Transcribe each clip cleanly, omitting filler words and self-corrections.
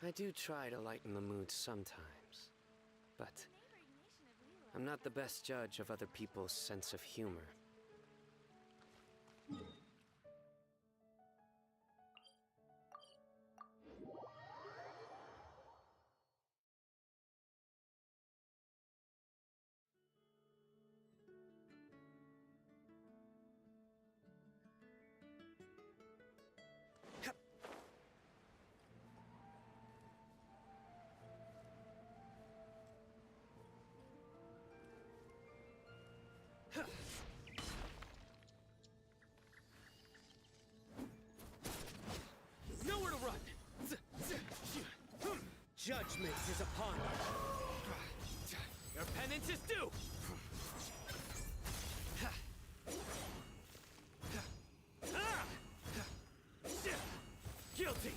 I do try to lighten the mood sometimes, but I'm not the best judge of other people's sense of humor. Nowhere to run! Judgment is upon you! Your penance is due! Guilty!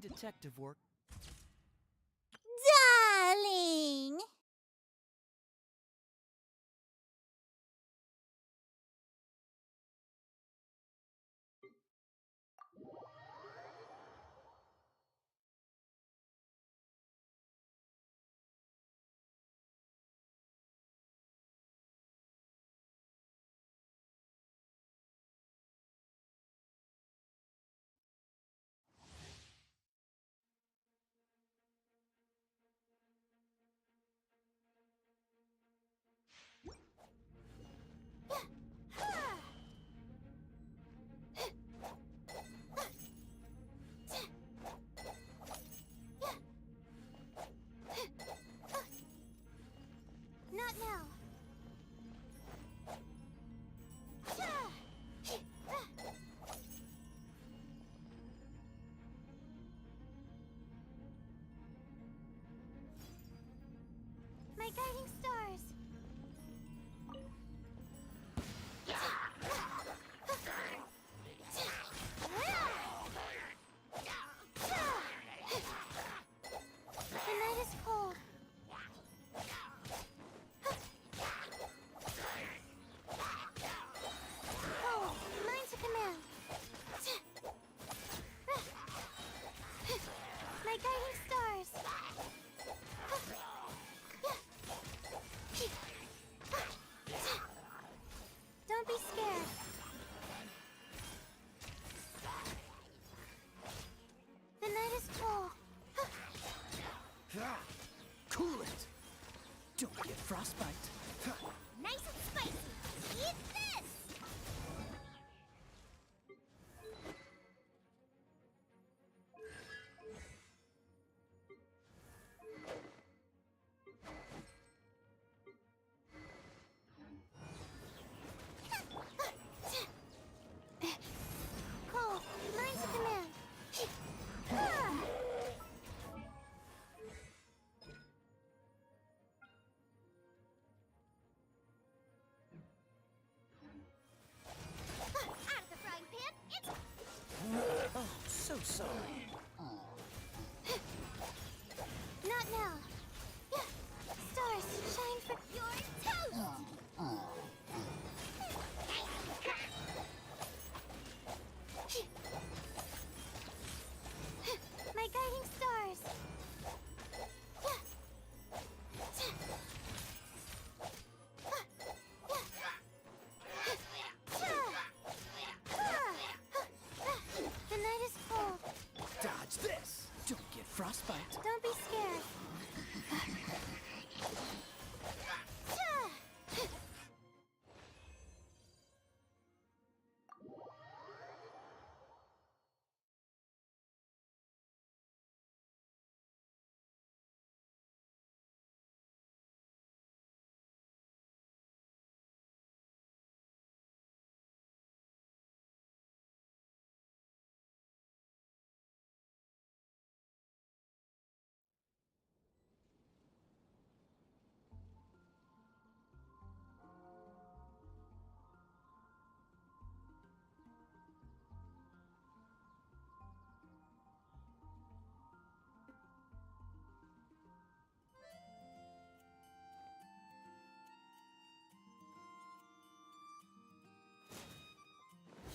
detective work. Darling! Not now. My guiding stars. The night is cold. Oh, mine to command. My guiding stars. Don't be scared. The night is cold. Cool it! Don't get frostbite. Nice and spicy. Eat this! Cold, mine to command. Out of the frying pan, it's Oh, so sorry. not now. Stars, shine for your toast! My guiding stars. The night is cold. Dodge this! Don't get frostbite. Don't be scared.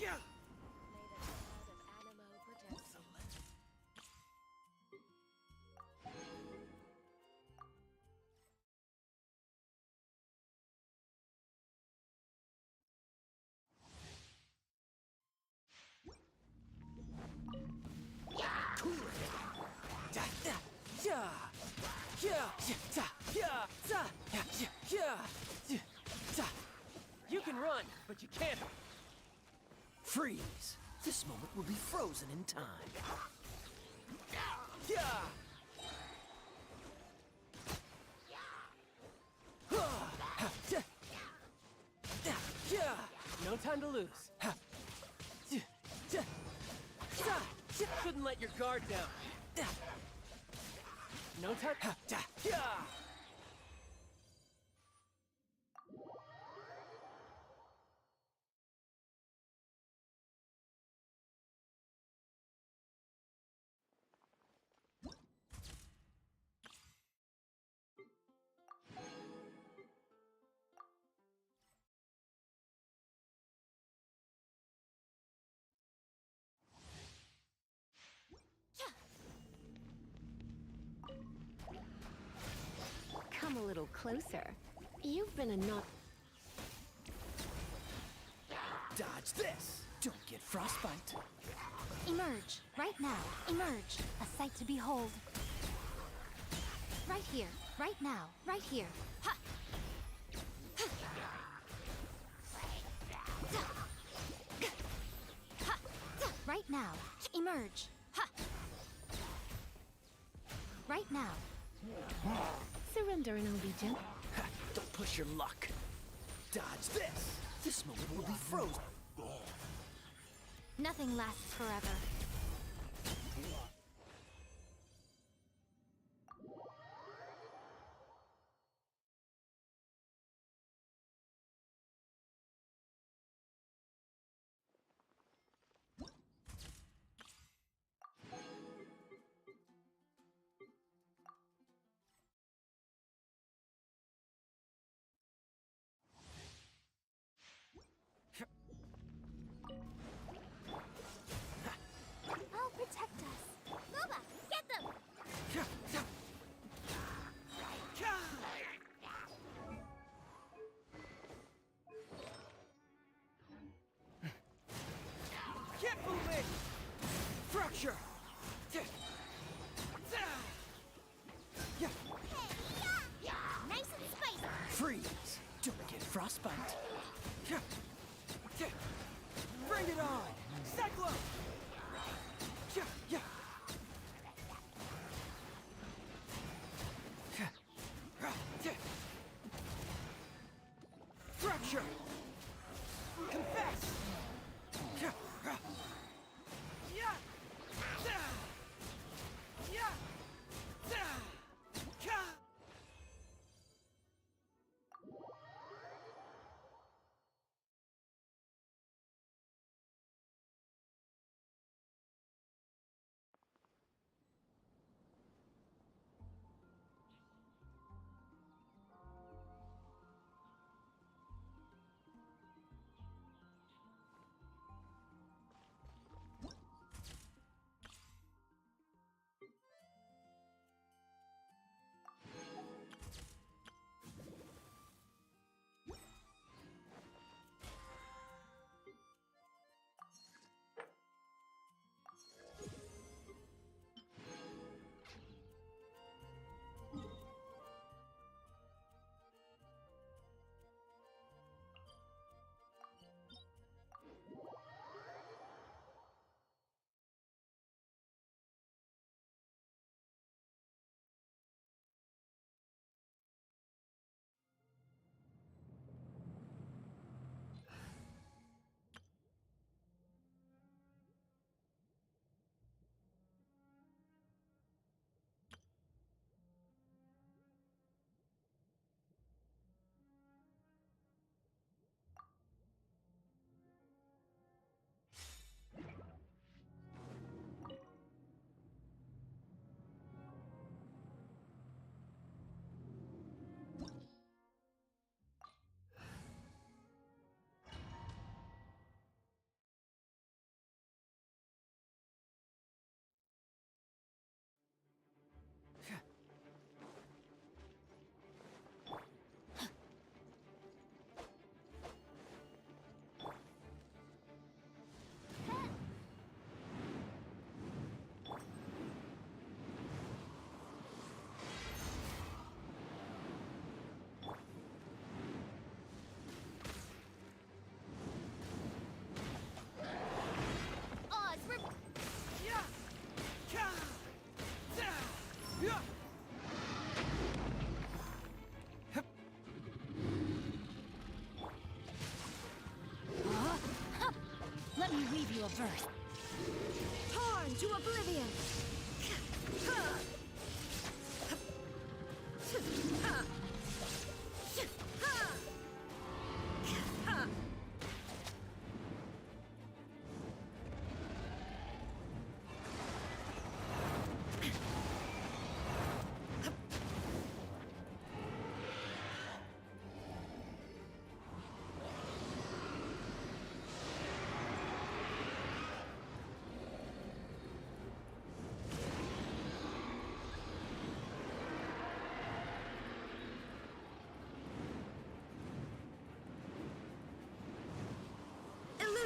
Yeah! Cool it! Da, da, yeah! Yeah! Yeah! Da, yeah! Da, yeah! Yeah! Yeah! Yeah! Da. You can run, but you can't. Freeze! This moment will be frozen in time. Yeah! Ah, ha, da, da, yeah! No time to lose. Ha, da, da, da, da, Couldn't let your guard down. da, No time. ha, da, yeah! closer. You've been a not. Dodge this! Don't get frostbite. Emerge, right now. Emerge, a sight to behold. Right here, right now, right here. Ha! Right now, emerge. Ha! Right now. Surrender and I'll be gentle. Ha, don't push your luck. Dodge this! This moment will be frozen. Nothing lasts forever. I'll protect us. Boba, get them! Get moving! Fracture! Yeah, Nice and spicy. freeze! Don't get frostbite. Bring it on! Cyclone! Yeah. Fracture! Confess!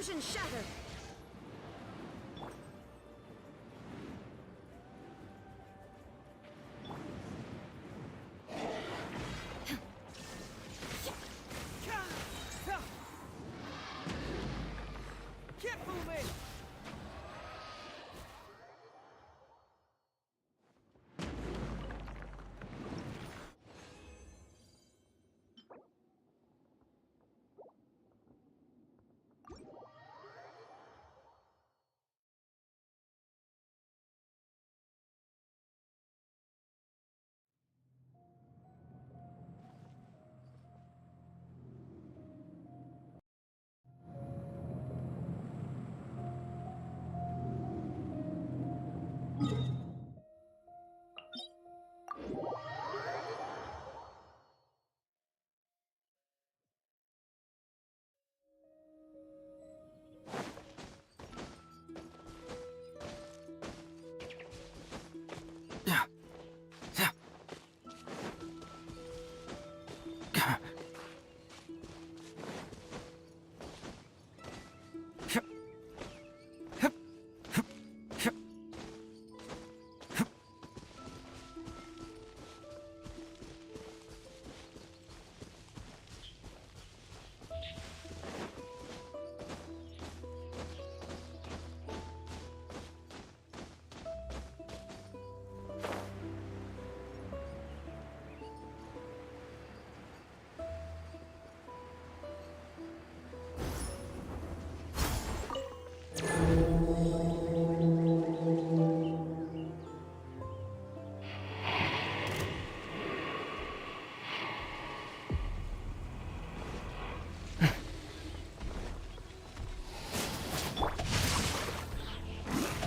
Illusion shattered! Keep moving!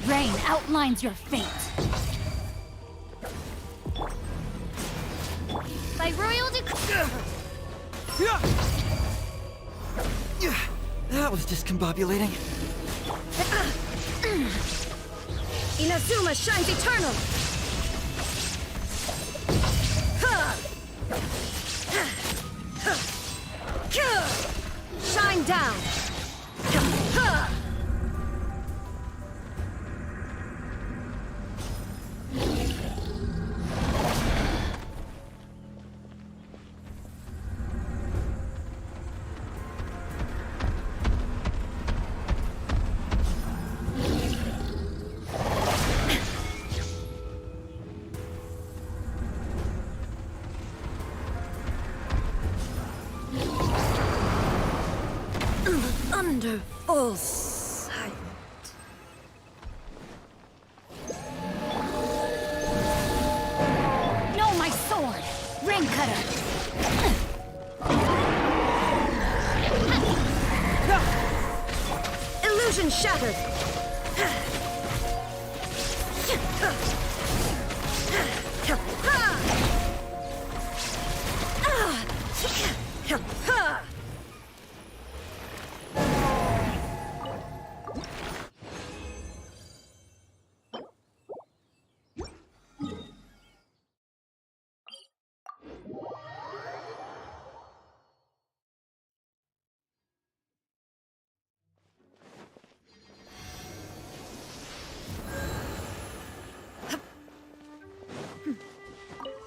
Rain outlines your fate. By royal decree. That was discombobulating. Inazuma shines eternal. Shine down. Under full sight. No, my sword! Ring cutter! Illusion shattered!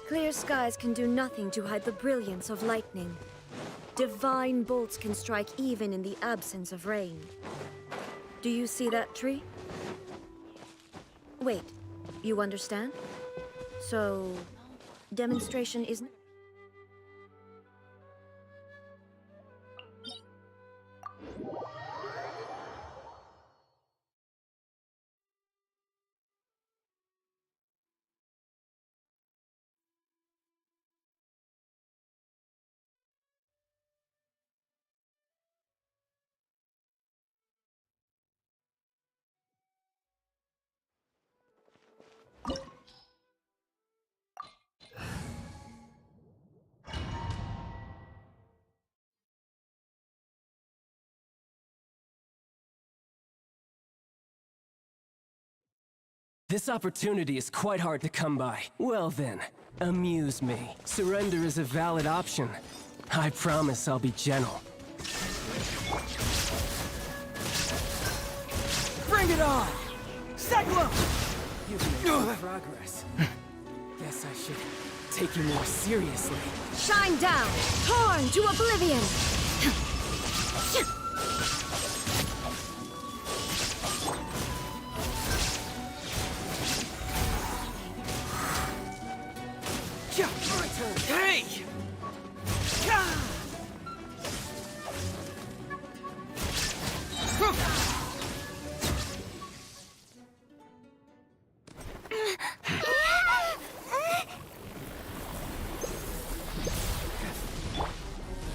Clear skies can do nothing to hide the brilliance of lightning. Divine bolts can strike even in the absence of rain. Do you see that tree? Wait, you understand? So, demonstration isn't... This opportunity is quite hard to come by. Well then, amuse me. Surrender is a valid option. I promise I'll be gentle. Bring it on! Cyclone! You've made good progress. Guess I should take you more seriously. Shine down! Torn to oblivion! Yeah, my turn. Hey! Yeah!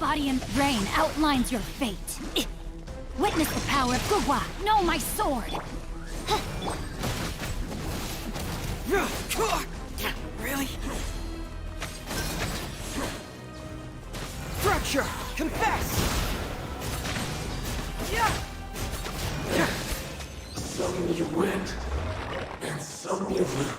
Body and brain outlines your fate. Witness the power of Gugwa. Know my sword. Really? Fracture! Confess! Yeah! Some you went, and some you lose.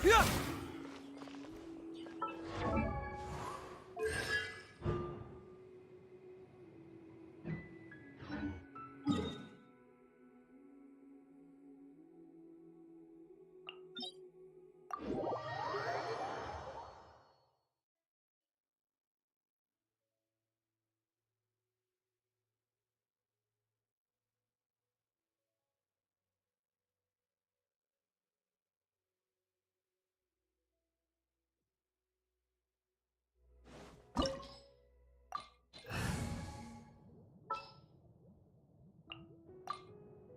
Yeah!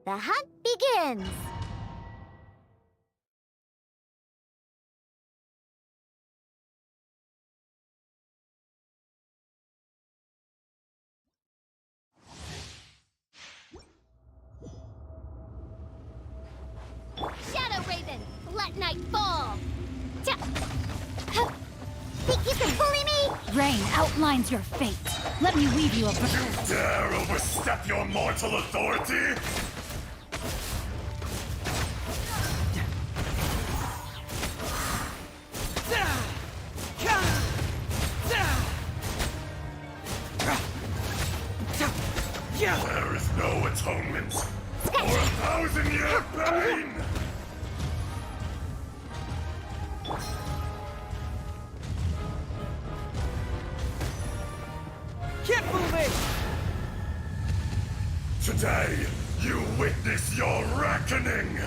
The hunt begins. Shadow Raven, let night fall. Think you can bully me? Rain outlines your fate. Let me weave you a... Dare overstep your mortal authority? There is no atonement for 1,000-year pain! Can't fool me! Today, you witness your reckoning!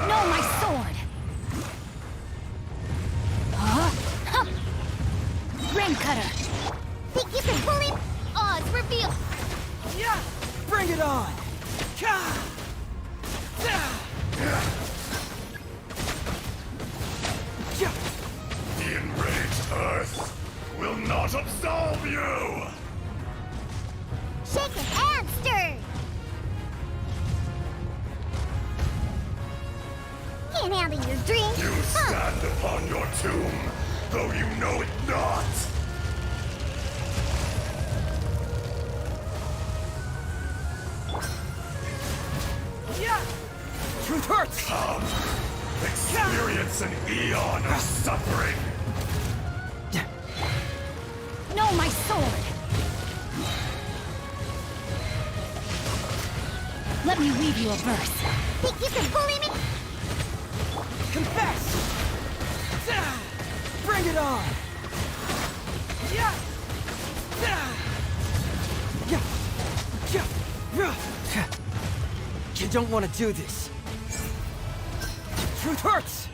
Know my sword! Huh? Huh. Rain Cutter! Think you can bully? Oz reveal! Yeah! Bring it on! Ka! Yeah! The enraged Earth will not absolve you! Shaken and stirred! Can't handle your dreams! You stand upon your tomb, though you know it not! Yeah! Truth hurts! Come, experience an eon of suffering! Know my sword! Let me weave you a verse. Think you can bully me? Confess! Bring it on! Yeah! You don't want to do this. Truth hurts!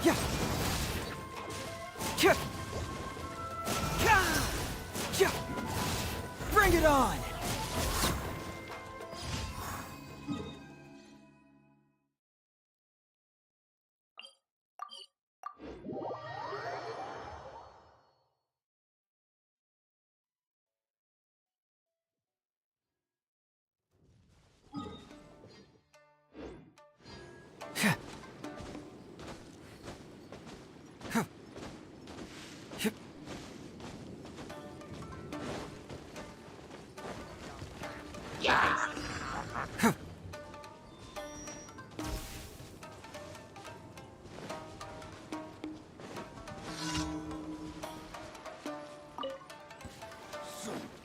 Yeah. Yeah. Yeah. Bring it on.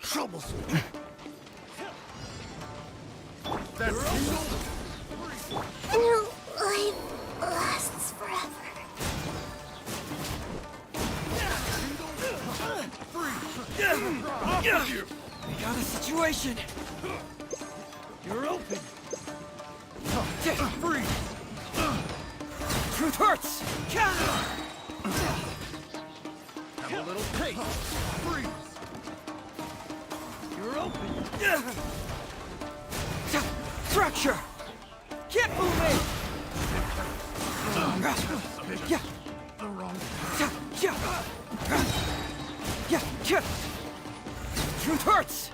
Troublesome. No life lasts forever. We got a situation. You're open. Free. Truth hurts. Have a little taste. Freeze. You're open. Fracture. Can't move me. Yeah. The wrong. Yeah. Truth hurts.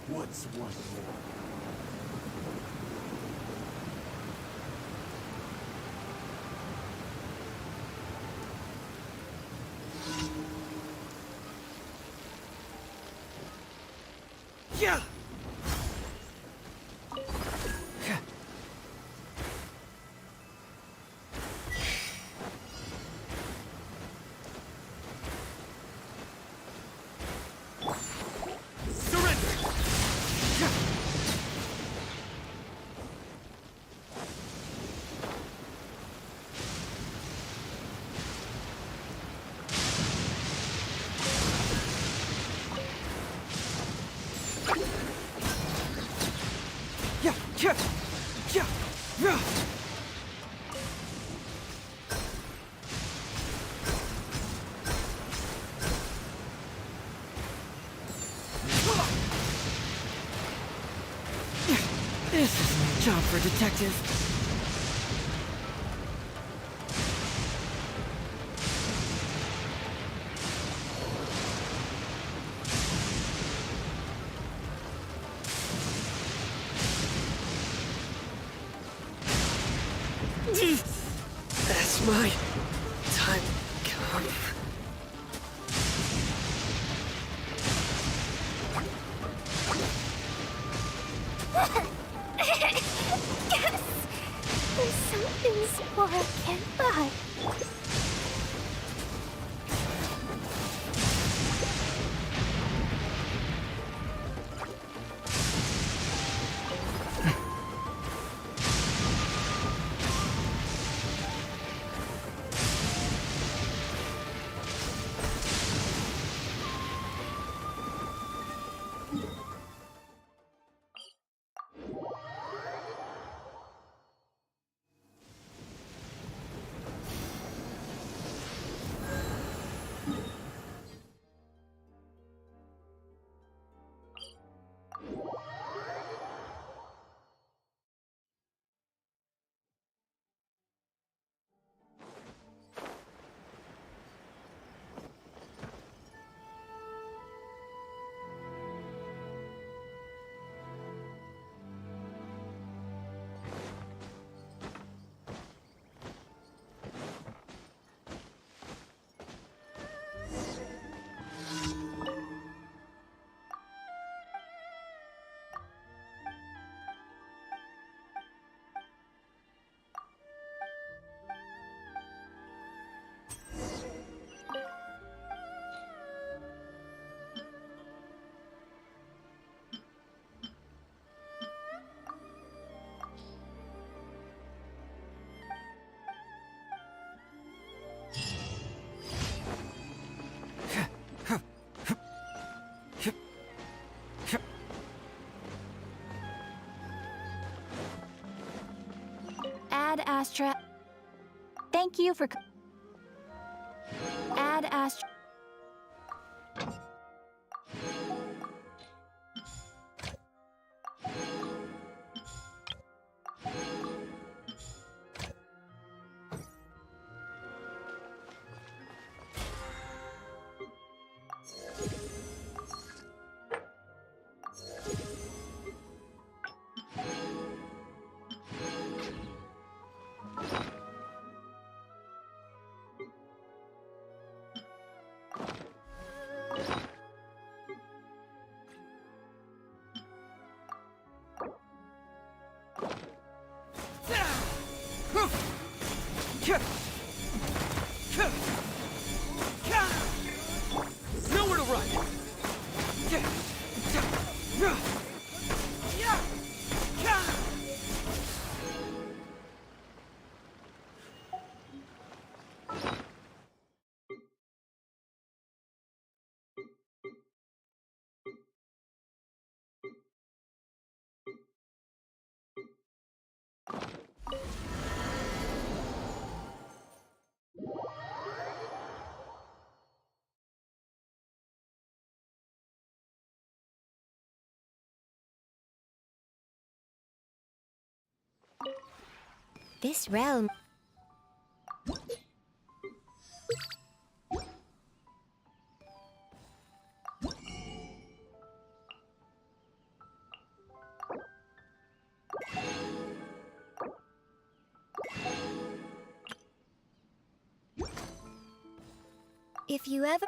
What's one more? Yeah. Yeah. This isn't a job for a detective. That's my time come. Guess there's something Sora can't buy. Astra. Thank you for. Ad Astra. Nowhere to run! This realm. If you ever.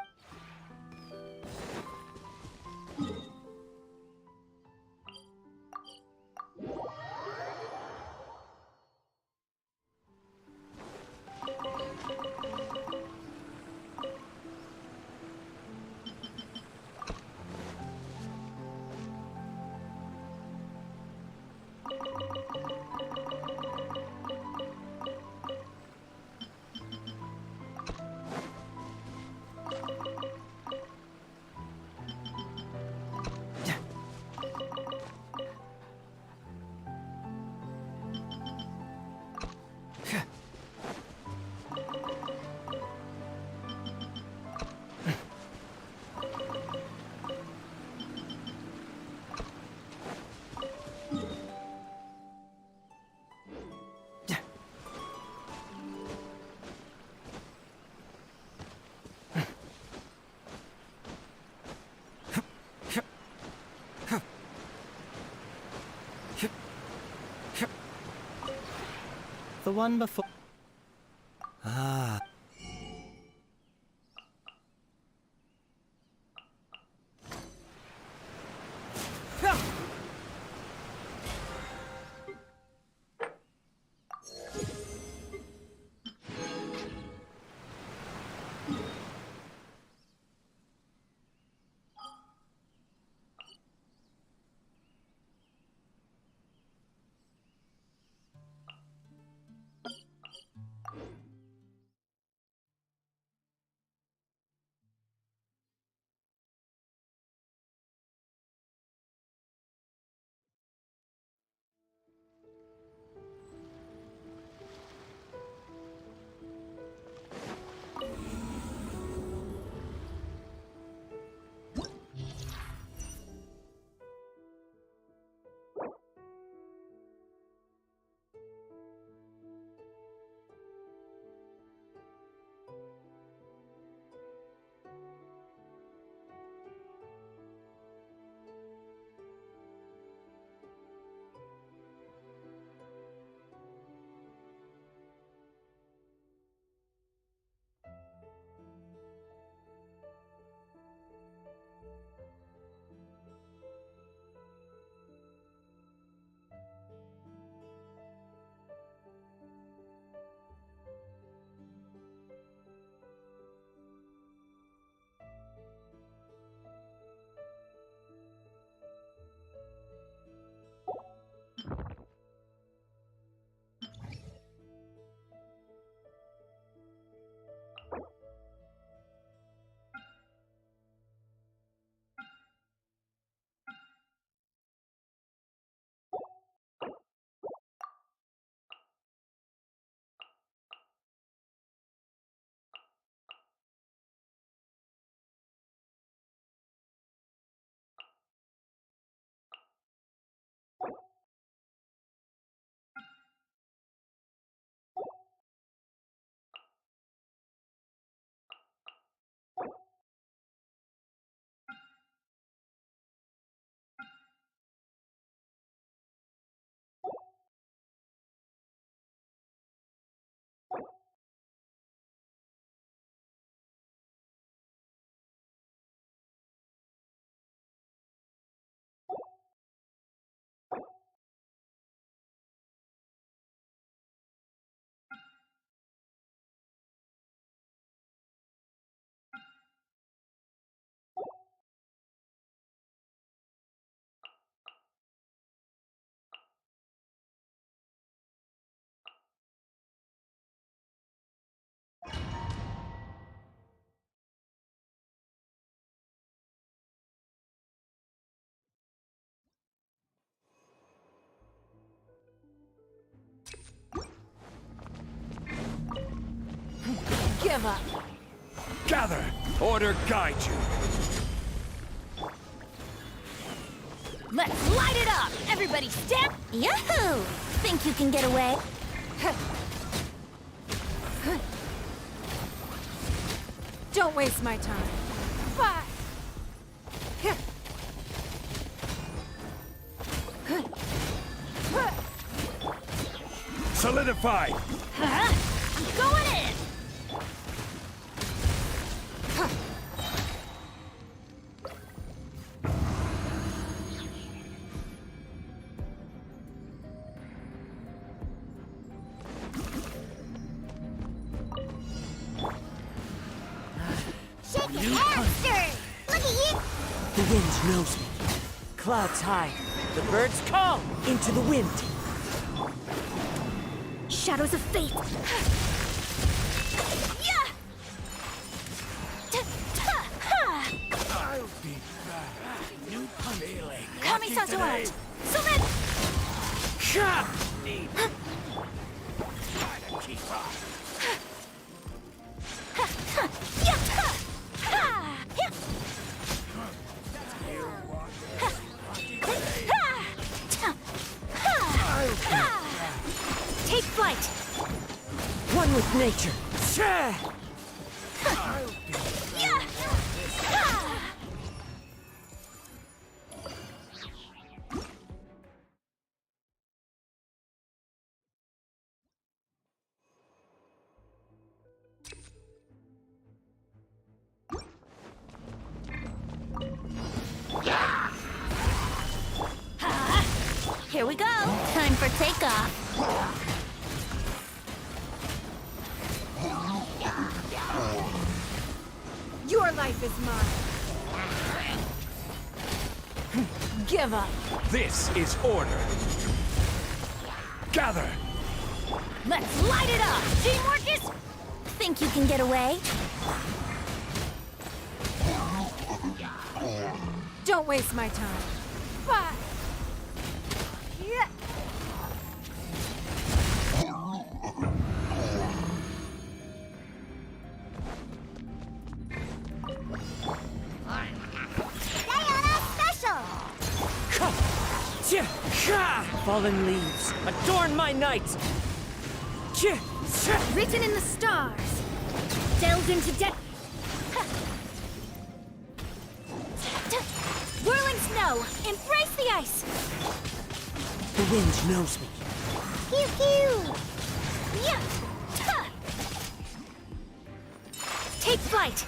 The one before. Ah. Give up. Gather! Order guide you! Let's light it up! Everybody stand! Yahoo! Think you can get away? Don't waste my time. Bye. Solidify! Huh? I'm going in! Shake your hamster! Look at you! The wind knows me. Clouds high. The birds call into the wind. Shadows of fate. Yeah! I'll be back. New feeling. Kami-Sazuan! Surrender! Take flight. One with nature. Here we go. Time for takeoff. Your life is mine. Give up. This is order. Gather! Let's light it up! Teamwork is... Think you can get away? Don't waste my time. Bye. Fallen leaves, adorn my night! Written in the stars. Delved into depth. Whirling snow! Embrace the ice! The wind knows me. Pew pew! Yeah! Ha! Take flight.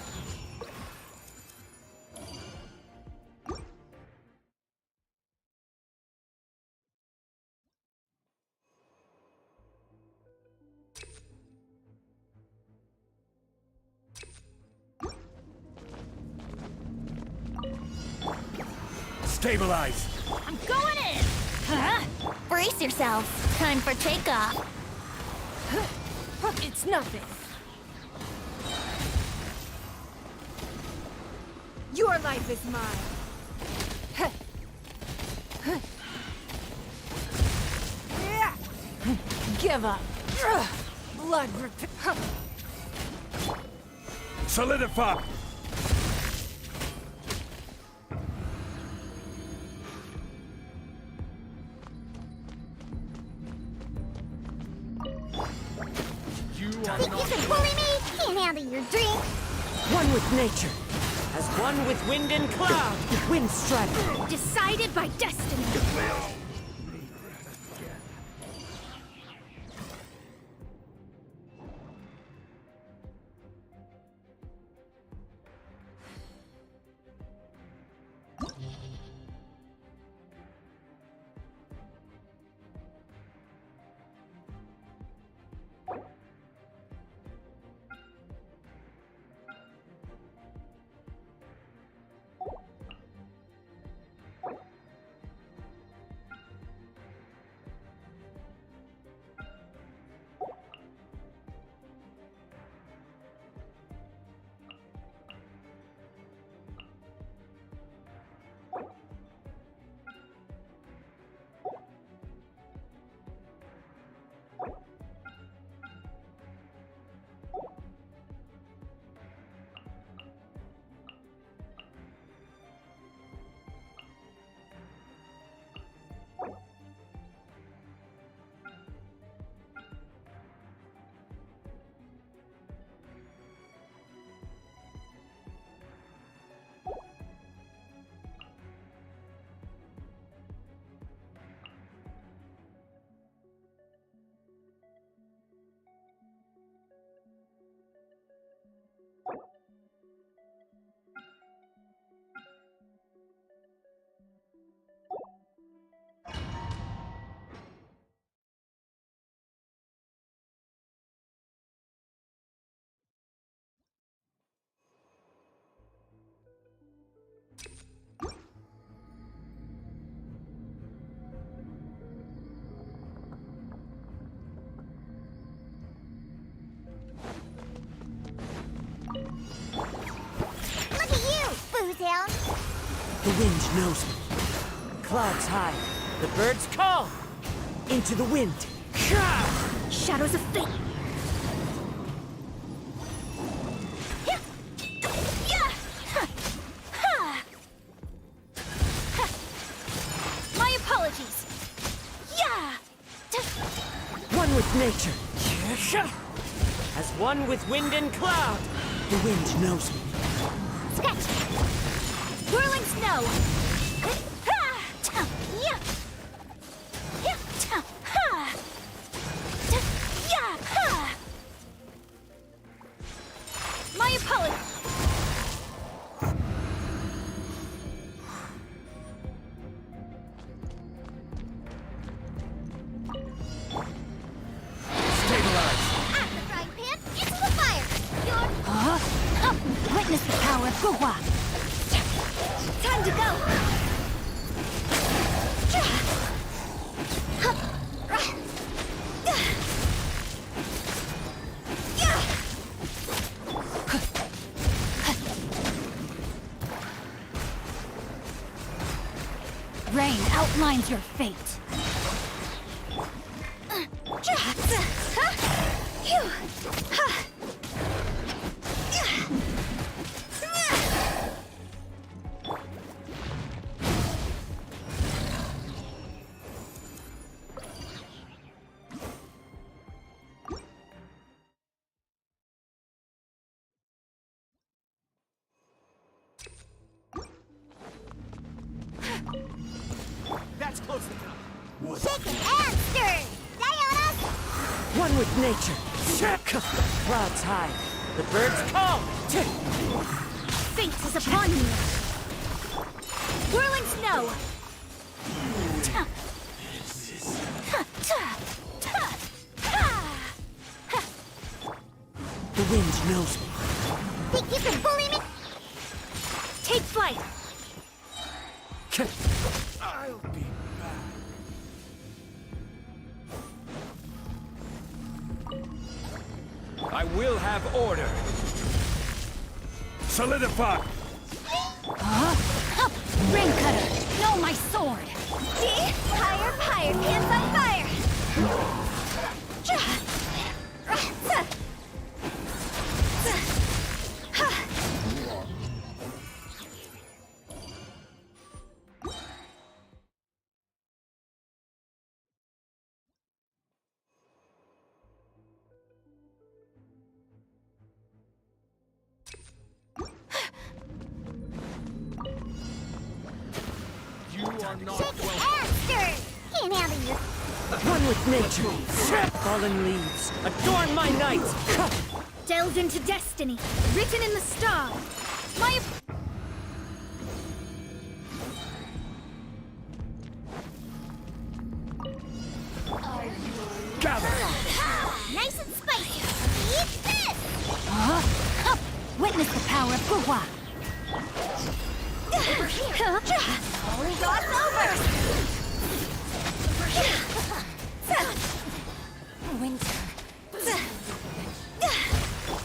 Stabilize! I'm going in! Huh? Brace yourself. Time for takeoff. It's nothing. Your life is mine. Give up. Blood Solidify! Think you can bully me? Can't handle your drink. One with nature, as one with wind and cloud. Wind strike. Decided by destiny. The wind knows me. Clouds high. The birds call. Into the wind. Shadows of fate. My apologies. One with nature. As one with wind and cloud. The wind knows me. Sketch. Whirling snow. My apologies. Out the frying pan, into the fire. Witness the power of Gugwa. Time to go. Rain outlines your fate. That's close enough. Shaken and stirred. Stay on us. One with nature. Clouds high. The birds call. Fate is upon you. Whirling snow. The wind knows me. Think you can bully me? Take flight. I'll be back. I will have order. Solidify! Ring cutter. No, my sword. See? Higher, higher, pants on fire. You are not Shaken welcome. and stirred. Can't handle you. One with nature. Fallen leaves. Adorn my night. Delved into destiny. Written in the stars. My... Gather! Nice and spicy. Eat this. Witness the power of Gugwa. Over here. Only goes over. Winter.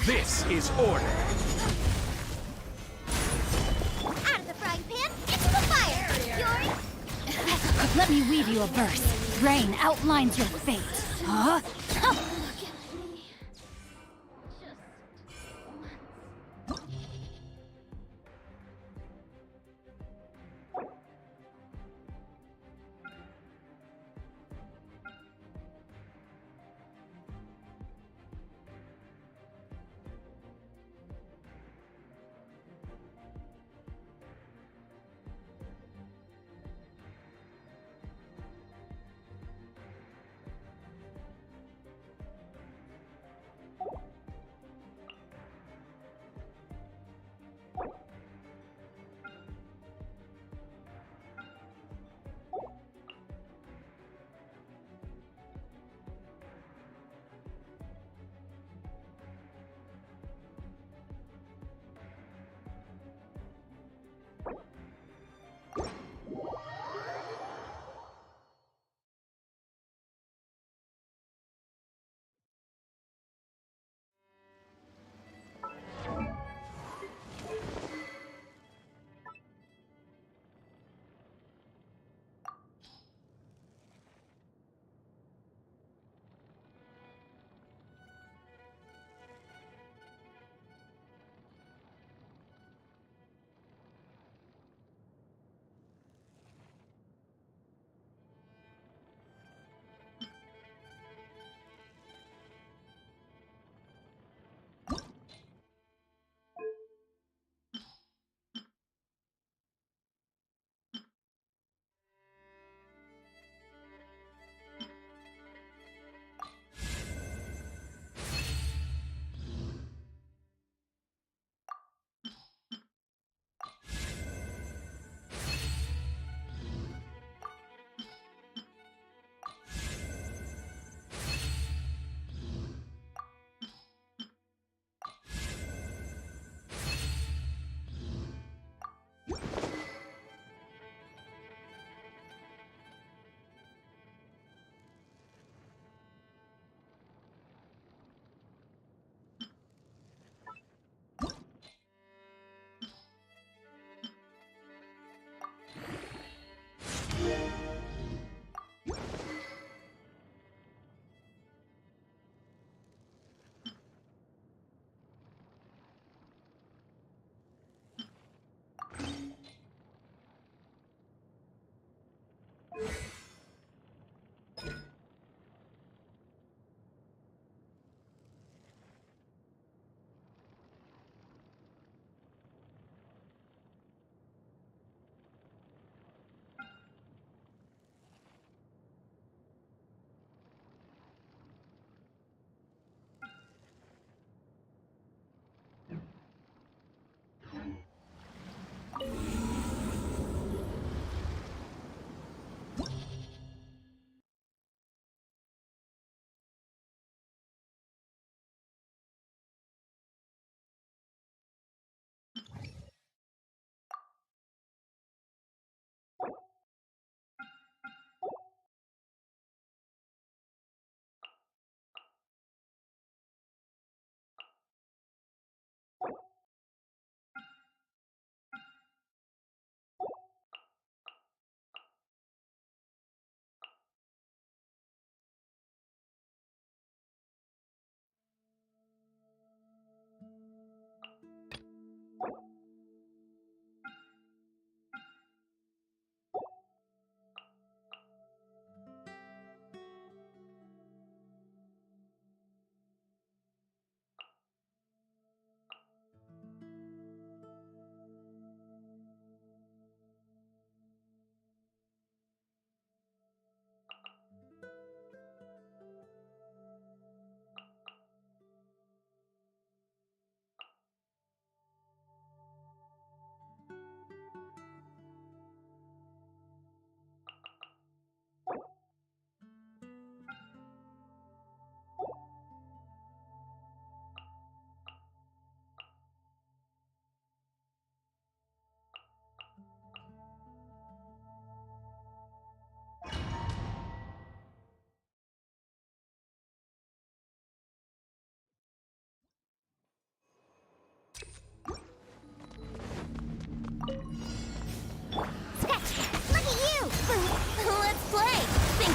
This is order! Out of the frying pan, into the fire. Yuri. Let me weave you a verse. Rain outlines your fate.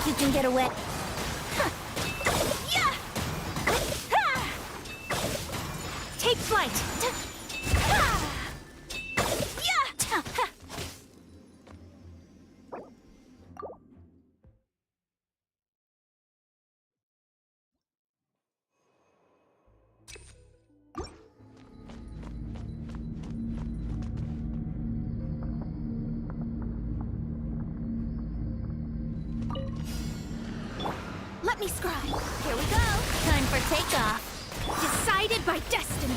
you can get away? Yeah! Take flight! Let me scribe. Here we go. Time for takeoff. Decided by destiny!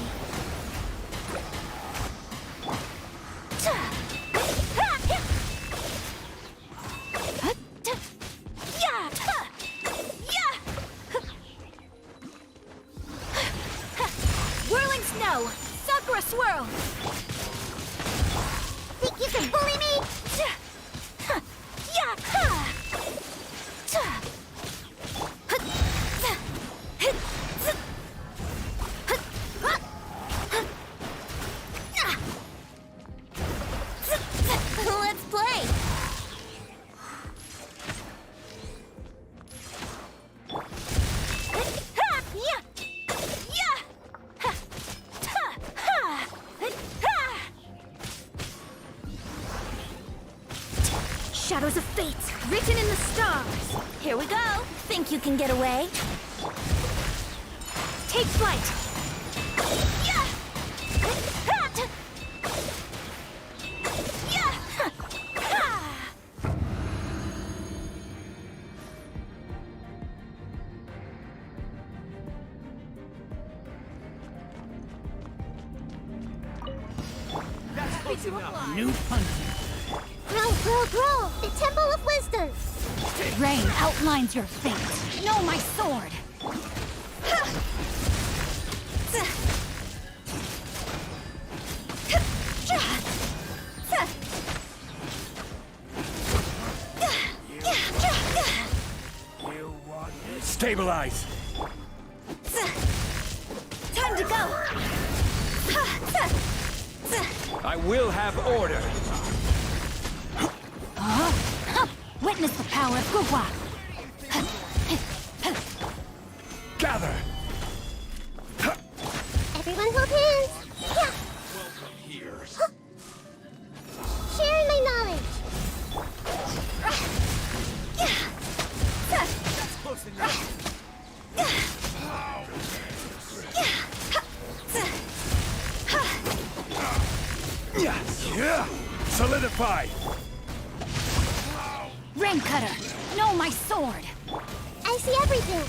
Whirling snow! Sakura swirl! Think you can bully me? Let's play! Shadows of fate, written in the stars! Here we go. Think you can get away? Take flight! New punch. Grow! The Temple of Wisdom! Rain outlines your fate. Know my sword! Stabilize! Time to go! I will have order! Witness the power of Gugwa! Gather! Everyone hold hands! Yeah. Sharing my knowledge! Close enough. Yeah! Solidify! Rain Cutter! Know my sword! I see everything!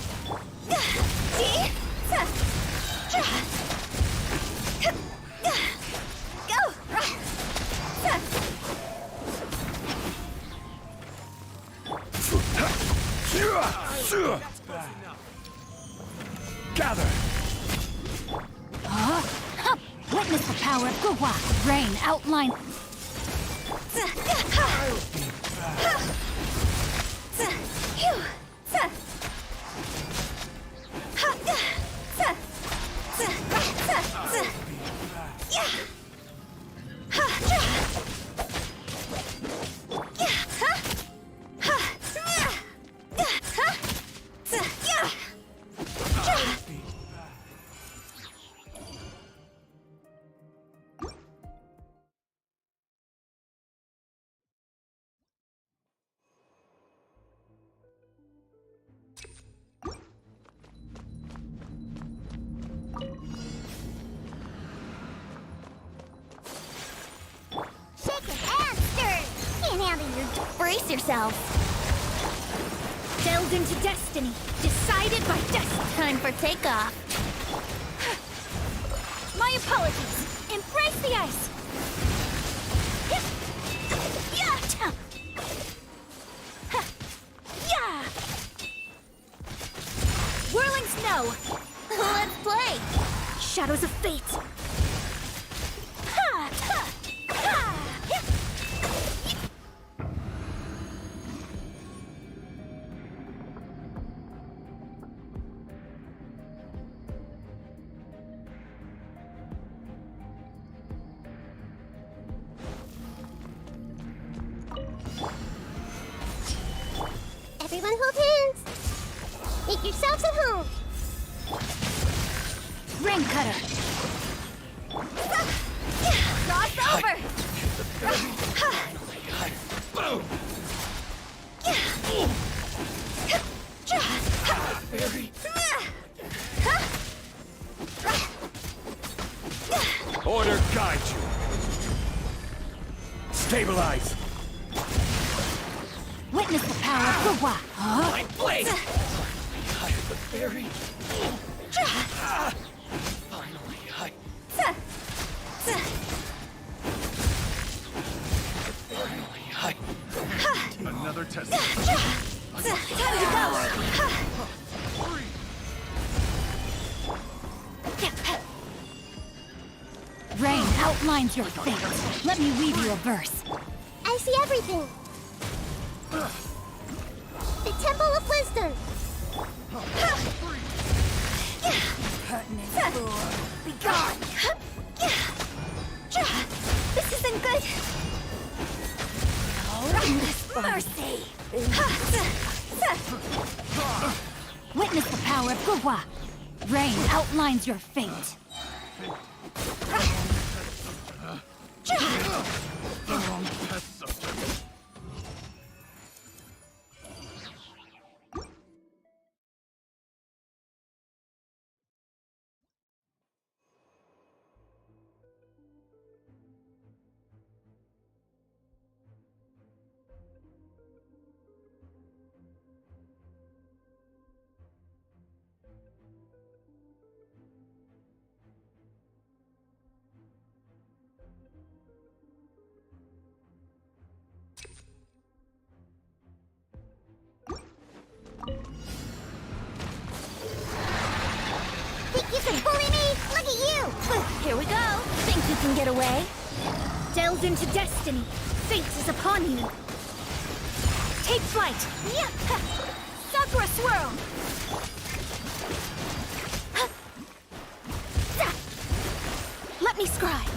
See? Gather! Witness the power of Gugwa! Rain outline... Brace yourself. Delved into destiny. Decided by destiny. Time for takeoff. My apologies. Embrace the ice. Whirling snow. Let's play. Shadows of fate. Everyone hold hands. Make yourselves at home. Rain cutter. Cross over. Boom! Order guide you. Stabilize. Witness the power of Gugwa. My blade! The fairy. Finally, Another test. Time to go. Rain outlines your fate. Let me weave you a verse. I see everything. The Temple of Wisdom. Pertinent fool. Be gone. This isn't good. Mercy. Witness the power of Gugwa. Rain outlines your fate. Think you can bully me? Look at you! Here we go. Think you can get away? Delve into destiny. Fate is upon you. Take flight. Yeah. Sakura swirl. Let me scry.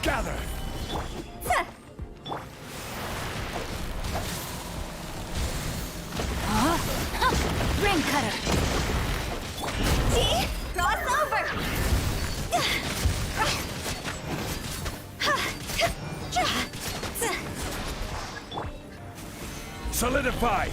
Gather. Rain cutter. See? Cross over! Solidify.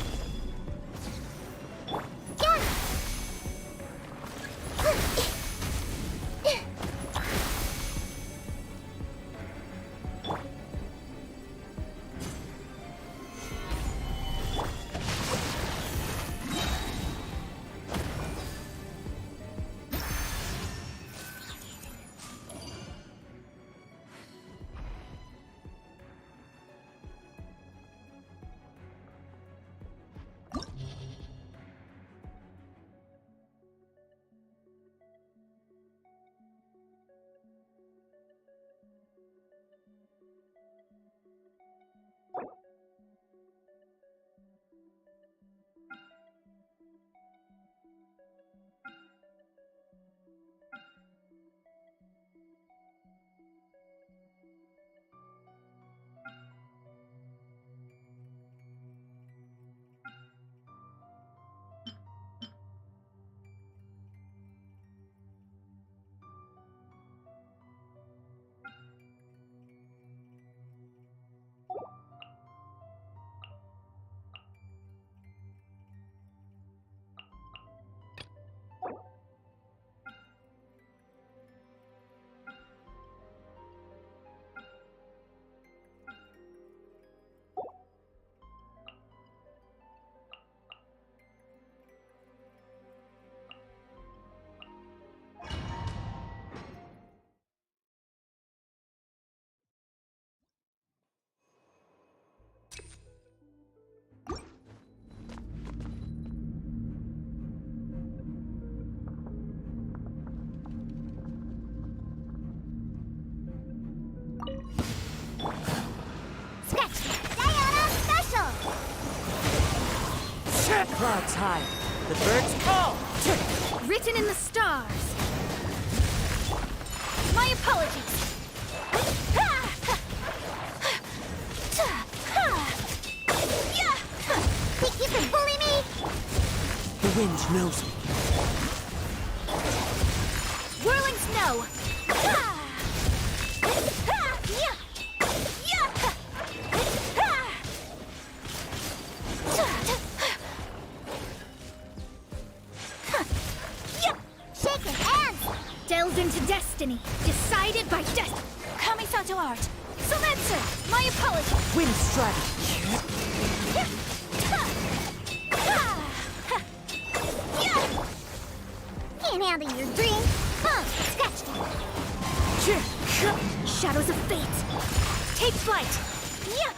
clouds high, the birds call. Written in the stars. My apologies. Think you can bully me? The wind knows me. Whirling snow. Shake your hands! Delves into destiny. Decided by destiny. Kamisato art. Selencer. My apologies. Wind strategy. Can't handle your drink. Huh, scratched it. Shadows of fate. Take flight. Yeah!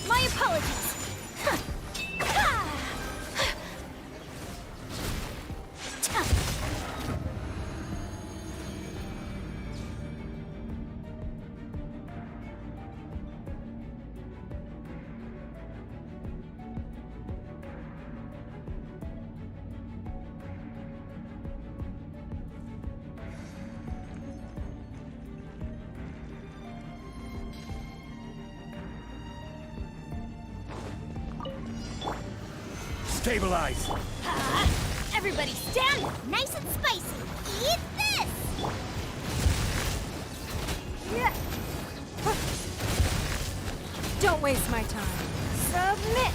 My apologies. Stabilize! Everybody stand. Nice and spicy. Eat this! Don't waste my time. Submit.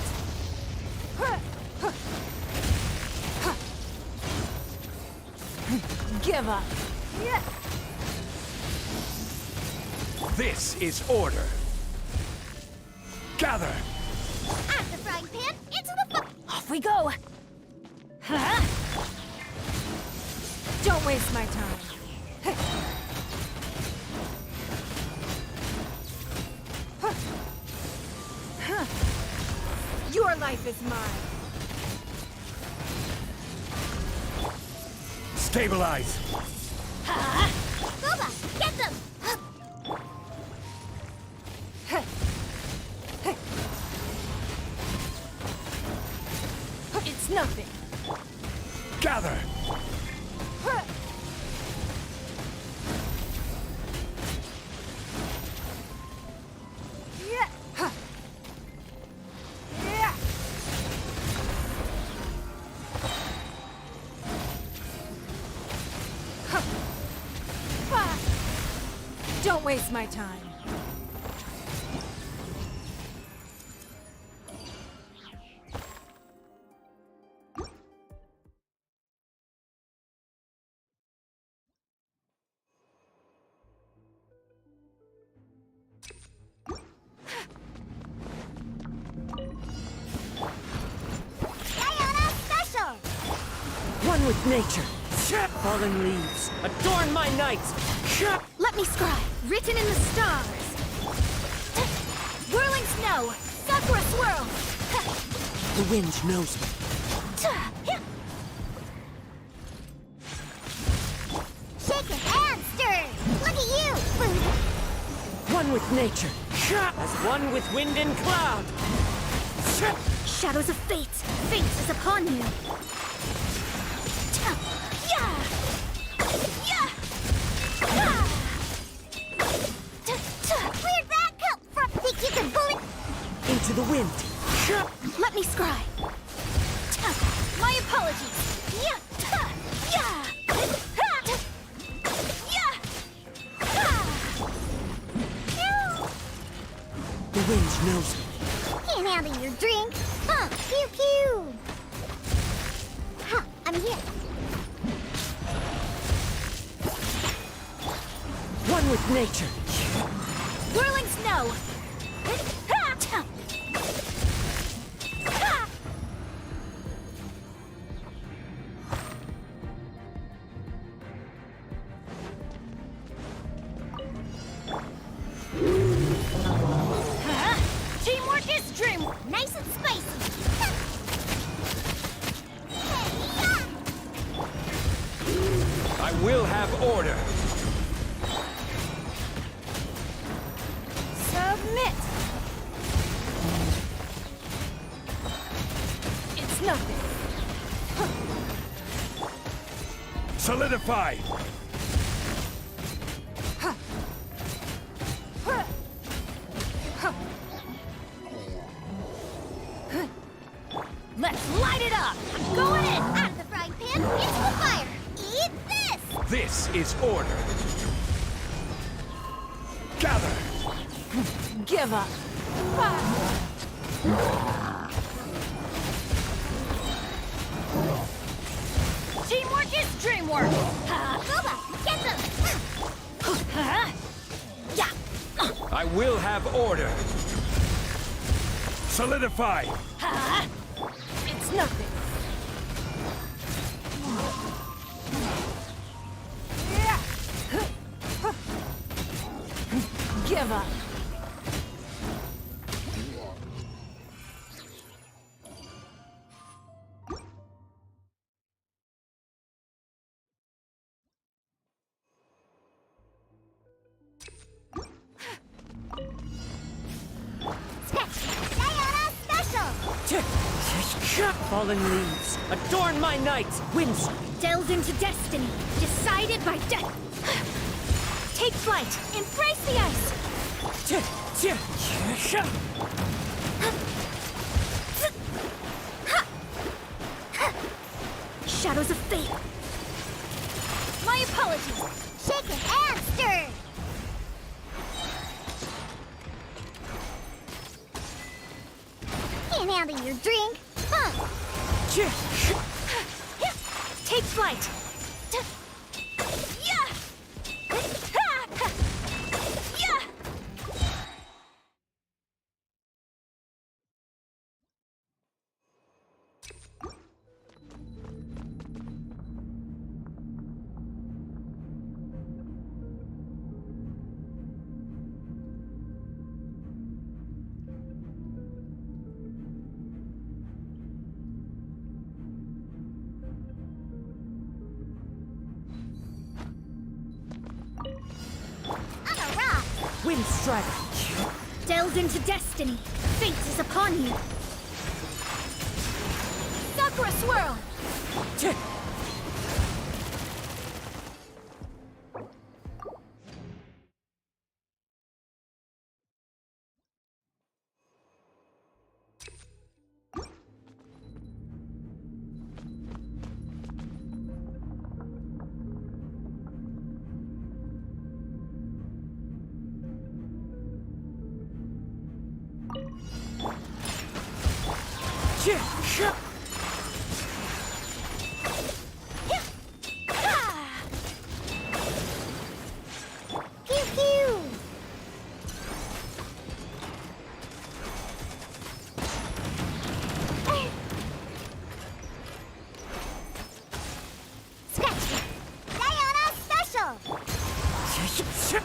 Give up. This is order! Gather! Out the frying pan, into the Off we go. Don't waste my time. Your life is mine. Stabilize! Boba, get them! It's nothing. Gather! Don't waste my time. Diana Special! One with nature. Fallen leaves. Adorn my nights. Let me scry. Written in the stars. Whirling snow. Sakura swirl. The wind knows me. Shake your hands, stir! Look at you, food! One with nature. As one with wind and cloud. Shadows of fate. Fate is upon you. Where'd that come from? Think you can bully? Into the wind. Let me scry. My apologies. The wind knows me. Can't handle your drink. Huh, pew pew! Huh, I'm here. One with nature. Whirling snow. Teamwork is dream. Nice and spicy. Hey, will have order. Submit! It's nothing. Solidify! Let's light it up! I'm going in! Out of the frying pan, into the fire! Eat this! This is order! Gather! Give up! Teamwork is dreamwork! Goba, get them! Yeah! I will have order. Solidify! It's nothing. Give up. Sayonara special! Fallen leaves. Adorn my night! Winds. Delved into destiny, decided by death. Take flight, embrace the ice! Shadows of fate. My apologies. Shaken and stirred! Can't handle your drink, huh? Take flight. I'm a rock! Wind strike. Delved into destiny, fate is upon you. Sakura swirl. Pew pew! Scratch! Sayonara special!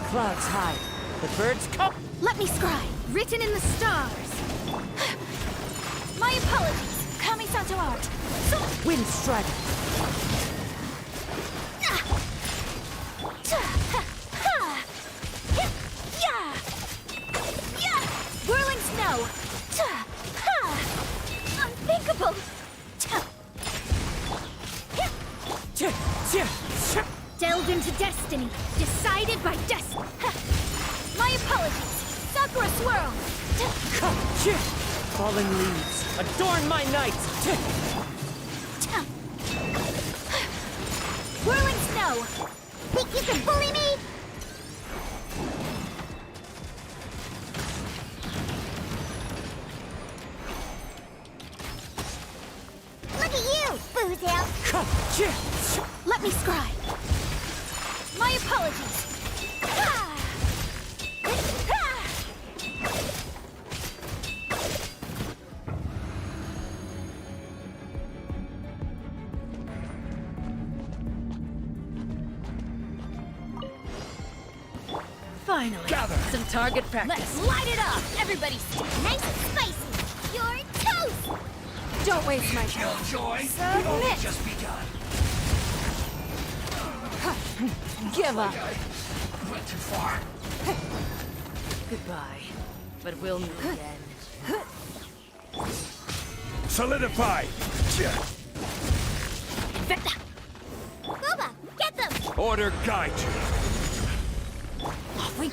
Clouds high. The birds come. Let me scry, written in the stars. My apologies. Kamisato art. Wind strike. Whirling snow. Unthinkable. Delved into destiny, decided by destiny. My apologies. Sakura swirl. Fallen leaves. Adorn my night. Whirling snow. Think you can bully me? Look at you, Boozle! Let me scry. My apologies. Finally. Gather! Some target practice. Let's light it up. Everybody stay Nice and spicy! You're toast! Don't waste my time. Killjoy, Submit. just begun. Give up. Went too far. Goodbye. But we'll meet again. Solidify! Guoba, get them! Order guide you. Off we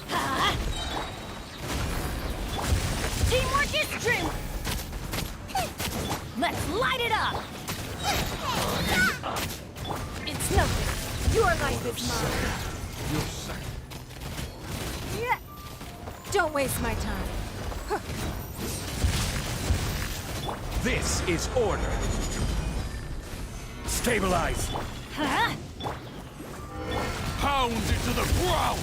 Teamwork is strength! Let's light it up! It's nothing. Your life is mine. You're second. Yeah. Don't waste my time. This is order. Stabilize. Huh? Pound into the ground.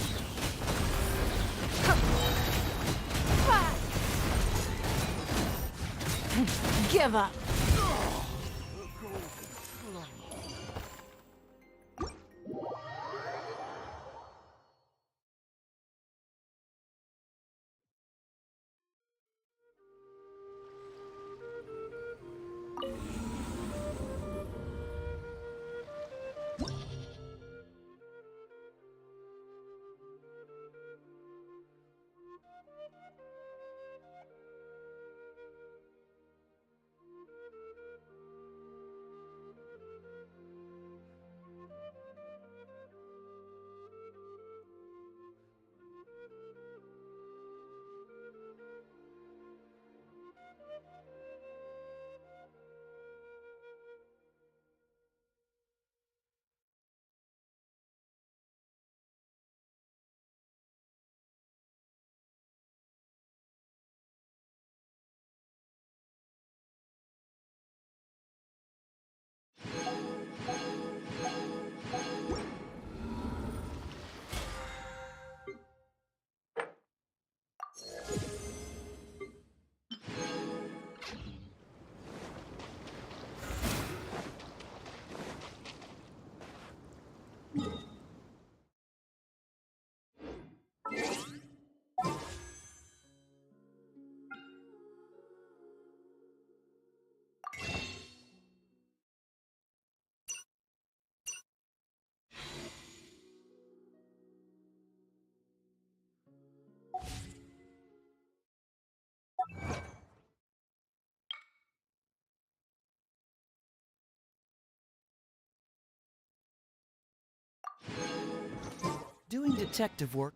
Give up. Doing detective work.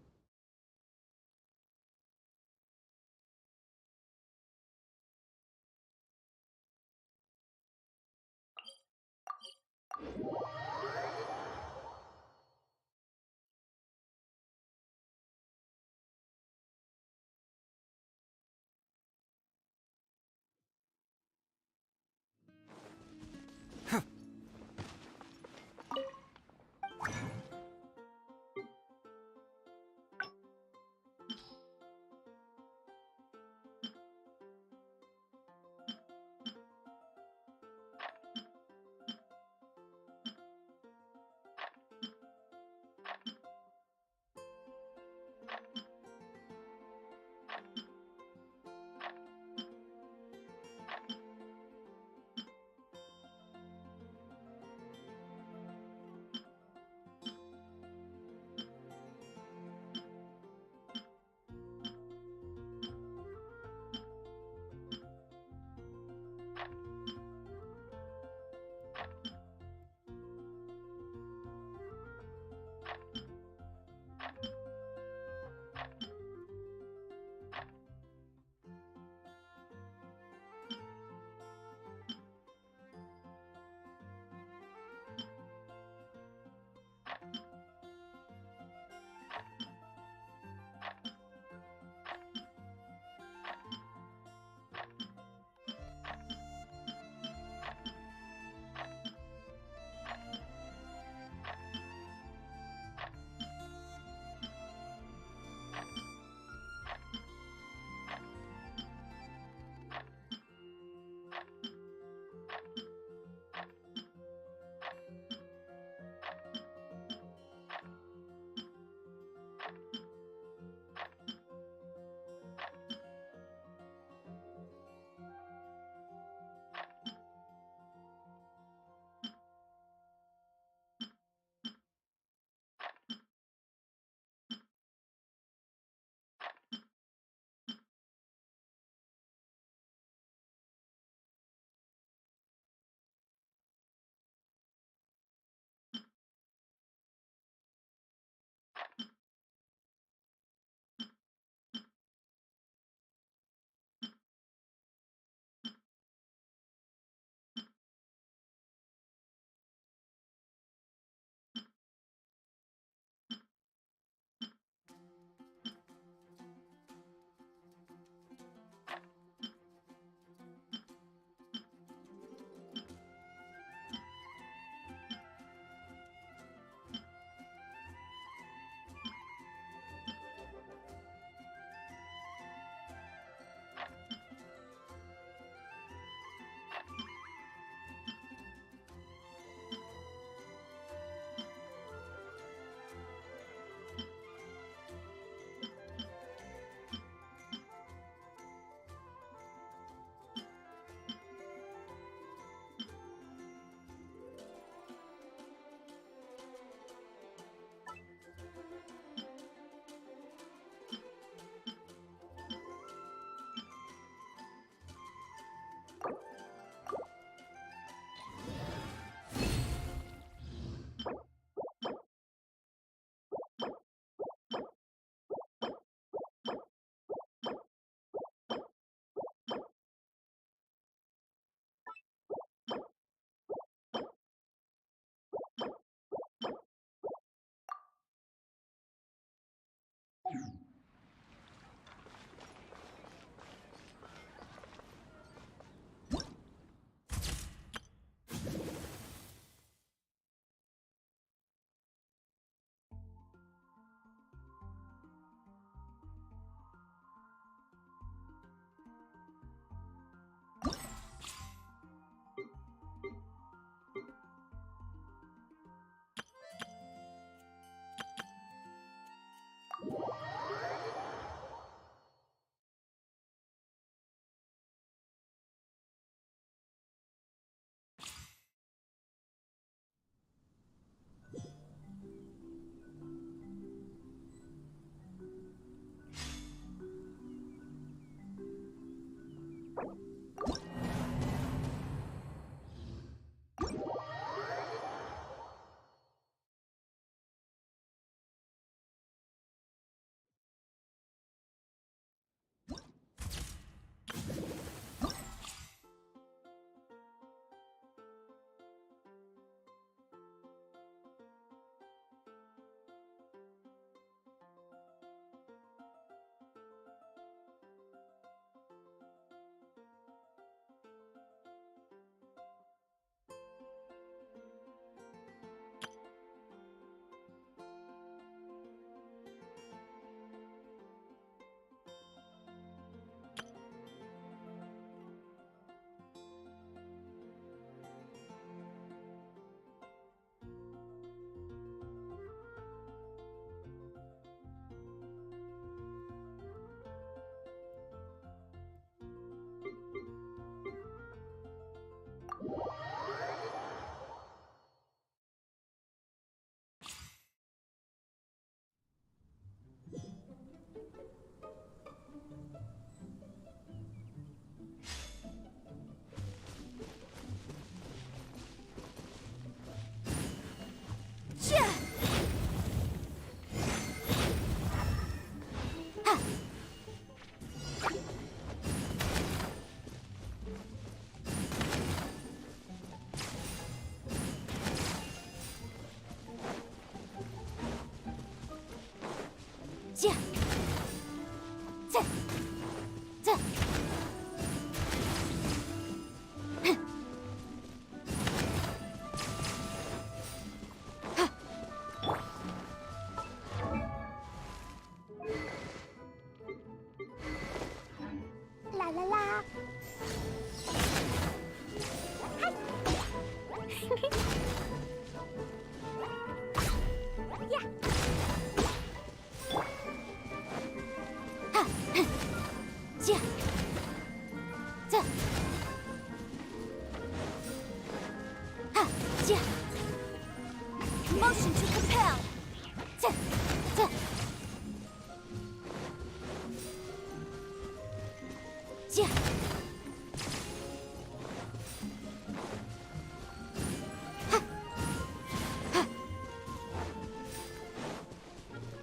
Motion to compel.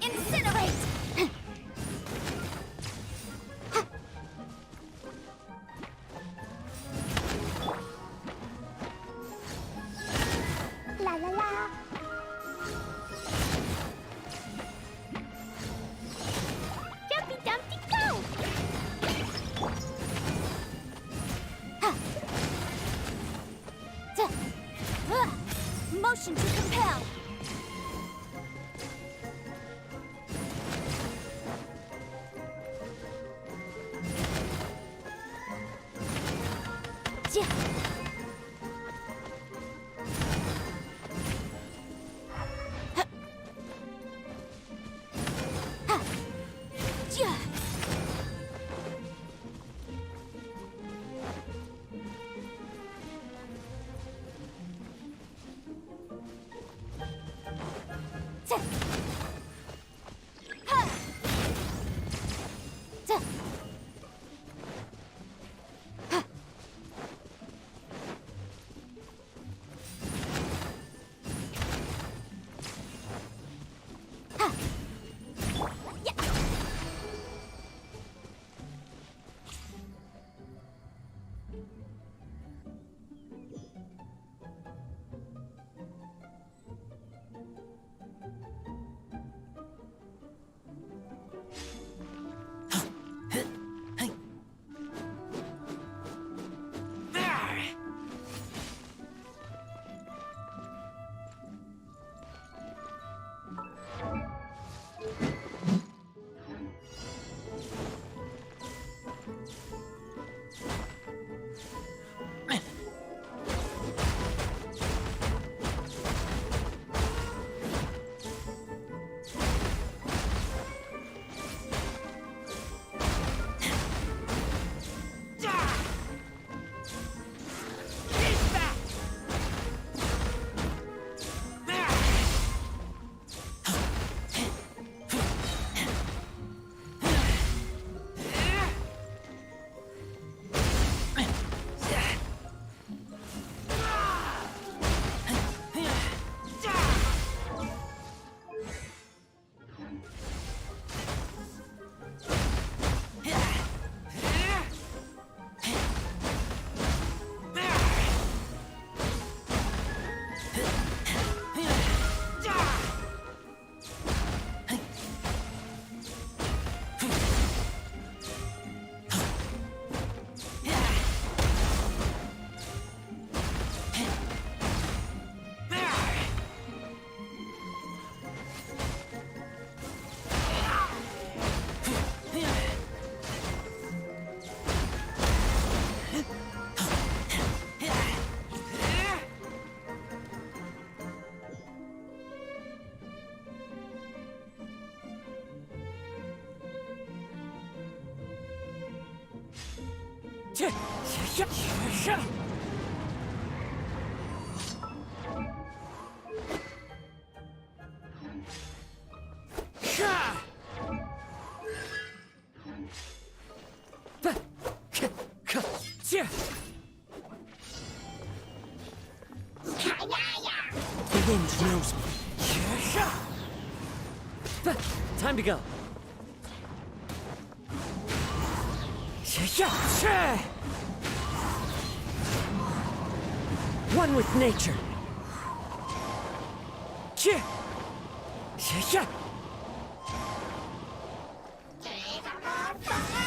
Incinerate. La la la. Jumpy Dumpty go! Motion to compel. The wind knows me. Time to go. One with nature.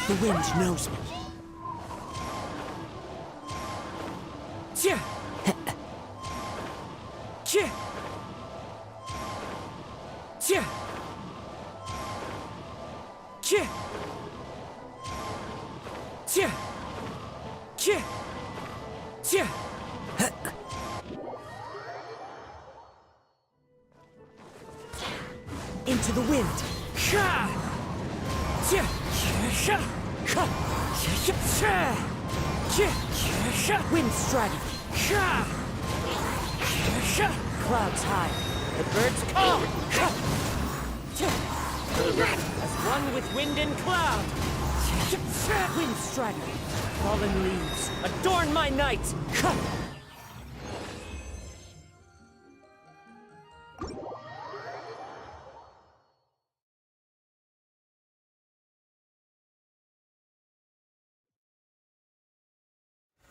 The wind knows me. Into the wind. Wind strategy. Clouds high, the birds call. As one with wind and cloud. Wind strider, fallen leaves, adorn my night.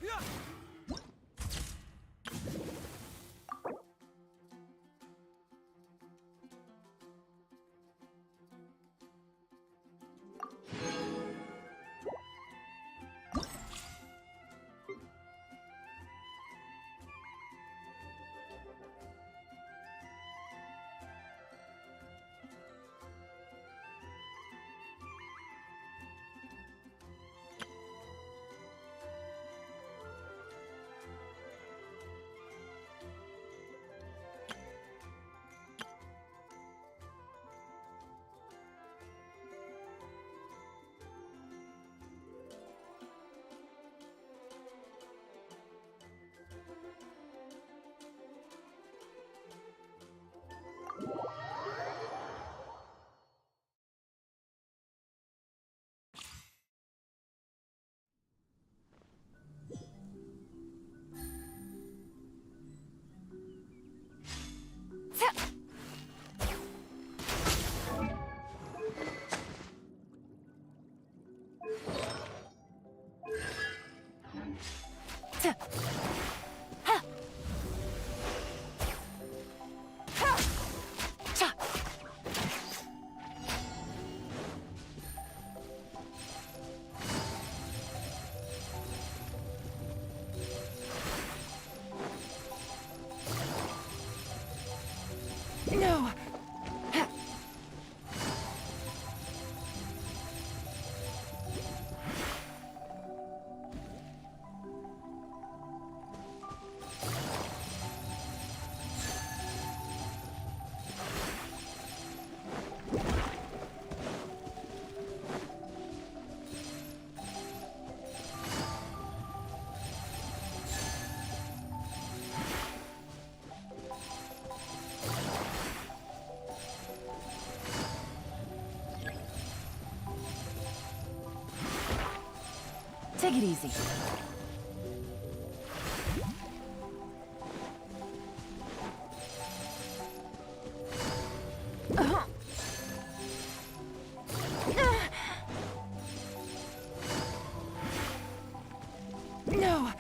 No! Take it easy. No!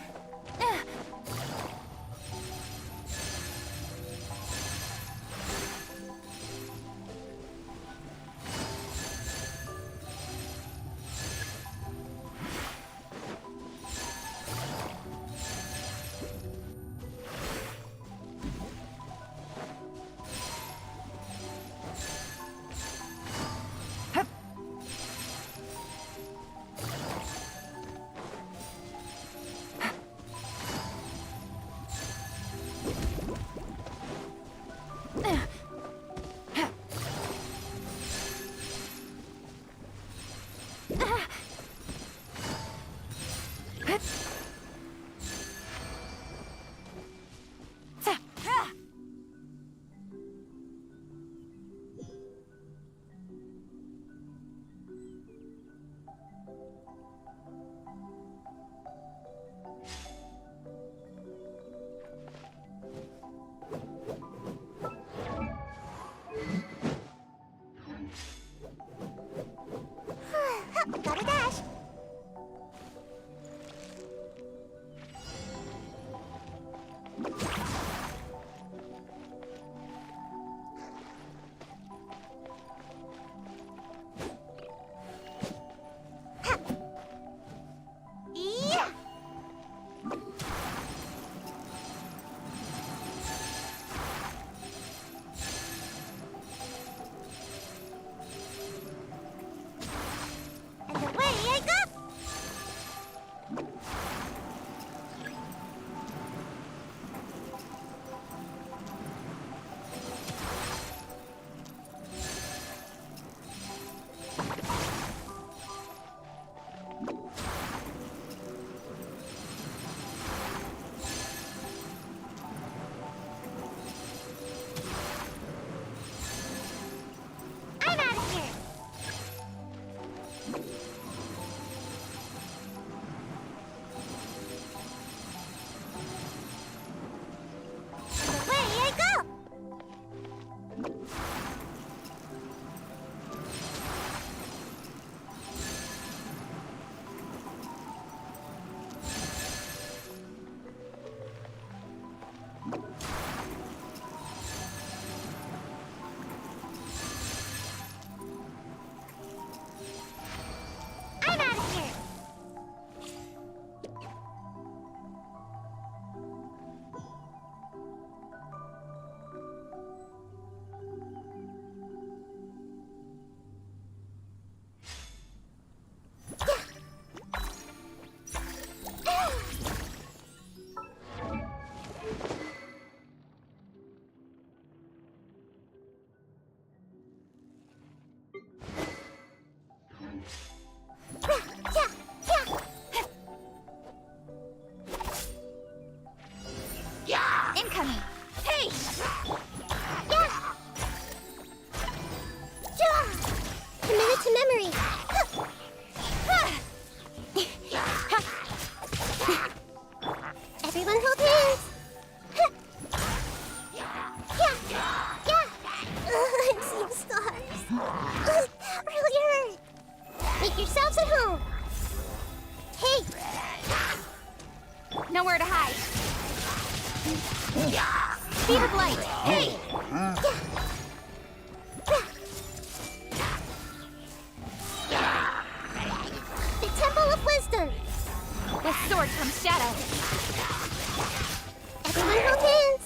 Hey! Yeah! Yeah! Commit it to memory! Everyone hold hands! Yeah! Yeah! I'm seeing scars. Really hurt! Make yourselves at home! Hey! Nowhere to hide. Speed of light. Hey! The Temple of Wisdom! With sword comes shadow. Everyone hold hands!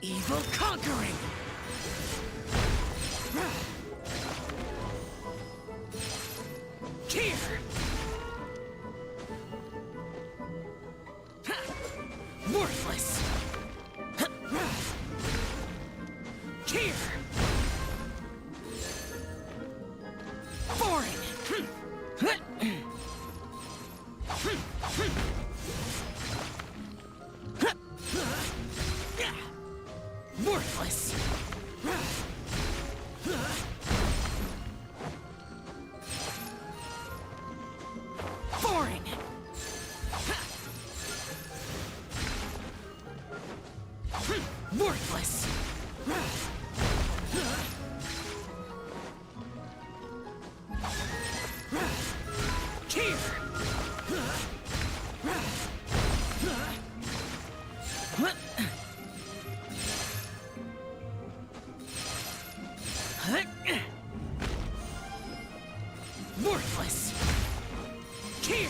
Evil conquering! Here! Worthless! Here! Foreign! Worthless! Foreign! Worthless! Here! Worthless! Here!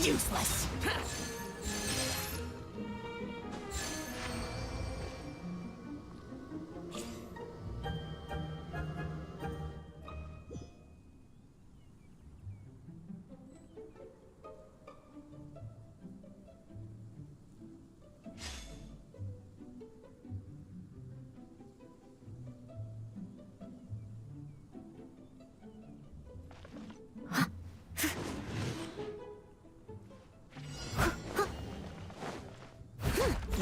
Useless!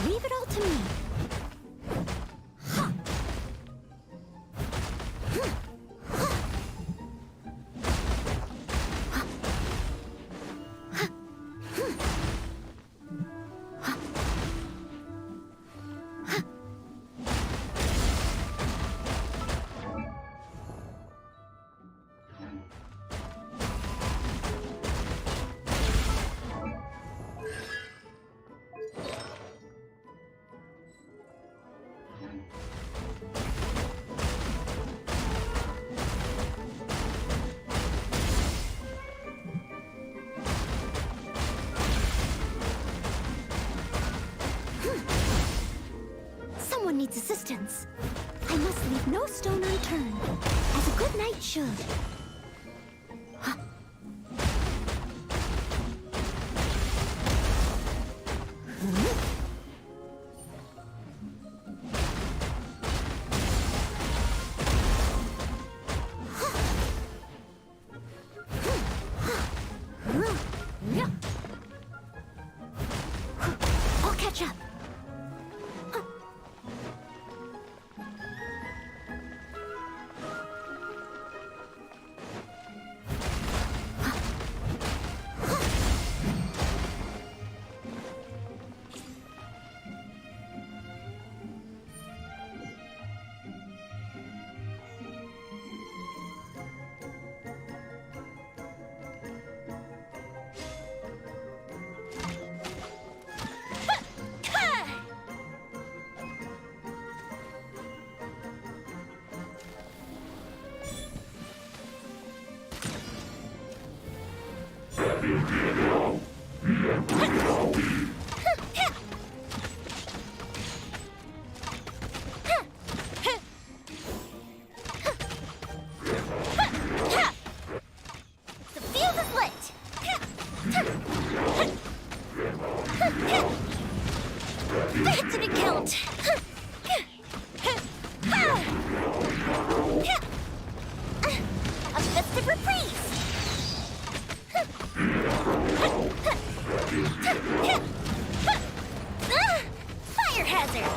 Leave it all to me. Someone needs assistance. I must leave no stone unturned, as a good knight should. I'll catch up. The field is lit! That didn't count! A festive reprise! Fire hazard!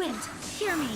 wind, hear me.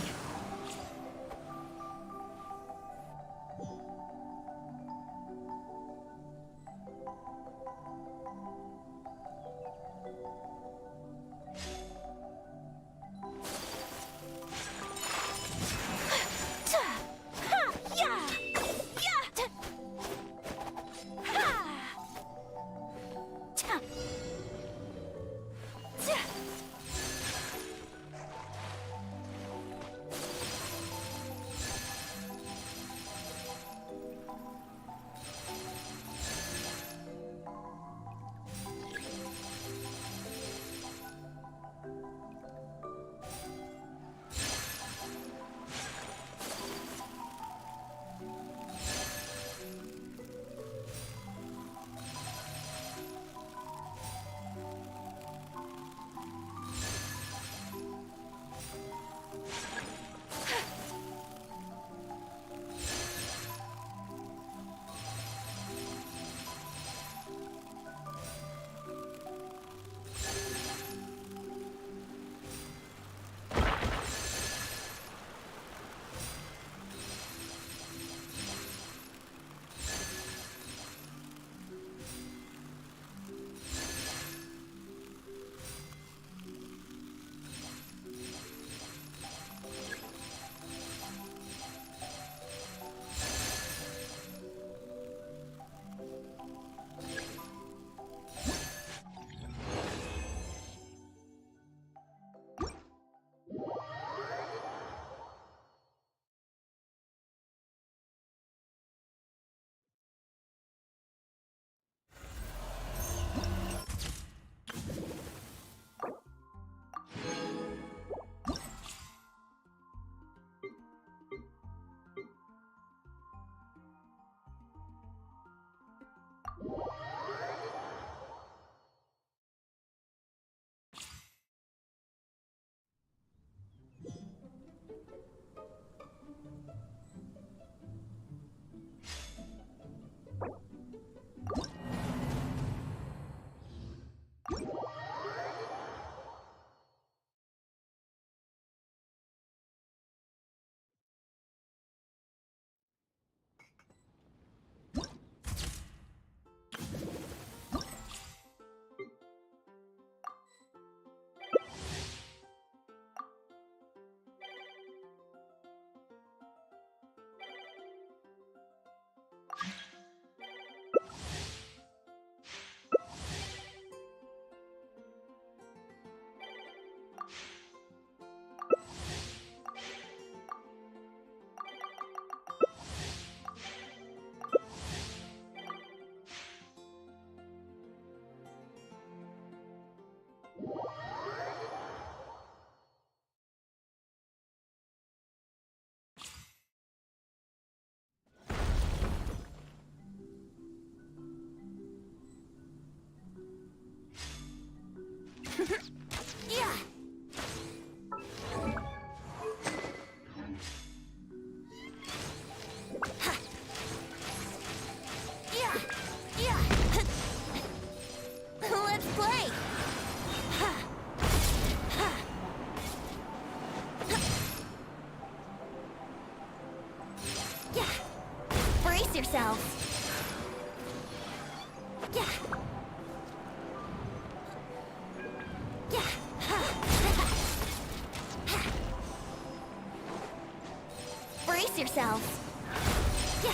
Yeah. Ha. Yeah. Yeah. Let's play. Ha. Ha. Yeah. Brace yourselves. Yeah. Yeah. Brace yourselves. Yeah.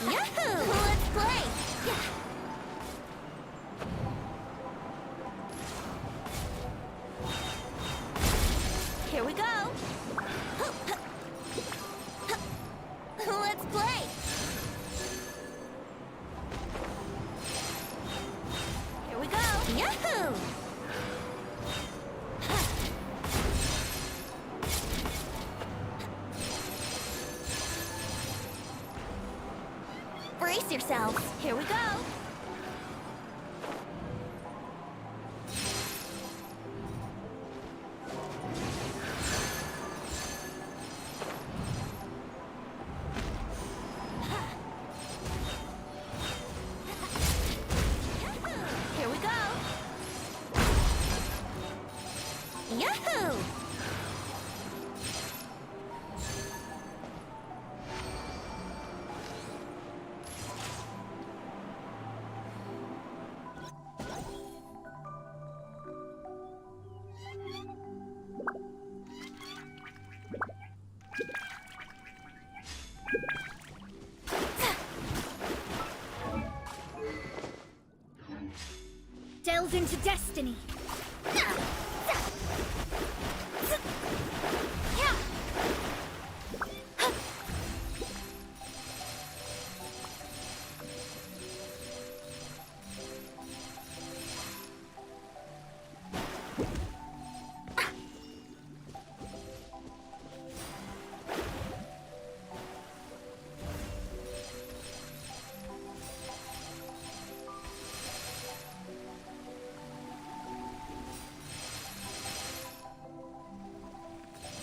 Yahoo! Let's play. Yeah. Here we go. Let's play. Here we go. Yahoo! Brace yourselves. Here we go. Yahoo! Delve into destiny.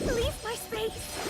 Leave my space!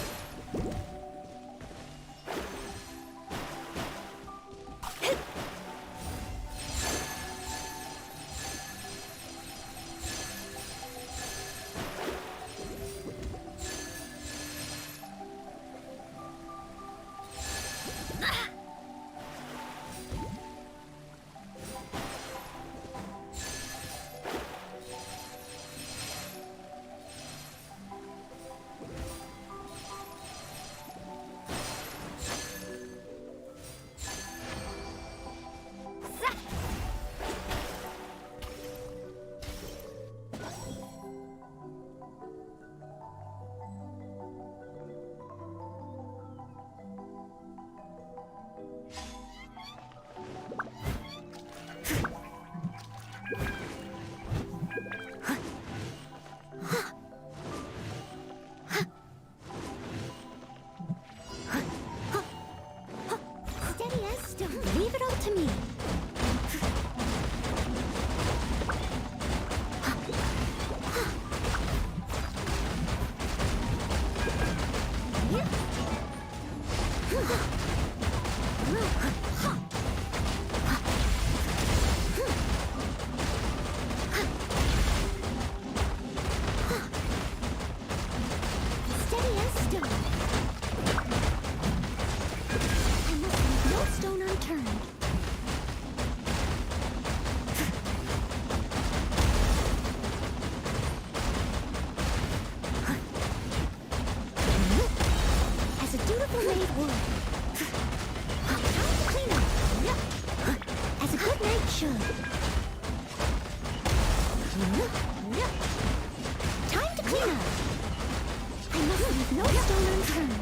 Steady as stone. Leave it all to me. Steady as stone. I must leave no stone unturned. As a dutiful maid would. Time to clean up. As a good knight should. Time to clean up. I must leave no stone unturned.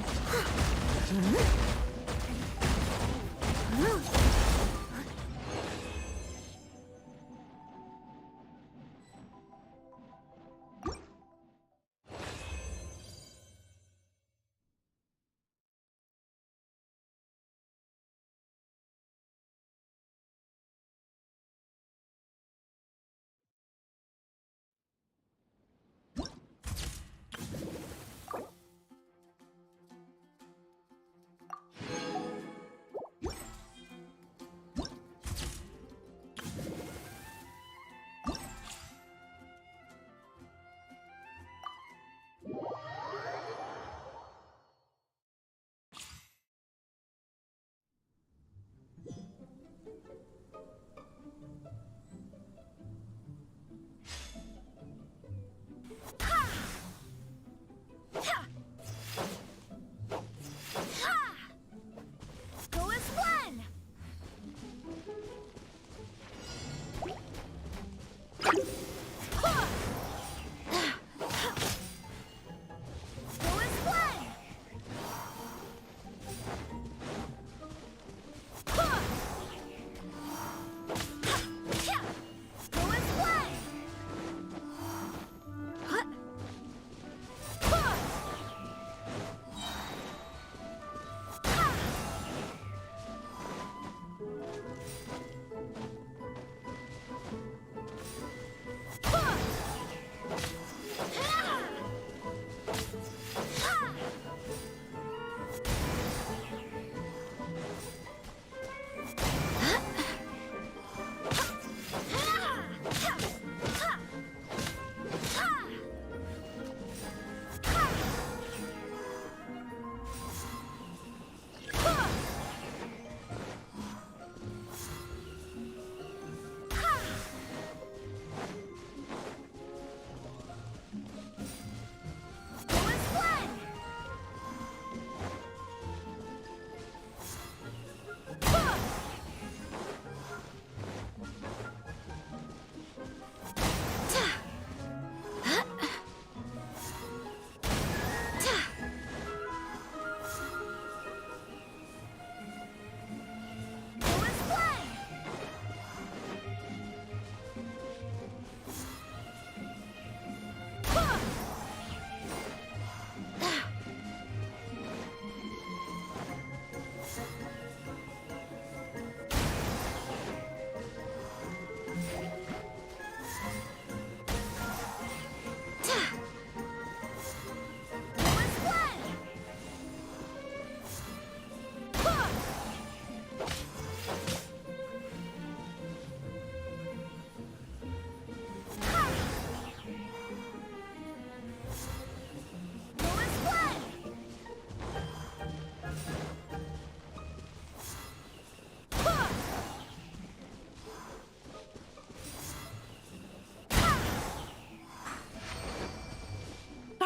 Go as one! Go as one! Go as one!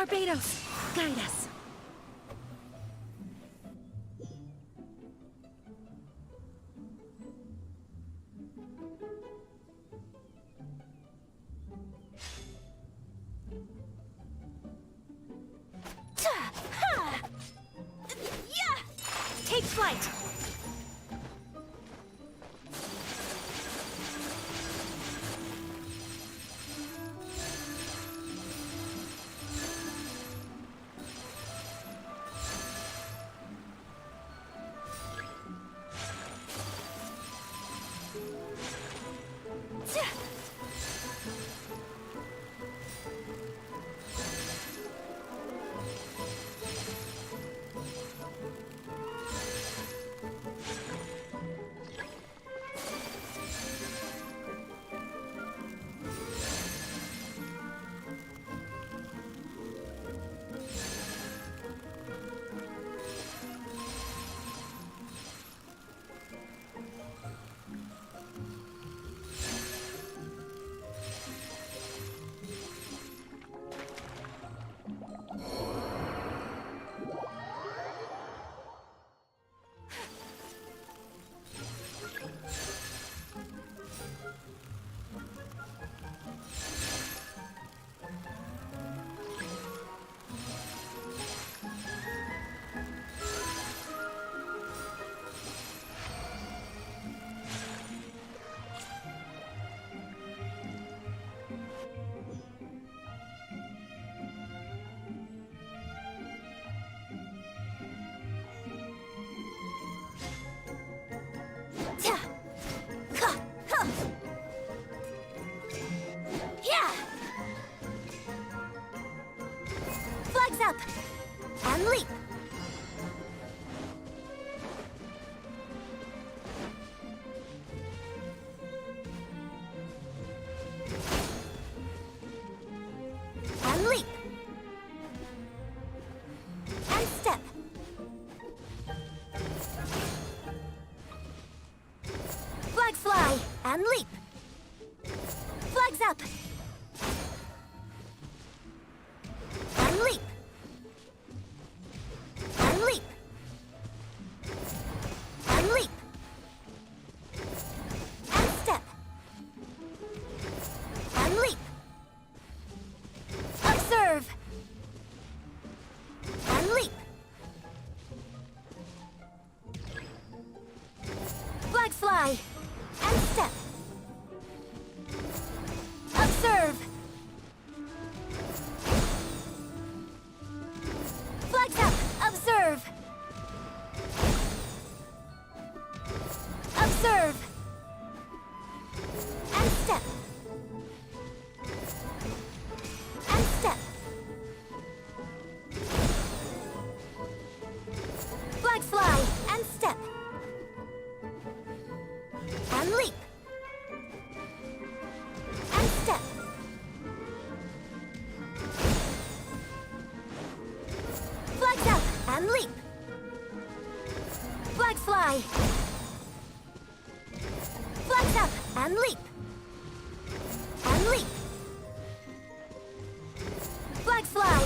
Barbados, guide us. Take flight! Flags up! And leap! And leap! And step! Flags fly! And leap! Flags up! And leap! And leap! And leap! And step! And leap! Observe! And leap! Flags fly! And step! Observe! Flags up! Observe! Observe! And step! And step! Flags fly! And step! And leap! And step! Flags up! And leap! Flags fly! Flags up! And leap! And leap! Flags fly!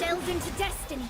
Delve into destiny.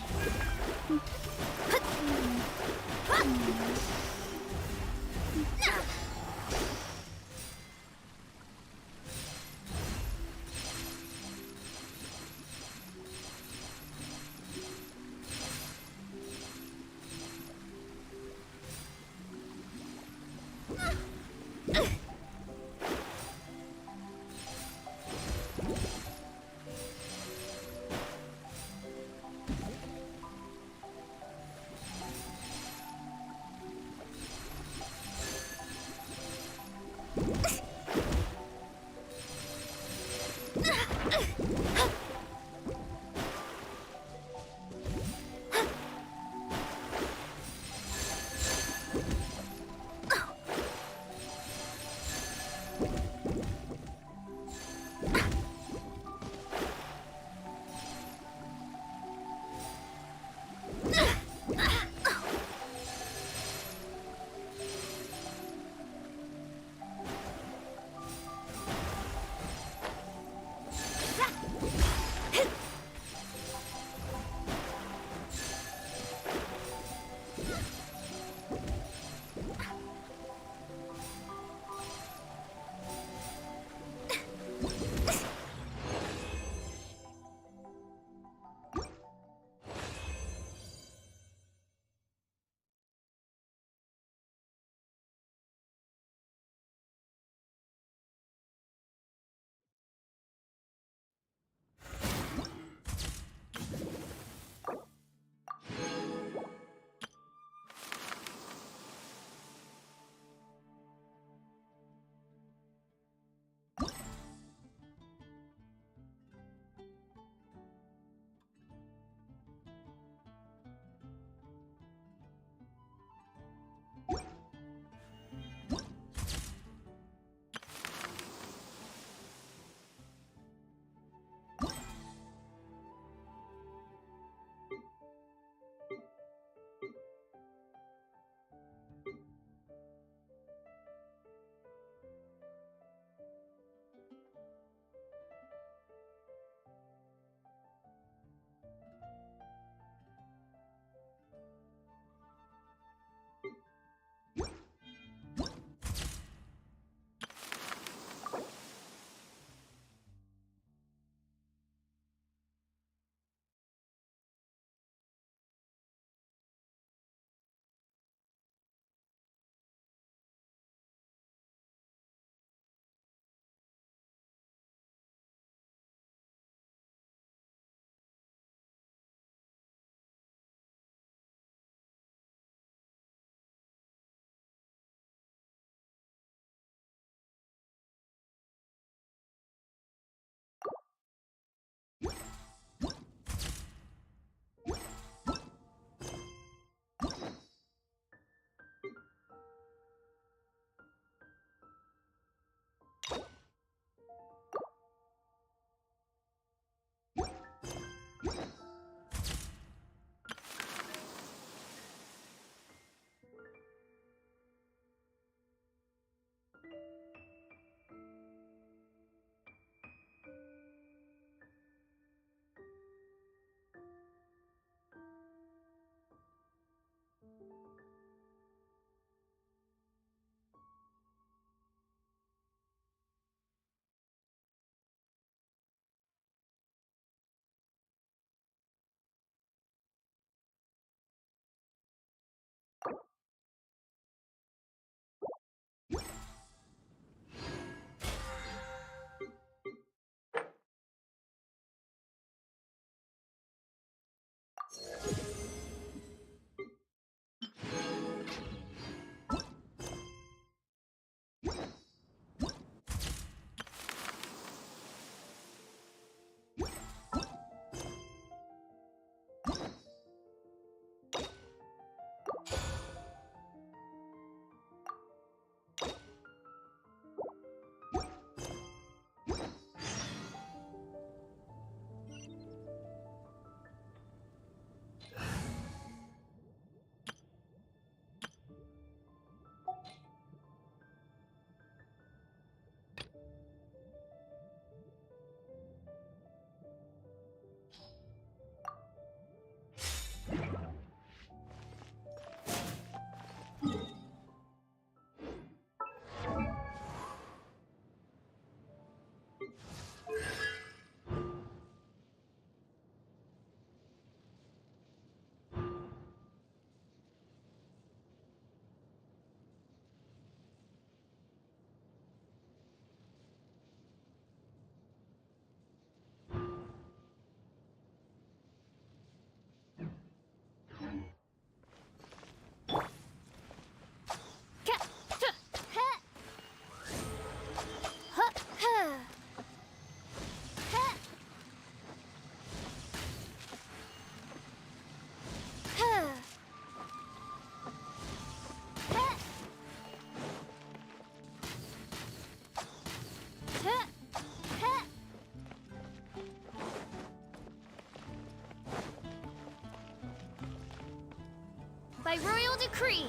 By royal decree.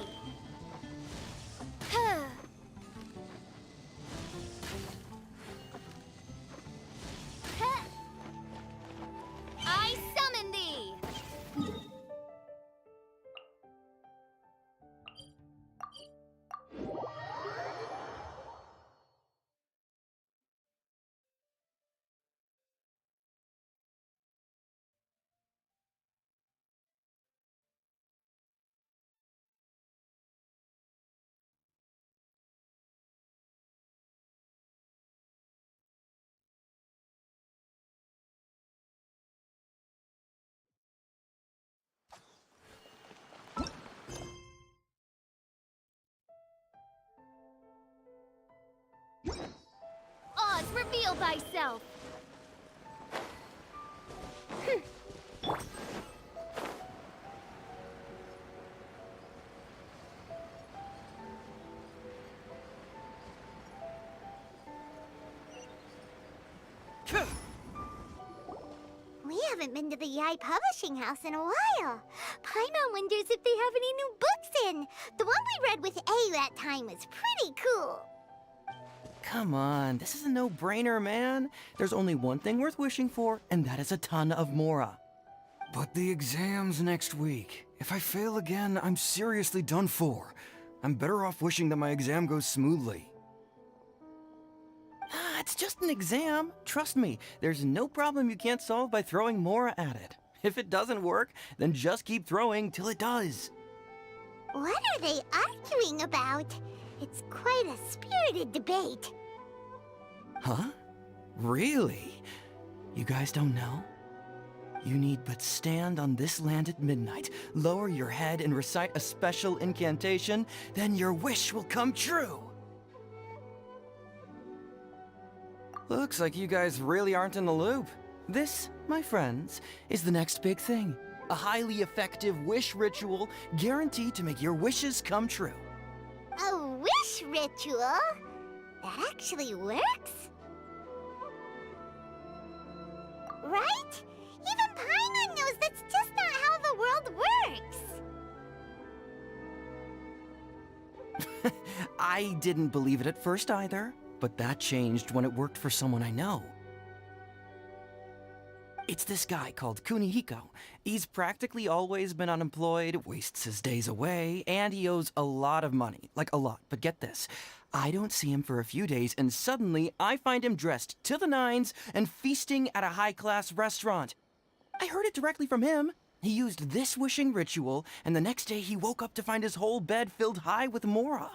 Huh. Huh. I summon thee. Oz, reveal thyself! We haven't been to the Yai Publishing House in a while. Paimon wonders if they have any new books in. The one we read with A that time was pretty cool. Come on, this is a no-brainer, man. There's only one thing worth wishing for, and that is a ton of Mora. But the exam's next week. If I fail again, I'm seriously done for. I'm better off wishing that my exam goes smoothly. Ah, it's just an exam. Trust me, there's no problem you can't solve by throwing Mora at it. If it doesn't work, then just keep throwing till it does. What are they arguing about? It's quite a spirited debate. Huh? Really? You guys don't know? You need but stand on this land at midnight, lower your head and recite a special incantation, then your wish will come true. Looks like you guys really aren't in the loop. This, my friends, is the next big thing. A highly effective wish ritual guaranteed to make your wishes come true. A wish ritual? That actually works? Right? Even Paimon knows that's just not how the world works. I didn't believe it at first either, but that changed when it worked for someone I know. It's this guy called Kunihiko. He's practically always been unemployed, wastes his days away, and he owes a lot of money. Like a lot, but get this. I don't see him for a few days, and suddenly I find him dressed to the nines and feasting at a high-class restaurant. I heard it directly from him. He used this wishing ritual, and the next day he woke up to find his whole bed filled high with Mora.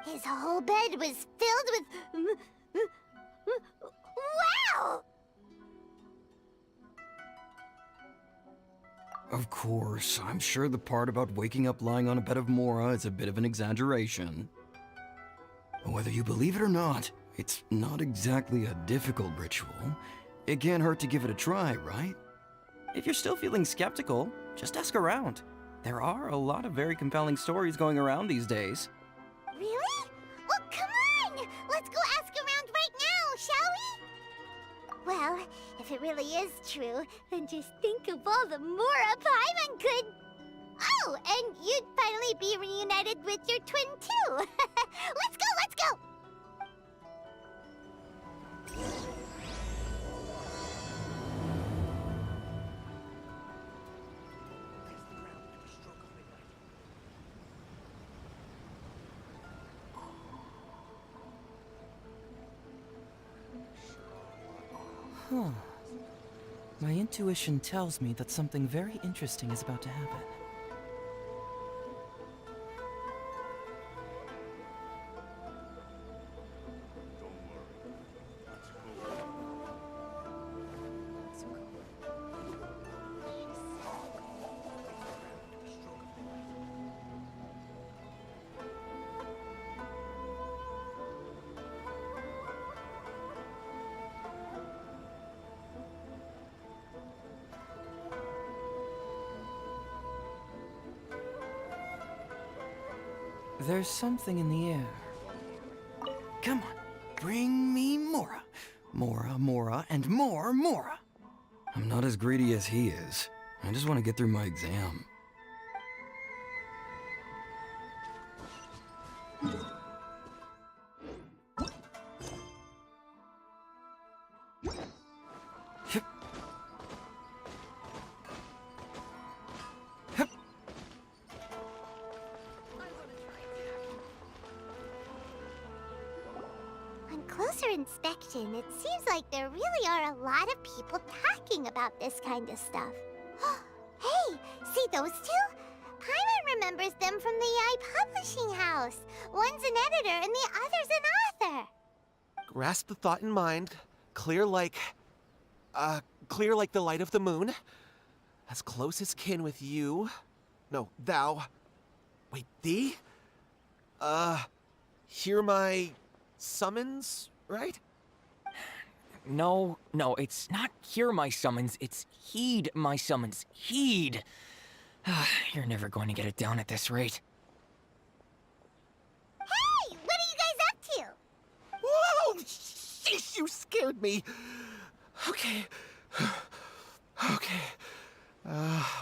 His whole bed was filled with... Wow! Of course, I'm sure the part about waking up lying on a bed of Mora is a bit of an exaggeration. Whether you believe it or not, it's not exactly a difficult ritual. It can't hurt to give it a try, right? If you're still feeling skeptical, just ask around. There are a lot of very compelling stories going around these days. Really? Well, come on! Let's go ask around right now, shall we? Well, if it really is true, then just think of all the Mora Paimon could... Oh, and you'd finally be reunited with your twin, too! Let's go, let's go! Huh. My intuition tells me that something very interesting is about to happen. There's something in the air. Come on, bring me Mora. Mora, Mora, and more Mora. I'm not as greedy as he is. I just want to get through my exam. inspection, it seems like there really are a lot of people talking about this kind of stuff. Hey, see those two? Paimon remembers them from the AI publishing house. One's an editor and the other's an author. Grasp the thought in mind. Clear like the light of the moon. As close as kin with you. No, thou. Wait, thee? Hear my summons, right? No, it's not hear my summons, it's heed my summons. Heed! You're never going to get it down at this rate. Hey, what are you guys up to? Whoa! Sheesh, you scared me. Okay.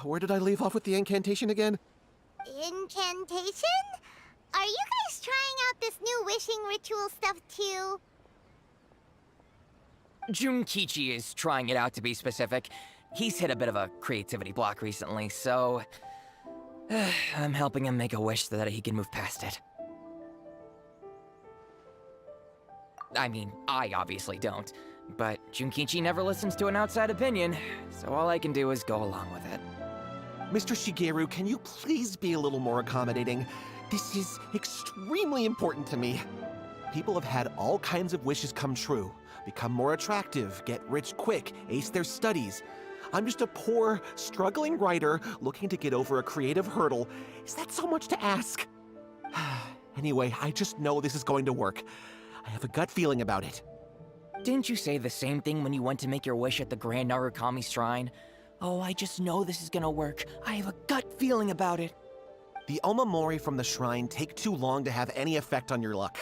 Where did I leave off with the incantation again? Incantation? Are you guys trying out this new wishing ritual stuff too? Junkichi is trying it out, to be specific. He's hit a bit of a creativity block recently, so... I'm helping him make a wish so that he can move past it. I mean, I obviously don't. But Junkichi never listens to an outside opinion, so all I can do is go along with it. Mr. Shigeru, can you please be a little more accommodating? This is extremely important to me. People have had all kinds of wishes come true. Become more attractive, get rich quick, ace their studies. I'm just a poor, struggling writer looking to get over a creative hurdle. Is that so much to ask? Anyway, I just know this is going to work. I have a gut feeling about it. Didn't you say the same thing when you went to make your wish at the Grand Narukami Shrine? Oh, I just know this is gonna work. I have a gut feeling about it. The Omamori from the shrine take too long to have any effect on your luck.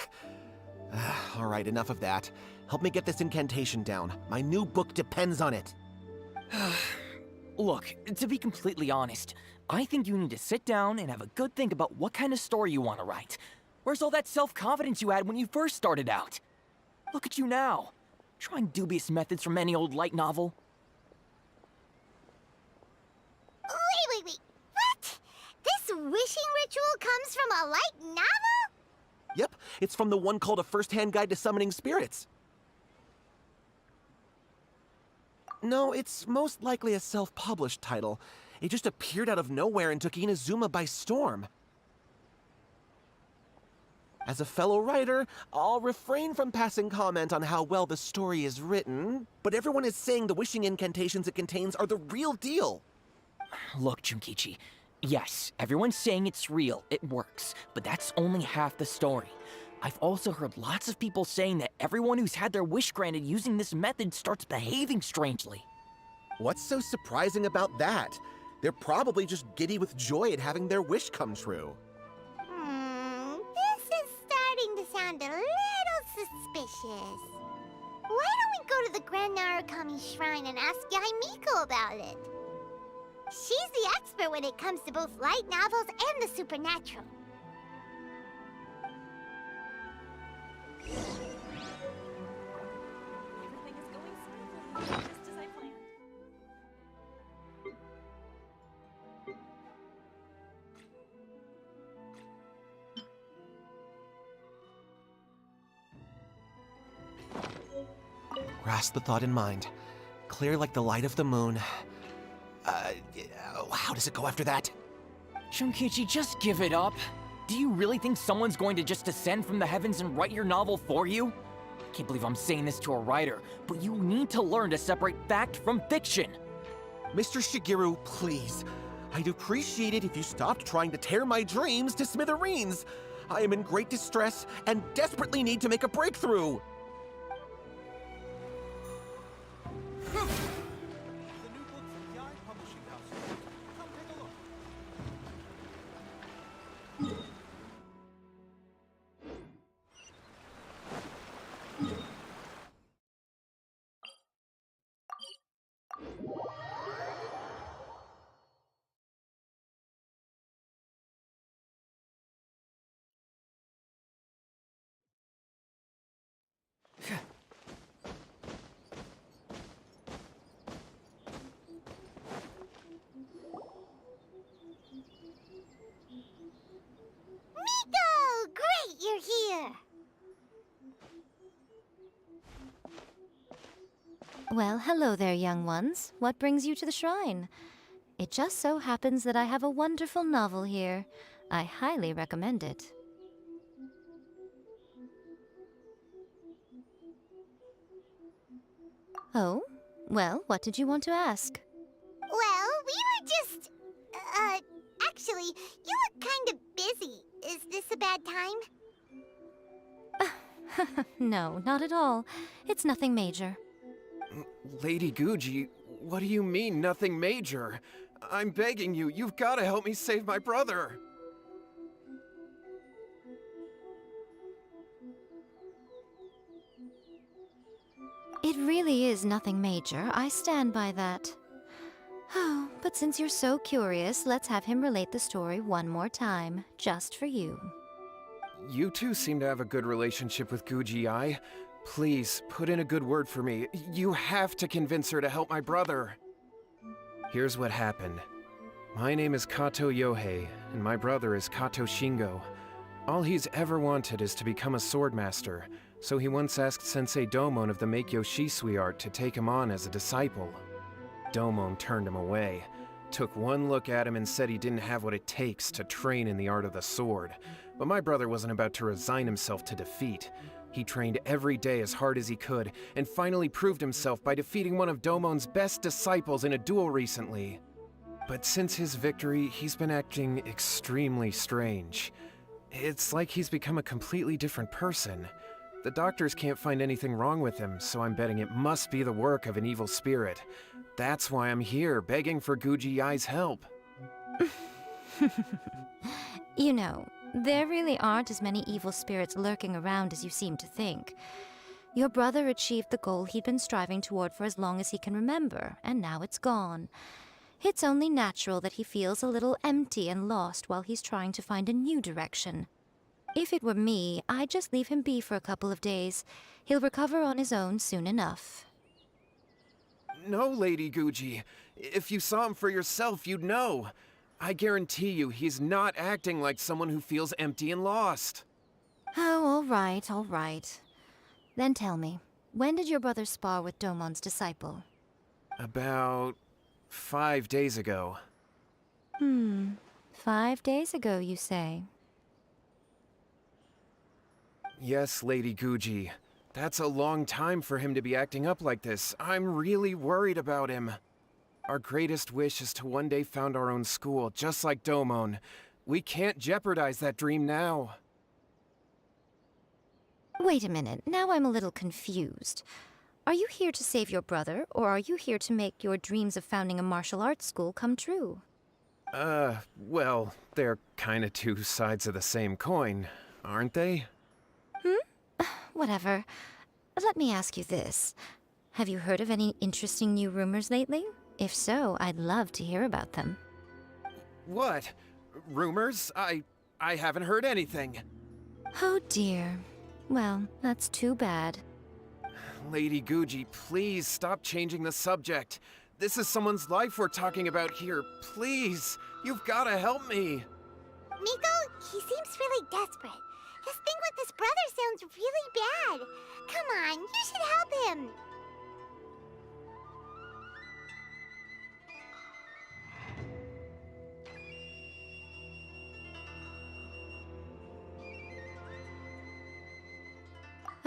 All right, enough of that. Help me get this incantation down. My new book depends on it. Look, to be completely honest, I think you need to sit down and have a good think about what kind of story you want to write. Where's all that self-confidence you had when you first started out? Look at you now, trying dubious methods from any old light novel. Wait. What? This wishing ritual comes from a light novel? Yep, it's from the one called A First-Hand Guide to Summoning Spirits. No, it's most likely a self-published title. It just appeared out of nowhere and took Inazuma by storm. As a fellow writer, I'll refrain from passing comment on how well the story is written, but everyone is saying the wishing incantations it contains are the real deal. Look, Junkichi, yes, everyone's saying it's real, it works, but that's only half the story. I've also heard lots of people saying that everyone who's had their wish granted using this method starts behaving strangely. What's so surprising about that? They're probably just giddy with joy at having their wish come true. This is starting to sound a little suspicious. Why don't we go to the Grand Narukami Shrine and ask Yaimiko about it? She's the expert when it comes to both light novels and the supernatural. Everything is going smoothly, just as I planned. Grasp the thought in mind. Clear like the light of the moon. How does it go after that? Junkichi, just give it up. Do you really think someone's going to just descend from the heavens and write your novel for you? I can't believe I'm saying this to a writer, but you need to learn to separate fact from fiction. Mr. Shigeru, please. I'd appreciate it if you stopped trying to tear my dreams to smithereens. I am in great distress and desperately need to make a breakthrough. Well, hello there, young ones. What brings you to the shrine? It just so happens that I have a wonderful novel here. I highly recommend it. Oh? Well, what did you want to ask? Well, we were just... actually, you look kind of busy. Is this a bad time? No, not at all. It's nothing major. Lady Guji, what do you mean, nothing major? I'm begging you, you've got to help me save my brother. It really is nothing major. I stand by that. Oh, but since you're so curious, let's have him relate the story one more time, just for you. You two seem to have a good relationship with Guji-ai. Please, put in a good word for me. You have to convince her to help my brother. Here's what happened. My name is Kato Yohei, and my brother is Kato Shingo. All he's ever wanted is to become a swordmaster, so he once asked Sensei Domon of the Meikyo Shisui art to take him on as a disciple. Domon turned him away, took one look at him and said he didn't have what it takes to train in the art of the sword. But my brother wasn't about to resign himself to defeat. He trained every day as hard as he could, and finally proved himself by defeating one of Domon's best disciples in a duel recently. But since his victory, he's been acting extremely strange. It's like he's become a completely different person. The doctors can't find anything wrong with him, so I'm betting it must be the work of an evil spirit. That's why I'm here, begging for Guji-ai's help. You know, there really aren't as many evil spirits lurking around as you seem to think. Your brother achieved the goal he'd been striving toward for as long as he can remember, and now it's gone. It's only natural that he feels a little empty and lost while he's trying to find a new direction. If it were me, I'd just leave him be for a couple of days. He'll recover on his own soon enough. No, Lady Guji. If you saw him for yourself, you'd know. I guarantee you he's not acting like someone who feels empty and lost. Oh, all right, all right. Then tell me, when did your brother spar with Domon's disciple? About 5 days ago. 5 days ago, you say? Yes, Lady Guji. That's a long time for him to be acting up like this. I'm really worried about him. Our greatest wish is to one day found our own school, just like Domon. We can't jeopardize that dream now. Wait a minute, now I'm a little confused. Are you here to save your brother, or are you here to make your dreams of founding a martial arts school come true? Well, they're kinda two sides of the same coin, aren't they? Whatever. Let me ask you this. Have you heard of any interesting new rumors lately? If so, I'd love to hear about them. What? Rumors? I haven't heard anything. Oh dear. Well, that's too bad. Lady Guji, please stop changing the subject. This is someone's life we're talking about here. Please, you've gotta help me. Miko, he seems really desperate. His thing with his brother sounds really bad. Come on, you should help him.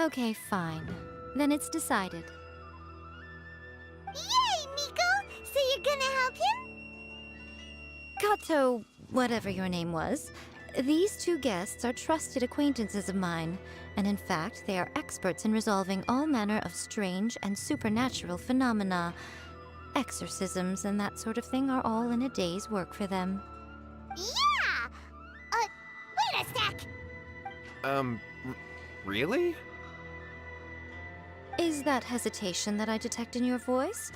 Okay, fine. Then it's decided. Yay, Miko! So you're gonna help him? Kato, whatever your name was, these two guests are trusted acquaintances of mine, and in fact, they are experts in resolving all manner of strange and supernatural phenomena. Exorcisms and that sort of thing are all in a day's work for them. Yeah! Wait a sec! Really? Is that hesitation that I detect in your voice?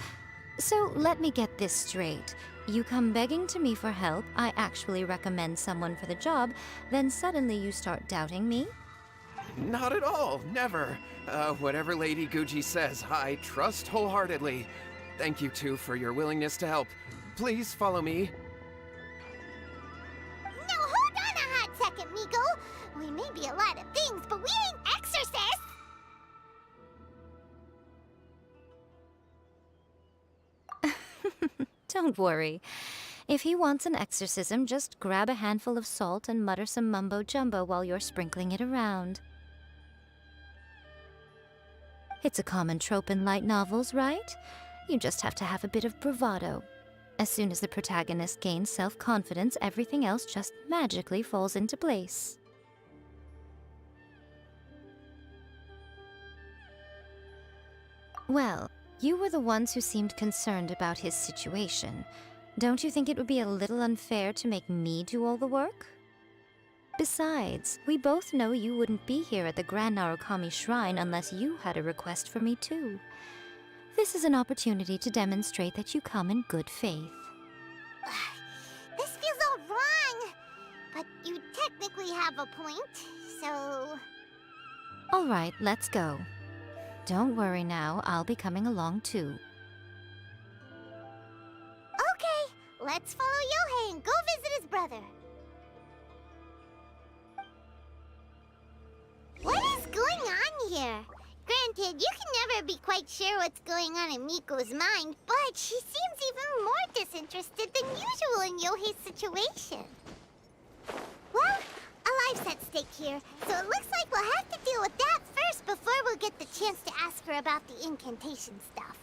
So let me get this straight. You come begging to me for help, I actually recommend someone for the job, then suddenly you start doubting me? Not at all, never. Whatever Lady Guji says, I trust wholeheartedly. Thank you two for your willingness to help. Please follow me. Now hold on a hot second, Miko. We may be a lot of things, but we ain't exorcists! Don't worry. If he wants an exorcism, just grab a handful of salt and mutter some mumbo-jumbo while you're sprinkling it around. It's a common trope in light novels, right? You just have to have a bit of bravado. As soon as the protagonist gains self-confidence, everything else just magically falls into place. Well, you were the ones who seemed concerned about his situation. Don't you think it would be a little unfair to make me do all the work? Besides, we both know you wouldn't be here at the Grand Narukami Shrine unless you had a request for me too. This is an opportunity to demonstrate that you come in good faith. This feels all wrong. But you technically have a point, so... All right, let's go. Don't worry now, I'll be coming along too. Okay, let's follow Yohei and go visit his brother. What is going on here? Granted, you can never be quite sure what's going on in Miko's mind, but she seems even more disinterested than usual in Yohei's situation. Well, a life's at stake here, so it looks like we'll have to deal with that first before we'll get the chance to ask her about the incantation stuff.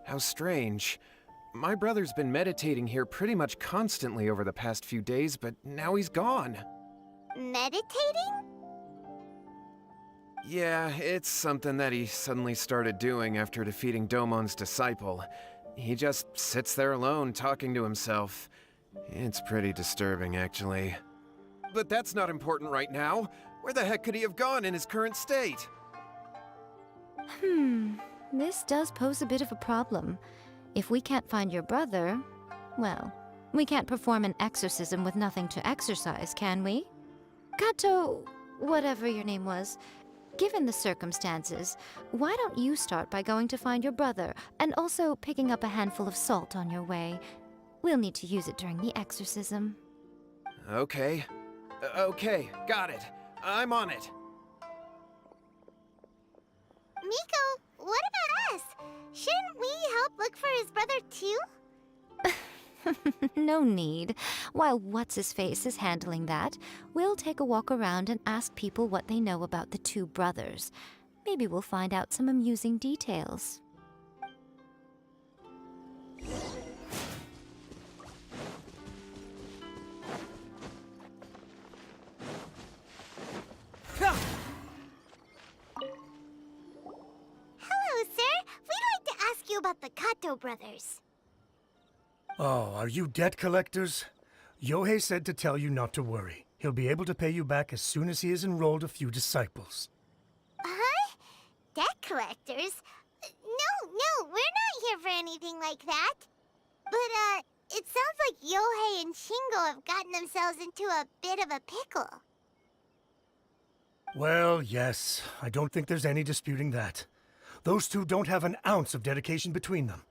How strange. My brother's been meditating here pretty much constantly over the past few days, but now he's gone. Meditating? Yeah, it's something that he suddenly started doing after defeating Domon's disciple. He just sits there alone, talking to himself. It's pretty disturbing, actually. But that's not important right now. Where the heck could he have gone in his current state? This does pose a bit of a problem. If we can't find your brother, well, we can't perform an exorcism with nothing to exorcise, can we? Kato, whatever your name was, given the circumstances, why don't you start by going to find your brother, and also picking up a handful of salt on your way? We'll need to use it during the exorcism. Okay. Okay, got it. I'm on it. Miko, what about us? Shouldn't we help look for his brother too? No need. While What's-His-Face is handling that, we'll take a walk around and ask people what they know about the two brothers. Maybe we'll find out some amusing details. Hello, sir. We'd like to ask you about the Kato brothers. Oh, are you debt collectors? Yohei said to tell you not to worry. He'll be able to pay you back as soon as he has enrolled a few disciples. Huh? Debt collectors? No, we're not here for anything like that. But, it sounds like Yohei and Shingo have gotten themselves into a bit of a pickle. Well, yes, I don't think there's any disputing that. Those two don't have an ounce of dedication between them.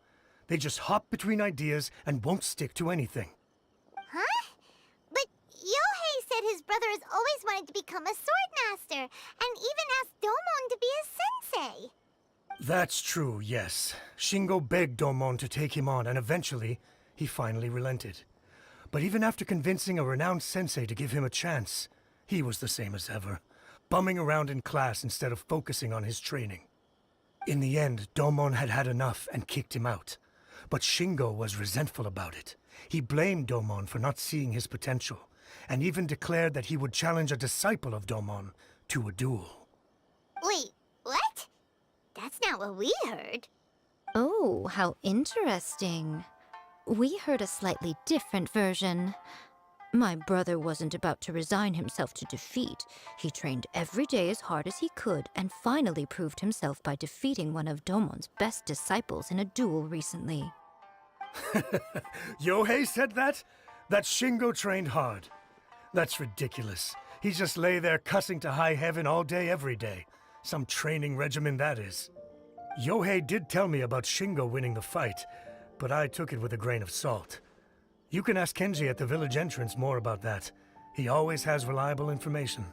They just hop between ideas and won't stick to anything. Huh? But Yohei said his brother has always wanted to become a sword master, and even asked Domon to be his sensei. That's true, yes. Shingo begged Domon to take him on, and eventually, he finally relented. But even after convincing a renowned sensei to give him a chance, he was the same as ever, bumming around in class instead of focusing on his training. In the end, Domon had had enough and kicked him out. But Shingo was resentful about it. He blamed Domon for not seeing his potential, and even declared that he would challenge a disciple of Domon to a duel. Wait, what? That's not what we heard. Oh, how interesting. We heard a slightly different version. My brother wasn't about to resign himself to defeat. He trained every day as hard as he could and finally proved himself by defeating one of Domon's best disciples in a duel recently. Yohei said that? That Shingo trained hard. That's ridiculous. He just lay there cussing to high heaven all day, every day. Some training regimen, that is. Yohei did tell me about Shingo winning the fight, but I took it with a grain of salt. You can ask Kenji at the village entrance more about that. He always has reliable information.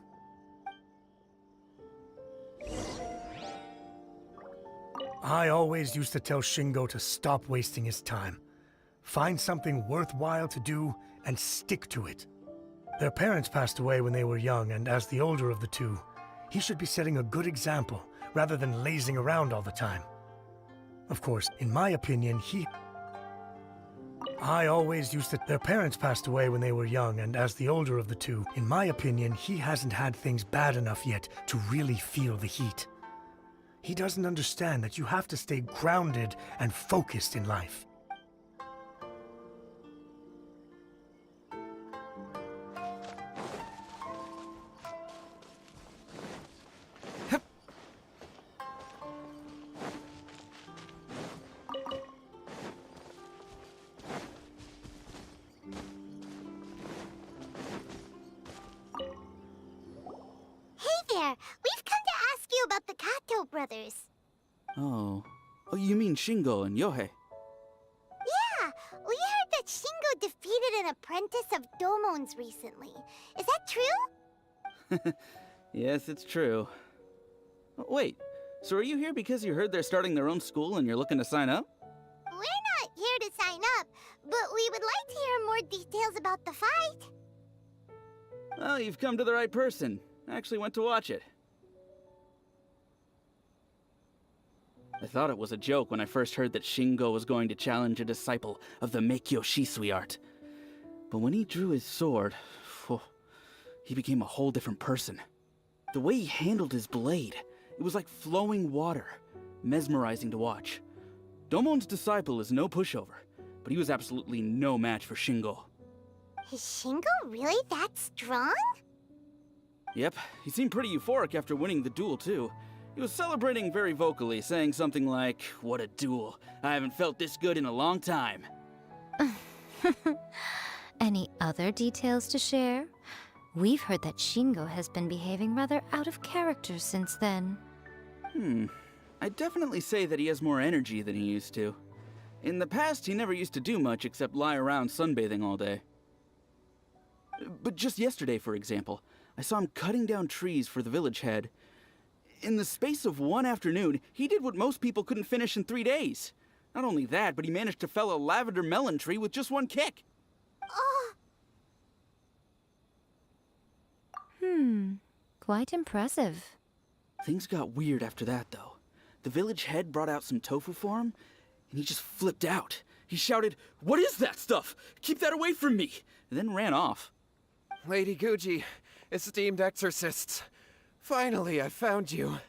I always used to tell Shingo to stop wasting his time. Find something worthwhile to do and stick to it. Their parents passed away when they were young, and as the older of the two, he should be setting a good example rather than lazing around all the time. Of course, in my opinion, Their parents passed away when they were young, and as the older of the two, in my opinion, he hasn't had things bad enough yet to really feel the heat. He doesn't understand that you have to stay grounded and focused in life. Brothers. Oh, you mean Shingo and Yohei? Yeah, we heard that Shingo defeated an apprentice of Domon's recently. Is that true? Yes, it's true. Wait, so are you here because you heard they're starting their own school and you're looking to sign up? We're not here to sign up, but we would like to hear more details about the fight. Well, you've come to the right person. I actually went to watch it. I thought it was a joke when I first heard that Shingo was going to challenge a disciple of the Meikyo Shisui art. But when he drew his sword, he became a whole different person. The way he handled his blade, it was like flowing water, mesmerizing to watch. Domon's disciple is no pushover, but he was absolutely no match for Shingo. Is Shingo really that strong? Yep, he seemed pretty euphoric after winning the duel too. He was celebrating very vocally, saying something like, "What a duel. I haven't felt this good in a long time." Any other details to share? We've heard that Shingo has been behaving rather out of character since then. I'd definitely say that he has more energy than he used to. In the past, he never used to do much except lie around sunbathing all day. But just yesterday, for example, I saw him cutting down trees for the village head. In the space of one afternoon, he did what most people couldn't finish in 3 days. Not only that, but he managed to fell a lavender melon tree with just one kick. Quite impressive. Things got weird after that, though. The village head brought out some tofu for him, and he just flipped out. He shouted, "What is that stuff? Keep that away from me!" and then ran off. Lady Guji, esteemed exorcists. Finally, I found you.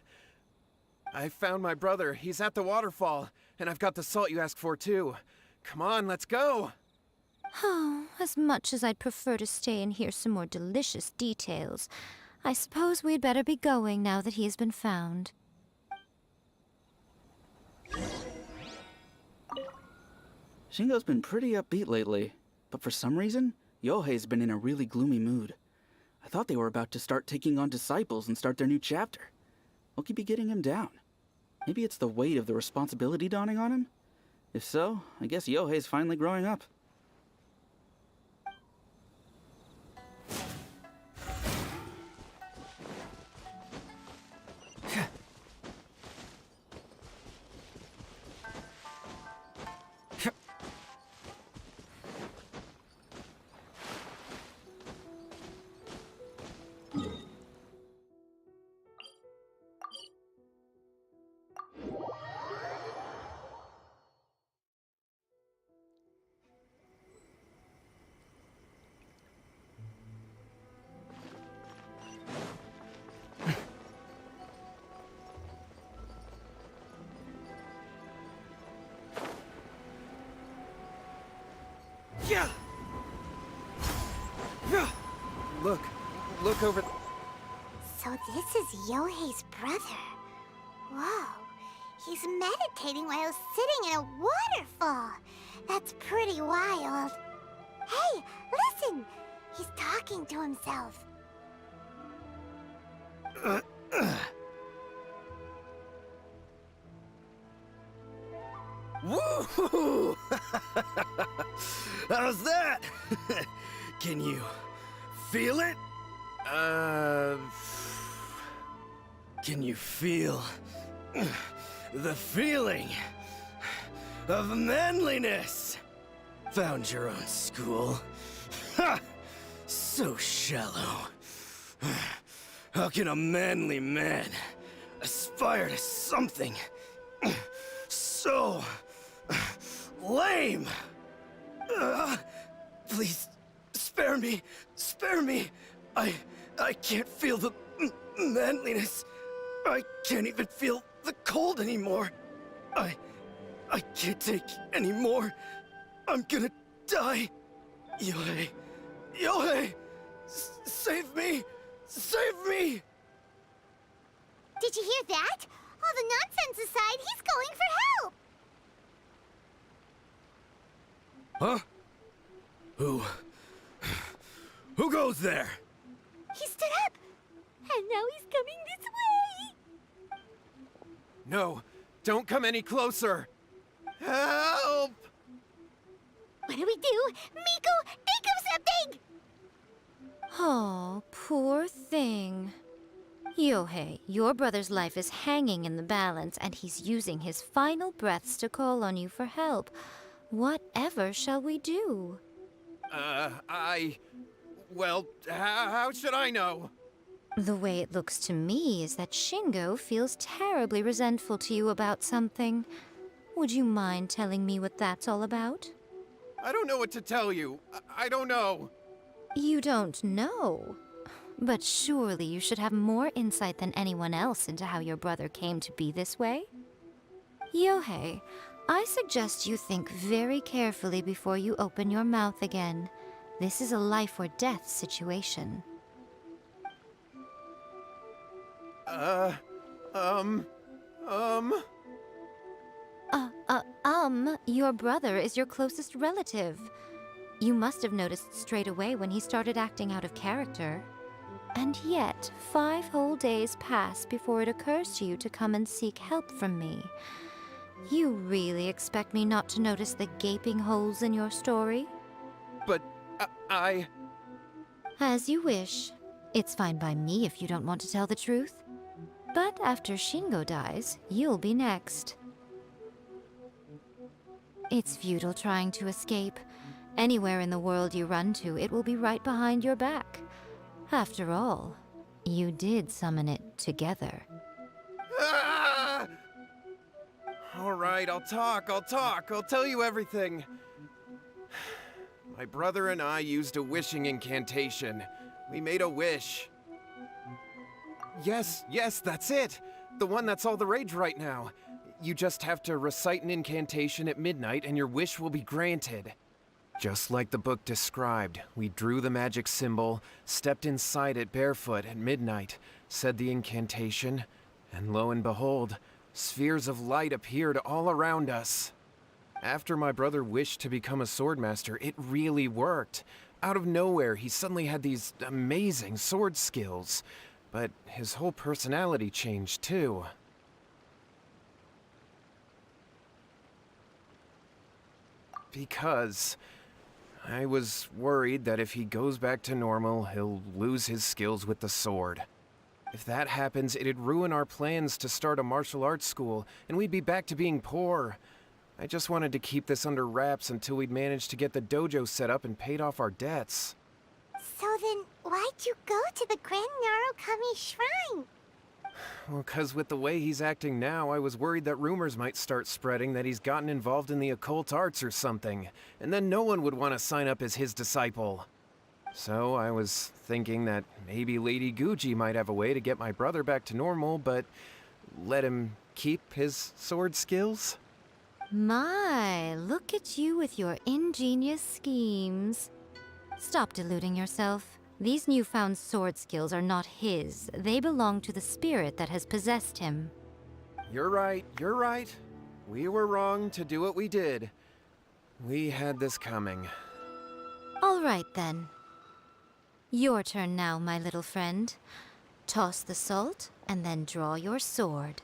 I found my brother. He's at the waterfall, and I've got the salt you asked for, too. Come on, let's go! Oh, as much as I'd prefer to stay and hear some more delicious details, I suppose we'd better be going now that he has been found. Shingo's been pretty upbeat lately, but for some reason, Yohei's been in a really gloomy mood. I thought they were about to start taking on disciples and start their new chapter. What could be getting him down? Maybe it's the weight of the responsibility dawning on him? If so, I guess Yohei's finally growing up. Look over. So this is Yohei's brother. Whoa. He's meditating while sitting in a waterfall. That's pretty wild. Hey, listen! He's talking to himself. Woo! How's that? Can you feel it? Can you feel the feeling of manliness? Found your own school. Ha! So shallow. How can a manly man aspire to something so lame? Please, spare me. Spare me. I can't feel the manliness. I can't even feel the cold anymore. I can't take any more. I'm gonna die. Yohei. Yohei! Save me! Save me! Did you hear that? All the nonsense aside, he's going for help! Huh? Who goes there? He stood up! And now he's coming this way! No, don't come any closer. Help! What do we do? Miko, think of something! Oh, poor thing. Yohei, your brother's life is hanging in the balance, and he's using his final breaths to call on you for help. Whatever shall we do? Well, how should I know? The way it looks to me is that Shingo feels terribly resentful to you about something. Would you mind telling me what that's all about? I don't know what to tell you. I don't know. You don't know? But surely you should have more insight than anyone else into how your brother came to be this way? Yohei, I suggest you think very carefully before you open your mouth again. This is a life or death situation. Your brother is your closest relative. You must have noticed straight away when he started acting out of character. And yet, 5 whole days pass before it occurs to you to come and seek help from me. You really expect me not to notice the gaping holes in your story? But I... As you wish. It's fine by me if you don't want to tell the truth. But after Shingo dies, you'll be next. It's futile trying to escape. Anywhere in the world you run to, it will be right behind your back. After all, you did summon it together. Ah! All right, I'll talk. I'll tell you everything. My brother and I used a wishing incantation. We made a wish. Yes, that's it. The one that's all the rage right now. You just have to recite an incantation at midnight and your wish will be granted. Just like the book described, we drew the magic symbol, stepped inside it barefoot at midnight, said the incantation, and lo and behold, spheres of light appeared all around us. After my brother wished to become a swordmaster, it really worked. Out of nowhere, he suddenly had these amazing sword skills. But his whole personality changed too. because I was worried that if he goes back to normal, he'll lose his skills with the sword. If that happens, it'd ruin our plans to start a martial arts school, and we'd be back to being poor. I just wanted to keep this under wraps until we'd managed to get the dojo set up and paid off our debts. So then, why'd you go to the Grand Narukami Shrine? Well, 'cause with the way he's acting now, I was worried that rumors might start spreading that he's gotten involved in the occult arts or something, and then no one would want to sign up as his disciple. So I was thinking that maybe Lady Guji might have a way to get my brother back to normal, but let him keep his sword skills? My, look at you with your ingenious schemes. Stop deluding yourself. These newfound sword skills are not his. They belong to the spirit that has possessed him. You're right, you're right. We were wrong to do what we did. We had this coming. All right, then. Your turn now, my little friend. Toss the salt, and then draw your sword.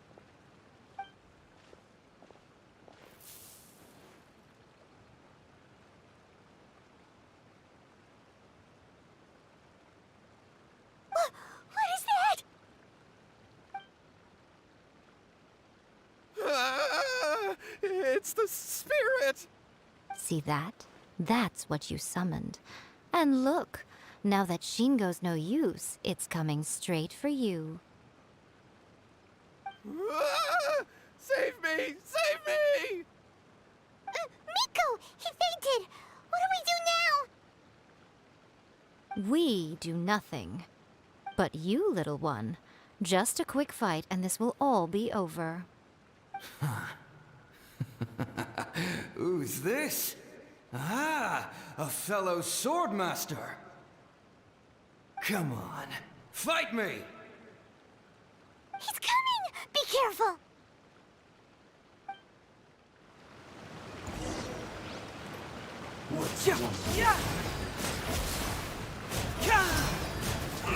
What is that? Ah, it's the spirit! See that? That's what you summoned. And look, now that Shingo's no use, it's coming straight for you. Ah, save me! Save me! Miko! He fainted! What do we do now? We do nothing. But you, little one, just a quick fight and this will all be over. Who's this? Ah, a fellow swordmaster. Come on, fight me! He's coming! Be careful!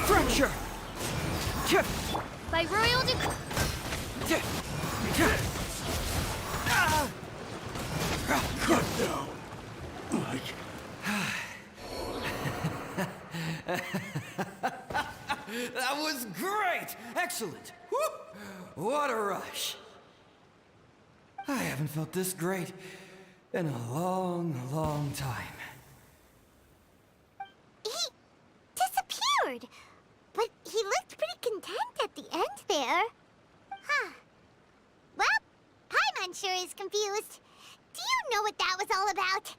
Fracture! By royal decree. That was great! Excellent! Woo! What a rush! I haven't felt this great in a long, long time. He disappeared! But he looked pretty content at the end there. Huh. Well, Paimon sure is confused. Do you know what that was all about?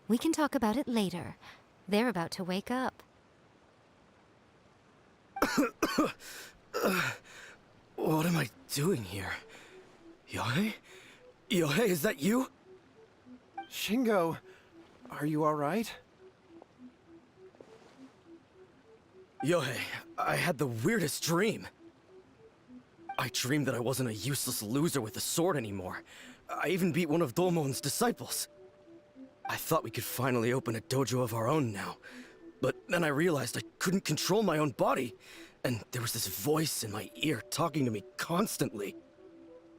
We can talk about it later. They're about to wake up. What am I doing here? Yohei? Yohei, is that you? Shingo, are you alright? Yohei, I had the weirdest dream. I dreamed that I wasn't a useless loser with a sword anymore. I even beat one of Domon's disciples. I thought we could finally open a dojo of our own now. But then I realized I couldn't control my own body. And there was this voice in my ear talking to me constantly.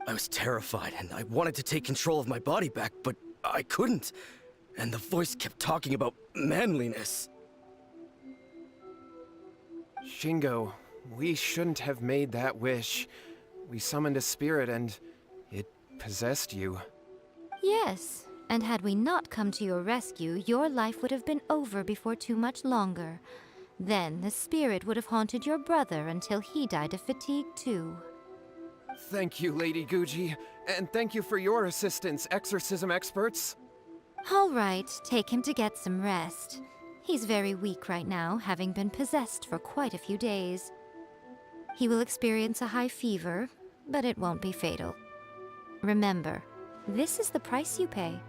I was terrified and I wanted to take control of my body back, but I couldn't. And the voice kept talking about manliness. Shingo, we shouldn't have made that wish. We summoned a spirit and it possessed you. Yes, and had we not come to your rescue, your life would have been over before too much longer. Then the spirit would have haunted your brother until he died of fatigue too. Thank you, Lady Guji, and thank you for your assistance, exorcism experts. All right, take him to get some rest. He's very weak right now, having been possessed for quite a few days. He will experience a high fever, but it won't be fatal. Remember, this is the price you pay.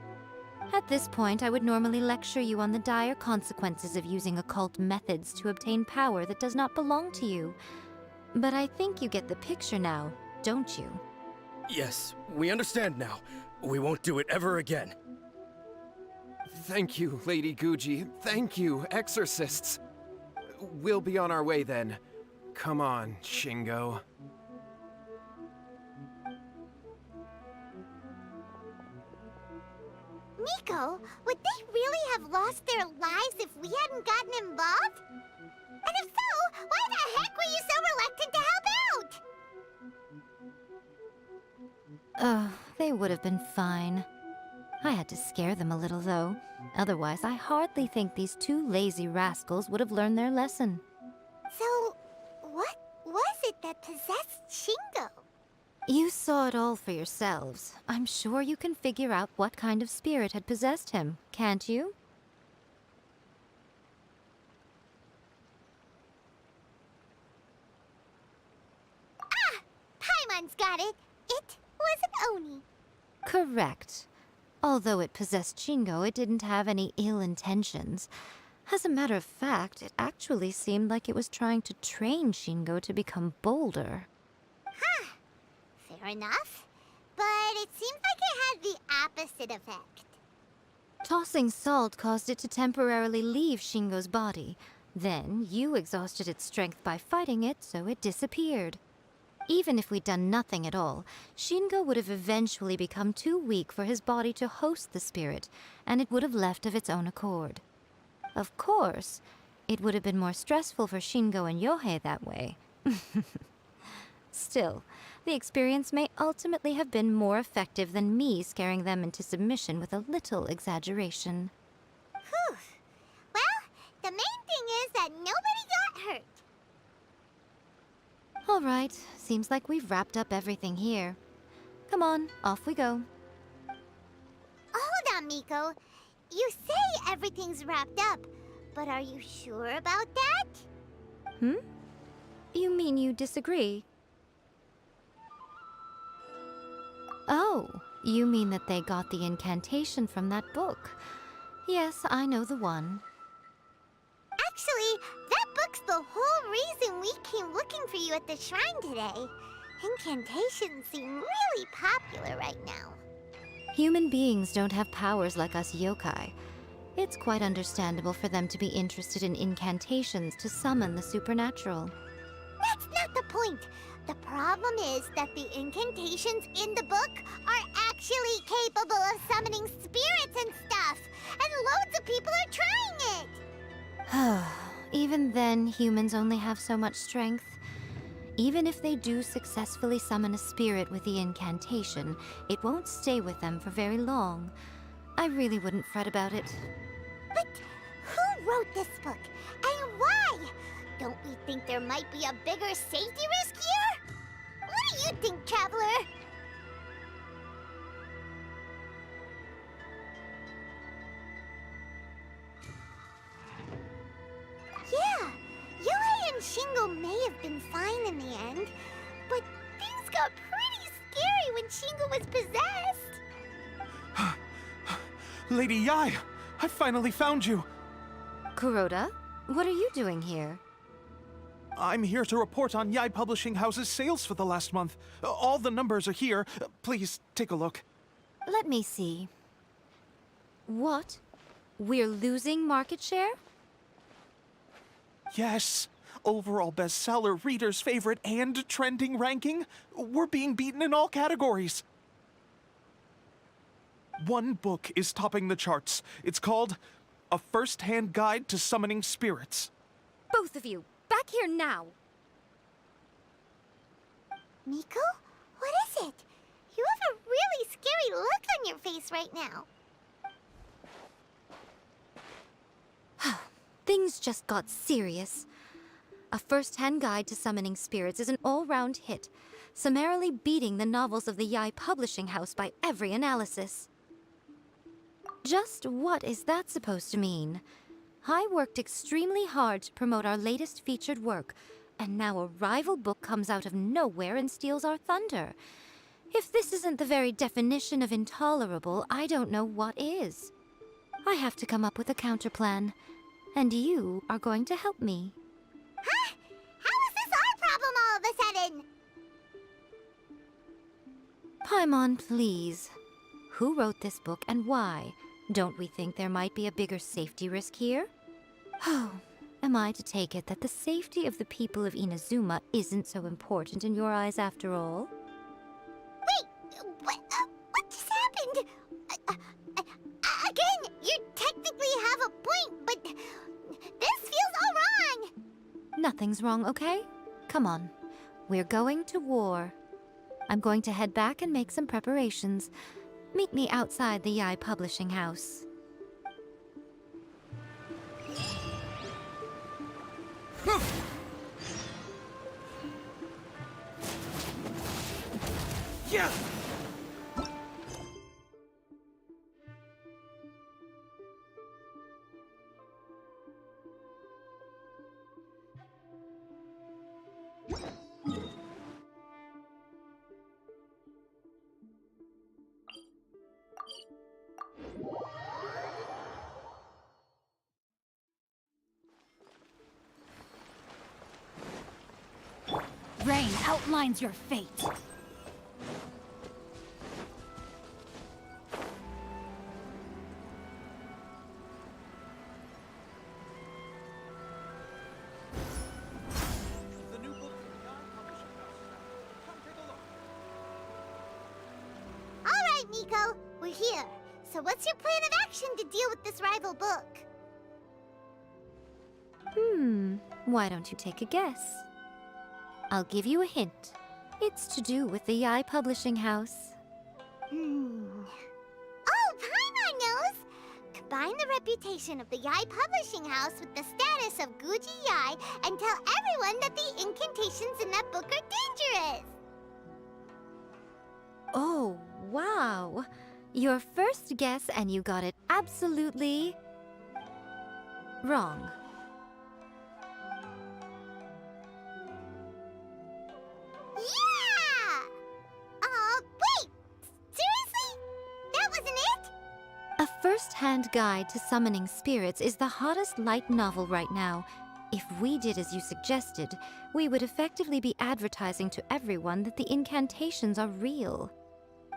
At this point, I would normally lecture you on the dire consequences of using occult methods to obtain power that does not belong to you. But I think you get the picture now, don't you? Yes, we understand now. We won't do it ever again. Thank you, Lady Guji. Thank you, exorcists. We'll be on our way then. Come on, Shingo. Miko, would they really have lost their lives if we hadn't gotten involved? And if so, why the heck were you so reluctant to help out? They would have been fine. I had to scare them a little, though. Otherwise, I hardly think these two lazy rascals would have learned their lesson. So, what was it that possessed Shingo? You saw it all for yourselves. I'm sure you can figure out what kind of spirit had possessed him, can't you? Ah! Paimon's got it! It was an Oni. Correct. Although it possessed Shingo, it didn't have any ill intentions. As a matter of fact, it actually seemed like it was trying to train Shingo to become bolder. Huh. Fair enough. But it seemed like it had the opposite effect. Tossing salt caused it to temporarily leave Shingo's body. Then, you exhausted its strength by fighting it, so it disappeared. Even if we'd done nothing at all, Shingo would have eventually become too weak for his body to host the spirit, and it would have left of its own accord. Of course, it would have been more stressful for Shingo and Yohei that way. Still, the experience may ultimately have been more effective than me scaring them into submission with a little exaggeration. Whew. Well, the main thing is that nobody got hurt. All right, seems like we've wrapped up everything here. Come on, off we go. Hold on, Miko. You say everything's wrapped up, but are you sure about that? You mean you disagree? Oh, you mean that they got the incantation from that book. Yes, I know the one. Actually, that book's the whole reason we came looking for you at the shrine today. Incantations seem really popular right now. Human beings don't have powers like us yokai. It's quite understandable for them to be interested in incantations to summon the supernatural. That's not the point. The problem is that the incantations in the book are actually capable of summoning spirits and stuff, and loads of people are trying it. Even then, humans only have so much strength. Even if they do successfully summon a spirit with the incantation, it won't stay with them for very long. I really wouldn't fret about it. But who wrote this book, and why? Don't we think there might be a bigger safety risk here? What do you think, Traveler? Yeah, Yohei and Shingo may have been fine in the end, but things got pretty scary when Shingo was possessed. Lady Yai, I finally found you. Kuroda, what are you doing here? I'm here to report on Yai Publishing House's sales for the last month. All the numbers are here. Please, take a look. Let me see. What? We're losing market share? Yes. Overall bestseller, reader's favorite, and trending ranking. We're being beaten in all categories. One book is topping the charts. It's called A First-Hand Guide to Summoning Spirits. Both of you, back here now! Miko? What is it? You have a really scary look on your face right now. Things just got serious. A First-Hand Guide to Summoning Spirits is an all-round hit, summarily beating the novels of the Yai Publishing House by every analysis. Just what is that supposed to mean? I worked extremely hard to promote our latest featured work, and now a rival book comes out of nowhere and steals our thunder. If this isn't the very definition of intolerable, I don't know what is. I have to come up with a counterplan, and you are going to help me. Huh? How is this our problem all of a sudden? Paimon, please. Who wrote this book and why? Don't we think there might be a bigger safety risk here? Oh, Am I to take it that the safety of the people of Inazuma isn't so important in your eyes after all? Wait, what just happened? Again, you technically have a point, but this feels all wrong. Nothing's wrong, okay? Come on. We're going to war. I'm going to head back and make some preparations. Meet me outside the Yae Publishing House. Yeah! Rain outlines your fate. All right, Miko, we're here. So what's your plan of action to deal with this rival book? Why don't you take a guess? I'll give you a hint. It's to do with the Yae Publishing House. Oh, Paimon knows! Combine the reputation of the Yae Publishing House with the status of Guji Yae and tell everyone that the incantations in that book are dangerous! Oh, wow. Your first guess and you got it absolutely wrong. Yeah! Wait! Seriously? That wasn't it? A first-hand guide to summoning spirits is the hottest light novel right now. If we did as you suggested, we would effectively be advertising to everyone that the incantations are real.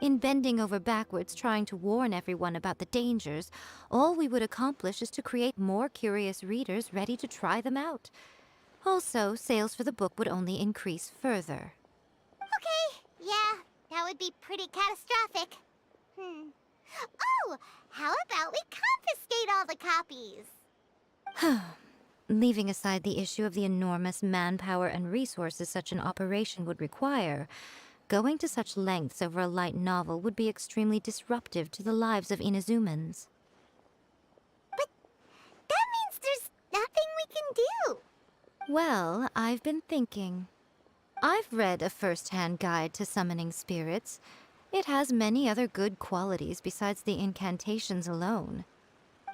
In bending over backwards trying to warn everyone about the dangers, all we would accomplish is to create more curious readers ready to try them out. Also, sales for the book would only increase further. Okay, yeah, that would be pretty catastrophic. Oh, how about we confiscate all the copies? Leaving aside the issue of the enormous manpower and resources such an operation would require, going to such lengths over a light novel would be extremely disruptive to the lives of Inazumans. But that means there's nothing we can do. Well, I've been thinking. I've read a first-hand guide to summoning spirits. It has many other good qualities besides the incantations alone.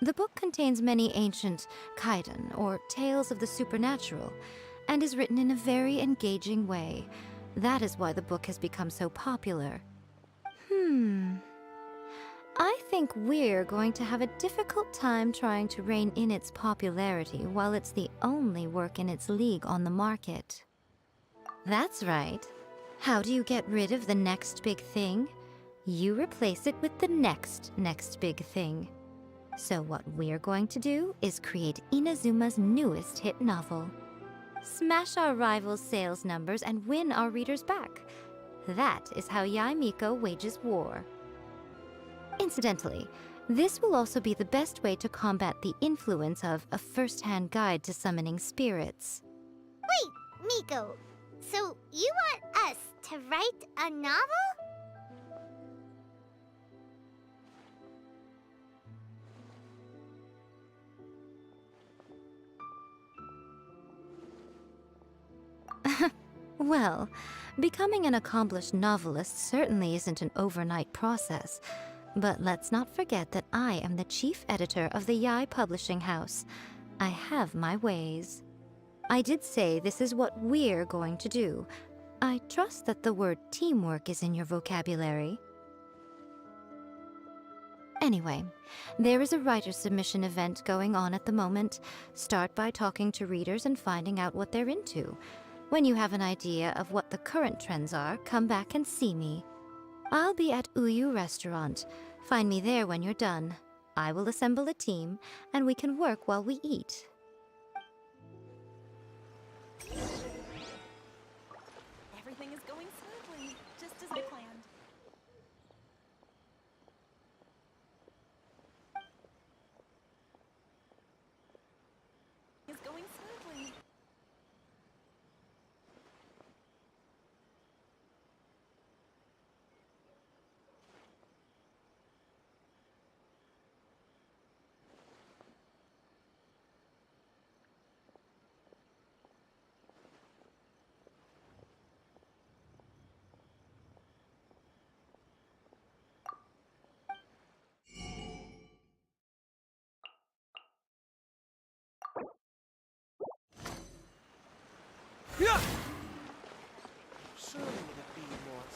The book contains many ancient kaiden, or tales of the supernatural, and is written in a very engaging way. That is why the book has become so popular. I think we're going to have a difficult time trying to rein in its popularity while it's the only work in its league on the market. That's right. How do you get rid of the next big thing? You replace it with the next big thing. So what we're going to do is create Inazuma's newest hit novel. Smash our rivals' sales numbers and win our readers back. That is how Yae Miko wages war. Incidentally, this will also be the best way to combat the influence of a first-hand guide to summoning spirits. Wait, Miko, so you want us to write a novel? Well, becoming an accomplished novelist certainly isn't an overnight process. But let's not forget that I am the chief editor of the Yae Publishing House. I have my ways. I did say this is what we're going to do. I trust that the word teamwork is in your vocabulary. Anyway, there is a writer submission event going on at the moment. Start by talking to readers and finding out what they're into. When you have an idea of what the current trends are, come back and see me. I'll be at Uyu Restaurant. Find me there when you're done. I will assemble a team, and we can work while we eat.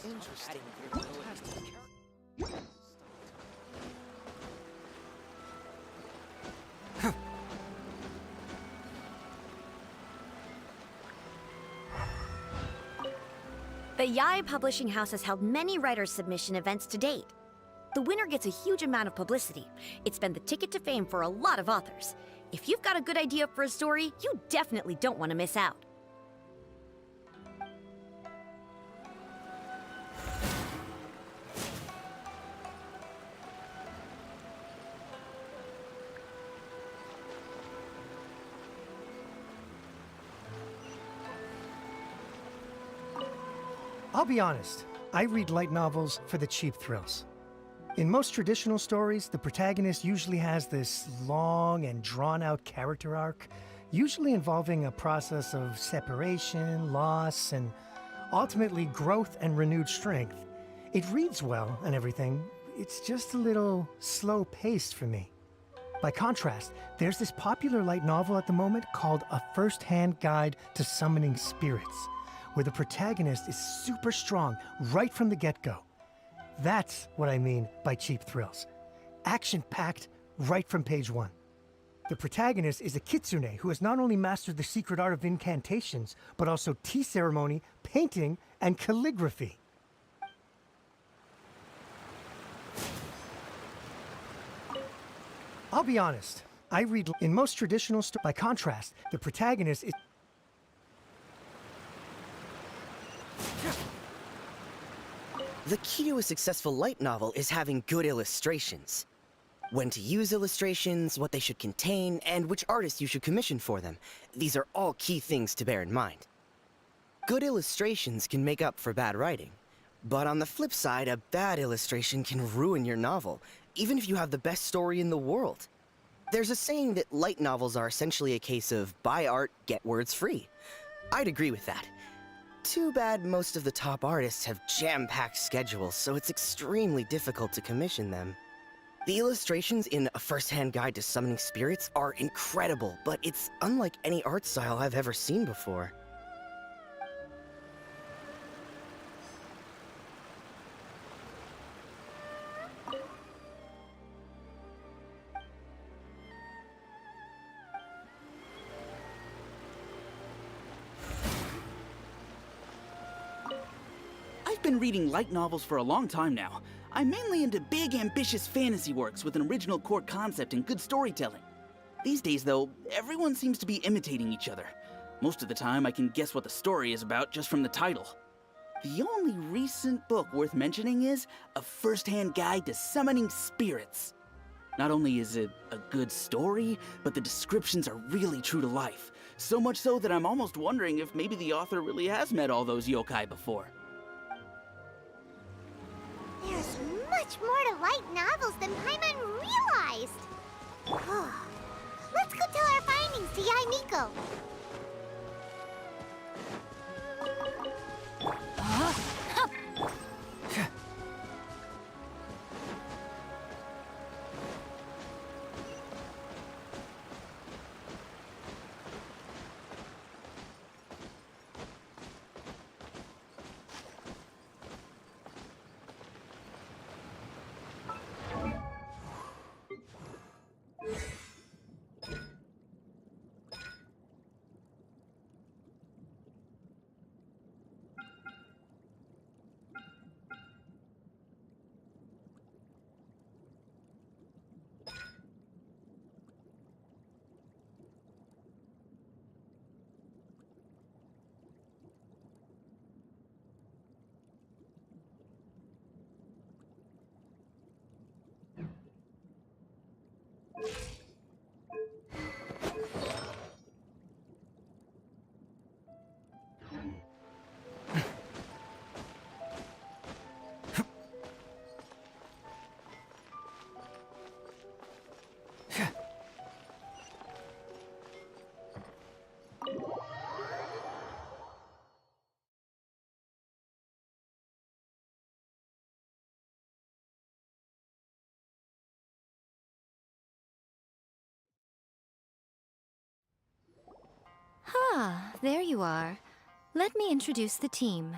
Interesting. The Yai Publishing House has held many writer submission events to date. The winner gets a huge amount of publicity. It's been the ticket to fame for a lot of authors. If you've got a good idea for a story, you definitely don't want to miss out. I'll be honest, I read light novels for the cheap thrills. In most traditional stories, the protagonist usually has this long and drawn-out character arc, usually involving a process of separation, loss, and ultimately growth and renewed strength. It reads well and everything, it's just a little slow-paced for me. By contrast, there's this popular light novel at the moment called A First-Hand Guide to Summoning Spirits, where the protagonist is super strong right from the get-go. That's what I mean by cheap thrills. Action-packed right from page 1. The protagonist is a kitsune who has not only mastered the secret art of incantations, but also tea ceremony, painting, and calligraphy. I'll be honest, I read in most traditional stories. By contrast, the protagonist is The key to a successful light novel is having good illustrations. When to use illustrations, what they should contain, and which artist you should commission for them. These are all key things to bear in mind. Good illustrations can make up for bad writing. But on the flip side, a bad illustration can ruin your novel, even if you have the best story in the world. There's a saying that light novels are essentially a case of buy art, get words free. I'd agree with that. Too bad most of the top artists have jam-packed schedules, so it's extremely difficult to commission them. The illustrations in A First-Hand Guide to Summoning Spirits are incredible, but it's unlike any art style I've ever seen before. I've been reading light novels for a long time now. I'm mainly into big, ambitious fantasy works with an original core concept and good storytelling. These days, though, everyone seems to be imitating each other. Most of the time, I can guess what the story is about just from the title. The only recent book worth mentioning is A First-Hand Guide to Summoning Spirits. Not only is it a good story, but the descriptions are really true to life. So much so that I'm almost wondering if maybe the author really has met all those yokai before. There's much more to light novels than Paimon realized. Let's go tell our findings to Yae Miko. Ah, there you are. Let me introduce the team.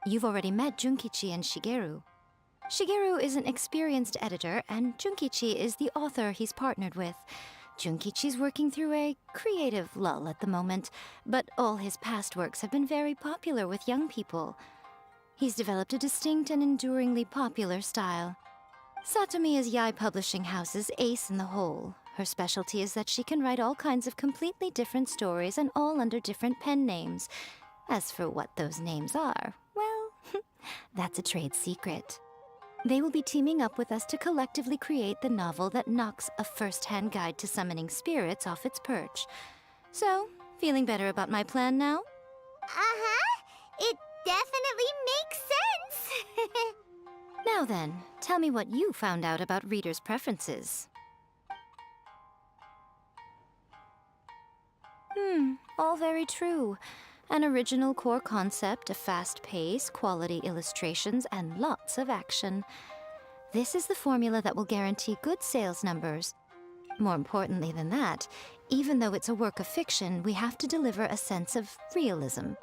You've already met Junkichi and Shigeru. Shigeru is an experienced editor, and Junkichi is the author he's partnered with. Junkichi's working through a creative lull at the moment, but all his past works have been very popular with young people. He's developed a distinct and enduringly popular style. Satomi is Yae Publishing House's ace in the hole. Her specialty is that she can write all kinds of completely different stories and all under different pen names. As for what those names are, well, that's a trade secret. They will be teaming up with us to collectively create the novel that knocks a first-hand guide to summoning spirits off its perch. So, feeling better about my plan now? Uh-huh. It definitely makes sense. Now then, tell me what you found out about readers' preferences. All very true. An original core concept, a fast pace, quality illustrations, and lots of action. This is the formula that will guarantee good sales numbers. More importantly than that, even though it's a work of fiction, we have to deliver a sense of realism.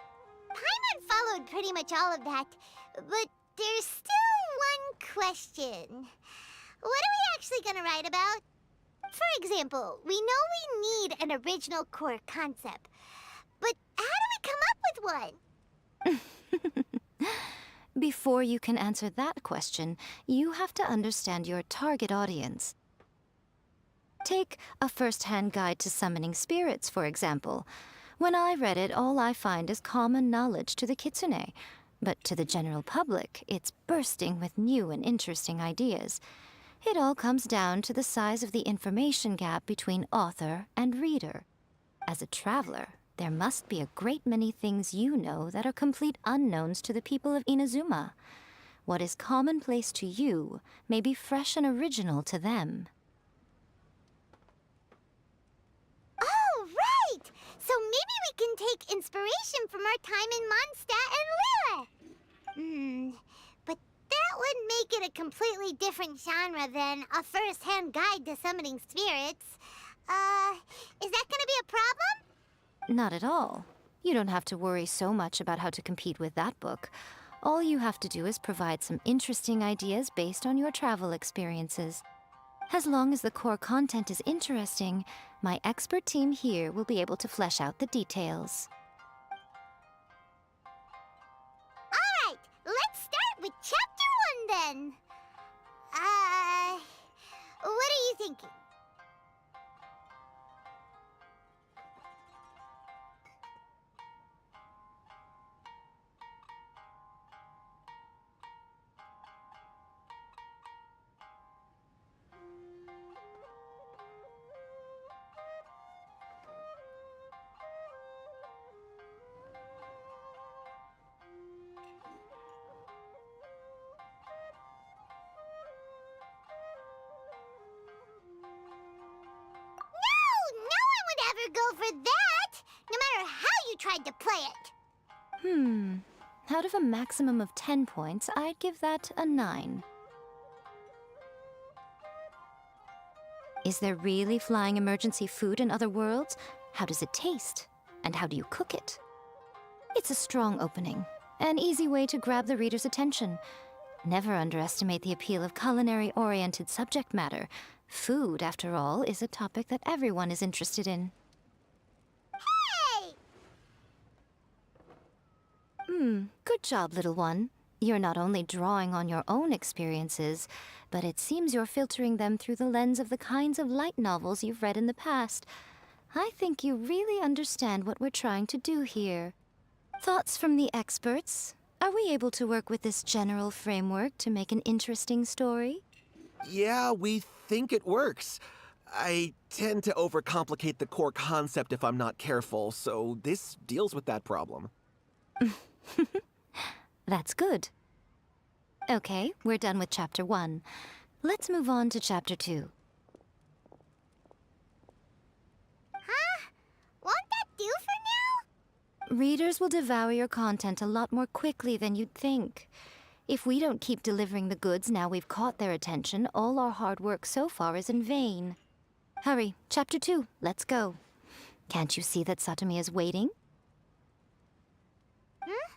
Paimon followed pretty much all of that, but there's still one question. What are we actually gonna write about? For example, we know we need an original core concept, but how do we come up with one? Before you can answer that question, you have to understand your target audience. Take A First-Hand Guide to Summoning Spirits, for example. When I read it, all I find is common knowledge to the kitsune. But to the general public, it's bursting with new and interesting ideas. It all comes down to the size of the information gap between author and reader. As a traveler, there must be a great many things you know that are complete unknowns to the people of Inazuma. What is commonplace to you may be fresh and original to them. Oh, right! So maybe we can take inspiration from our time in Mondstadt and Liyue. But that would make it a completely different genre than A First-Hand Guide to Summoning Spirits. Is that gonna be a problem? Not at all. You don't have to worry so much about how to compete with that book. All you have to do is provide some interesting ideas based on your travel experiences. As long as the core content is interesting, my expert team here will be able to flesh out the details. Alright, let's start with Chapter 1 then. What are you thinking? Go for that, no matter how you tried to play it. Out of a maximum of 10 points, I'd give that a 9. Is there really flying emergency food in other worlds? How does it taste? And how do you cook it? It's a strong opening, an easy way to grab the reader's attention. Never underestimate the appeal of culinary-oriented subject matter. Food, after all, is a topic that everyone is interested in. Good job, little one. You're not only drawing on your own experiences, but it seems you're filtering them through the lens of the kinds of light novels you've read in the past. I think you really understand what we're trying to do here. Thoughts from the experts? Are we able to work with this general framework to make an interesting story? Yeah, we think it works. I tend to overcomplicate the core concept if I'm not careful, so this deals with that problem. That's good. Okay, we're done with Chapter 1. Let's move on to Chapter 2. Huh? Won't that do for now? Readers will devour your content a lot more quickly than you'd think. If we don't keep delivering the goods now we've caught their attention, all our hard work so far is in vain. Hurry, Chapter 2, let's go. Can't you see that Satomi is waiting? Huh?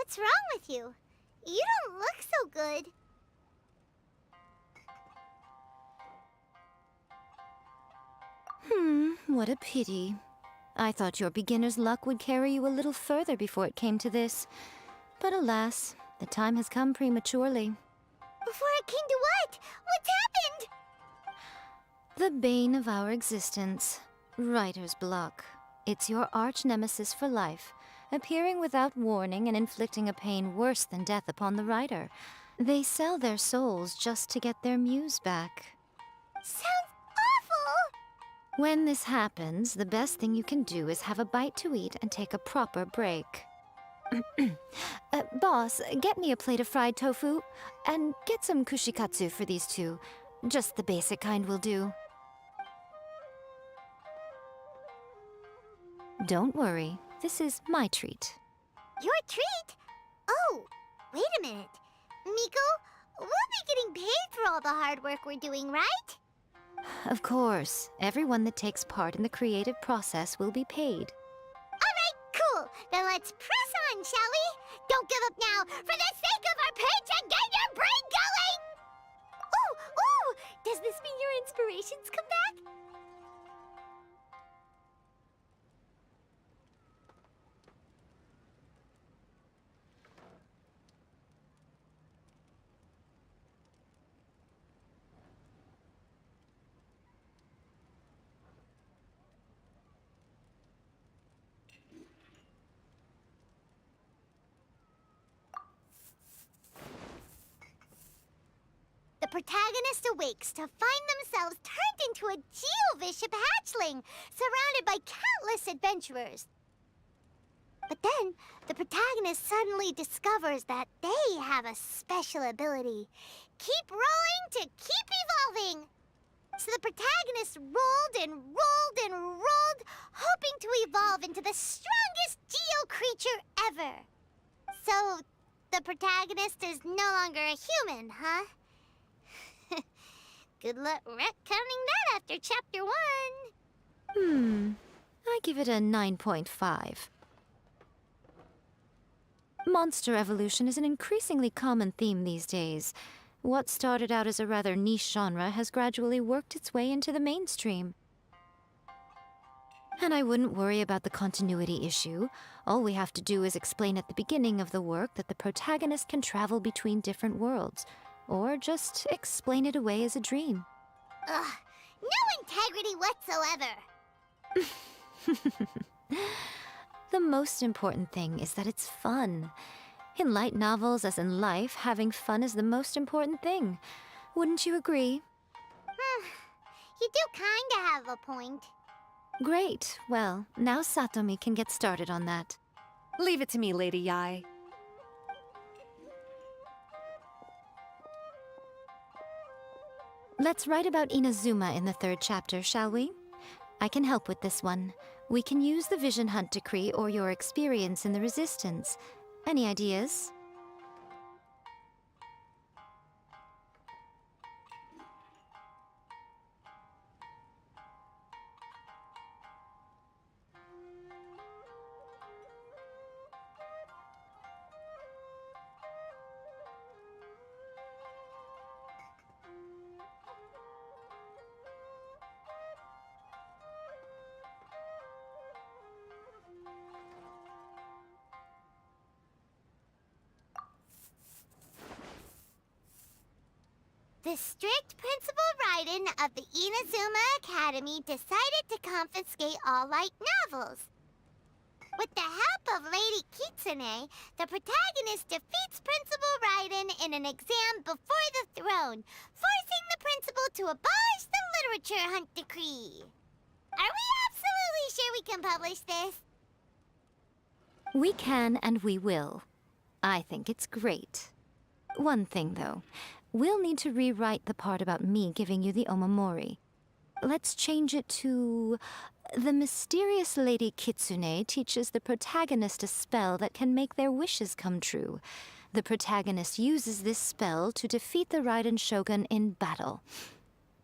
What's wrong with you? You don't look so good. What a pity. I thought your beginner's luck would carry you a little further before it came to this. But alas, the time has come prematurely. Before it came to what? What's happened? The bane of our existence, writer's block. It's your arch nemesis for life, appearing without warning and inflicting a pain worse than death upon the writer. They sell their souls just to get their muse back. Sounds awful! When this happens, the best thing you can do is have a bite to eat and take a proper break. Boss, get me a plate of fried tofu, and get some kushikatsu for these two. Just the basic kind will do. Don't worry, this is my treat. Your treat? Oh, wait a minute. Miko, we'll be getting paid for all the hard work we're doing, right? Of course, everyone that takes part in the creative process will be paid. Alright, cool. Then let's press on, shall we? Don't give up now, for the sake of our paycheck, get your brain going! Ooh! Does this mean your inspirations come back? The protagonist awakes to find themselves turned into a Geovishap hatchling, surrounded by countless adventurers. But then, the protagonist suddenly discovers that they have a special ability. Keep rolling to keep evolving! So the protagonist rolled and rolled and rolled, hoping to evolve into the strongest Geo creature ever. So, the protagonist is no longer a human, huh? Good luck retconning that after chapter 1. I give it a 9.5. Monster evolution is an increasingly common theme these days. What started out as a rather niche genre has gradually worked its way into the mainstream. And I wouldn't worry about the continuity issue. All we have to do is explain at the beginning of the work that the protagonist can travel between different worlds. Or just explain it away as a dream. Ugh, no integrity whatsoever. The most important thing is that it's fun. In light novels, as in life, having fun is the most important thing. Wouldn't you agree? You do kinda have a point. Great. Well, now Satomi can get started on that. Leave it to me, Lady Yae. Let's write about Inazuma in the 3rd chapter, shall we? I can help with this one. We can use the Vision Hunt Decree or your experience in the Resistance. Any ideas? The strict Principal Raiden of the Inazuma Academy decided to confiscate all light novels. With the help of Lady Kitsune, the protagonist defeats Principal Raiden in an exam before the throne, forcing the principal to abolish the Literature Hunt Decree. Are we absolutely sure we can publish this? We can and we will. I think it's great. One thing, though. We'll need to rewrite the part about me giving you the Omamori. Let's change it to... The mysterious Lady Kitsune teaches the protagonist a spell that can make their wishes come true. The protagonist uses this spell to defeat the Raiden Shogun in battle.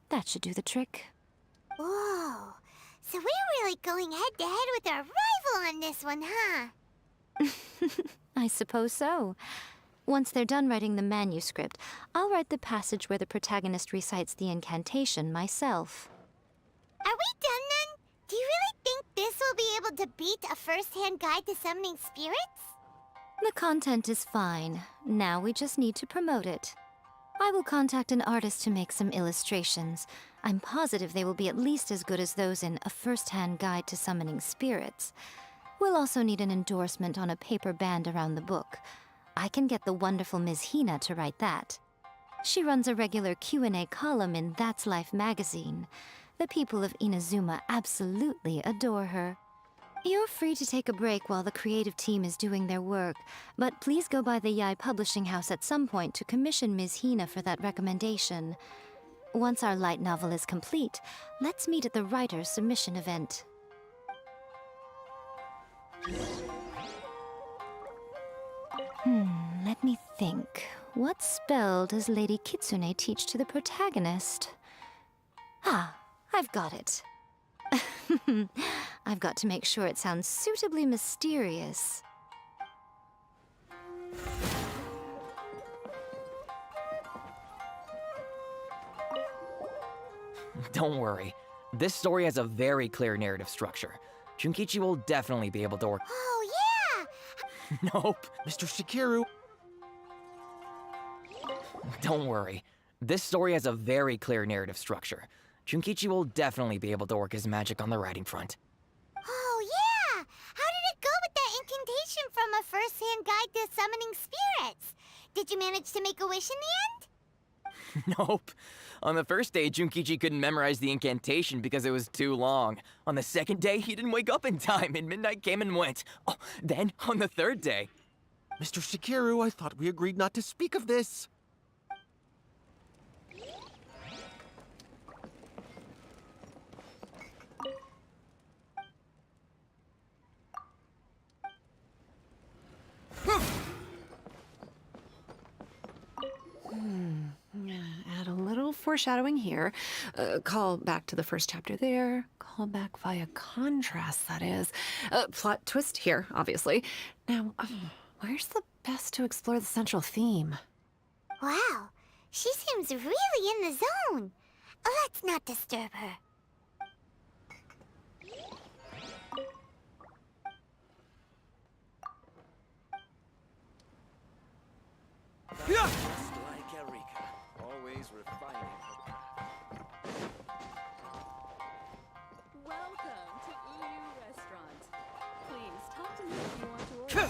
That should do the trick. Whoa, so we're really going head-to-head with our rival on this one, huh? I suppose so. Once they're done writing the manuscript, I'll write the passage where the protagonist recites the incantation myself. Are we done then? Do you really think this will be able to beat a first-hand guide to summoning spirits? The content is fine. Now we just need to promote it. I will contact an artist to make some illustrations. I'm positive they will be at least as good as those in A First-Hand Guide to Summoning Spirits. We'll also need an endorsement on a paper band around the book. I can get the wonderful Ms. Hina to write that. She runs a regular Q&A column in That's Life magazine. The people of Inazuma absolutely adore her. You're free to take a break while the creative team is doing their work, but please go by the Yai Publishing House at some point to commission Ms. Hina for that recommendation. Once our light novel is complete, let's meet at the writer's submission event. Let me think. What spell does Lady Kitsune teach to the protagonist? Ah, I've got it. I've got to make sure it sounds suitably mysterious. Don't worry. This story has a very clear narrative structure. Junkichi will definitely be able to work. Oh, yeah! Nope. Mr. Shigeru. Don't worry. This story has a very clear narrative structure. Junkichi will definitely be able to work his magic on the writing front. Oh, yeah! How did it go with that incantation from A First-Hand Guide to Summoning Spirits? Did you manage to make a wish in the end? Nope. On the first day, Junkichi couldn't memorize the incantation because it was too long. On the second day, he didn't wake up in time, and midnight came and went. Oh, then, on the third day... Mr. Shigeru, I thought we agreed not to speak of this. Add a little foreshadowing here. Call back to the first chapter there. Call back via contrast, that is. Plot twist here, obviously. Now, where's the best to explore the central theme? Wow, she seems really in the zone. Let's not disturb her. Just like Erika, always refining her craft. Welcome to Uyu Restaurant. Please talk to me if you want to order.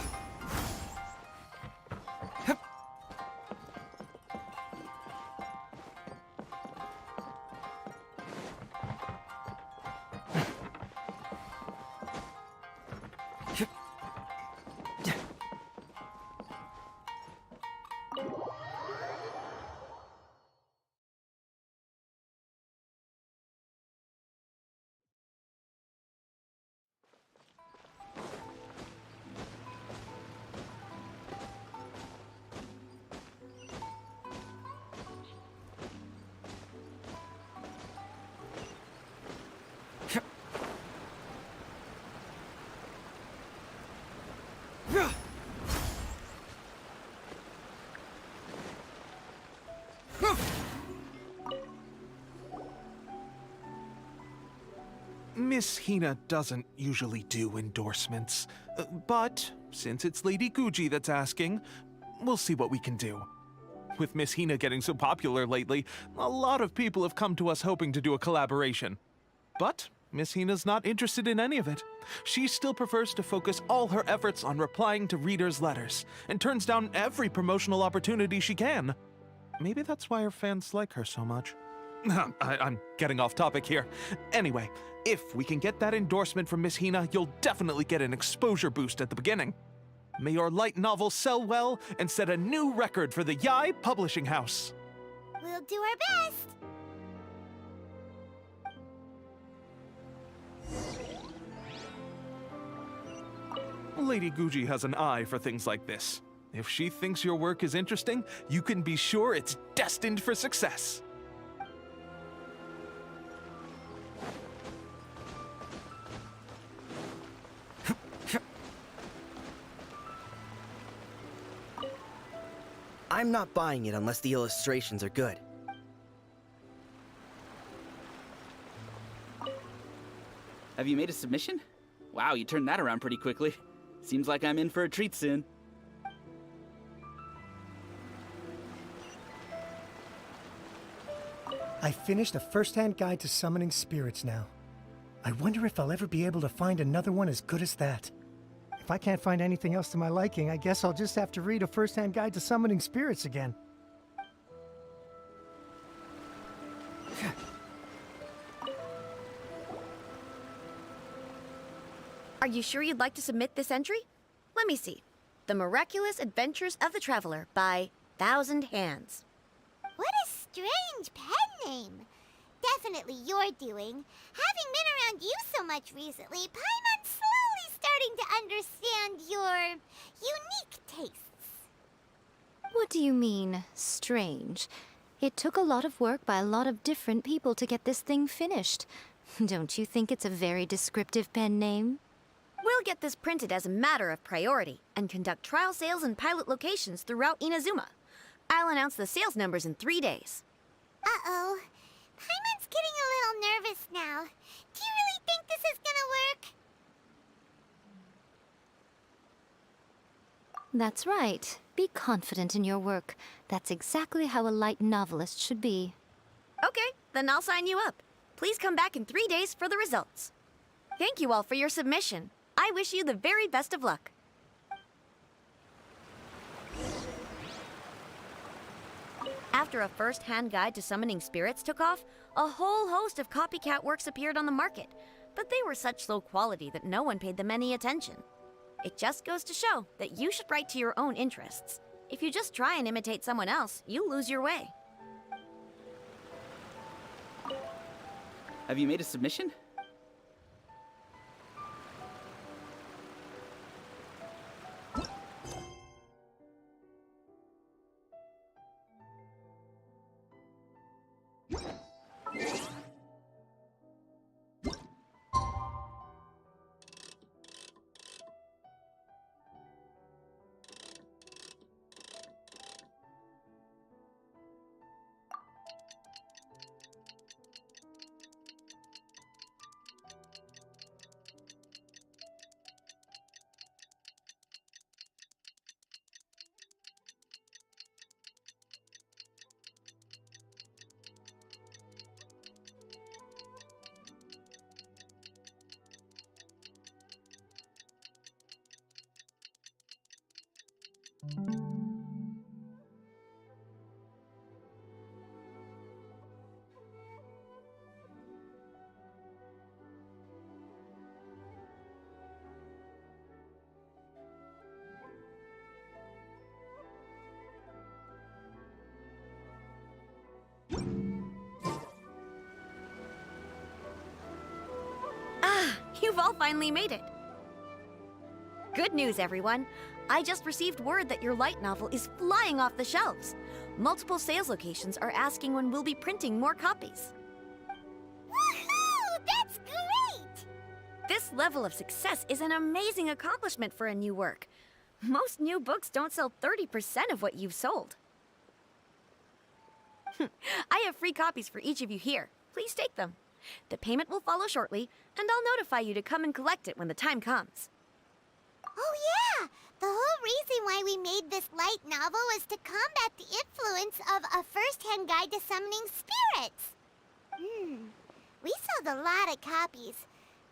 Miss Hina doesn't usually do endorsements, but since it's Lady Guji that's asking, we'll see what we can do. With Miss Hina getting so popular lately, a lot of people have come to us hoping to do a collaboration. But Miss Hina's not interested in any of it. She still prefers to focus all her efforts on replying to readers' letters, and turns down every promotional opportunity she can. Maybe that's why her fans like her so much. I'm getting off topic here. Anyway, if we can get that endorsement from Miss Hina, you'll definitely get an exposure boost at the beginning. May your light novel sell well and set a new record for the Yai Publishing House. We'll do our best. Lady Guji has an eye for things like this. If she thinks your work is interesting, you can be sure it's destined for success. I'm not buying it unless the illustrations are good. Have you made a submission? Wow, you turned that around pretty quickly. Seems like I'm in for a treat soon. I finished a first-hand guide to summoning spirits now. I wonder if I'll ever be able to find another one as good as that. If I can't find anything else to my liking, I guess I'll just have to read a first-hand guide to summoning spirits again. Are you sure you'd like to submit this entry? Let me see. The Miraculous Adventures of the Traveler by Thousand Hands. What a strange pen name. Definitely your doing. Having been around you so much recently, Paimon's slowly starting to understand your unique tastes. What do you mean, strange? It took a lot of work by a lot of different people to get this thing finished. Don't you think it's a very descriptive pen name? We'll get this printed as a matter of priority and conduct trial sales in pilot locations throughout Inazuma. I'll announce the sales numbers in 3 days. Uh-oh. Paimon's getting a little nervous now. Do you really think this is gonna work? That's right. Be confident in your work. That's exactly how a light novelist should be. Okay, then I'll sign you up. Please come back in 3 days for the results. Thank you all for your submission. I wish you the very best of luck. After a first-hand guide to summoning spirits took off, a whole host of copycat works appeared on the market, but they were such low quality that no one paid them any attention. It just goes to show that you should write to your own interests. If you just try and imitate someone else, you lose your way. Have you made a submission? You've all finally made it. Good news, everyone. I just received word that your light novel is flying off the shelves. Multiple sales locations are asking when we'll be printing more copies. Woohoo! That's great! This level of success is an amazing accomplishment for a new work. Most new books don't sell 30% of what you've sold. I have free copies for each of you here. Please take them. The payment will follow shortly, and I'll notify you to come and collect it when the time comes. Oh yeah! The whole reason why we made this light novel was to combat the influence of a first-hand guide to summoning spirits. We sold a lot of copies,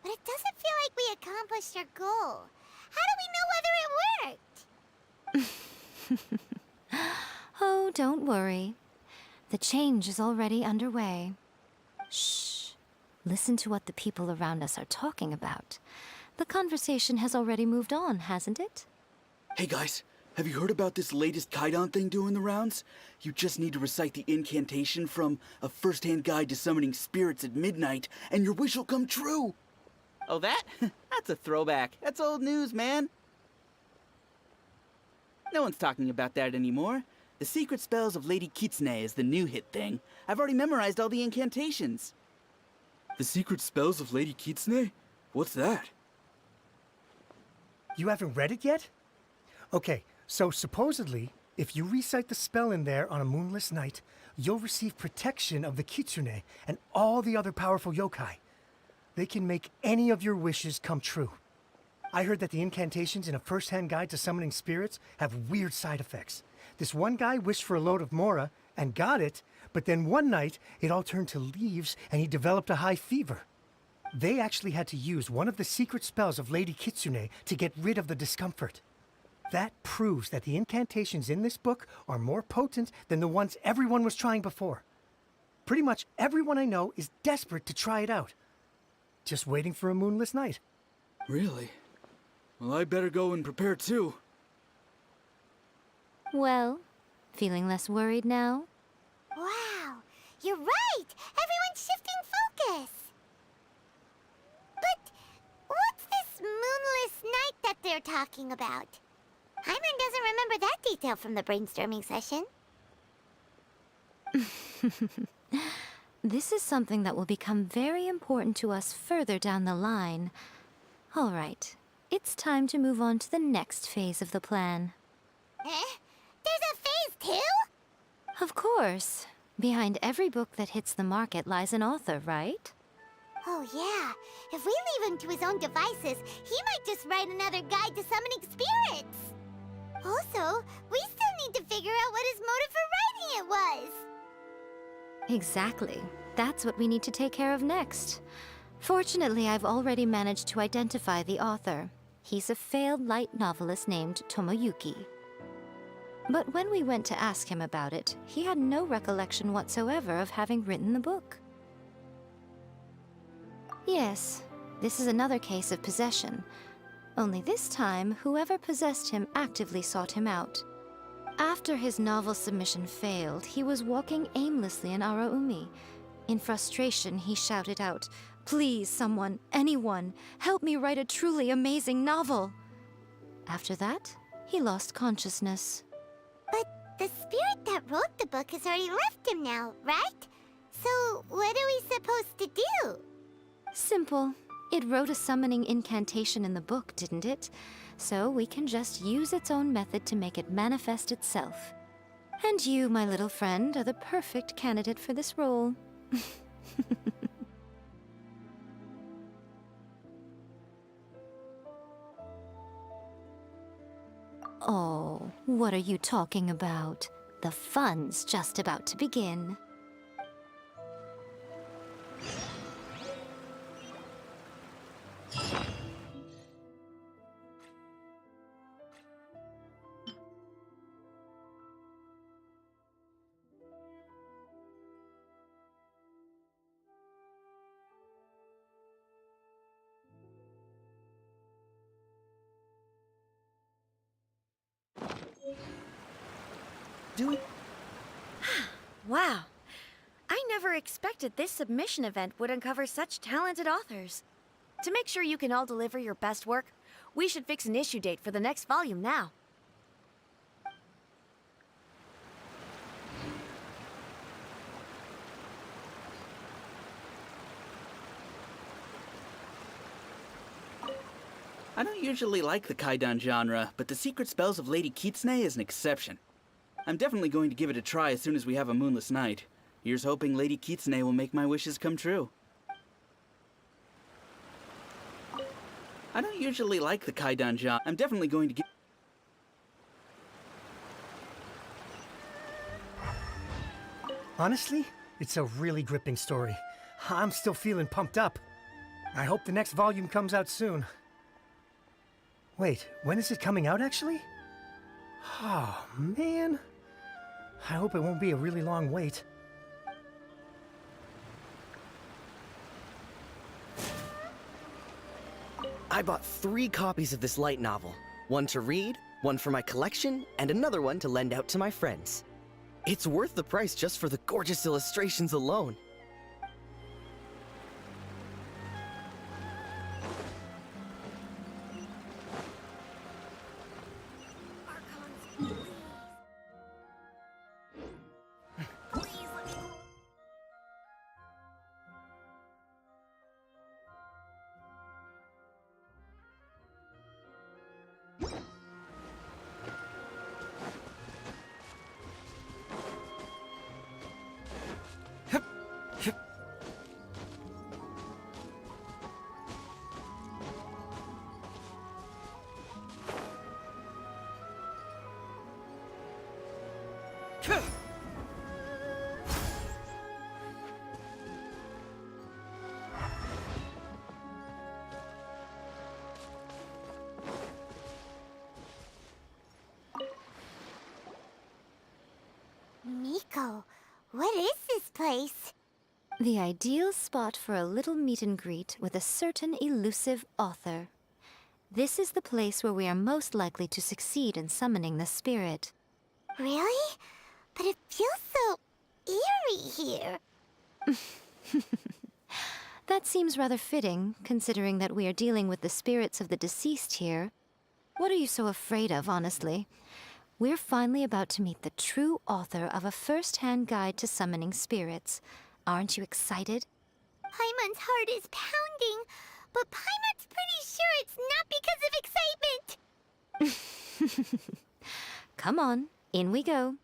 but it doesn't feel like we accomplished our goal. How do we know whether it worked? Oh, don't worry. The change is already underway. Shh. Listen to what the people around us are talking about. The conversation has already moved on, hasn't it? Hey guys, have you heard about this latest Kaidan thing doing the rounds? You just need to recite the incantation from A First-Hand Guide to Summoning Spirits at midnight, and your wish will come true! Oh, that? That's a throwback. That's old news, man. No one's talking about that anymore. The Secret Spells of Lady Kitsune is the new hit thing. I've already memorized all the incantations. The Secret Spells of Lady Kitsune? What's that? You haven't read it yet? Okay, so supposedly, If you recite the spell in there on a moonless night, you'll receive protection of the Kitsune and all the other powerful yokai. They can make any of your wishes come true. I heard that the incantations in a first-hand guide to summoning spirits have weird side effects. This one guy wished for a load of mora and got it, but then one night it all turned to leaves and he developed a high fever. They actually had to use one of the secret spells of Lady Kitsune to get rid of the discomfort. That proves that the incantations in this book are more potent than the ones everyone was trying before. Pretty much everyone I know is desperate to try it out. Just waiting for a moonless night. Really? Well, I better go and prepare too. Well, feeling less worried now? Wow, you're right! Everyone's shifting focus! But what's this moonless night that they're talking about? Hyman doesn't remember that detail from the brainstorming session. This is something that will become very important to us further down the line. All right, it's time to move on to the next phase of the plan. Eh? There's a phase 2? Of course. Behind every book that hits the market lies an author, right? Oh yeah, if we leave him to his own devices, he might just write another guide to summoning spirits. Also, we still need to figure out what his motive for writing it was. Exactly. That's what we need to take care of next. Fortunately, I've already managed to identify the author. He's a failed light novelist named Tomoyuki. But when we went to ask him about it, he had no recollection whatsoever of having written the book. Yes, this is another case of possession. Only this time, whoever possessed him actively sought him out. After his novel submission failed, he was walking aimlessly in Araumi. In frustration, he shouted out, "Please, someone, anyone, help me write a truly amazing novel!" After that, he lost consciousness. But the spirit that wrote the book has already left him now, right? So what are we supposed to do? Simple. It wrote a summoning incantation in the book, didn't it? So we can just use its own method to make it manifest itself. And you, my little friend, are the perfect candidate for this role. Oh, what are you talking about? The fun's just about to begin. Wow. I never expected this submission event would uncover such talented authors. To make sure you can all deliver your best work, we should fix an issue date for the next volume now. I don't usually like the Kaidan genre, but the secret spells of Lady Kitsune is an exception. I'm definitely going to give it a try as soon as we have a moonless night. Here's hoping Lady Kitsune will make my wishes come true. I don't usually like the Kaidan genre. I'm definitely going to give... Honestly, it's a really gripping story. I'm still feeling pumped up. I hope the next volume comes out soon. Wait, when is it coming out actually? Oh, man. I hope it won't be a really long wait. I bought 3 copies of this light novel. One to read, one for my collection, and another one to lend out to my friends. It's worth the price just for the gorgeous illustrations alone. Miko, what is this place? The ideal spot for a little meet and greet with a certain elusive author. This is the place where we are most likely to succeed in summoning the spirit. Really? But it feels so eerie here. That seems rather fitting, considering that we are dealing with the spirits of the deceased here. What are you so afraid of, honestly? We're finally about to meet the true author of a first-hand guide to summoning spirits. Aren't you excited? Paimon's heart is pounding, but Paimon's pretty sure it's not because of excitement. Come on, in we go.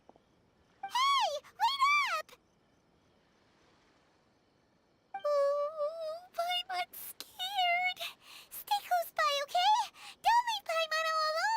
Hey, wait up! Ooh, Paimon's scared. Stay close by, okay? Don't leave Paimon all alone.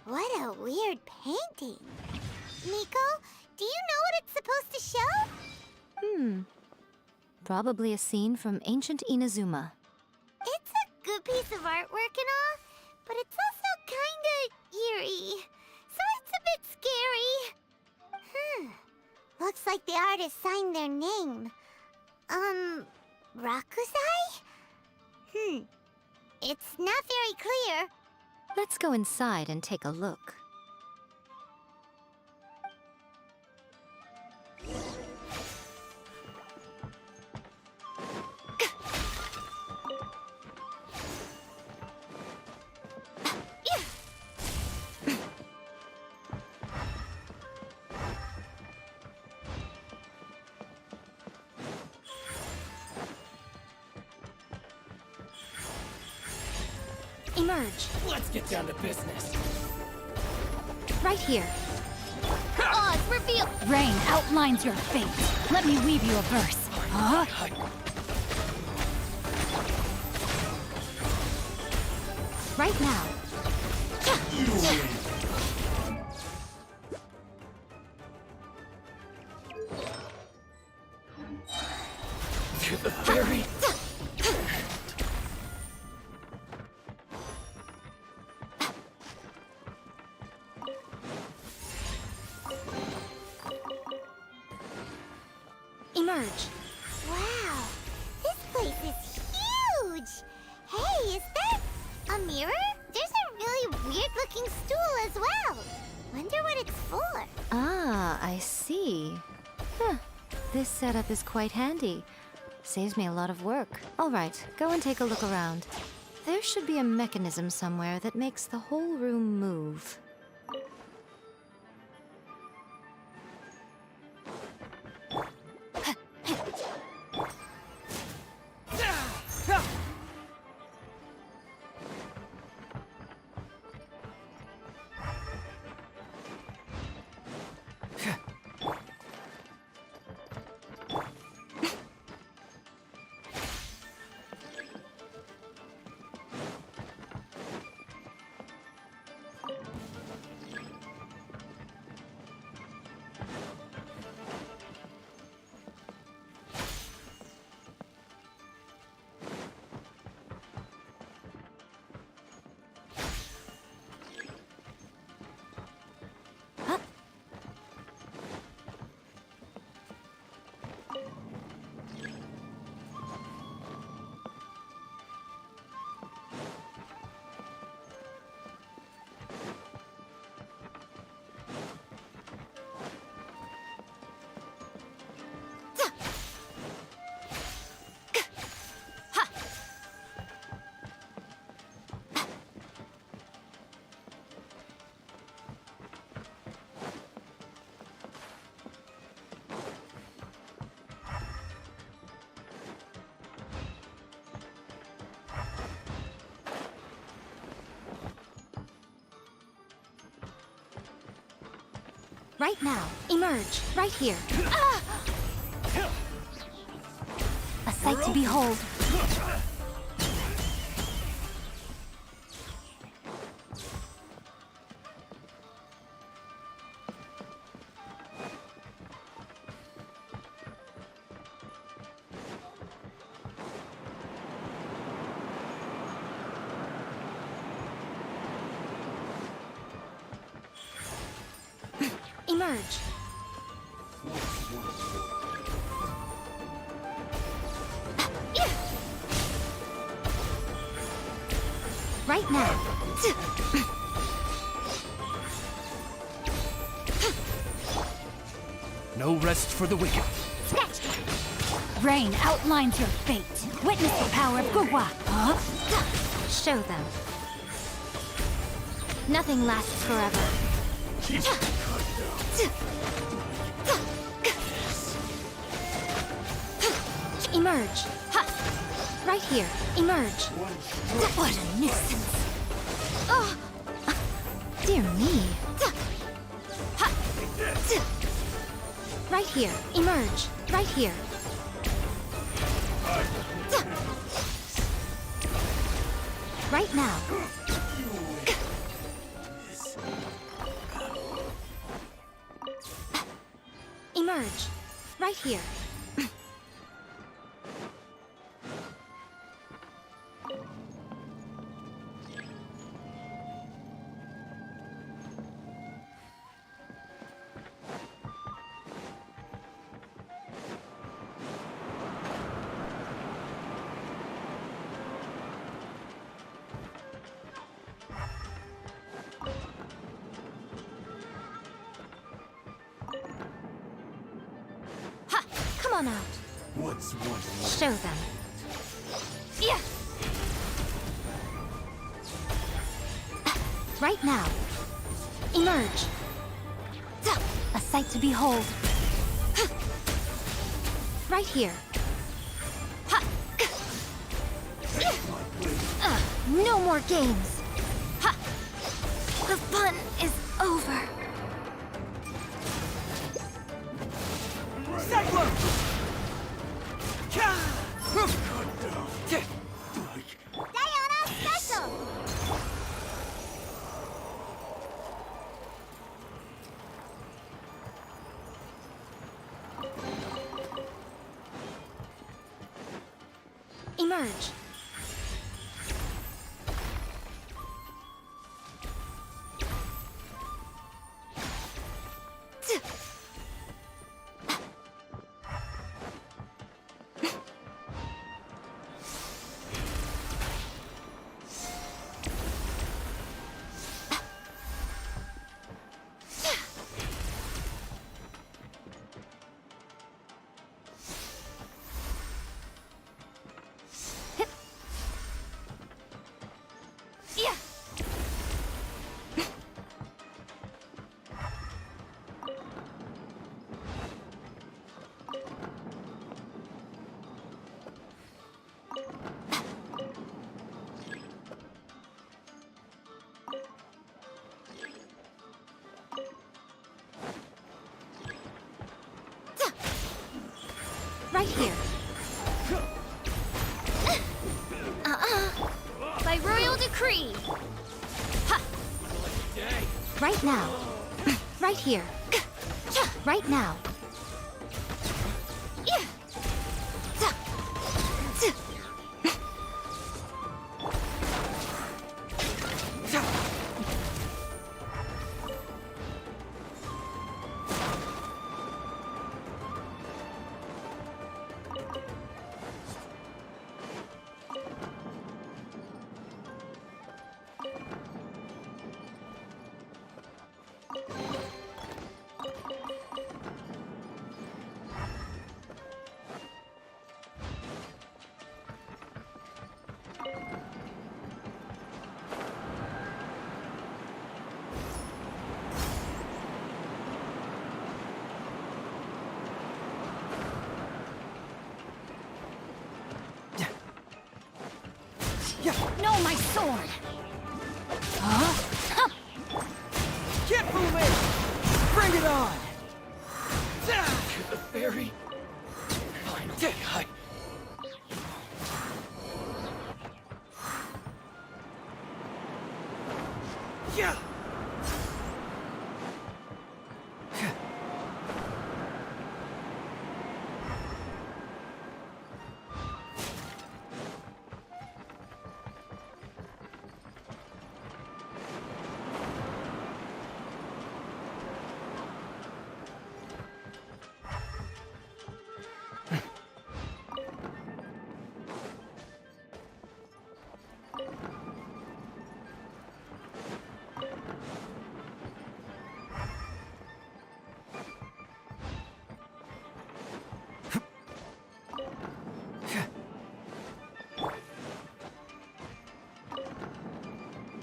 What a weird painting. Miko, do you know what it's supposed to show? Probably a scene from ancient Inazuma. It's a good piece of artwork and all, but it's also kinda eerie. So it's a bit scary. Looks like the artist signed their name. Rakusai? It's not very clear. Let's go inside and take a look. Emerge. Let's get down to business. Right here. Oz, reveal! Rain outlines your fate. Let me weave you a verse. Huh? Right now. To the very... Emerge. Wow, this place is huge! Hey, is that a mirror? There's a really weird-looking stool as well. Wonder what it's for. Ah, I see. Huh. This setup is quite handy. Saves me a lot of work. All right, go and take a look around. There should be a mechanism somewhere that makes the whole room move. Right now. Emerge. Right here. Ah! A sight to behold. Emerge. Right now. No rest for the wicked. Sketch! Rain outlines your fate. Witness the power of Gugwa. Huh? Show them. Nothing lasts forever. Emerge. Right here. Emerge. What a nuisance. Oh. Dear me. Right here. Emerge. Right here. Right now. Emerge. Right here. Come on out. What's one? Show them. Yeah. Right now. Emerge. A sight to behold. Right here. No more games. The fun is over. Diana Special! Emerge. Right here. By royal decree. Right now. Right here. Right now. No, my sword! Get moving! Bring it on! The fairy. Finally, Yeah!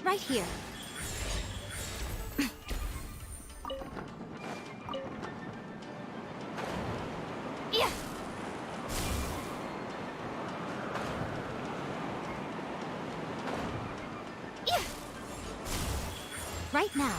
Right here. Yeah. Yeah. Right now.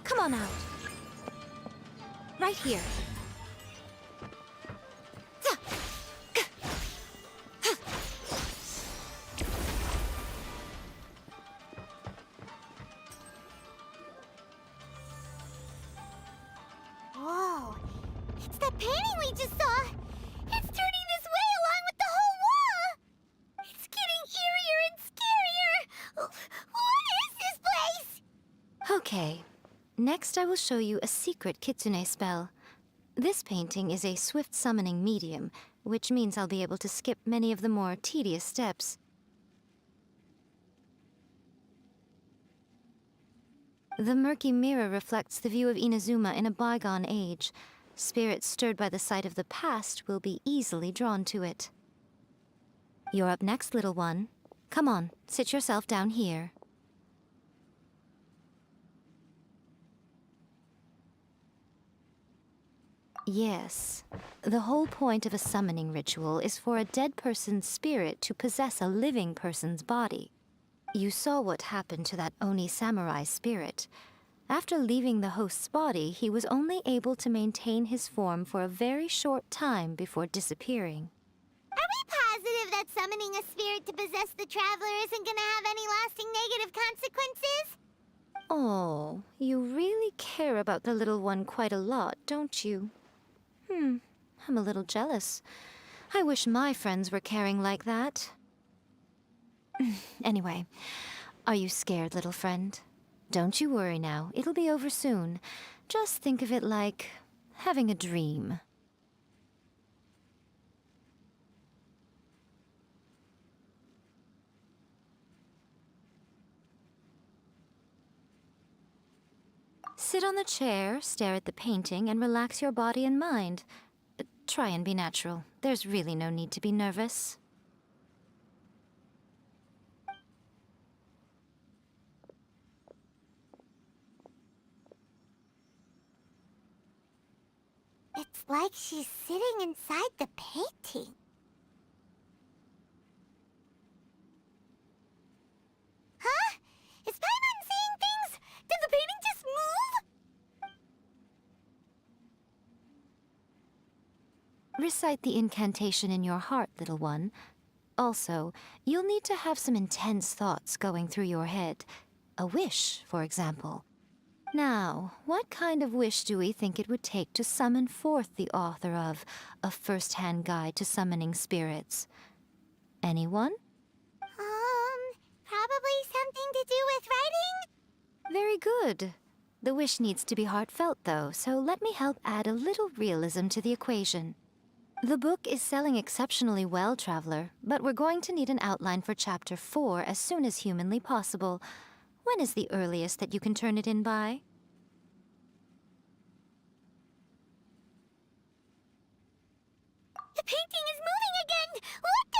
Come on out. Right here. Whoa, it's that painting we just saw. It's turning this way along with the whole wall. It's getting eerier and scarier. What is this place? Okay. Next, I will show you a secret kitsune spell. This painting is a swift summoning medium, which means I'll be able to skip many of the more tedious steps. The murky mirror reflects the view of Inazuma in a bygone age. Spirits stirred by the sight of the past will be easily drawn to it. You're up next, little one. Come on, sit yourself down here. Yes. The whole point of a summoning ritual is for a dead person's spirit to possess a living person's body. You saw what happened to that Oni samurai spirit. After leaving the host's body, he was only able to maintain his form for a very short time before disappearing. Are we positive that summoning a spirit to possess the traveler isn't gonna have any lasting negative consequences? Oh, you really care about the little one quite a lot, don't you? I'm a little jealous. I wish my friends were caring like that. Anyway, are you scared, little friend? Don't you worry now, it'll be over soon. Just think of it like having a dream. Sit on the chair, stare at the painting, and relax your body and mind. Try and be natural. There's really no need to be nervous. It's like she's sitting inside the painting. Huh? Is Paimon seeing things? Did the painting just move? Recite the incantation in your heart, little one. Also, you'll need to have some intense thoughts going through your head. A wish, for example. Now, what kind of wish do we think it would take to summon forth the author of A First-Hand Guide to Summoning Spirits? Anyone? Probably something to do with writing? Very good. The wish needs to be heartfelt, though, so let me help add a little realism to the equation. The book is selling exceptionally well, Traveler, but we're going to need an outline for Chapter 4 as soon as humanly possible. When is the earliest that you can turn it in by? The painting is moving again! What the?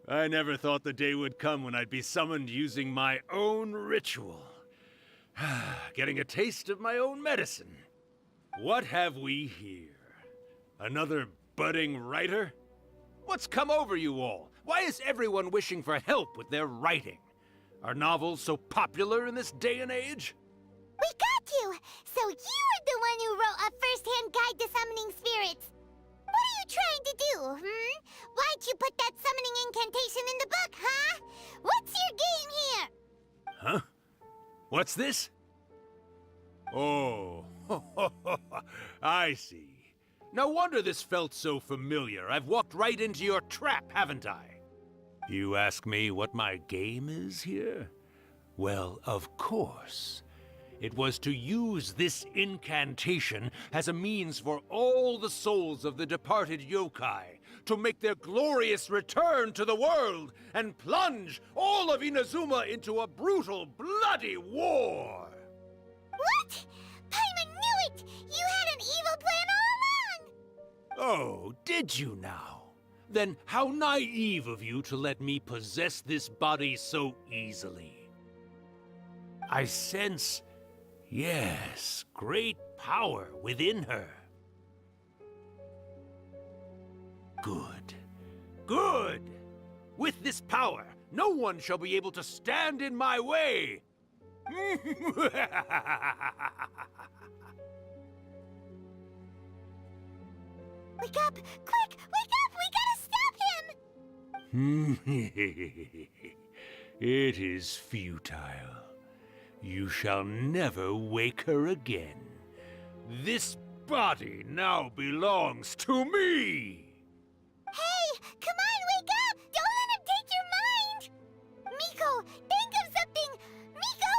I never thought the day would come when I'd be summoned using my own ritual. Getting a taste of my own medicine. What have we here? Another budding writer? What's come over you all? Why is everyone wishing for help with their writing? Are novels so popular in this day and age? We got you! So you were the one who wrote A First-Hand Guide to Summoning Spirits. What are you trying to do, Why'd you put that summoning incantation in the book, huh? What's your game here? Huh? What's this? Oh, I see. No wonder this felt so familiar. I've walked right into your trap, haven't I? You ask me what my game is here? Well, of course. It was to use this incantation as a means for all the souls of the departed yokai to make their glorious return to the world and plunge all of Inazuma into a brutal, bloody war! What? Paimon knew it! You had an evil plan all along! Oh, did you now? Then how naive of you to let me possess this body so easily. I sense... yes, great power within her. Good. Good! With this power, no one shall be able to stand in my way! Wake up! Quick! Wake up! We gotta stop him! It is futile. You shall never wake her again. This body now belongs to me! Hey! Come on, wake up! Don't let him take your mind! Miko, think of something! Miko!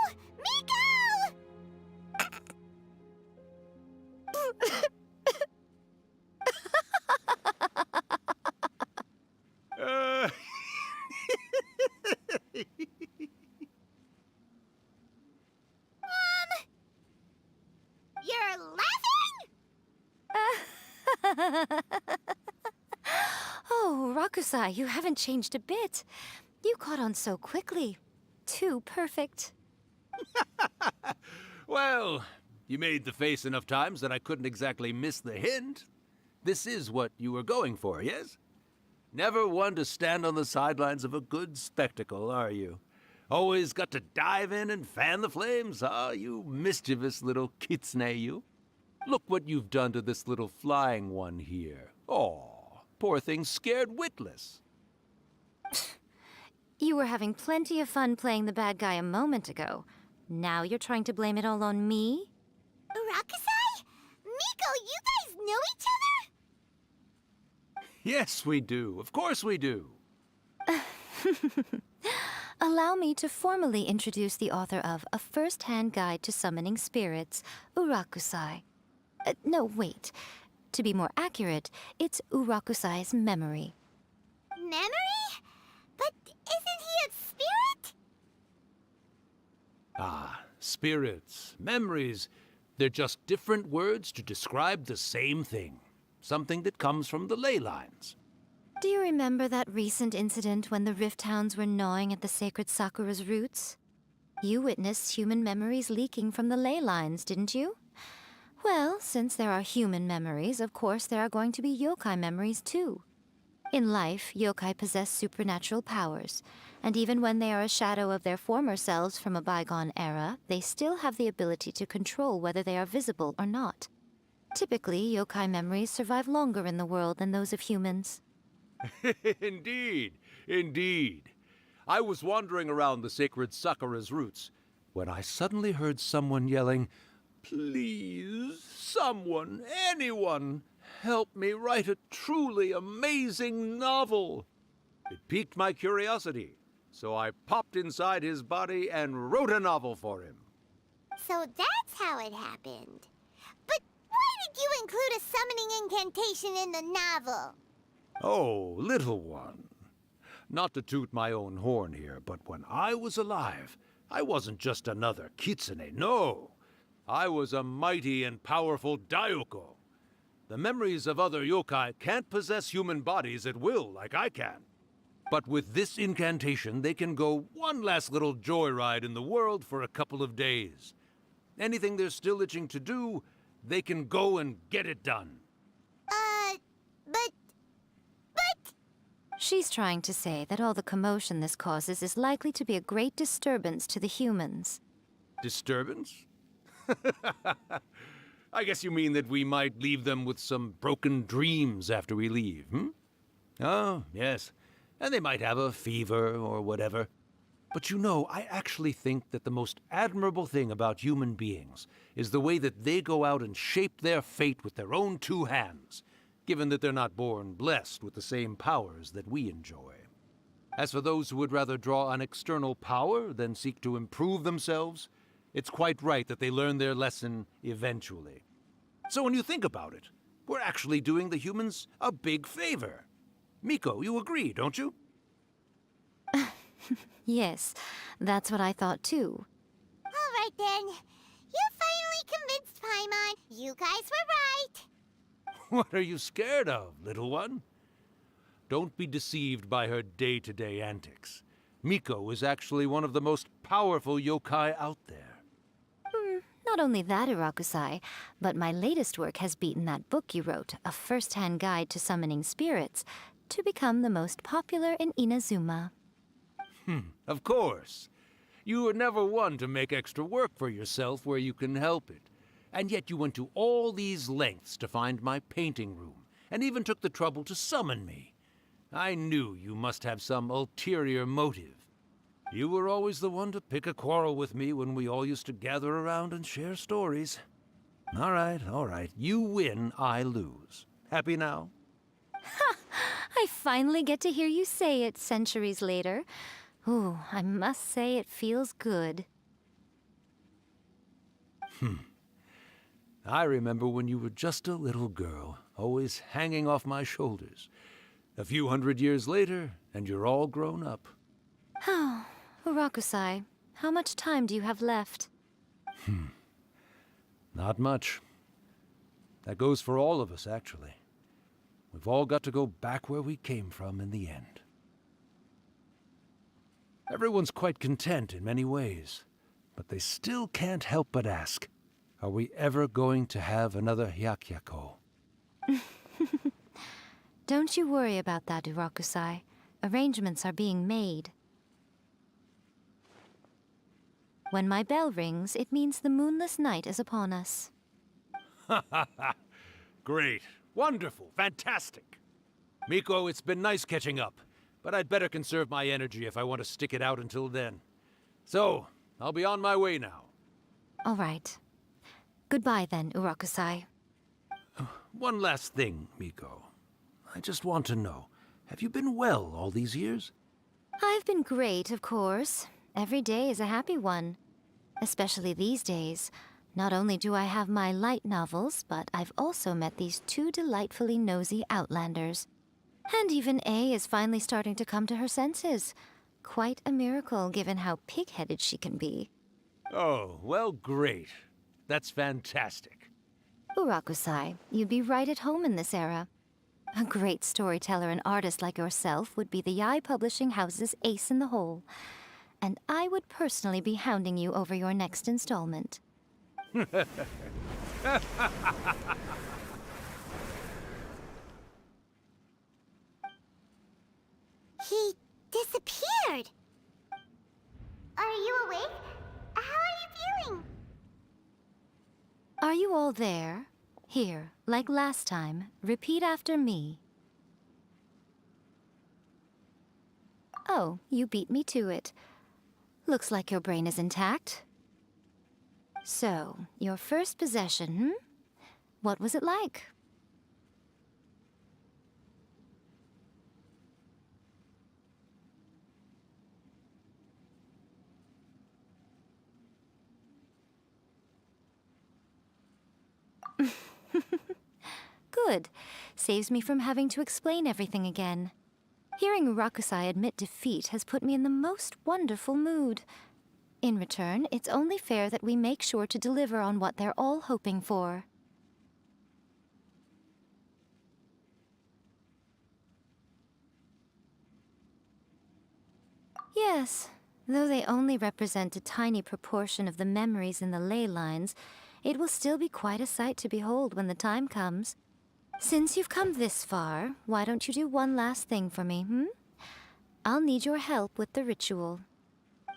You're laughing? Oh, Rakusai, you haven't changed a bit. You caught on so quickly. Too perfect. Well, you made the face enough times that I couldn't exactly miss the hint. This is what you were going for, yes? Never one to stand on the sidelines of a good spectacle, are you? Always got to dive in and fan the flames, huh? You mischievous little kitsune, you. Look what you've done to this little flying one here. Aw, poor thing scared witless. You were having plenty of fun playing the bad guy a moment ago. Now you're trying to blame it all on me? Rakusai? Miko, you guys know each other? Yes, we do. Of course we do. Allow me to formally introduce the author of A First-Hand Guide to Summoning Spirits, Urakusai. No, wait. To be more accurate, it's Urakusai's memory. Memory? But isn't he a spirit? Ah, spirits, memories. They're just different words to describe the same thing. something that comes from the ley lines. Do you remember that recent incident when the Rift Hounds were gnawing at the sacred Sakura's roots? You witnessed human memories leaking from the ley lines, didn't you? Well, since there are human memories, of course there are going to be yokai memories too. In life, yokai possess supernatural powers, and even when they are a shadow of their former selves from a bygone era, they still have the ability to control whether they are visible or not. Typically, yokai memories survive longer in the world than those of humans. Indeed, indeed. I was wandering around the sacred Sakura's roots when I suddenly heard someone yelling, "Please, someone, anyone, help me write a truly amazing novel." It piqued my curiosity, so I popped inside his body and wrote a novel for him. So that's how it happened. But why did you include a summoning incantation in the novel? Oh, little one. Not to toot my own horn here, but when I was alive, I wasn't just another kitsune, no. I was a mighty and powerful Daiuko. The memories of other yokai can't possess human bodies at will like I can. But with this incantation, they can go one last little joyride in the world for a couple of days. Anything they're still itching to do, they can go and get it done. But... She's trying to say that all the commotion this causes is likely to be a great disturbance to the humans. Disturbance? I guess you mean that we might leave them with some broken dreams after we leave, hmm? Oh, yes. And they might have a fever or whatever. But you know, I actually think that the most admirable thing about human beings is the way that they go out and shape their fate with their own two hands, given that they're not born blessed with the same powers that we enjoy. As for those who would rather draw on external power than seek to improve themselves, it's quite right that they learn their lesson eventually. So when you think about it, we're actually doing the humans a big favor. Miko, you agree, don't you? Yes, that's what I thought too. All right then. You finally convinced Paimon. You guys were right. What are you scared of, little one? Don't be deceived by her day-to-day antics. Miko is actually one of the most powerful yokai out there. Not only that, Irakusai, but my latest work has beaten that book you wrote, A First-Hand Guide to Summoning Spirits, to become the most popular in Inazuma. Of course. You were never one to make extra work for yourself where you can help it. And yet you went to all these lengths to find my painting room, and even took the trouble to summon me. I knew you must have some ulterior motive. You were always the one to pick a quarrel with me when we all used to gather around and share stories. All right. You win, I lose. Happy now? Ha! I finally get to hear you say it centuries later. Ooh, I must say it feels good. I remember when you were just a little girl, always hanging off my shoulders. A few hundred years later, and you're all grown up. Oh, Urakusai, how much time do you have left? Not much. That goes for all of us, actually. We've all got to go back where we came from in the end. Everyone's quite content in many ways, but they still can't help but ask, are we ever going to have another Hyakyako? Don't you worry about that, Urakusai. Arrangements are being made. When my bell rings, it means the moonless night is upon us. Great. Wonderful. Fantastic. Miko, it's been nice catching up, but I'd better conserve my energy if I want to stick it out until then. So, I'll be on my way now. All right. Goodbye then, Urakusai. One last thing, Miko. I just want to know, have you been well all these years? I've been great, of course. Every day is a happy one. Especially these days. Not only do I have my light novels, but I've also met these two delightfully nosy outlanders. And even A is finally starting to come to her senses. Quite a miracle, given how pig-headed she can be. Oh, well, great. That's fantastic. Urakusai, you'd be right at home in this era. A great storyteller and artist like yourself would be the Yae Publishing House's ace in the hole. And I would personally be hounding you over your next installment. He disappeared. Are you awake? How are you feeling? Are you all there? Here, like last time, repeat after me. Oh, you beat me to it. Looks like your brain is intact. So, your first possession, What was it like? Good. Saves me from having to explain everything again. Hearing Urakusai admit defeat has put me in the most wonderful mood. In return, it's only fair that we make sure to deliver on what they're all hoping for. Yes, though they only represent a tiny proportion of the memories in the ley lines, it will still be quite a sight to behold when the time comes. Since you've come this far, why don't you do one last thing for me, I'll need your help with the ritual.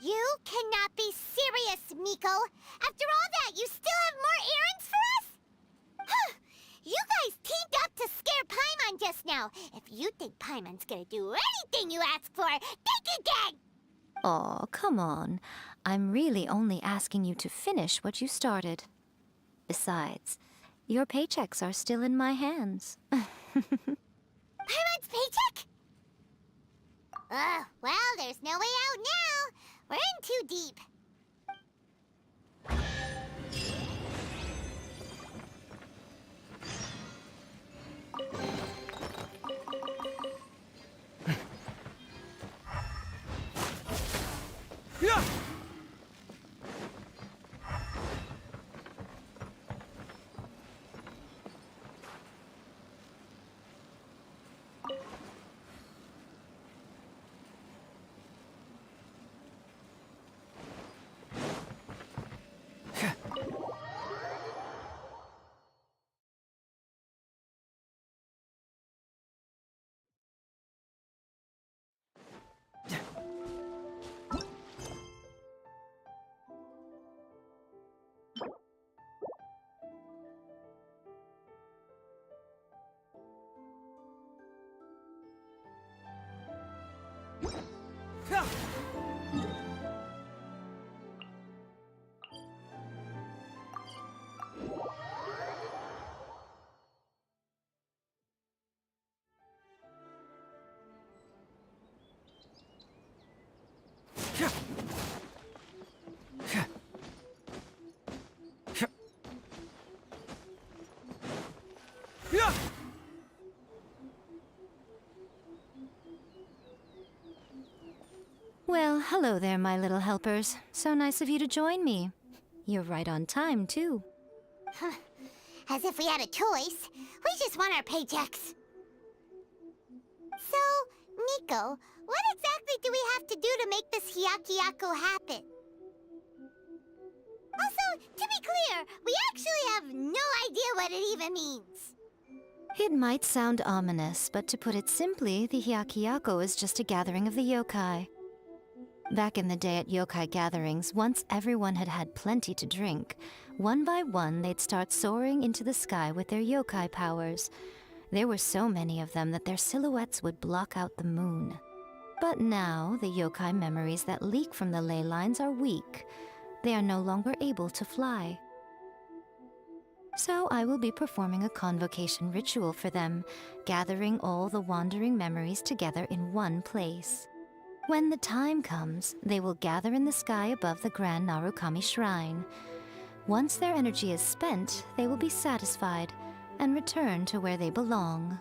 You cannot be serious, Miko! After all that, you still have more errands for us? Huh! You guys teamed up to scare Paimon just now. If you think Paimon's gonna do anything you ask for, think again! Aw, come on. I'm really only asking you to finish what you started. Besides, your paychecks are still in my hands. Paimon's paycheck? Well, there's no way out now. We're in too deep. Yeah! Well, hello there, my little helpers. So nice of you to join me. You're right on time, too. As if we had a choice. We just want our paychecks. So, Nico, what exactly do we have to do to make this Hyakuyaku happen? Also, to be clear, we actually have no idea what it even means. It might sound ominous, but to put it simply, the Hyakuyaku is just a gathering of the yokai. Back in the day at yokai gatherings, once everyone had had plenty to drink, one by one they'd start soaring into the sky with their yokai powers. There were so many of them that their silhouettes would block out the moon. But now, the yokai memories that leak from the ley lines are weak. They are no longer able to fly. So I will be performing a convocation ritual for them, gathering all the wandering memories together in one place. When the time comes, they will gather in the sky above the Grand Narukami Shrine. Once their energy is spent, they will be satisfied and return to where they belong.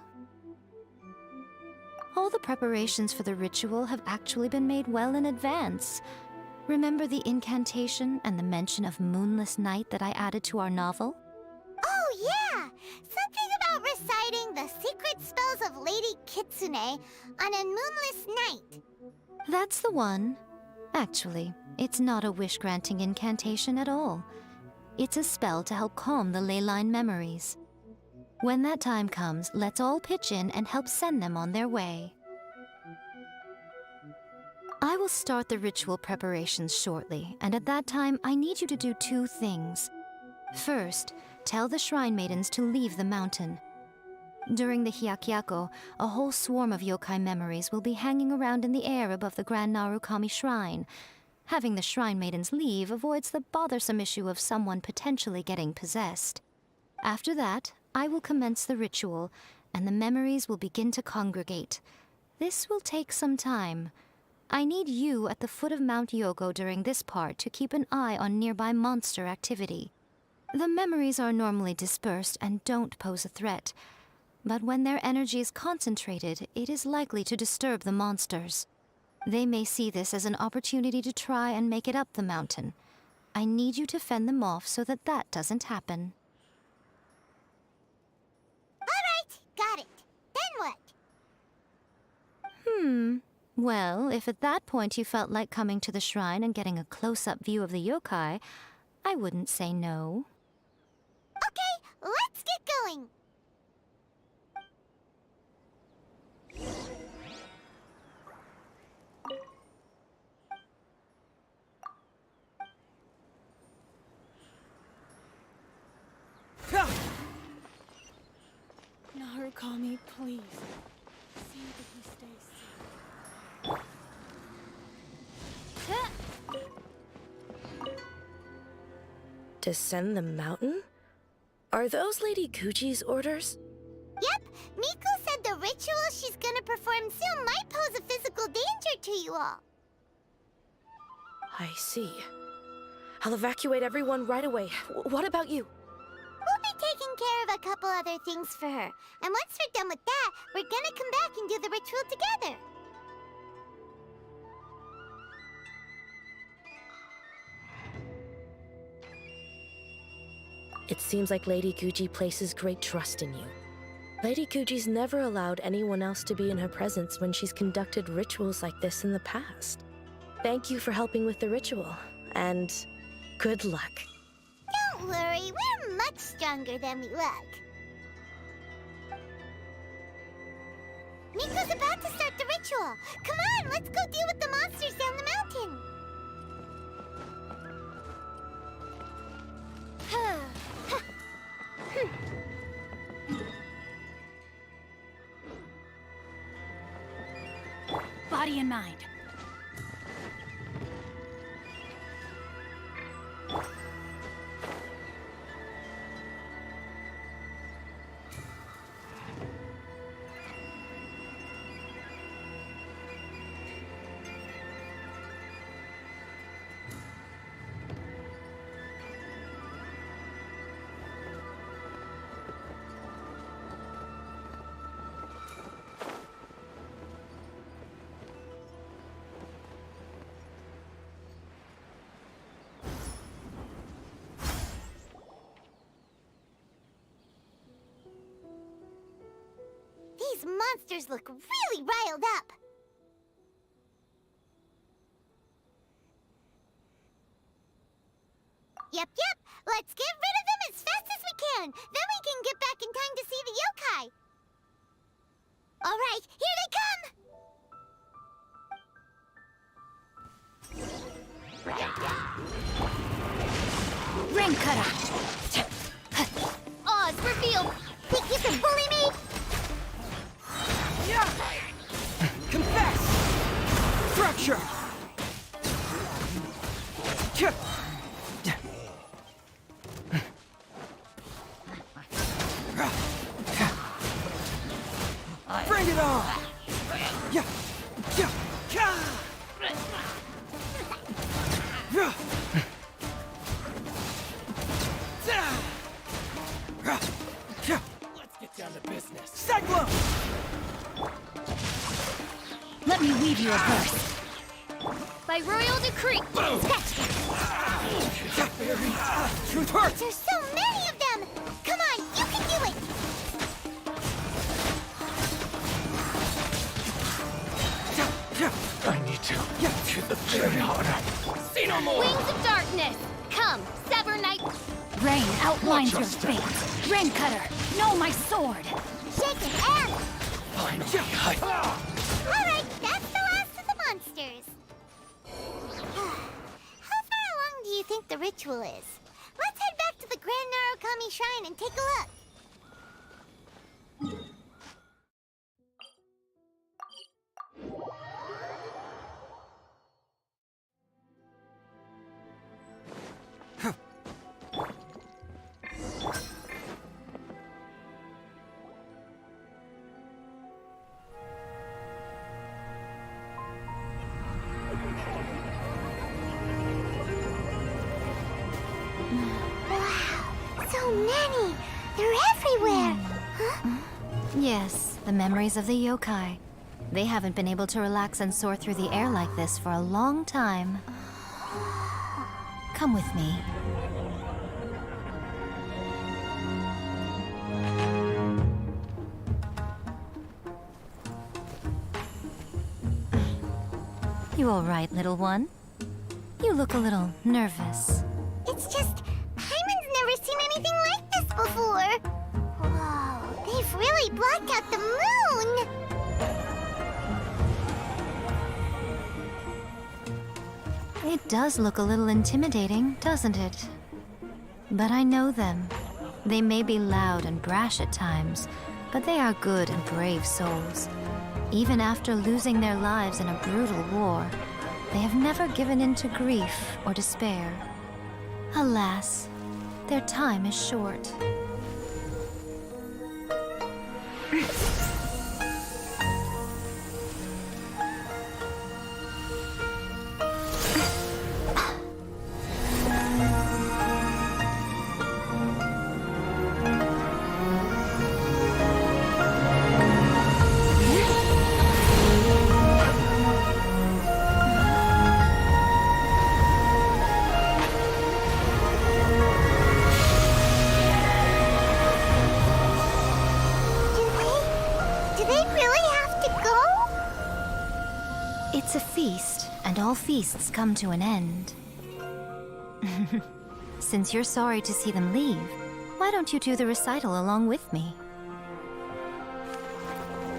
All the preparations for the ritual have actually been made well in advance. Remember the incantation and the mention of moonless night that I added to our novel? Oh, yeah! Lady Kitsune on a moonless night. That's the one. Actually, it's not a wish-granting incantation at all. It's a spell to help calm the ley line memories. When that time comes, let's all pitch in and help send them on their way. I will start the ritual preparations shortly, and at that time, I need you to do 2 things. First, tell the Shrine Maidens to leave the mountain. During the Hyakyako, a whole swarm of yokai memories will be hanging around in the air above the Grand Narukami Shrine. Having the Shrine Maidens leave avoids the bothersome issue of someone potentially getting possessed. After that, I will commence the ritual, and the memories will begin to congregate. This will take some time. I need you at the foot of Mount Yogo during this part to keep an eye on nearby monster activity. The memories are normally dispersed and don't pose a threat, but when their energy is concentrated, it is likely to disturb the monsters. They may see this as an opportunity to try and make it up the mountain. I need you to fend them off so that that doesn't happen. Alright, got it. Then what? Well, if at that point you felt like coming to the shrine and getting a close-up view of the yokai, I wouldn't say no. Okay, let's get going. Narukami, please. See that he stays Descend the mountain? Are those Lady Guji's orders? Yep, Miko said the ritual she's gonna perform soon might pose a physical danger to you all. I see. I'll evacuate everyone right away. What about you? We'll be taking care of a couple other things for her. And once we're done with that, we're gonna come back and do the ritual together. It seems like Lady Guji places great trust in you. Lady Guji's never allowed anyone else to be in her presence when she's conducted rituals like this in the past. Thank you for helping with the ritual, and good luck. Don't worry, we're much stronger than we look. Miko's about to start the ritual. Come on, let's go deal with the monsters down the mountain. Body and mind. These monsters look really riled up. Yep. Let's get rid of them as fast as we can. Then we can get back in time to see the yokai. All right, here they come. Ring cutter. Oz, reveal. Think you can bully me? Confess! Fracture! Bring it on! Let's get down to business. Cyclone! Let me weave you a verse. By royal decree. Truth hurts! There's so many of them. Come on, you can do it. See no more! Wings of darkness! Come, sever night. Rain outlines your fate. Rain cutter, know my sword. Shake his hand! Finally, Alright, that's the last of the monsters. How far along do you think the ritual is? Let's head back to the Grand Narukami Shrine and take a look. Wow, so many! They're everywhere! Huh? Yes, the memories of the yokai. They haven't been able to relax and soar through the air like this for a long time. Come with me. You all right, little one? You look a little nervous. It's just, Paimon's never seen anything like this before! Whoa, they've really blocked out the moon! It does look a little intimidating, doesn't it? But I know them. They may be loud and brash at times, but they are good and brave souls. Even after losing their lives in a brutal war, they have never given in to grief or despair. Alas, their time is short. Do they really have to go? It's a feast, and all feasts come to an end. Since you're sorry to see them leave, why don't you do the recital along with me?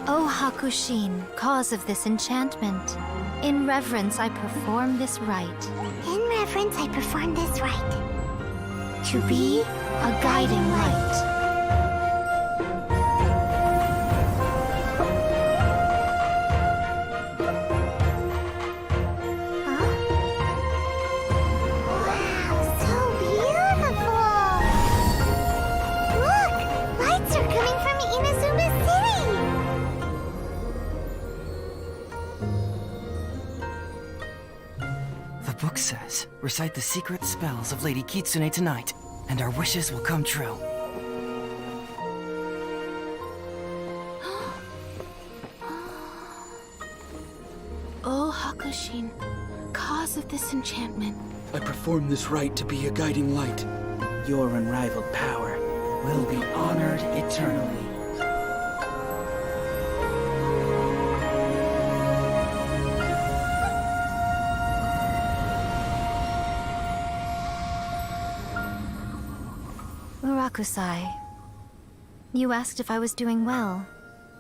O Hakushin, cause of this enchantment, in reverence I perform this rite. In reverence, I perform this rite. To be a guiding light. Wow, so beautiful! Look! Lights are coming from Inazuma City! The book says, recite the secret spells of Lady Kitsune tonight, and our wishes will come true. O Hakushin, cause of this enchantment. I perform this rite to be a guiding light. Your unrivaled power will be honored eternally. Urakusai, you asked if I was doing well.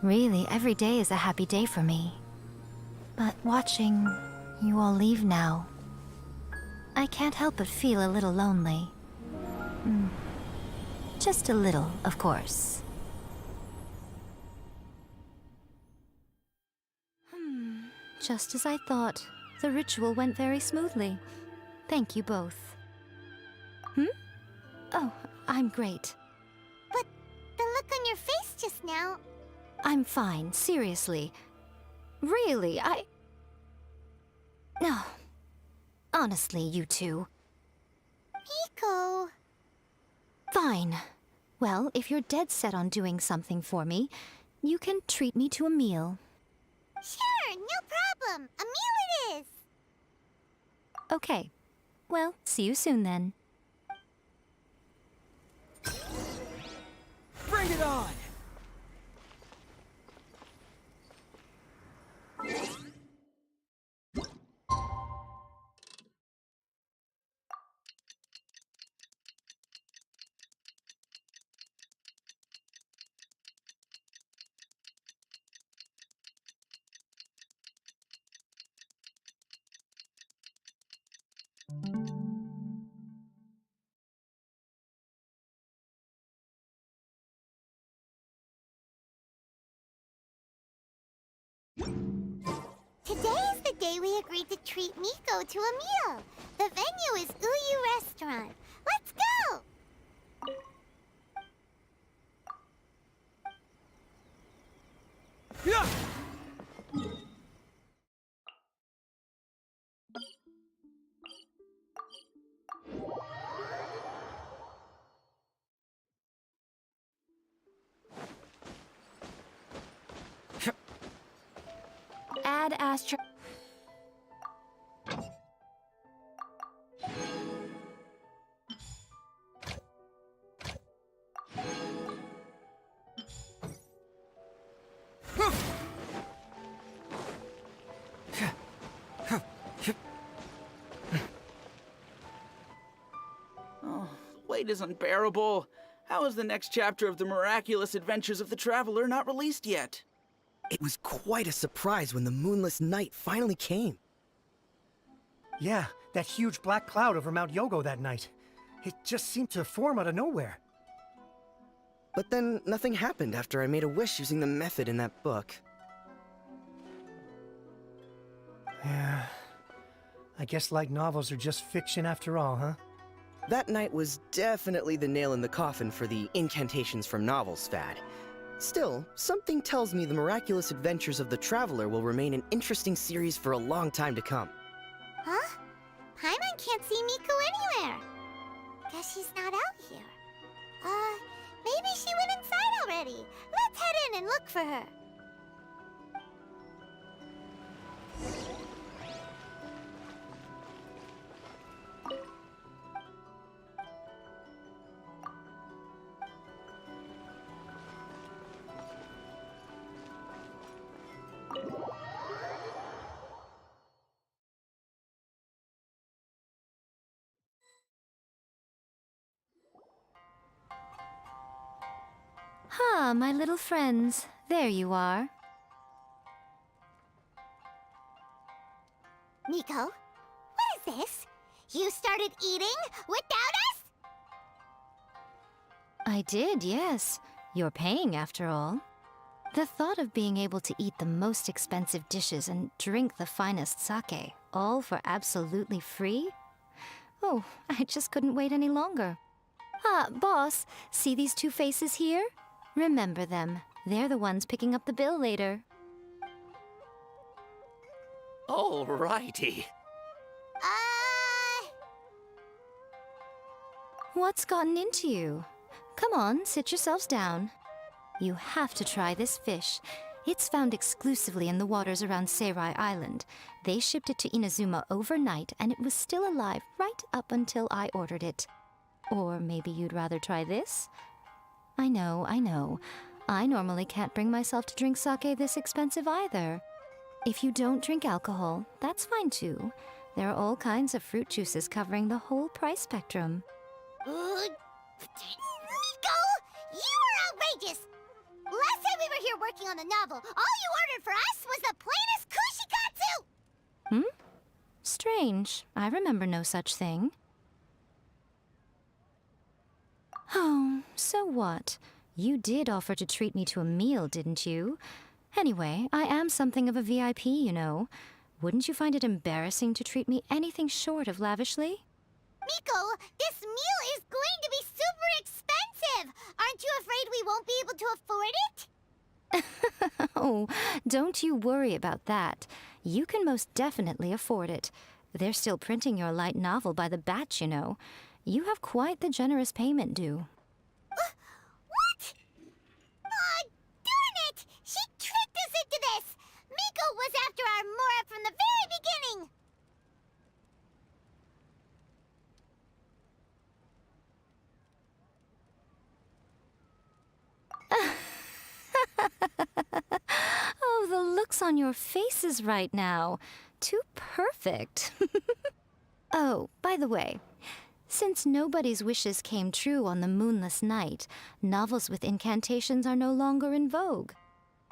Really, every day is a happy day for me. But watching you all leave now, I can't help but feel a little lonely. Just a little, of course. Just as I thought, the ritual went very smoothly. Thank you both. Oh, I'm great. But the look on your face just now... I'm fine, seriously. Really, No. Honestly, you two. Hiko... Fine. Well, if you're dead set on doing something for me, you can treat me to a meal. Sure, no problem. A meal it is. Okay. Well, see you soon then. Bring it on! Today is the day we agreed to treat Miko to a meal. The venue is Uyu Restaurant. Let's go! Yeah! Add Astra. Oh, wait is unbearable. How is the next chapter of the miraculous adventures of the Traveler not released yet? It was quite a surprise when the moonless night finally came. Yeah, that huge black cloud over Mount Yogo that night. It just seemed to form out of nowhere. But then nothing happened after I made a wish using the method in that book. Yeah. I guess light novels are just fiction after all, huh? That night was definitely the nail in the coffin for the incantations from novels fad. Still, something tells me the miraculous adventures of the Traveler will remain an interesting series for a long time to come. Huh? Paimon can't see Miko anywhere. Guess she's not out here. Maybe she went inside already. Let's head in and look for her. Ah, my little friends. There you are. Miko, what is this? You started eating without us? I did, yes. You're paying, after all. The thought of being able to eat the most expensive dishes and drink the finest sake, all for absolutely free? Oh, I just couldn't wait any longer. Ah, boss, see these two faces here? Remember them. They're the ones picking up the bill later. Alrighty. What's gotten into you? Come on, sit yourselves down. You have to try this fish. It's found exclusively in the waters around Seirai Island. They shipped it to Inazuma overnight, and it was still alive right up until I ordered it. Or maybe you'd rather try this? I know. I normally can't bring myself to drink sake this expensive either. If you don't drink alcohol, that's fine too. There are all kinds of fruit juices covering the whole price spectrum. Miko! You are outrageous! Last time we were here working on the novel, all you ordered for us was the plainest kushikatsu! Strange. I remember no such thing. Oh, so what? You did offer to treat me to a meal, didn't you? Anyway, I am something of a VIP, you know. Wouldn't you find it embarrassing to treat me anything short of lavishly? Miko, this meal is going to be super expensive! Aren't you afraid we won't be able to afford it? Oh, don't you worry about that. You can most definitely afford it. They're still printing your light novel by the batch, you know. You have quite the generous payment due. What? Oh, darn it! She tricked us into this! Miko was after our Mora from the very beginning! Oh, the looks on your faces right now. Too perfect. Oh, by the way, since nobody's wishes came true on the moonless night, novels with incantations are no longer in vogue.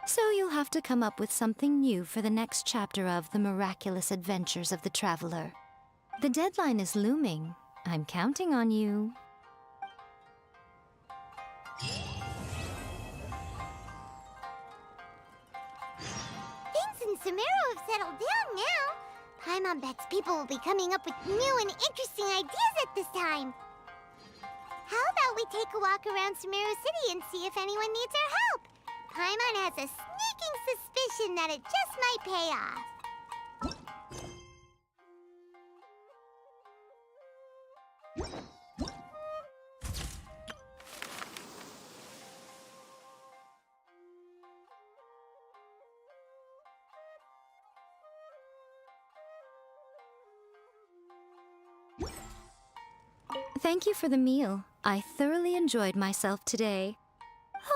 So you'll have to come up with something new for the next chapter of The Miraculous Adventures of the Traveler. The deadline is looming. I'm counting on you. Things and Sumeru have settled down now, Paimon bets people will be coming up with new and interesting ideas at this time. How about we take a walk around Sumeru City and see if anyone needs our help? Paimon has a sneaking suspicion that it just might pay off. Thank you for the meal. I thoroughly enjoyed myself today.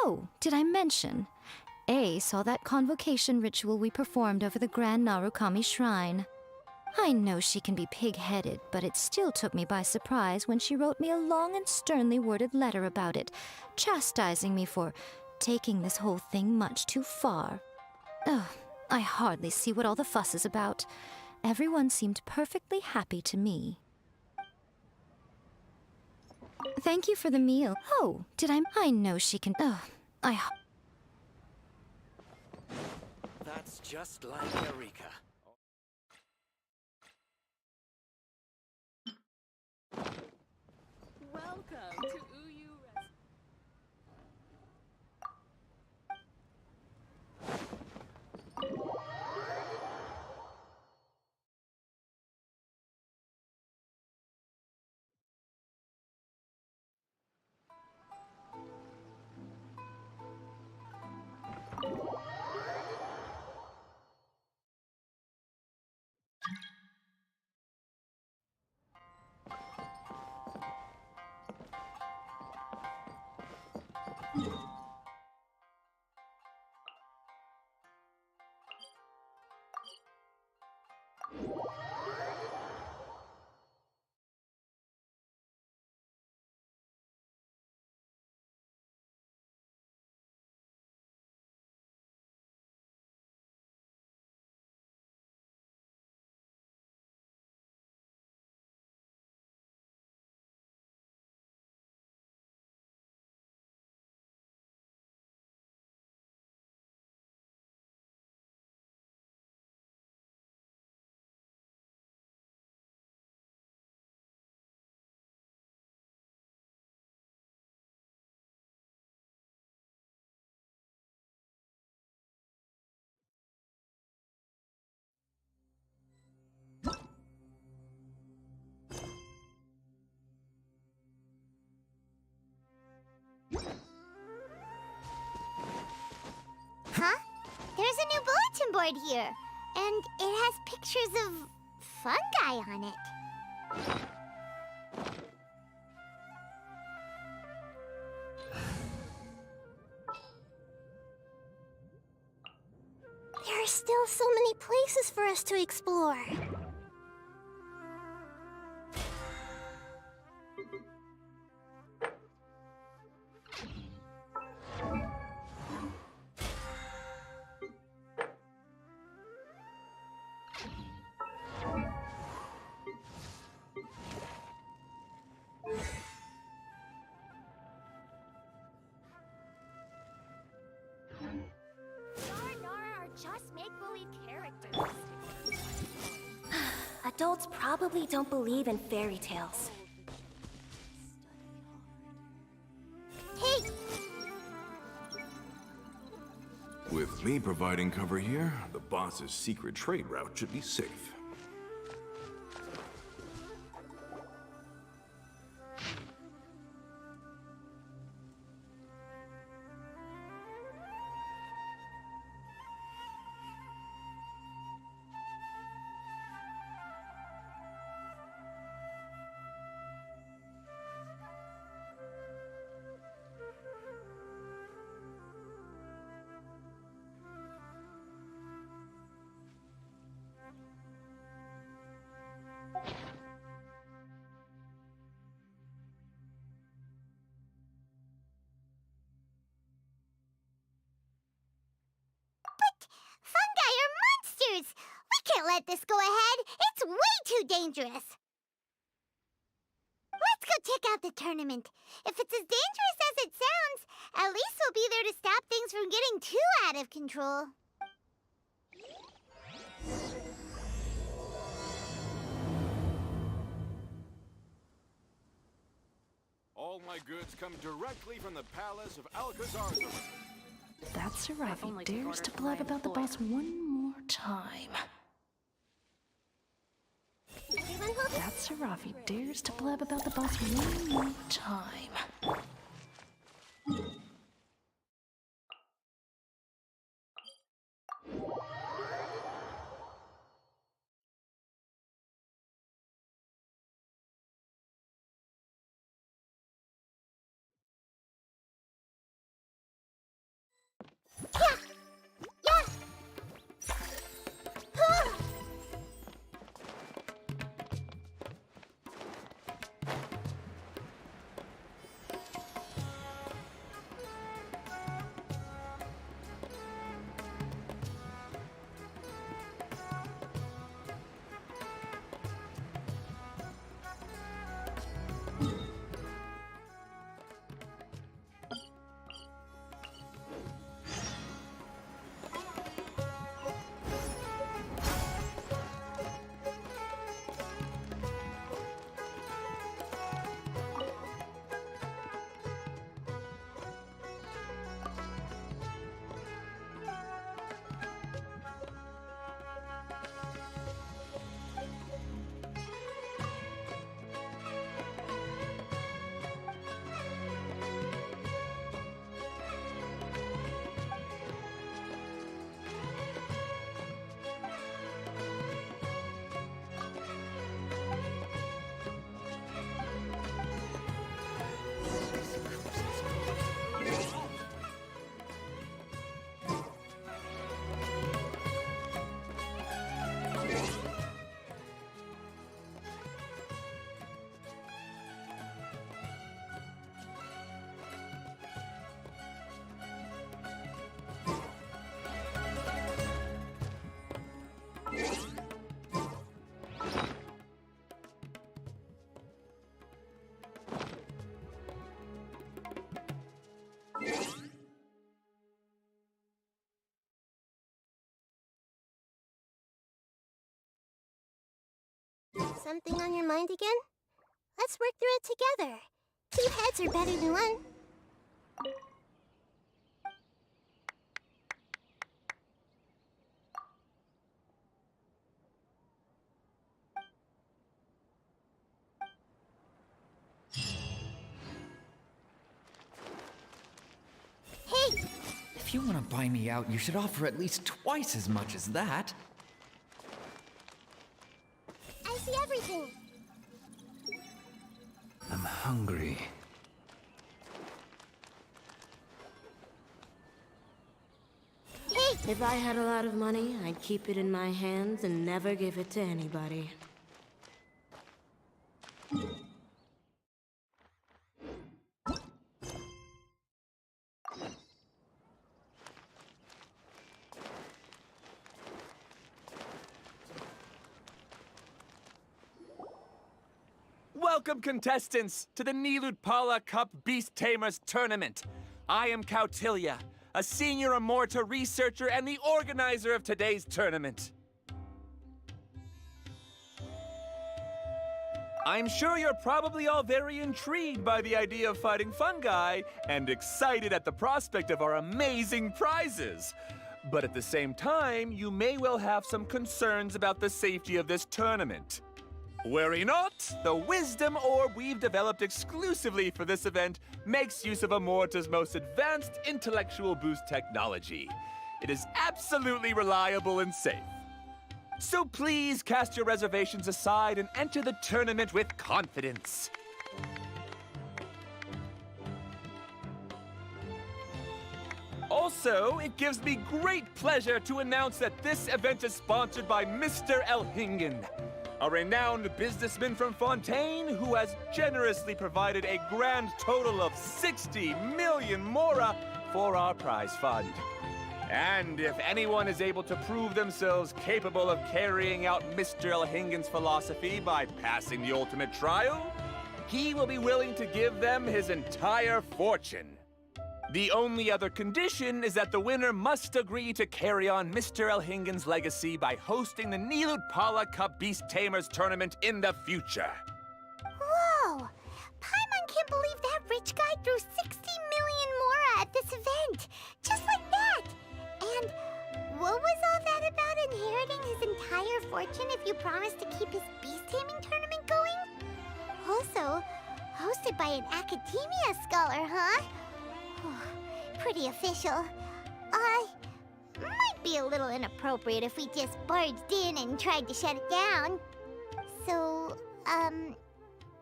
Oh, did I mention? A saw that convocation ritual we performed over the Grand Narukami Shrine. I know she can be pig-headed, but it still took me by surprise when she wrote me a long and sternly worded letter about it, chastising me for taking this whole thing much too far. Ugh, I hardly see what all the fuss is about. Everyone seemed perfectly happy to me. Thank you for the meal. Oh, did I know she can... That's just like Eureka. Welcome to Uyu Restaurant. Huh? There's a new bulletin board here, and it has pictures of fungi on it. There are still so many places for us to explore. Adults probably don't believe in fairy tales. Hey! With me providing cover here, the boss's secret trade route should be safe. Fungi are monsters! We can't let this go ahead! It's way too dangerous! Let's go check out the tournament. If it's as dangerous as it sounds, at least we'll be there to stop things from getting too out of control. All my goods come directly from the palace of Alcazarza. That Serafi dares to blab about the boss one more time. That Serafi dares to blab about the boss one more time. Something on your mind again? Let's work through it together. 2 heads are better than 1. Hey! If you want to buy me out, you should offer at least twice as much as that. I see everything. I'm hungry. Hey! If I had a lot of money, I'd keep it in my hands and never give it to anybody. Welcome, contestants, to the Nilud Pala Cup Beast Tamers Tournament. I am Kautilya, a senior Amorta researcher and the organizer of today's tournament. I'm sure you're probably all very intrigued by the idea of fighting fungi and excited at the prospect of our amazing prizes. But at the same time, you may well have some concerns about the safety of this tournament. Worry not, the wisdom orb we've developed exclusively for this event makes use of Amorta's most advanced intellectual boost technology. It is absolutely reliable and safe. So please cast your reservations aside and enter the tournament with confidence. Also, it gives me great pleasure to announce that this event is sponsored by Mr. Elhingen, a renowned businessman from Fontaine who has generously provided a grand total of 60 million mora for our prize fund. And if anyone is able to prove themselves capable of carrying out Mr. Elhingen's philosophy by passing the ultimate trial, he will be willing to give them his entire fortune. The only other condition is that the winner must agree to carry on Mr. Elhingen's legacy by hosting the Nilud Pala Cup Beast Tamers Tournament in the future. Whoa! Paimon can't believe that rich guy threw 60 million mora at this event. Just like that. And what was all that about inheriting his entire fortune if you promised to keep his beast taming tournament going? Also, hosted by an academia scholar, huh? Pretty official. Might be a little inappropriate if we just barged in and tried to shut it down. So,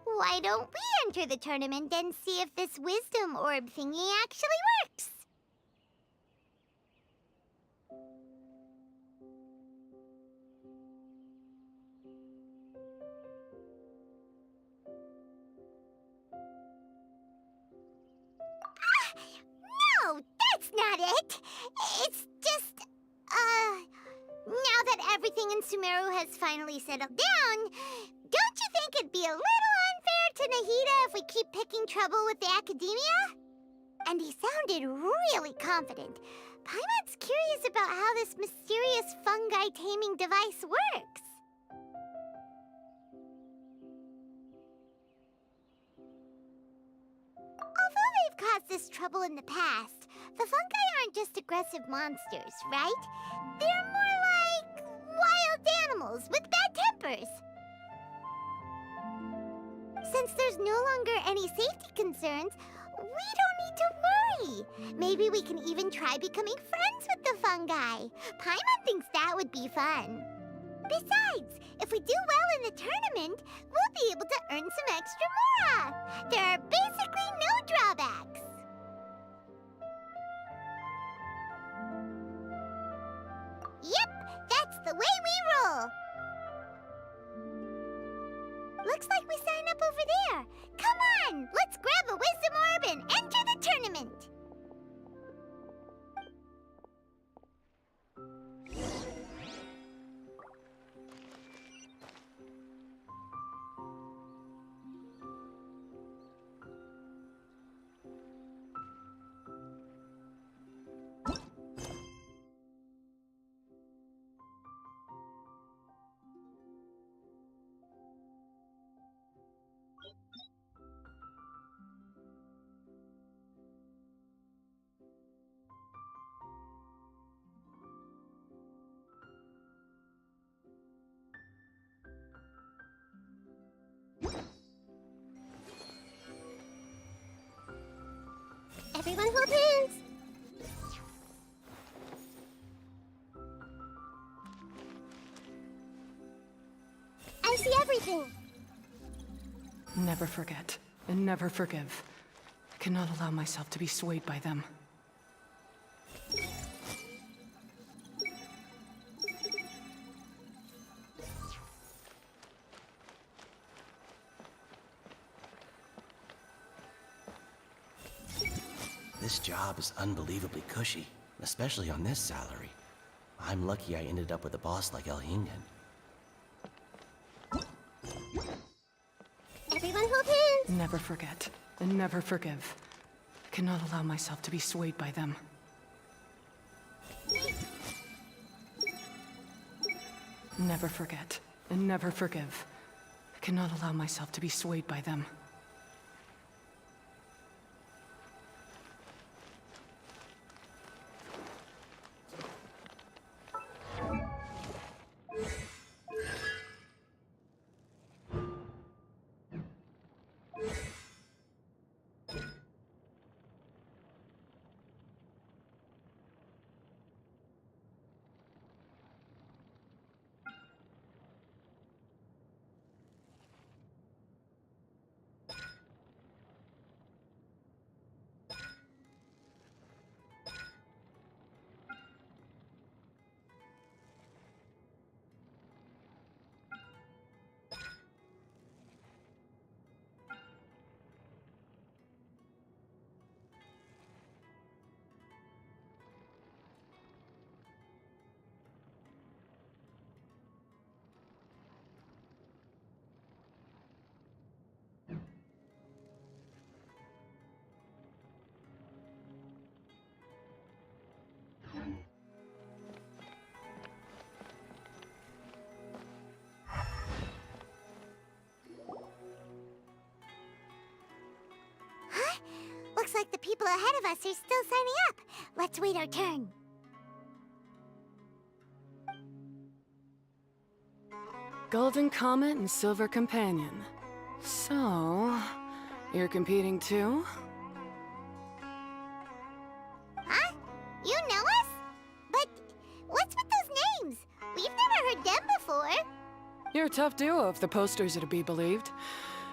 why don't we enter the tournament and see if this wisdom orb thingy actually works? No, that's not it. It's just, now that everything in Sumeru has finally settled down, don't you think it'd be a little unfair to Nahida if we keep picking trouble with the academia? And he sounded really confident. Paimon's curious about how this mysterious fungi taming device works. Although they've caused us trouble in the past, the fungi aren't just aggressive monsters, right? They're more like wild animals with bad tempers. Since there's no longer any safety concerns, we don't need to worry. Maybe we can even try becoming friends with the fungi. Paimon thinks that would be fun. Besides, if we do well in the tournament, we'll be able to earn some extra mora. There are basically no drawbacks. Yep, that's the way we roll. Looks like we sign up over there. Come on, let's grab a wisdom orb and enter the tournament. Everyone hold hands. I see everything. Never forget, and never forgive. I cannot allow myself to be swayed by them. This job is unbelievably cushy, especially on this salary. I'm lucky I ended up with a boss like Elhingen. Everyone hold hands. Never forget, and never forgive. I cannot allow myself to be swayed by them. Never forget, and never forgive. I cannot allow myself to be swayed by them. Looks like the people ahead of us are still signing up. Let's wait our turn. Golden Comet and Silver Companion. So, you're competing too? Huh? You know us? But what's with those names? We've never heard them before. You're a tough duo if the posters are to be believed.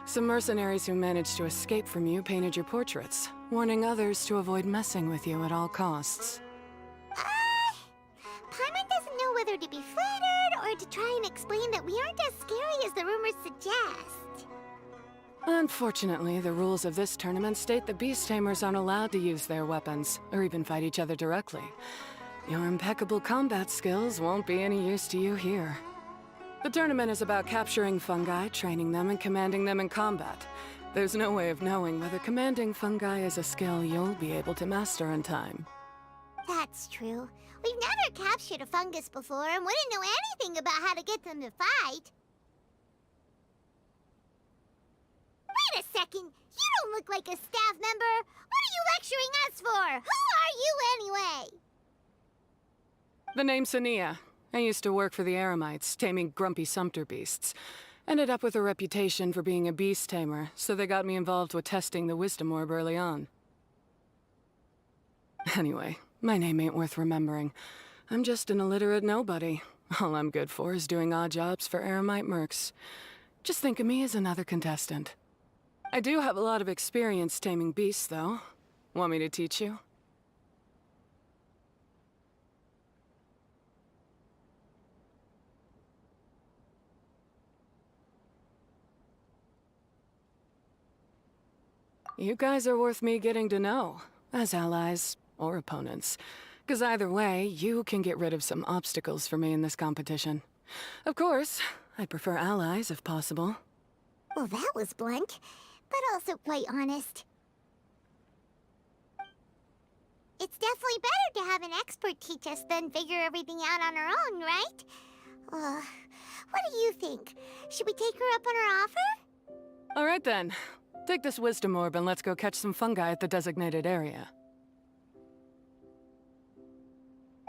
Some mercenaries who managed to escape from you painted your portraits, warning others to avoid messing with you at all costs. Paimon doesn't know whether to be flattered or to try and explain that we aren't as scary as the rumors suggest. Unfortunately, the rules of this tournament state that beast tamers aren't allowed to use their weapons, or even fight each other directly. Your impeccable combat skills won't be any use to you here. The tournament is about capturing fungi, training them, and commanding them in combat. There's no way of knowing whether commanding fungi is a skill you'll be able to master in time. That's true. We've never captured a fungus before and wouldn't know anything about how to get them to fight. Wait a second! You don't look like a staff member! What are you lecturing us for? Who are you anyway? The name's Sania. I used to work for the Eremites, taming grumpy sumpter beasts. Ended up with a reputation for being a beast tamer, so they got me involved with testing the Wisdom Orb early on. Anyway, my name ain't worth remembering. I'm just an illiterate nobody. All I'm good for is doing odd jobs for Eremite mercs. Just think of me as another contestant. I do have a lot of experience taming beasts, though. Want me to teach you? You guys are worth me getting to know, as allies or opponents. 'Cause either way, you can get rid of some obstacles for me in this competition. Of course, I'd prefer allies if possible. Well, that was blunt, but also quite honest. It's definitely better to have an expert teach us than figure everything out on our own, right? What do you think? Should we take her up on her offer? All right then. Take this Wisdom Orb and let's go catch some fungi at the designated area.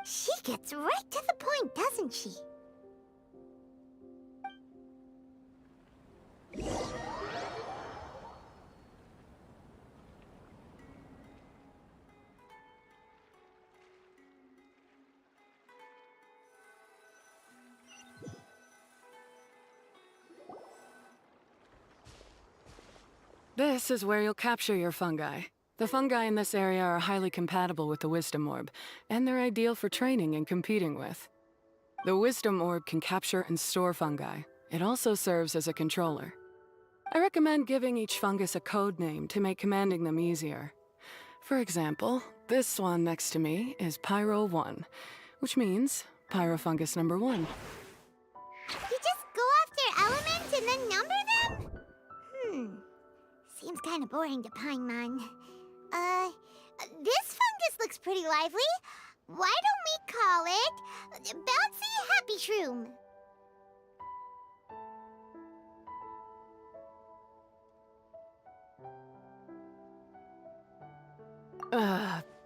She gets right to the point, doesn't she? This is where you'll capture your fungi. The fungi in this area are highly compatible with the Wisdom Orb, and they're ideal for training and competing with. The Wisdom Orb can capture and store fungi. It also serves as a controller. I recommend giving each fungus a code name to make commanding them easier. For example, this one next to me is Pyro 1, which means Pyrofungus number 1. You just go after elements and then number them? Seems kind of boring to Paimon. This fungus looks pretty lively. Why don't we call it Bouncy Happy Shroom?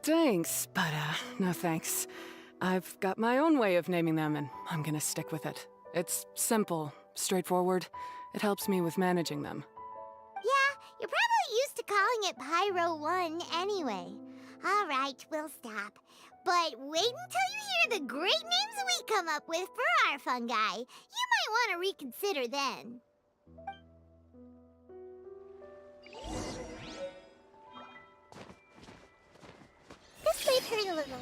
Thanks, but no thanks. I've got my own way of naming them, and I'm gonna stick with it. It's simple, straightforward. It helps me with managing them. Yeah, you're probably used to calling it Pyro 1 anyway. All right, we'll stop. But wait until you hear the great names we come up with for our fungi. You might want to reconsider then. This might hurt a little.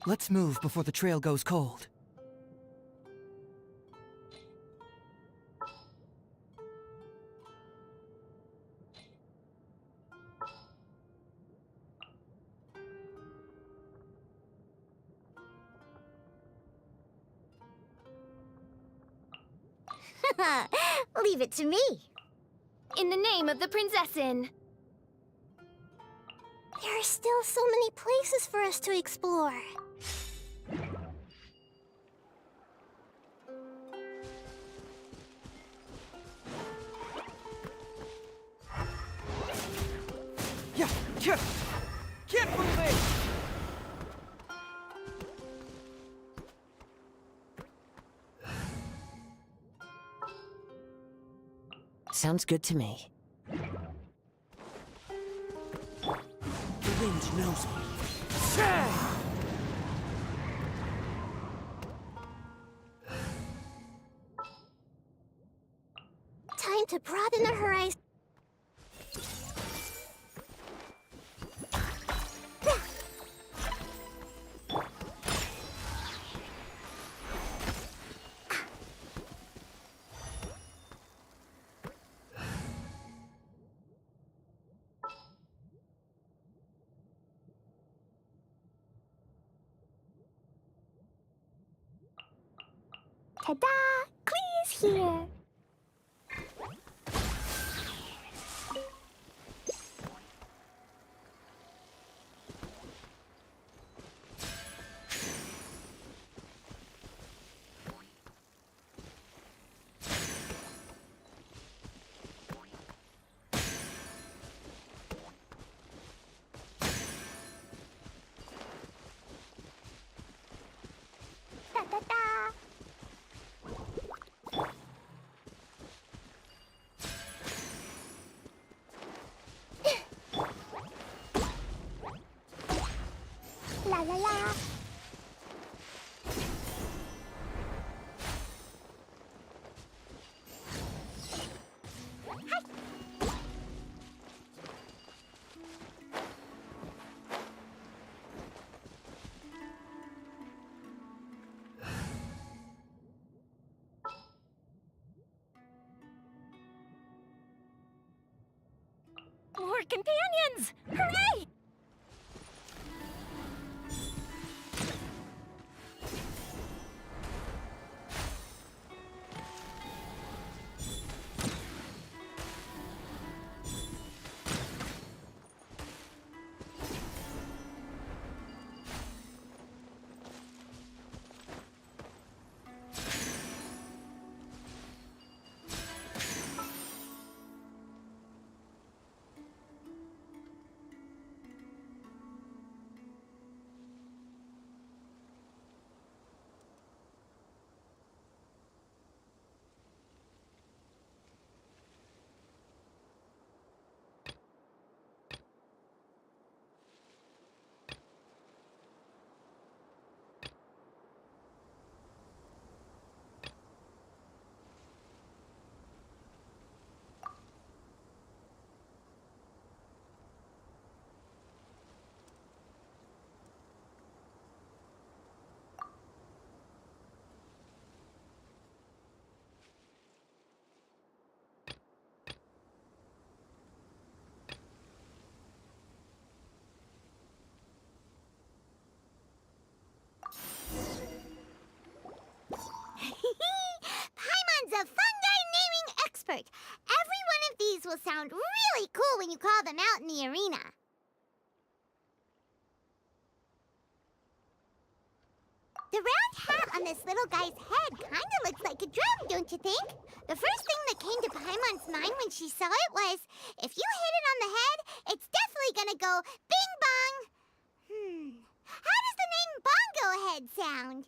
Let's move before the trail goes cold. Leave it to me. In the name of the Prinzessin. There are still so many places for us to explore. Yeah, can't move it! Sounds good to me. The wind knows me. Time to broaden the horizon. Ta-da! Clee's here! la la la. More companions! Hooray! Paimon's a fungi naming expert. Every one of these will sound really cool when you call them out in the arena. The round hat on this little guy's head kinda looks like a drum, don't you think? The first thing that came to Paimon's mind when she saw it was, if you hit it on the head, it's definitely gonna go bing bong. How does the name Bongo Head sound?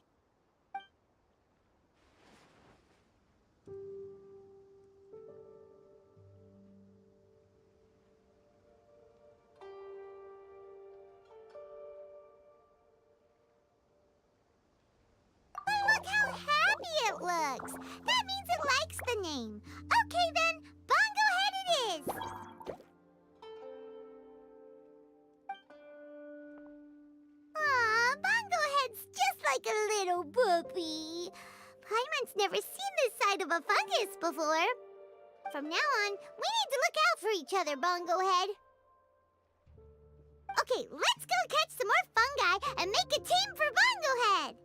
Look how happy it looks! That means it likes the name. Okay then, Bongo Head it is! Aw, Bongo Head's just like a little puppy. Paimon's never seen this side of a fungus before. From now on, we need to look out for each other, Bongo Head. Okay, let's go catch some more fungi and make a team for Bongo Head!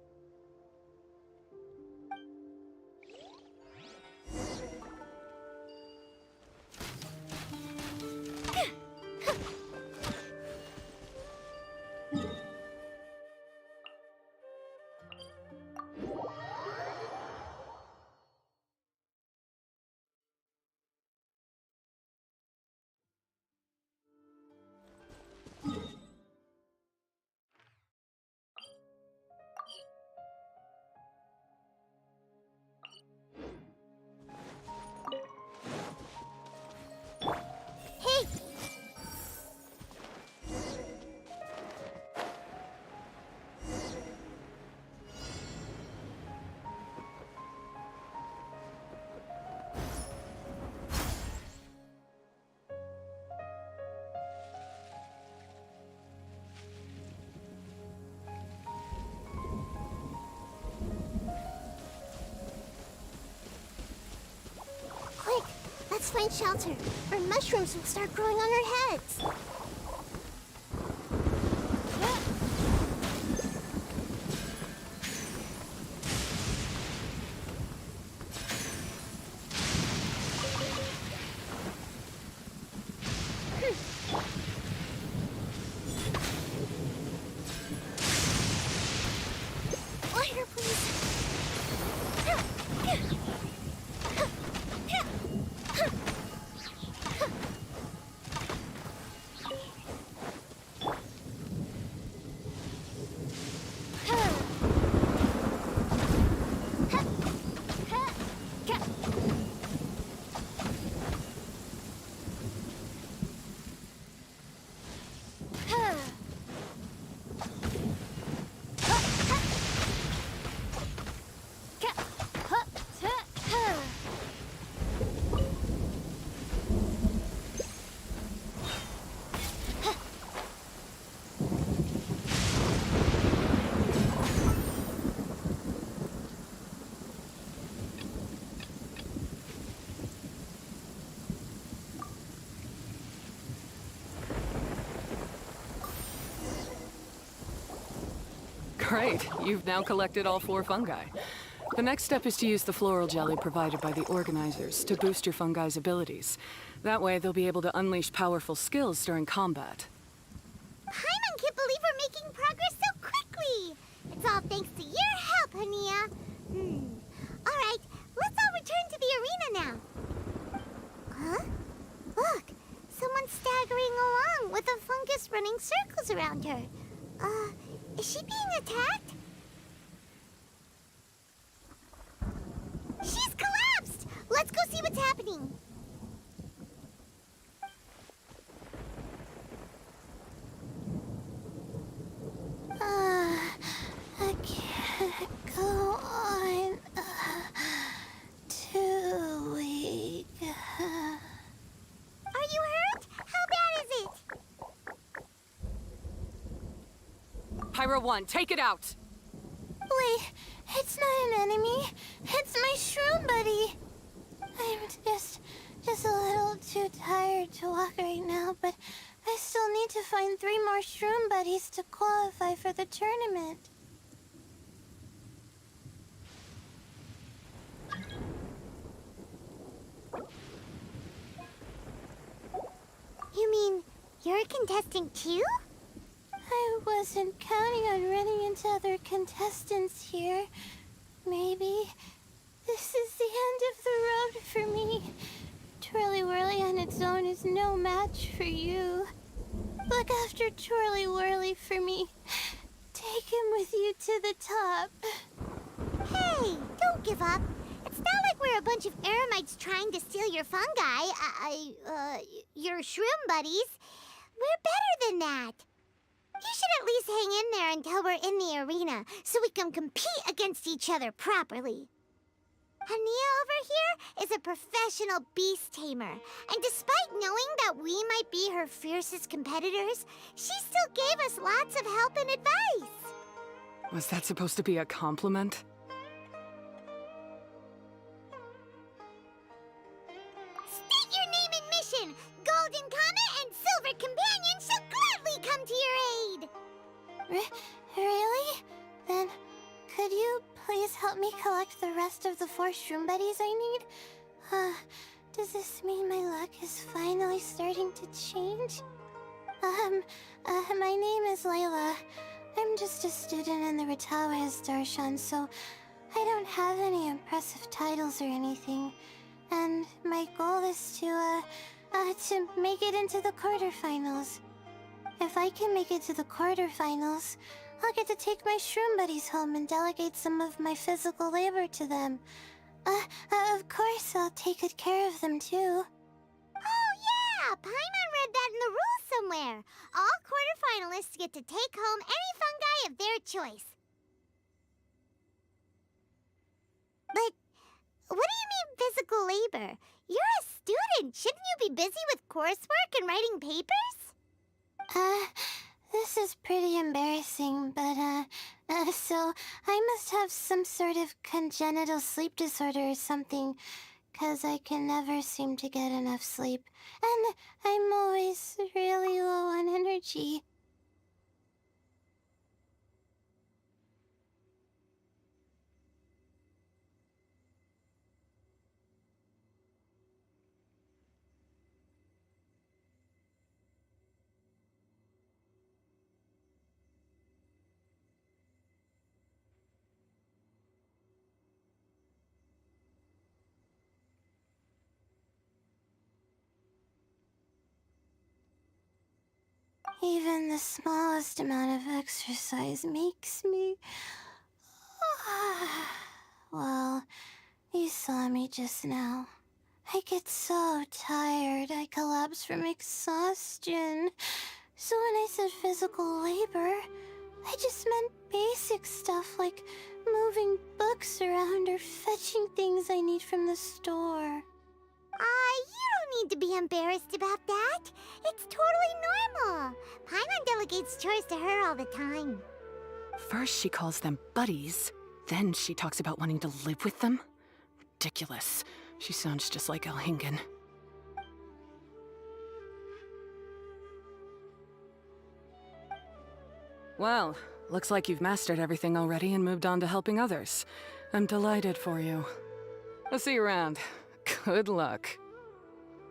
Quick, let's find shelter, or mushrooms will start growing on our heads. Water, please. Great, you've now collected all 4 fungi. The next step is to use the floral jelly provided by the organizers to boost your fungi's abilities. That way, they'll be able to unleash powerful skills during combat. Paimon can't believe we're making progress so quickly! It's all thanks to your help, Hania. Alright, let's all return to the arena now. Huh? Look, someone's staggering along with a fungus running circles around her. Is she being attacked? She's collapsed! Let's go see what's happening. I can't go on. Too weak. Are you hurt? How bad is it? Pyro 1, take it out! Wait, it's not an enemy. It's my shroom buddy. I'm just a little too tired to walk right now, but I still need to find 3 more shroom buddies to qualify for the tournament. You mean you're a contestant too? I wasn't counting on running into other contestants here. Maybe this is the end of the road for me. Twirly Whirly on its own is no match for you. Look after Twirly Whirly for me. Take him with you to the top. Hey, don't give up. It's not like we're a bunch of eremites trying to steal your fungi. Your shroom buddies. We're better than that. You should at least hang in there until we're in the arena, so we can compete against each other properly. Hania over here is a professional beast tamer, and despite knowing that we might be her fiercest competitors, she still gave us lots of help and advice. Was that supposed to be a compliment? State your name and mission! Golden Comet and Silver Companion shall gladly come to your aid! Really? Then, could you please help me collect the rest of the 4 shroom buddies I need? Does this mean my luck is finally starting to change? My name is Layla. I'm just a student in the Ratawa's Darshan, so I don't have any impressive titles or anything. And my goal is to make it into the quarterfinals. If I can make it to the quarterfinals, I'll get to take my shroom buddies home and delegate some of my physical labor to them. Of course, I'll take good care of them, too. Oh, yeah! Paimon read that in the rules somewhere. All quarterfinalists get to take home any fungi of their choice. But what do you mean physical labor? You're a student. Shouldn't you be busy with coursework and writing papers? This is pretty embarrassing, but, so I must have some sort of congenital sleep disorder or something, 'cause I can never seem to get enough sleep, and I'm always really low on energy. Even the smallest amount of exercise makes me... Well, you saw me just now. I get so tired, I collapse from exhaustion. So when I said physical labor, I just meant basic stuff like moving books around or fetching things I need from the store. You don't need to be embarrassed about that. It's totally normal. Paimon delegates chores to her all the time. First she calls them buddies, then she talks about wanting to live with them? Ridiculous. She sounds just like Elhingen. Well, Looks like you've mastered everything already and moved on to helping others. I'm delighted for you. I'll see you around. Good luck.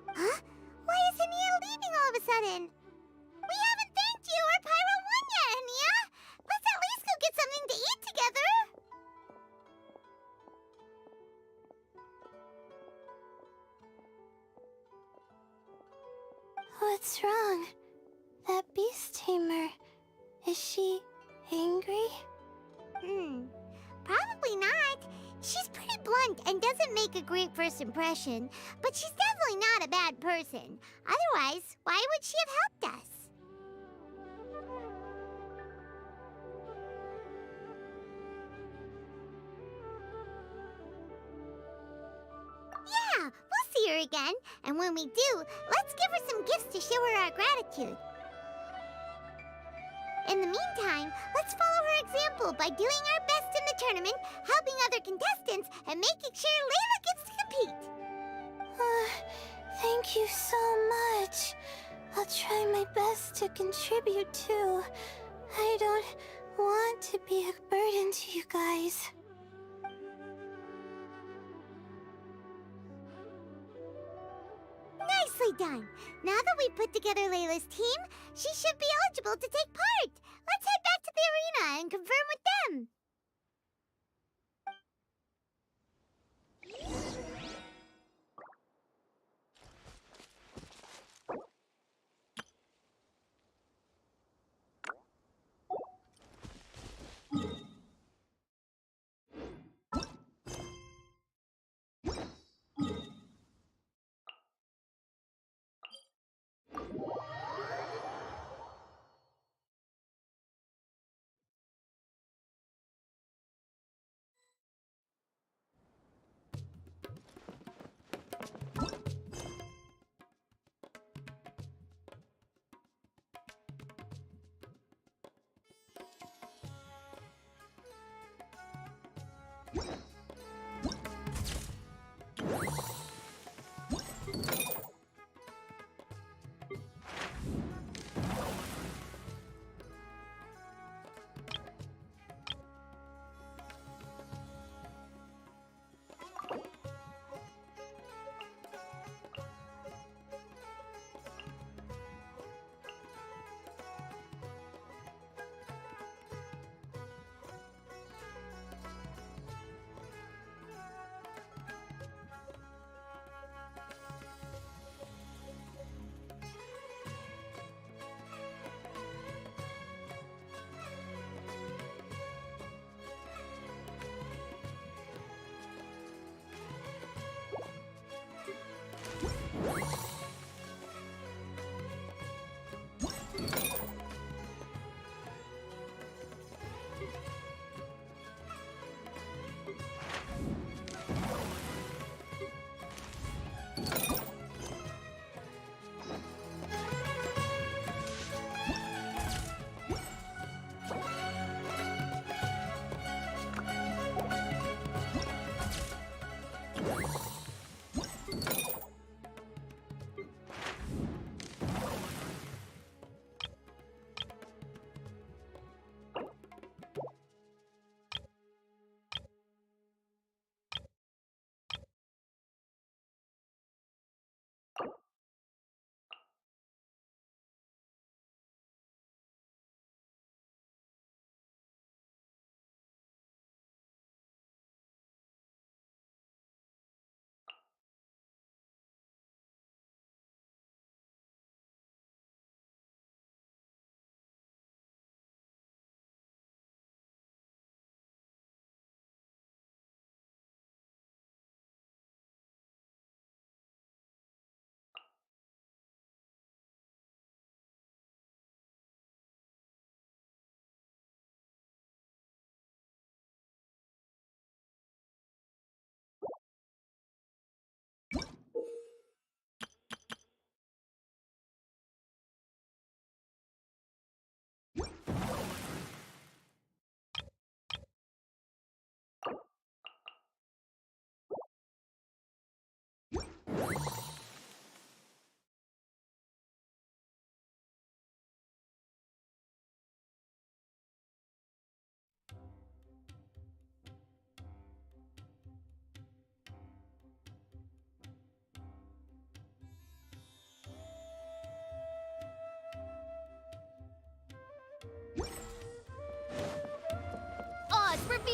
Huh? Why is Hania leaving all of a sudden? We haven't thanked you or Pyro 1 yet, Hania! Let's at least go get something to eat together! What's wrong? That beast tamer, is she angry? Probably not. She's pretty blunt and doesn't make a great first impression, but she's definitely not a bad person. Otherwise, why would she have helped us? Yeah, we'll see her again, and when we do, let's give her some gifts to show her our gratitude. In the meantime, let's follow her example by doing our best in the tournament, helping other contestants, and making sure Layla gets to compete. Thank you so much. I'll try my best to contribute too. I don't want to be a burden to you guys. Nicely done! Now that we've put together Layla's team, she should be eligible to take part! Let's head back to the arena and confirm with them!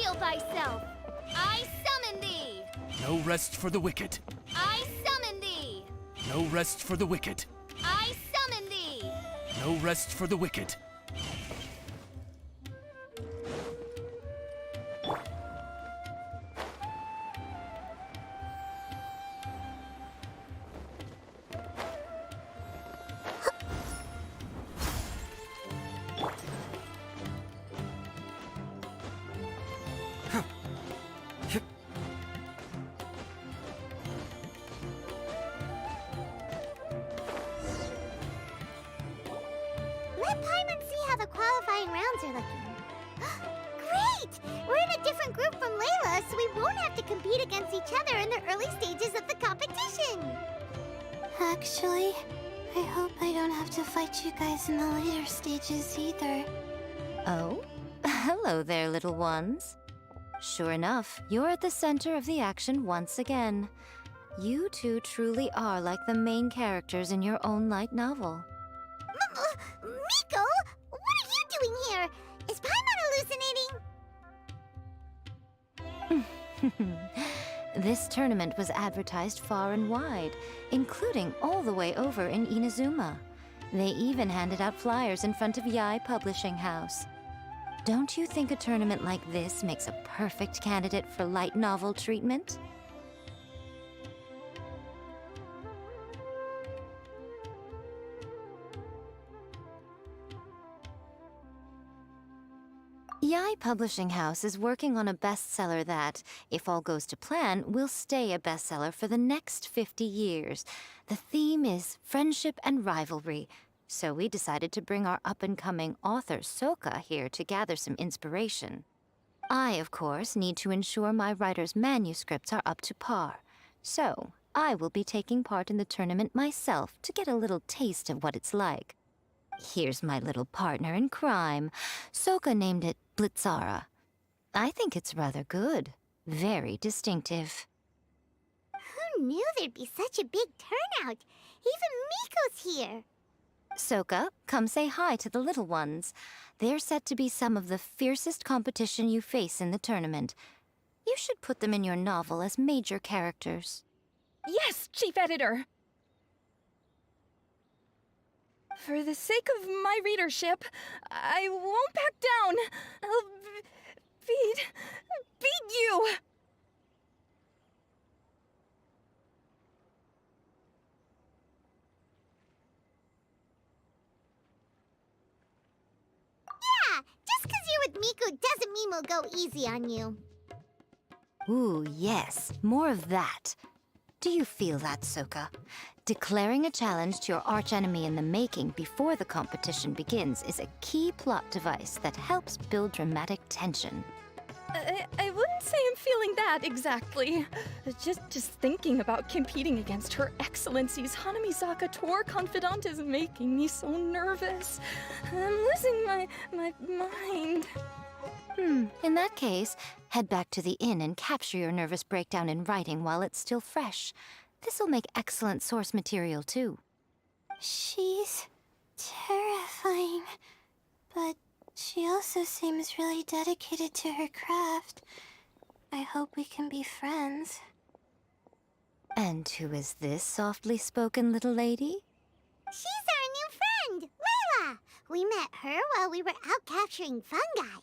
Reveal thyself! I summon thee! No rest for the wicked. I summon thee! No rest for the wicked. I summon thee! No rest for the wicked. Let Paimon see how the qualifying rounds are looking. Great! We're in a different group from Layla, so we won't have to compete against each other in the early stages of the competition. Actually, I hope I don't have to fight you guys in the later stages either. Oh? Hello there, little ones. Sure enough, you're at the center of the action once again. You two truly are like the main characters in your own light novel. Miko, what are you doing here? Is Paimon hallucinating? This tournament was advertised far and wide, including all the way over in Inazuma. They even handed out flyers in front of Yae Publishing House. Don't you think a tournament like this makes a perfect candidate for light novel treatment? Yae Publishing House is working on a bestseller that, if all goes to plan, will stay a bestseller for the next 50 years. The theme is friendship and rivalry, so we decided to bring our up-and-coming author Soka here to gather some inspiration. I, of course, need to ensure my writer's manuscripts are up to par, so I will be taking part in the tournament myself to get a little taste of what it's like. Here's my little partner in crime. Soka named it Blitzara. I think it's rather good. Very distinctive. Who knew there'd be such a big turnout? Even Miko's here. Soka, come say hi to the little ones. They're set to be some of the fiercest competition you face in the tournament. You should put them in your novel as major characters. Yes, Chief Editor! For the sake of my readership, I won't back down. I'll beat you! Yeah, just because you're with Miko doesn't mean we'll go easy on you. Ooh, yes, more of that. Do you feel that, Soka? Declaring a challenge to your archenemy in the making before the competition begins is a key plot device that helps build dramatic tension. I wouldn't say I'm feeling that exactly. Just thinking about competing against Her Excellency's Hanamizaka tour confidant is making me so nervous. I'm losing my mind. In that case, head back to the inn and capture your nervous breakdown in writing while it's still fresh. This'll make excellent source material, too. She's terrifying, but she also seems really dedicated to her craft. I hope we can be friends. And who is this softly spoken little lady? She's our new friend, Layla. We met her while we were out capturing fungi.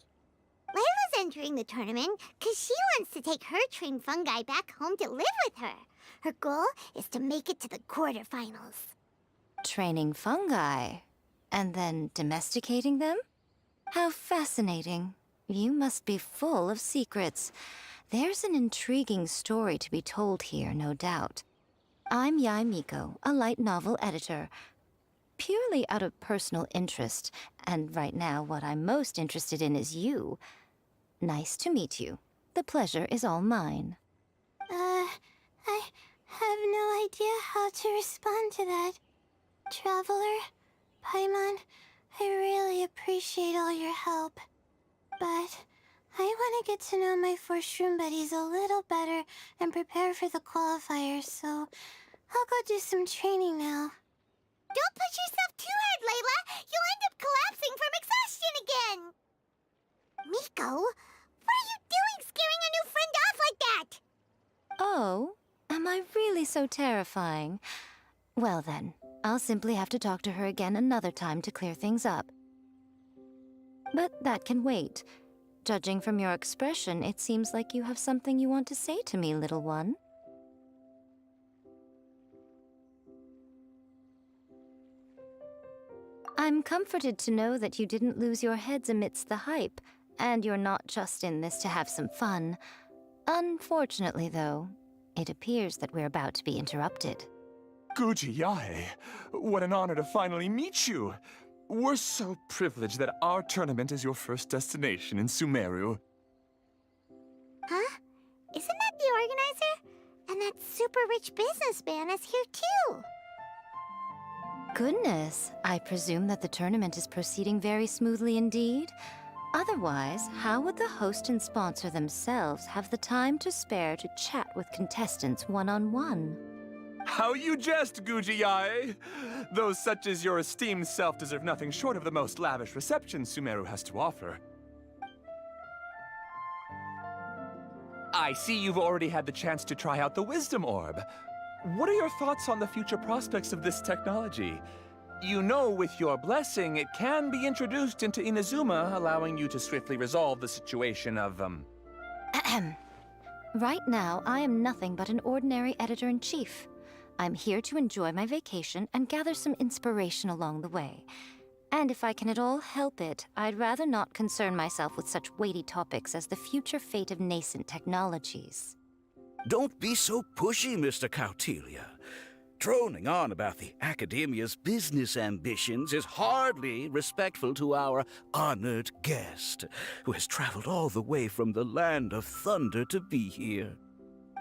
Layla's entering the tournament because she wants to take her trained fungi back home to live with her. Her goal is to make it to the quarterfinals. Training fungi, and then domesticating them? How fascinating. You must be full of secrets. There's an intriguing story to be told here, no doubt. I'm Yae Miko, a light novel editor. Purely out of personal interest, and right now what I'm most interested in is you. Nice to meet you. The pleasure is all mine. I have no idea how to respond to that. Traveler, Paimon, I really appreciate all your help. But I want to get to know my 4 shroom buddies a little better and prepare for the qualifiers, so I'll go do some training now. Don't push yourself too hard, Layla! You'll end up collapsing from exhaustion again! Miko, what are you doing so terrifying. Well then, I'll simply have to talk to her again another time to clear things up. But that can wait. Judging from your expression, it seems like you have something you want to say to me, little one. I'm comforted to know that you didn't lose your heads amidst the hype, and you're not just in this to have some fun. Unfortunately, though, it appears that we're about to be interrupted. Guji Yae, what an honor to finally meet you. We're so privileged that our tournament is your first destination in Sumeru. Huh? Isn't that the organizer? And that super rich businessman is here too. Goodness, I presume that the tournament is proceeding very smoothly indeed. Otherwise, how would the host and sponsor themselves have the time to spare to chat with contestants one-on-one? How you jest, Guji Yae! Those such as your esteemed self deserve nothing short of the most lavish reception Sumeru has to offer. I see you've already had the chance to try out the Wisdom Orb. What are your thoughts on the future prospects of this technology? You know, with your blessing, it can be introduced into Inazuma, allowing you to swiftly resolve the situation of, Ahem. Right now, I am nothing but an ordinary editor-in-chief. I'm here to enjoy my vacation and gather some inspiration along the way. And if I can at all help it, I'd rather not concern myself with such weighty topics as the future fate of nascent technologies. Don't be so pushy, Mr. Kautelia. Droning on about the Academia's business ambitions is hardly respectful to our honored guest, who has traveled all the way from the Land of Thunder to be here.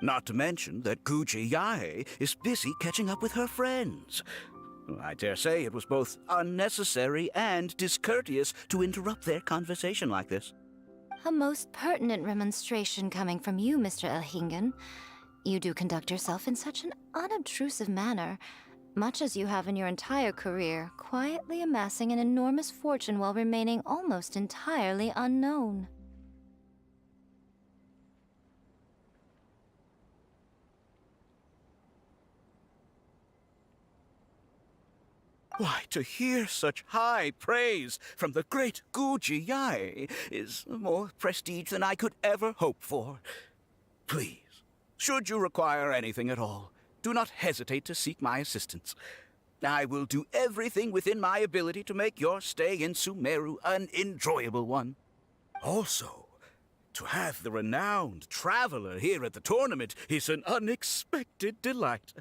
Not to mention that Guji Yae is busy catching up with her friends. I dare say it was both unnecessary and discourteous to interrupt their conversation like this. A most pertinent remonstration coming from you, Mr. Elhingen. You do conduct yourself in such an unobtrusive manner, much as you have in your entire career, quietly amassing an enormous fortune while remaining almost entirely unknown. Why, to hear such high praise from the great Guji Yae is more prestige than I could ever hope for. Please, should you require anything at all, do not hesitate to seek my assistance. I will do everything within my ability to make your stay in Sumeru an enjoyable one. Also, to have the renowned traveler here at the tournament is an unexpected delight.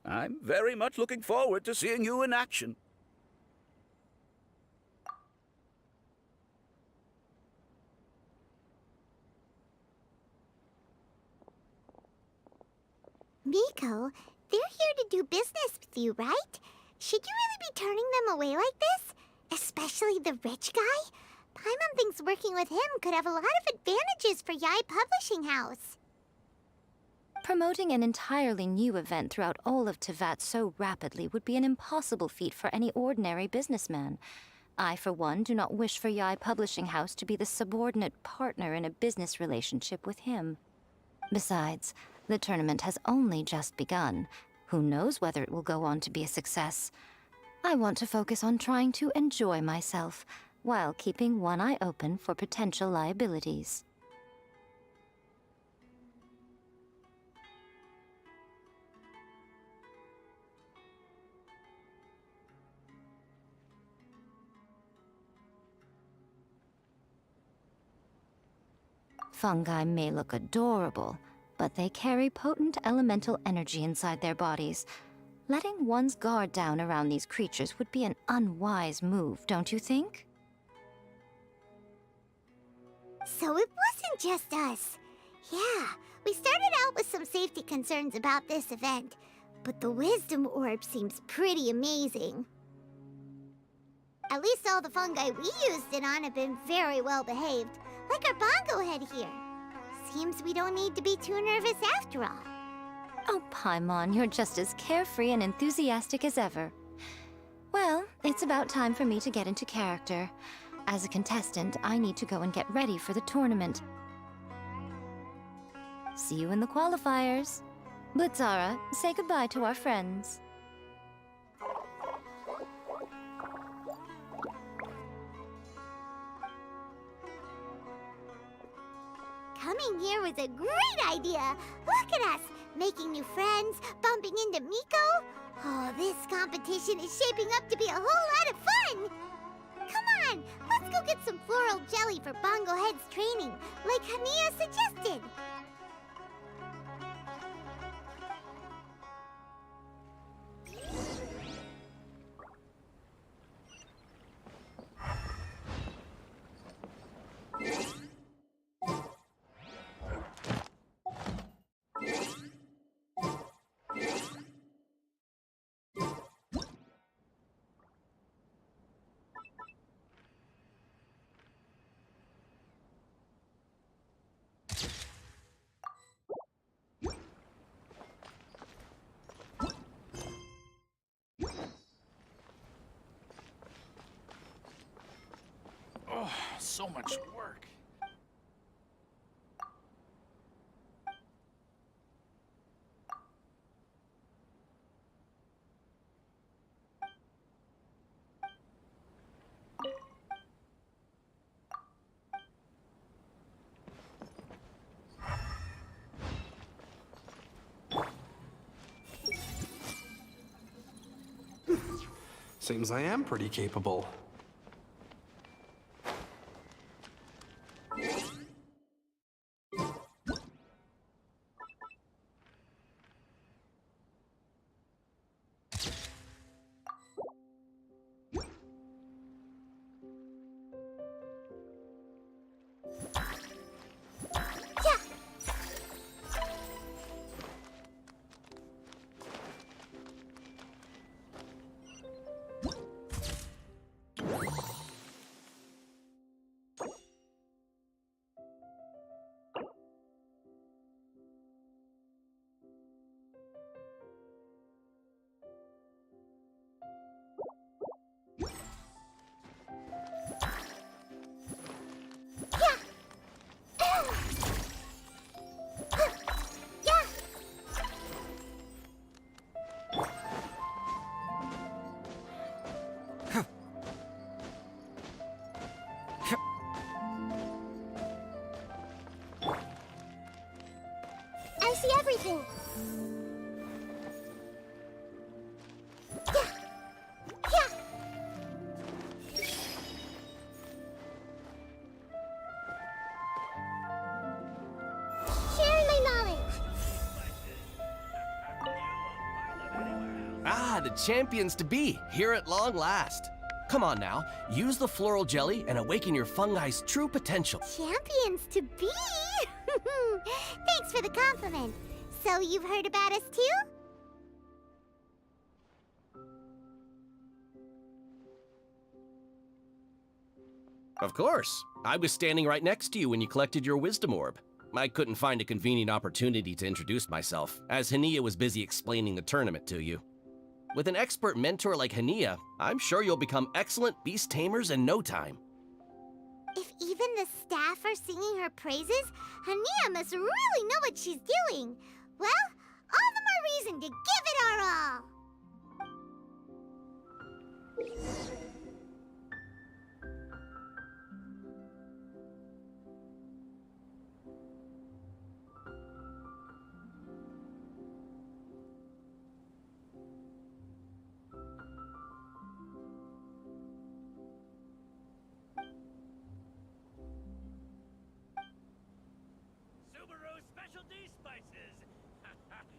I'm very much looking forward to seeing you in action. Miko, they're here to do business with you, right? Should you really be turning them away like this? Especially the rich guy? Paimon thinks working with him could have a lot of advantages for Yae Publishing House. Promoting an entirely new event throughout all of Teyvat so rapidly would be an impossible feat for any ordinary businessman. I, for one, do not wish for Yae Publishing House to be the subordinate partner in a business relationship with him. Besides, the tournament has only just begun. Who knows whether it will go on to be a success? I want to focus on trying to enjoy myself, while keeping one eye open for potential liabilities. Fungi may look adorable, but they carry potent elemental energy inside their bodies. Letting one's guard down around these creatures would be an unwise move, don't you think? So it wasn't just us. Yeah, we started out with some safety concerns about this event, but the Wisdom Orb seems pretty amazing. At least all the fungi we used it on have been very well behaved, like our bongo head here. Seems we don't need to be too nervous after all. Oh, Paimon, you're just as carefree and enthusiastic as ever. Well, it's about time for me to get into character. As a contestant, I need to go and get ready for the tournament. See you in the qualifiers. Blitzara, say goodbye to our friends. Coming here was a great idea. Look at us, making new friends, bumping into Miko. Oh, this competition is shaping up to be a whole lot of fun. Come on, let's go get some floral jelly for Bongo Head's training, like Hania suggested. Oh, so much work. Seems I am pretty capable. I see everything. Share my knowledge. Ah, the champions to be, here at long last. Come on now, use the floral jelly and awaken your fungi's true potential. Champions to be? Thanks for the compliment. So you've heard about us too? Of course. I was standing right next to you when you collected your wisdom orb. I couldn't find a convenient opportunity to introduce myself, as Hania was busy explaining the tournament to you. With an expert mentor like Hania, I'm sure you'll become excellent beast tamers in no time. If even the staff are singing her praises, Hania must really know what she's doing. Well, all the more reason to give it our all. Subaru specialty spices.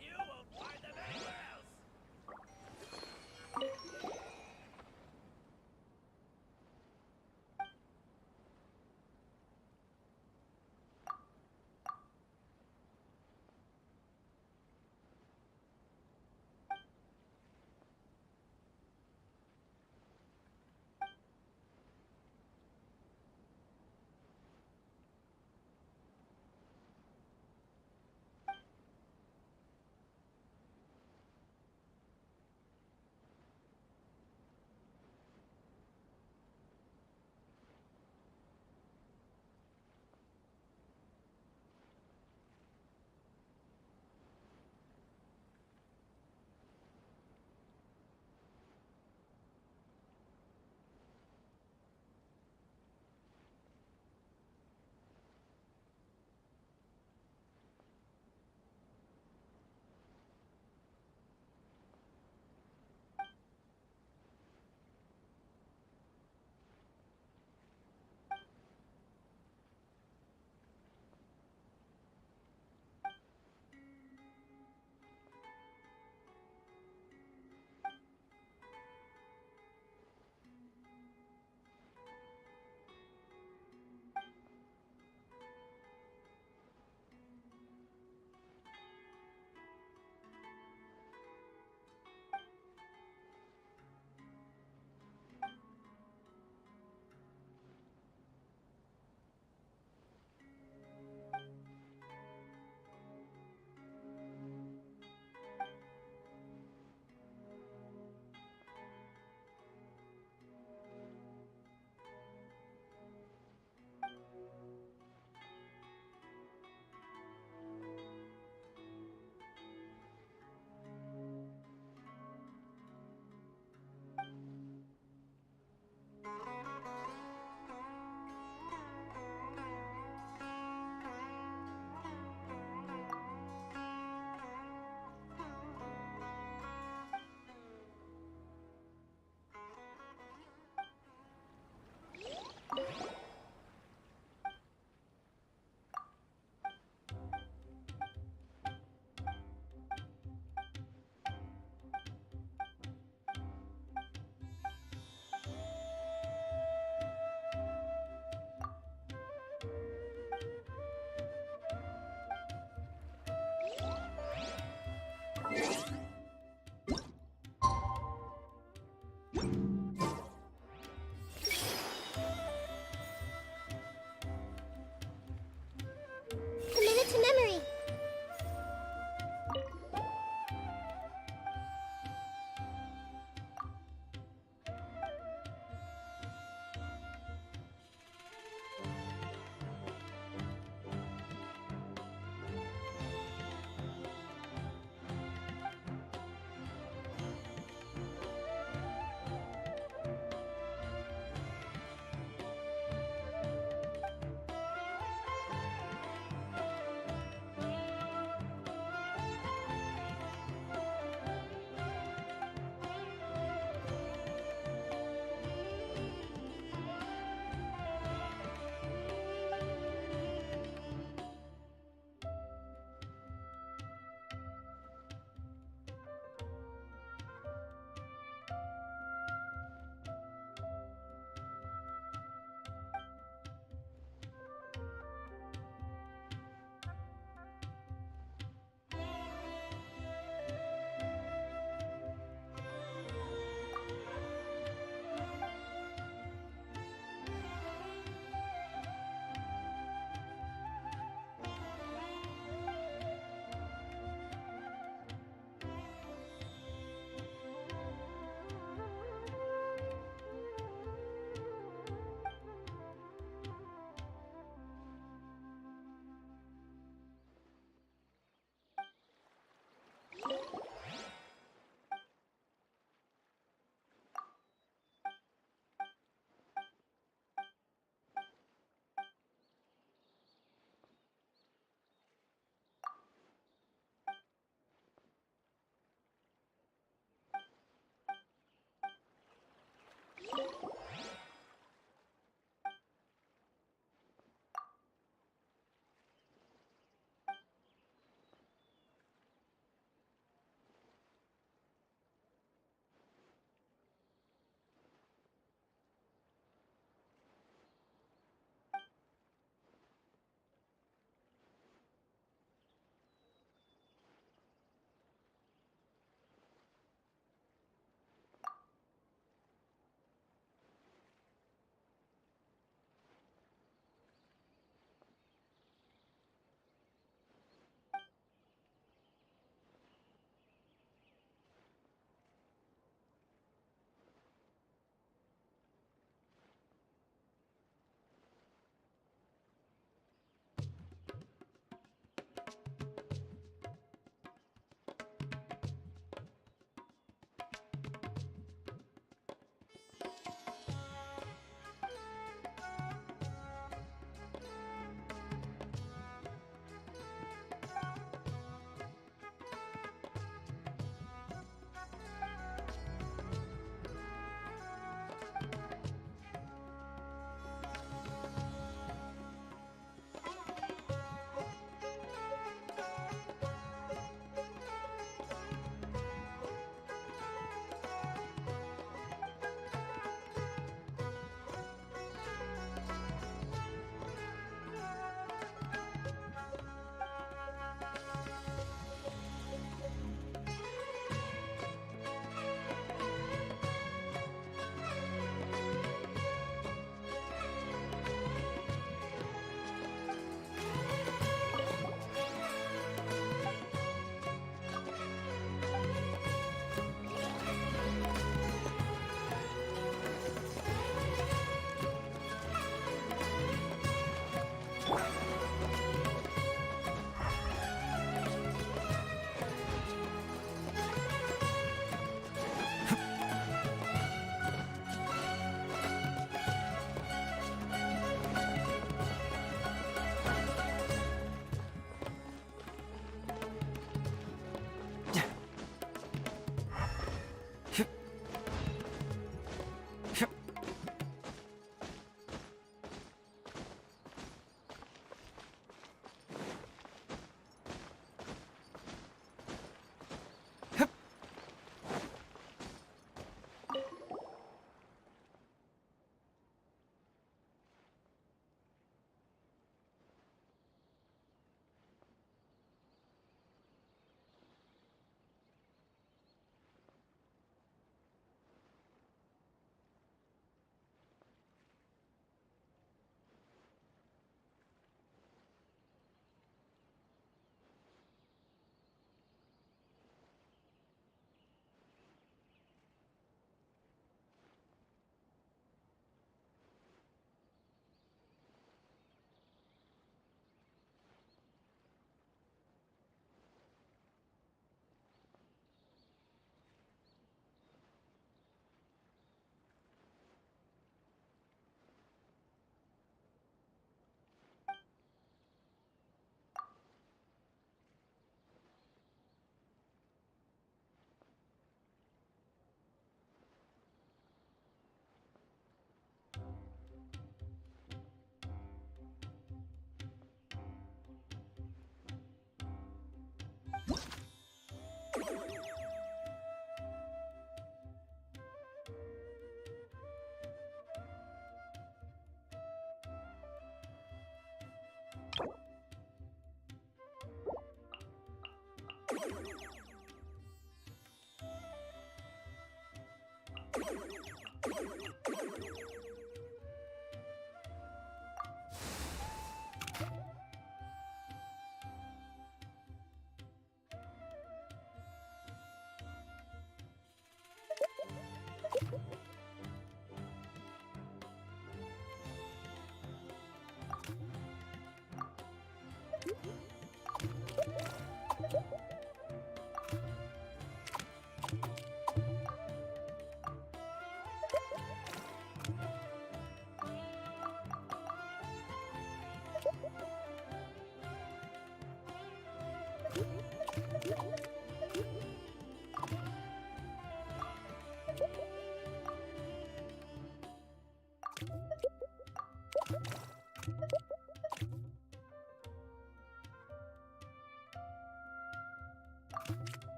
You won't find them anywhere else.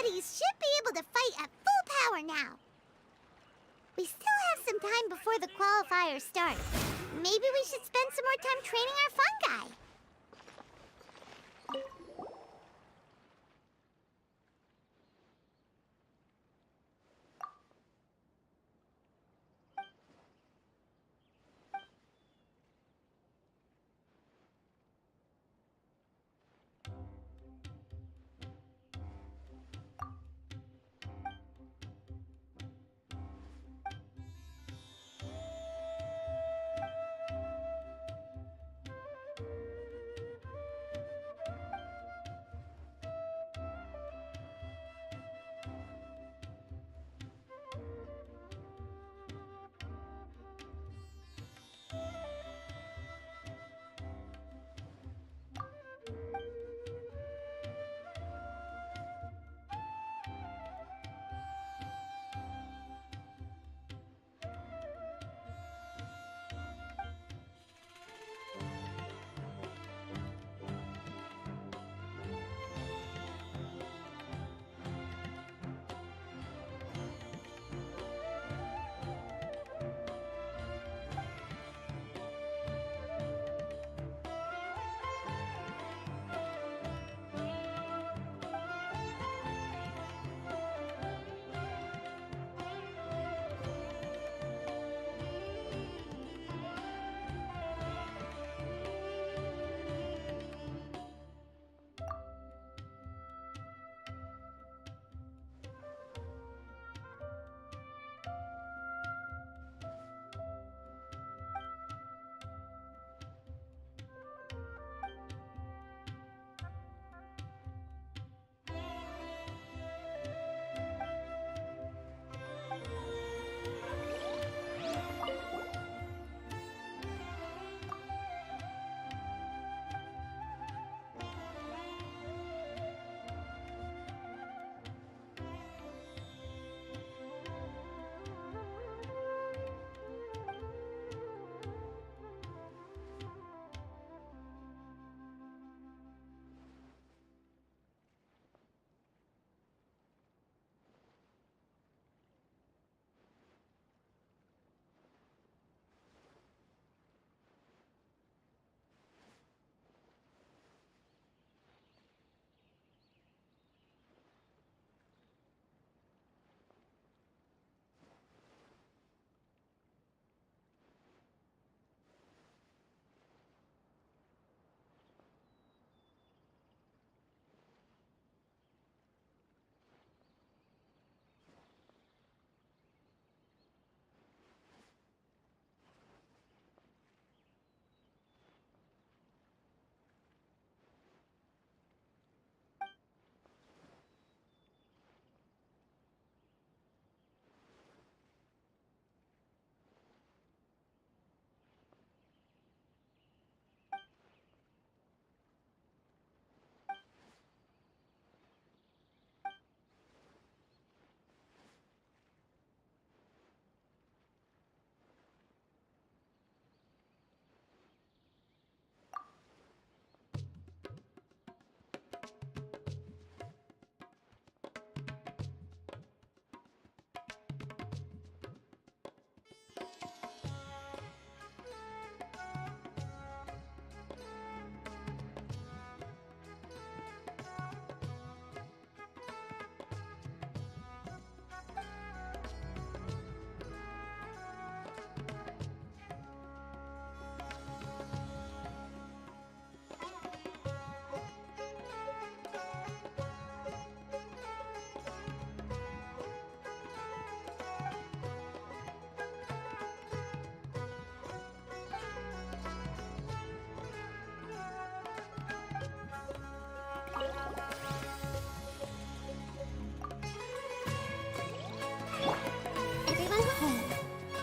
buddies should be able to fight at full power now. We still have some time before the qualifiers start. Maybe we should spend some more time training our fungi.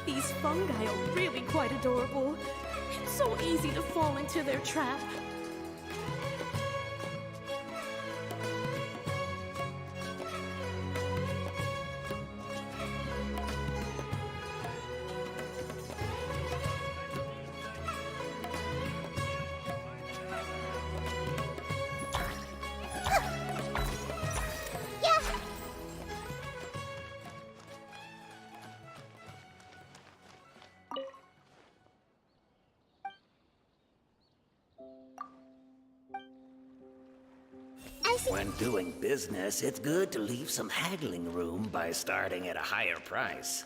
These fungi are really quite adorable. It's so easy to fall into their trap. business? When doing business, it's good to leave some haggling room by starting at a higher price.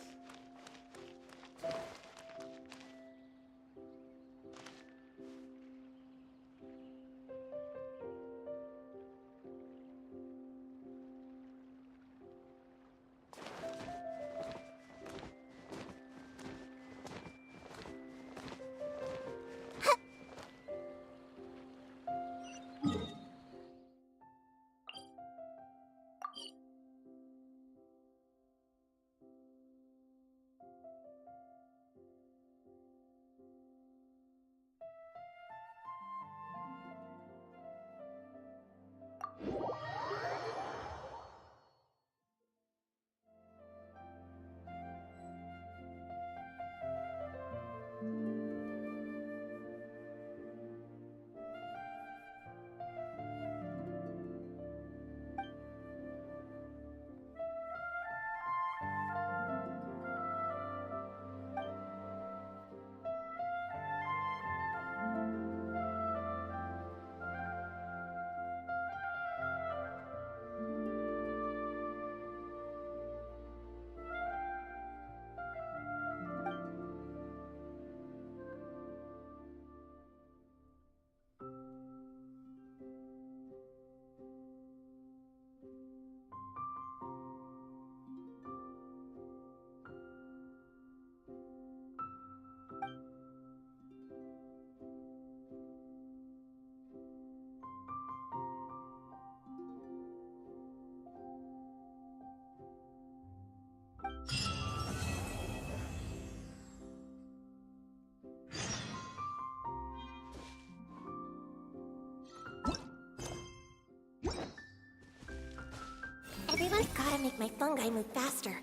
Everyone's gotta make my fungi move faster.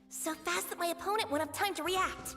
So fast that my opponent won't have time to react.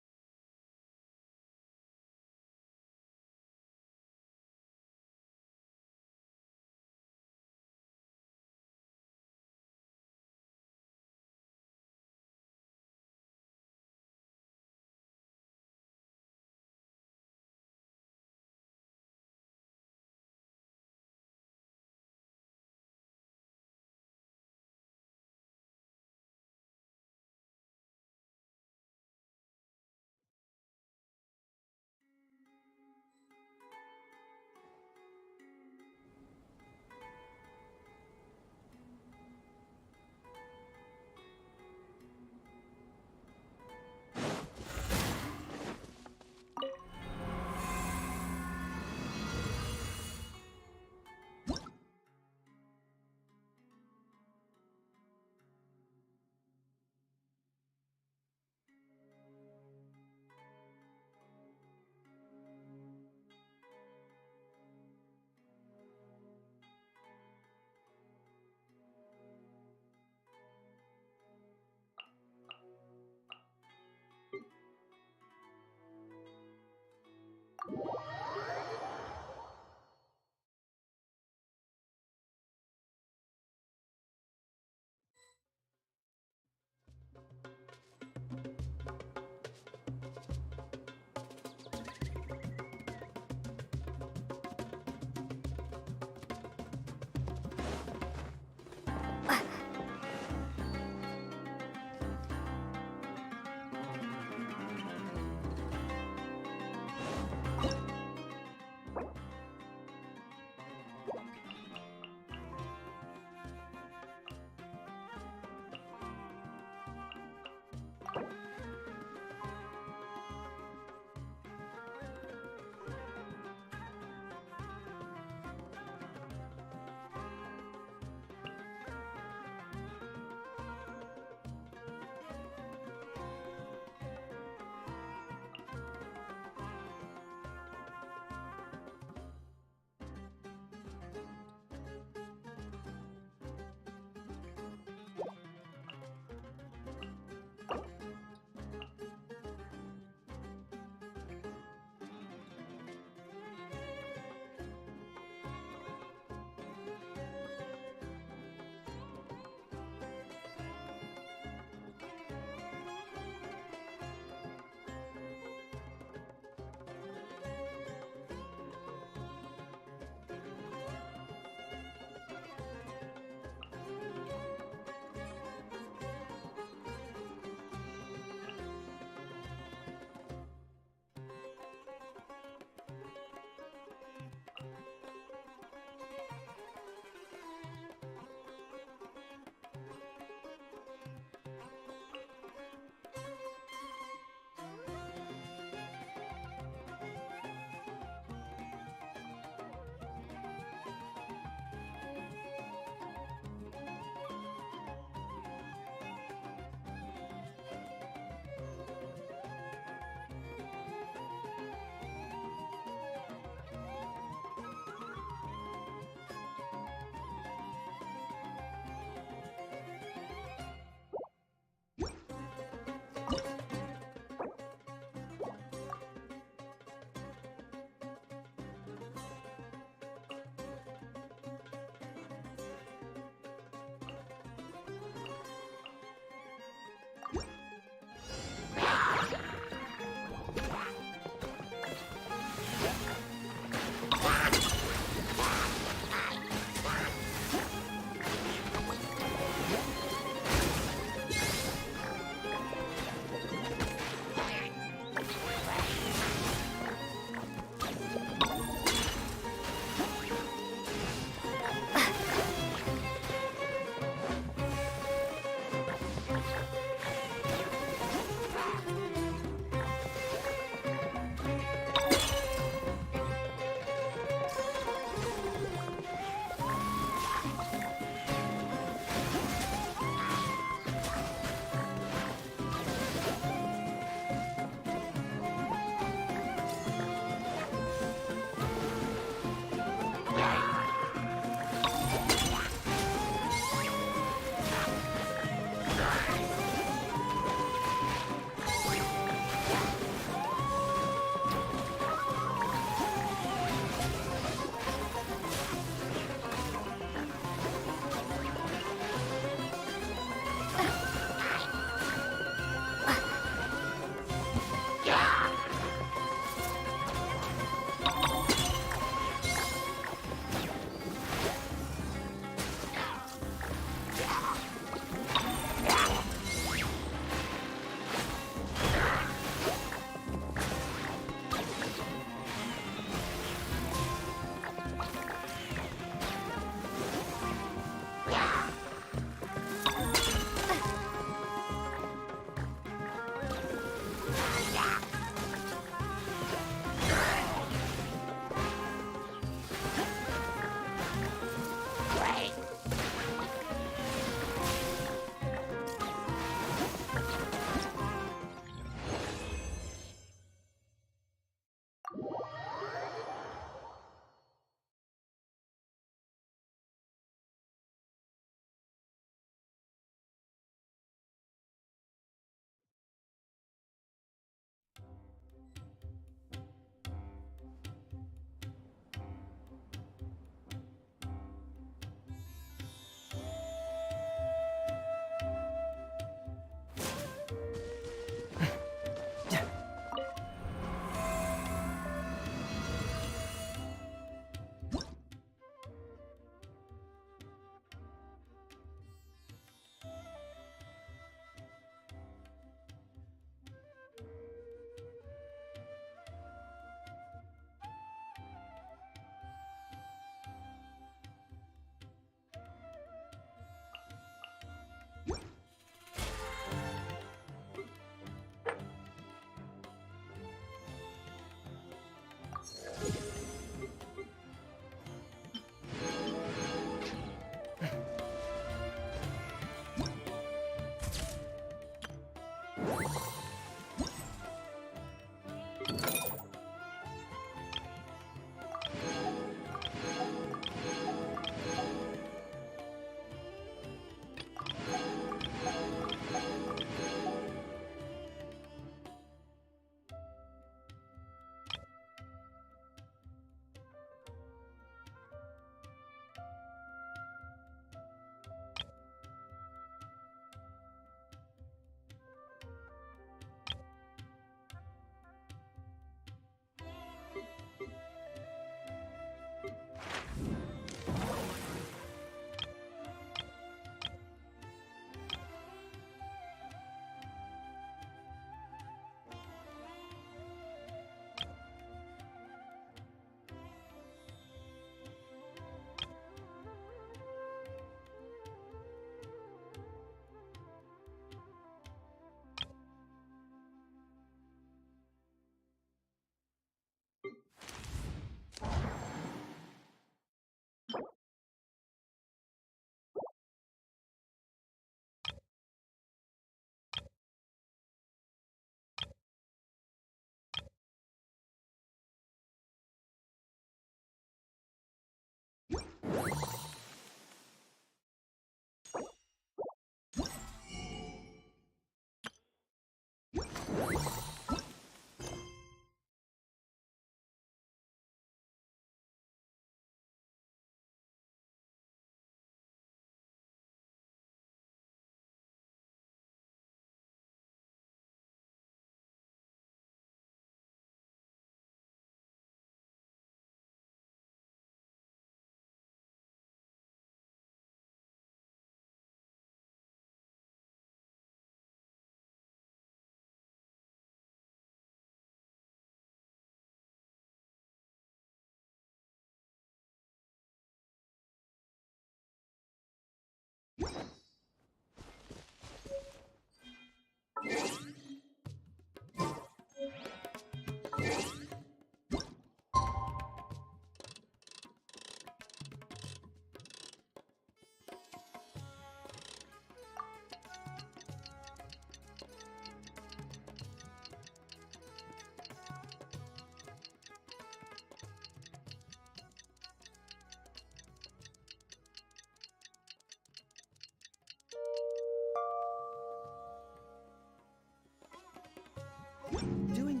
Doing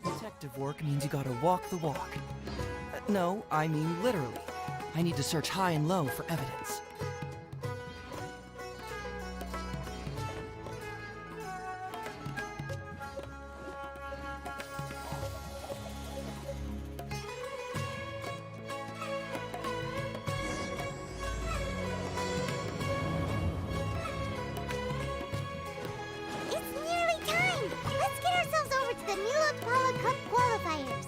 detective work means you gotta walk the walk. No, I mean literally. I need to search high and low for evidence. It's nearly time! Let's get ourselves over to the Mila Pala Cup qualifiers.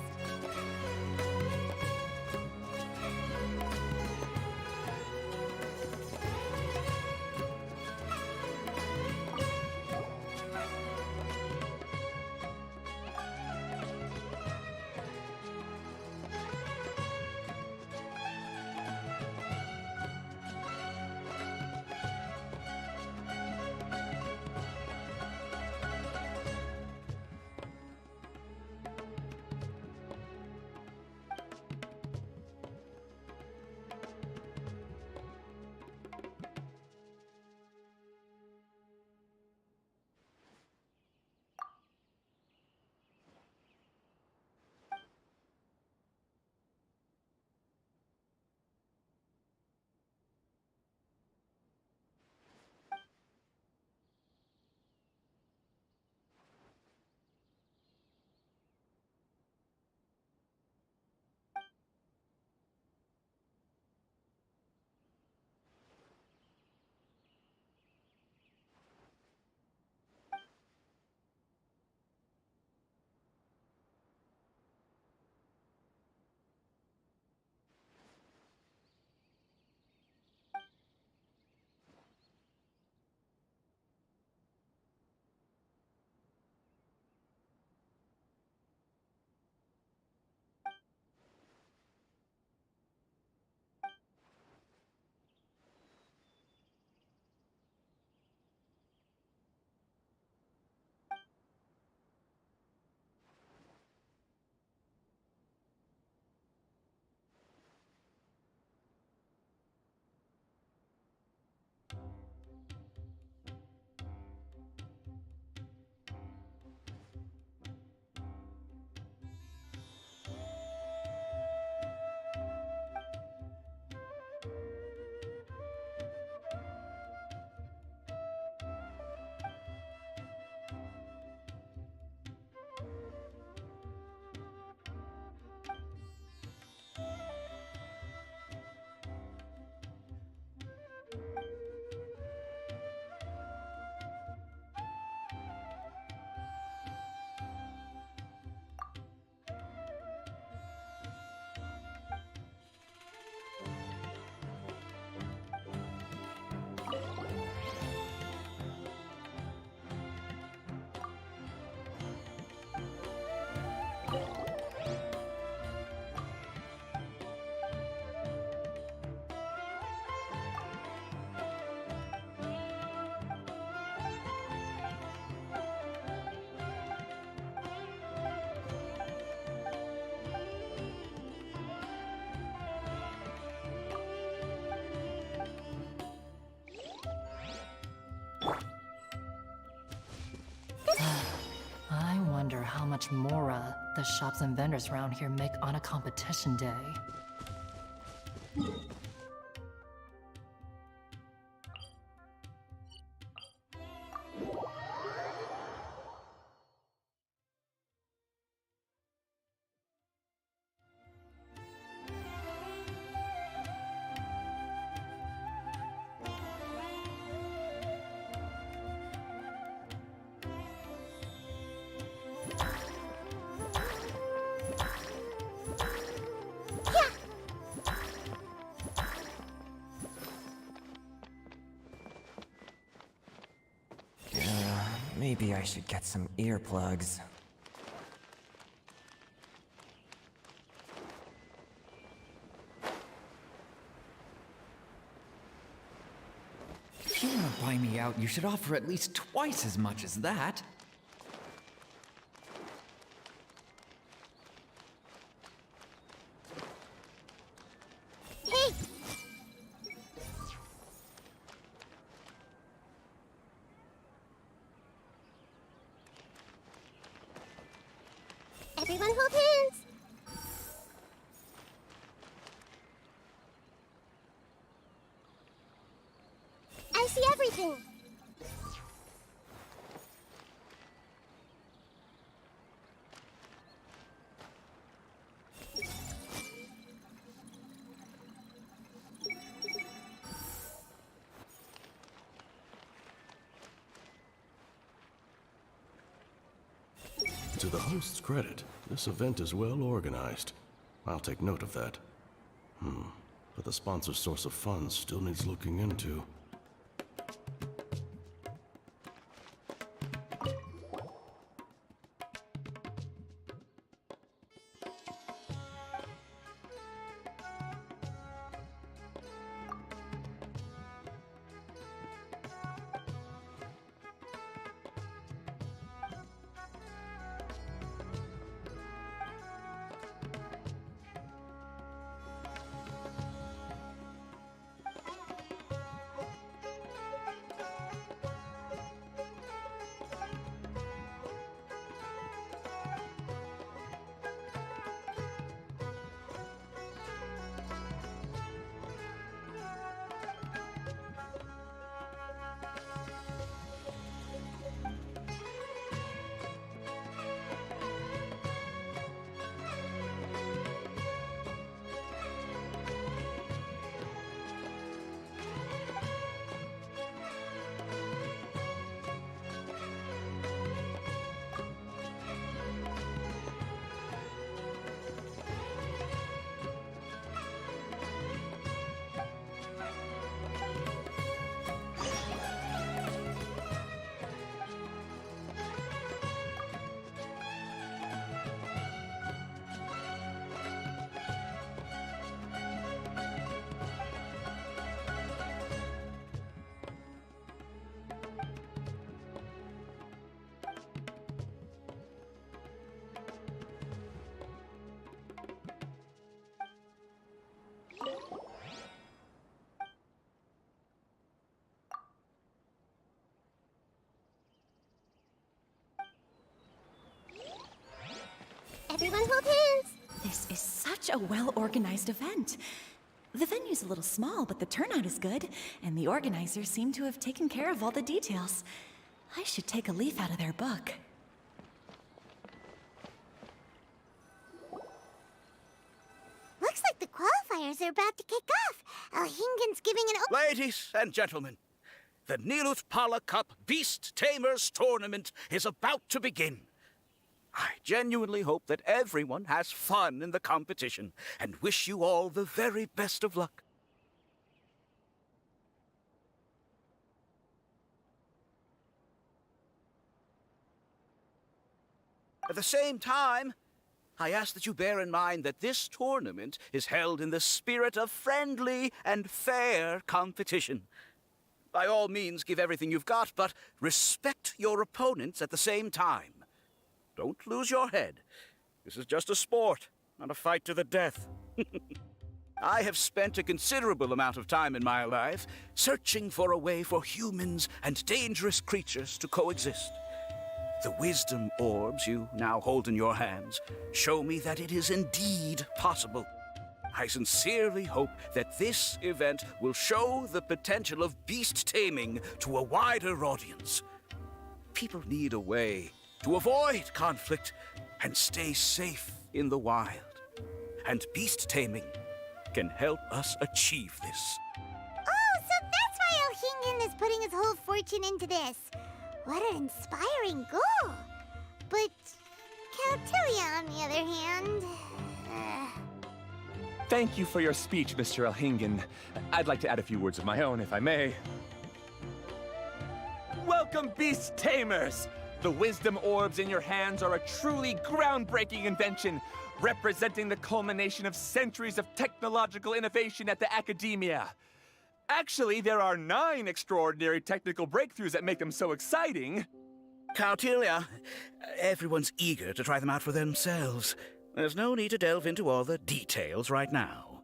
much mora the shops and vendors around here make on a competition day. Maybe I should get some earplugs. If you want to buy me out, you should offer at least twice as much as that. Hey! Everyone hold hands! I see everything! To the host's credit, this event is well organized. I'll take note of that. But the sponsor's source of funds still needs looking into. Everyone hold hands! This is such a well-organized event. The venue's a little small, but the turnout is good, and the organizers seem to have taken care of all the details. I should take a leaf out of their book. Looks like the qualifiers are about to kick off. Elhingen's giving an Ladies and gentlemen, the Nilut Pala Cup Beast Tamers Tournament is about to begin. I genuinely hope that everyone has fun in the competition and wish you all the very best of luck. At the same time, I ask that you bear in mind that this tournament is held in the spirit of friendly and fair competition. By all means, give everything you've got, but respect your opponents at the same time. Don't lose your head. This is just a sport, not a fight to the death. I have spent a considerable amount of time in my life searching for a way for humans and dangerous creatures to coexist. The wisdom orbs you now hold in your hands show me that it is indeed possible. I sincerely hope that this event will show the potential of beast taming to a wider audience. People need a way to avoid conflict and stay safe in the wild. And beast taming can help us achieve this. Oh, so that's why Elhingen is putting his whole fortune into this. What an inspiring goal. But Caltilia, on the other hand... Thank you for your speech, Mr. Elhingen. I'd like to add a few words of my own, if I may. Welcome, Beast Tamers! The wisdom orbs in your hands are a truly groundbreaking invention, representing the culmination of centuries of technological innovation at the Academia. Actually, there are 9 extraordinary technical breakthroughs that make them so exciting. Caltilia, everyone's eager to try them out for themselves. There's no need to delve into all the details right now.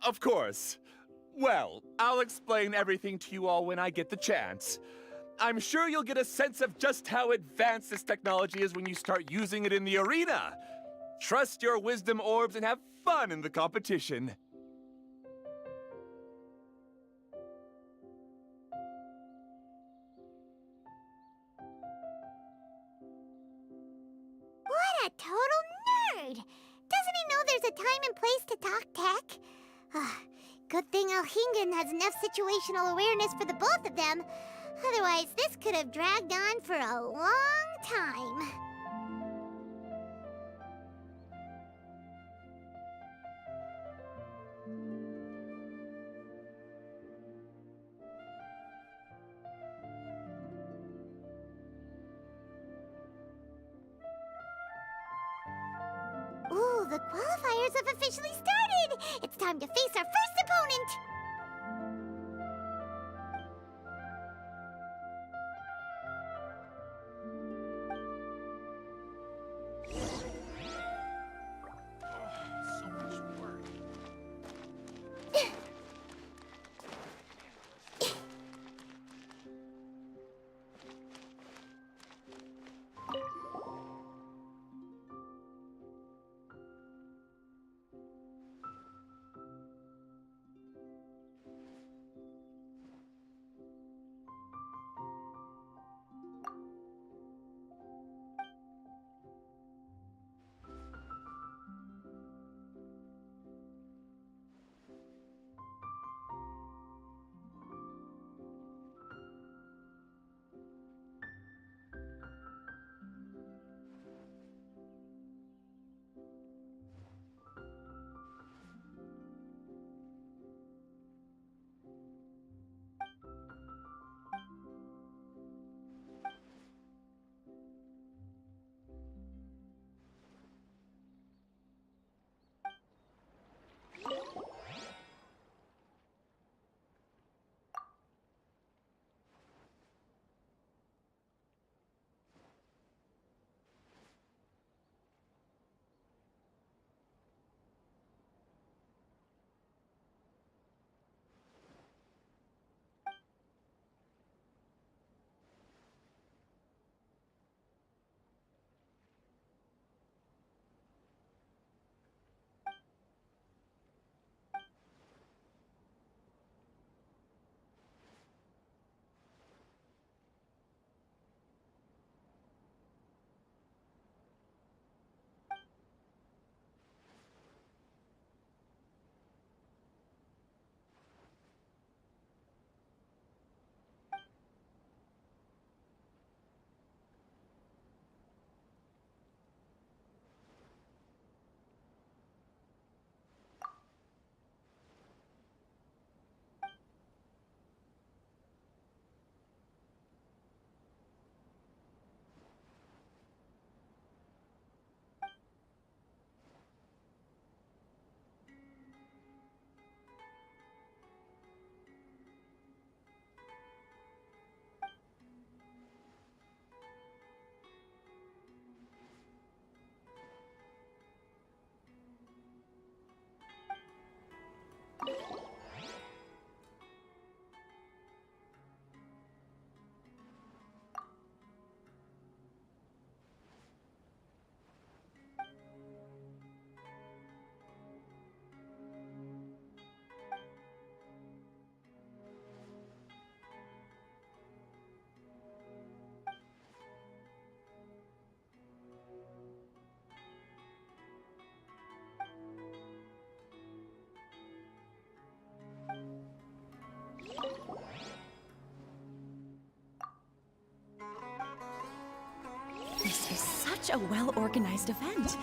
Of course. Well, I'll explain everything to you all when I get the chance. I'm sure you'll get a sense of just how advanced this technology is when you start using it in the arena. Trust your wisdom orbs and have fun in the competition. What a total nerd! Doesn't he know there's a time and place to talk tech? Good thing Elhingen has enough situational awareness for the both of them. Otherwise, this could have dragged on for a long time. Ooh, the qualifiers have officially started! It's time to face our first opponent! So much work. a well-organized event.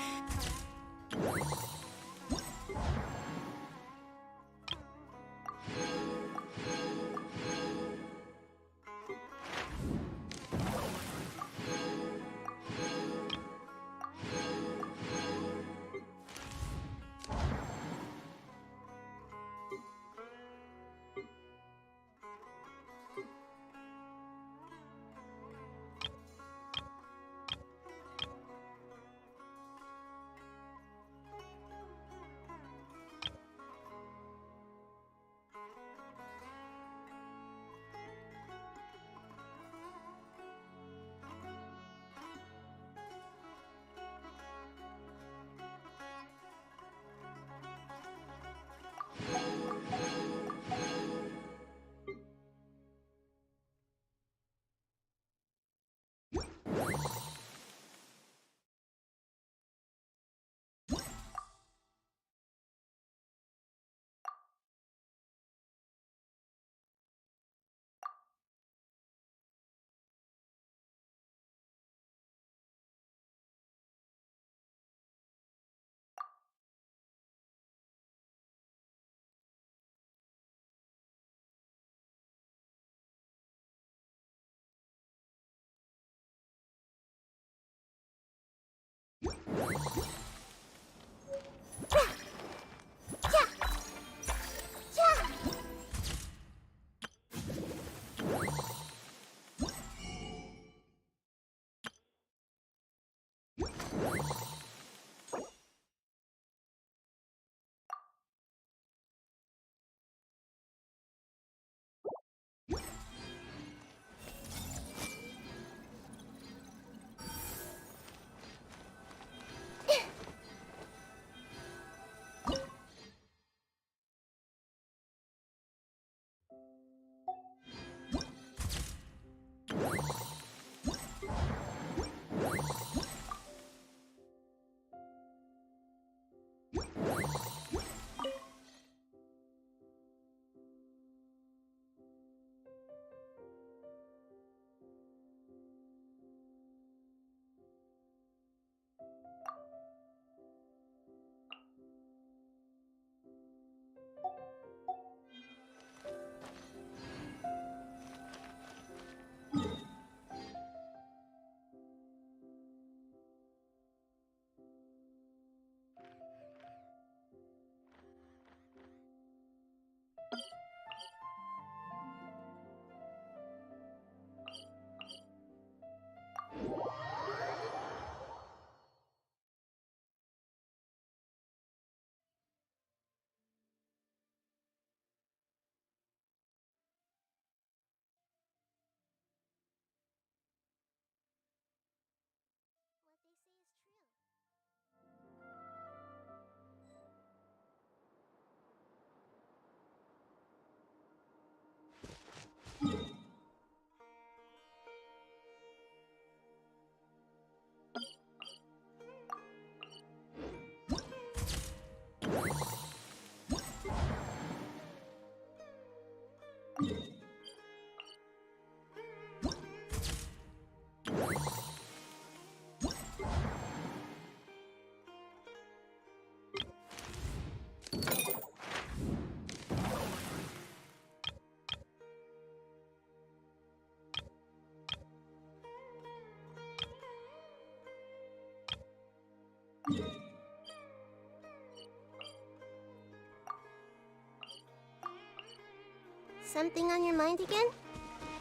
Something on your mind again?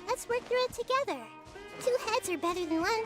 Let's work through it together. Two heads are better than one.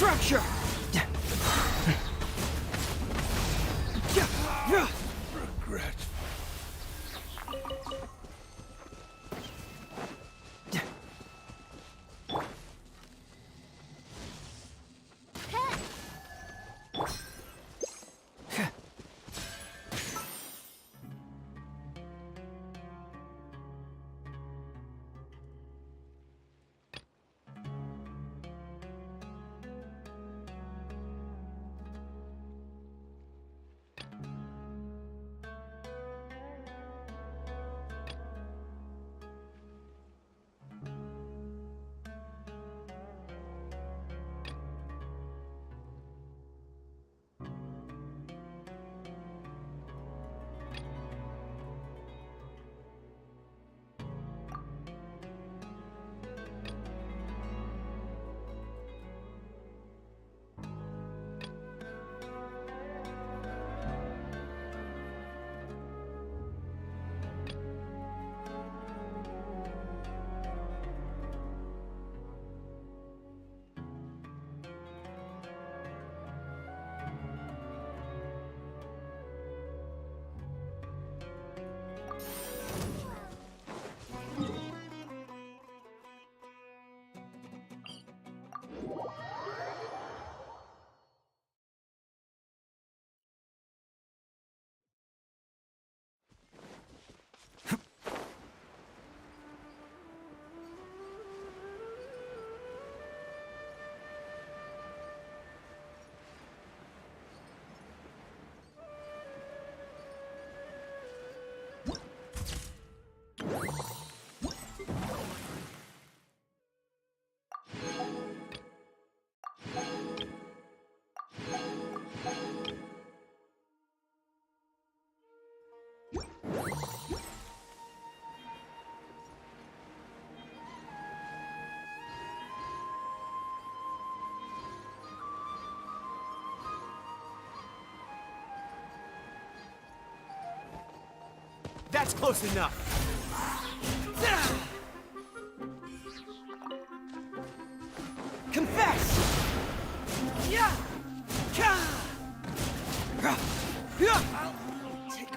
Fracture! Regret. That's close enough. Confess! Yeah! I'll take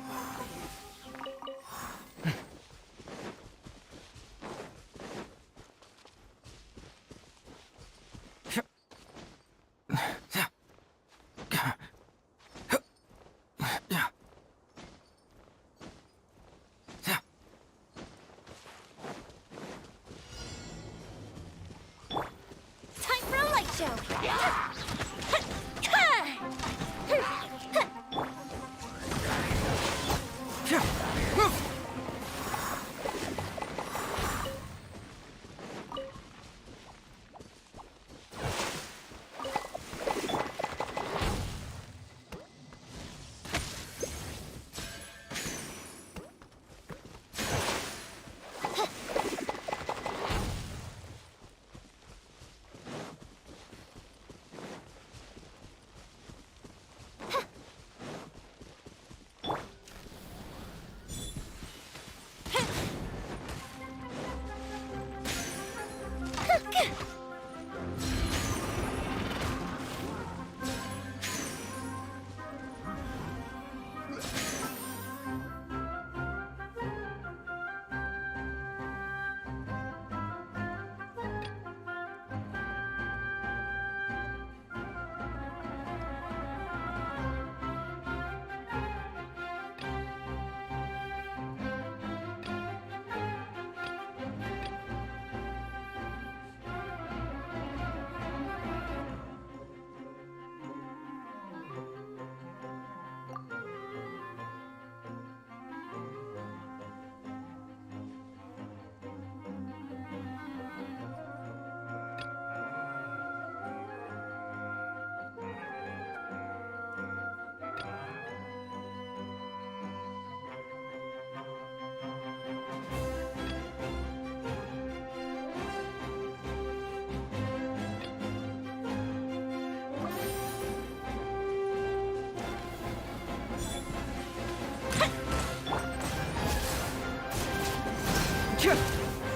Time for a light show!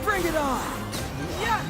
Bring it on! Yeah!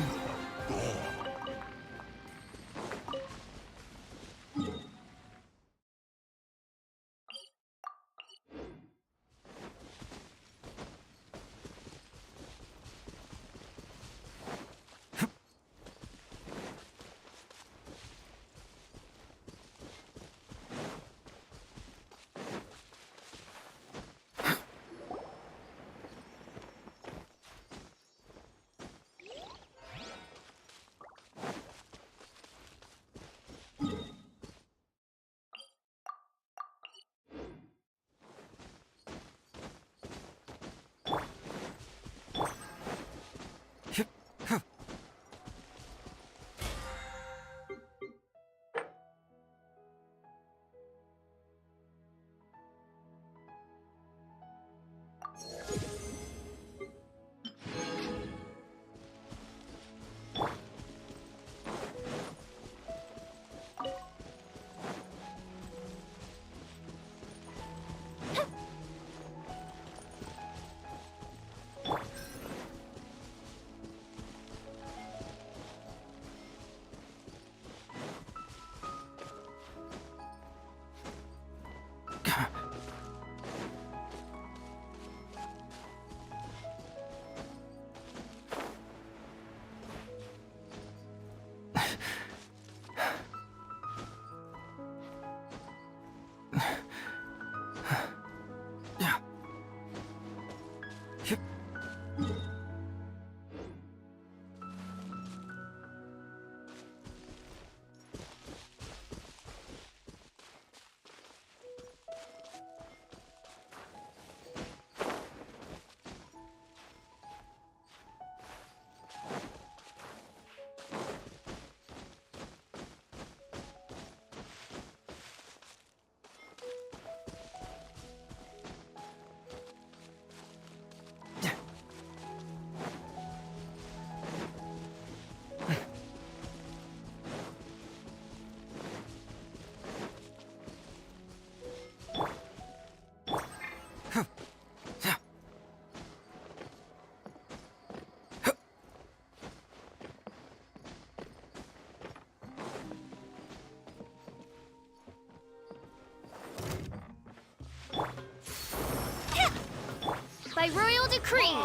By royal decree.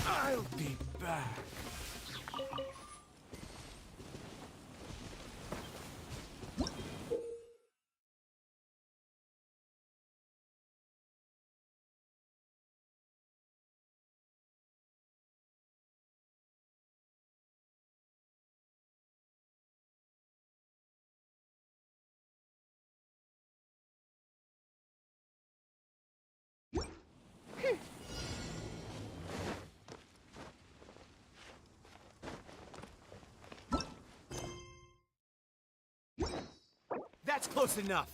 I'll be back. That's close enough.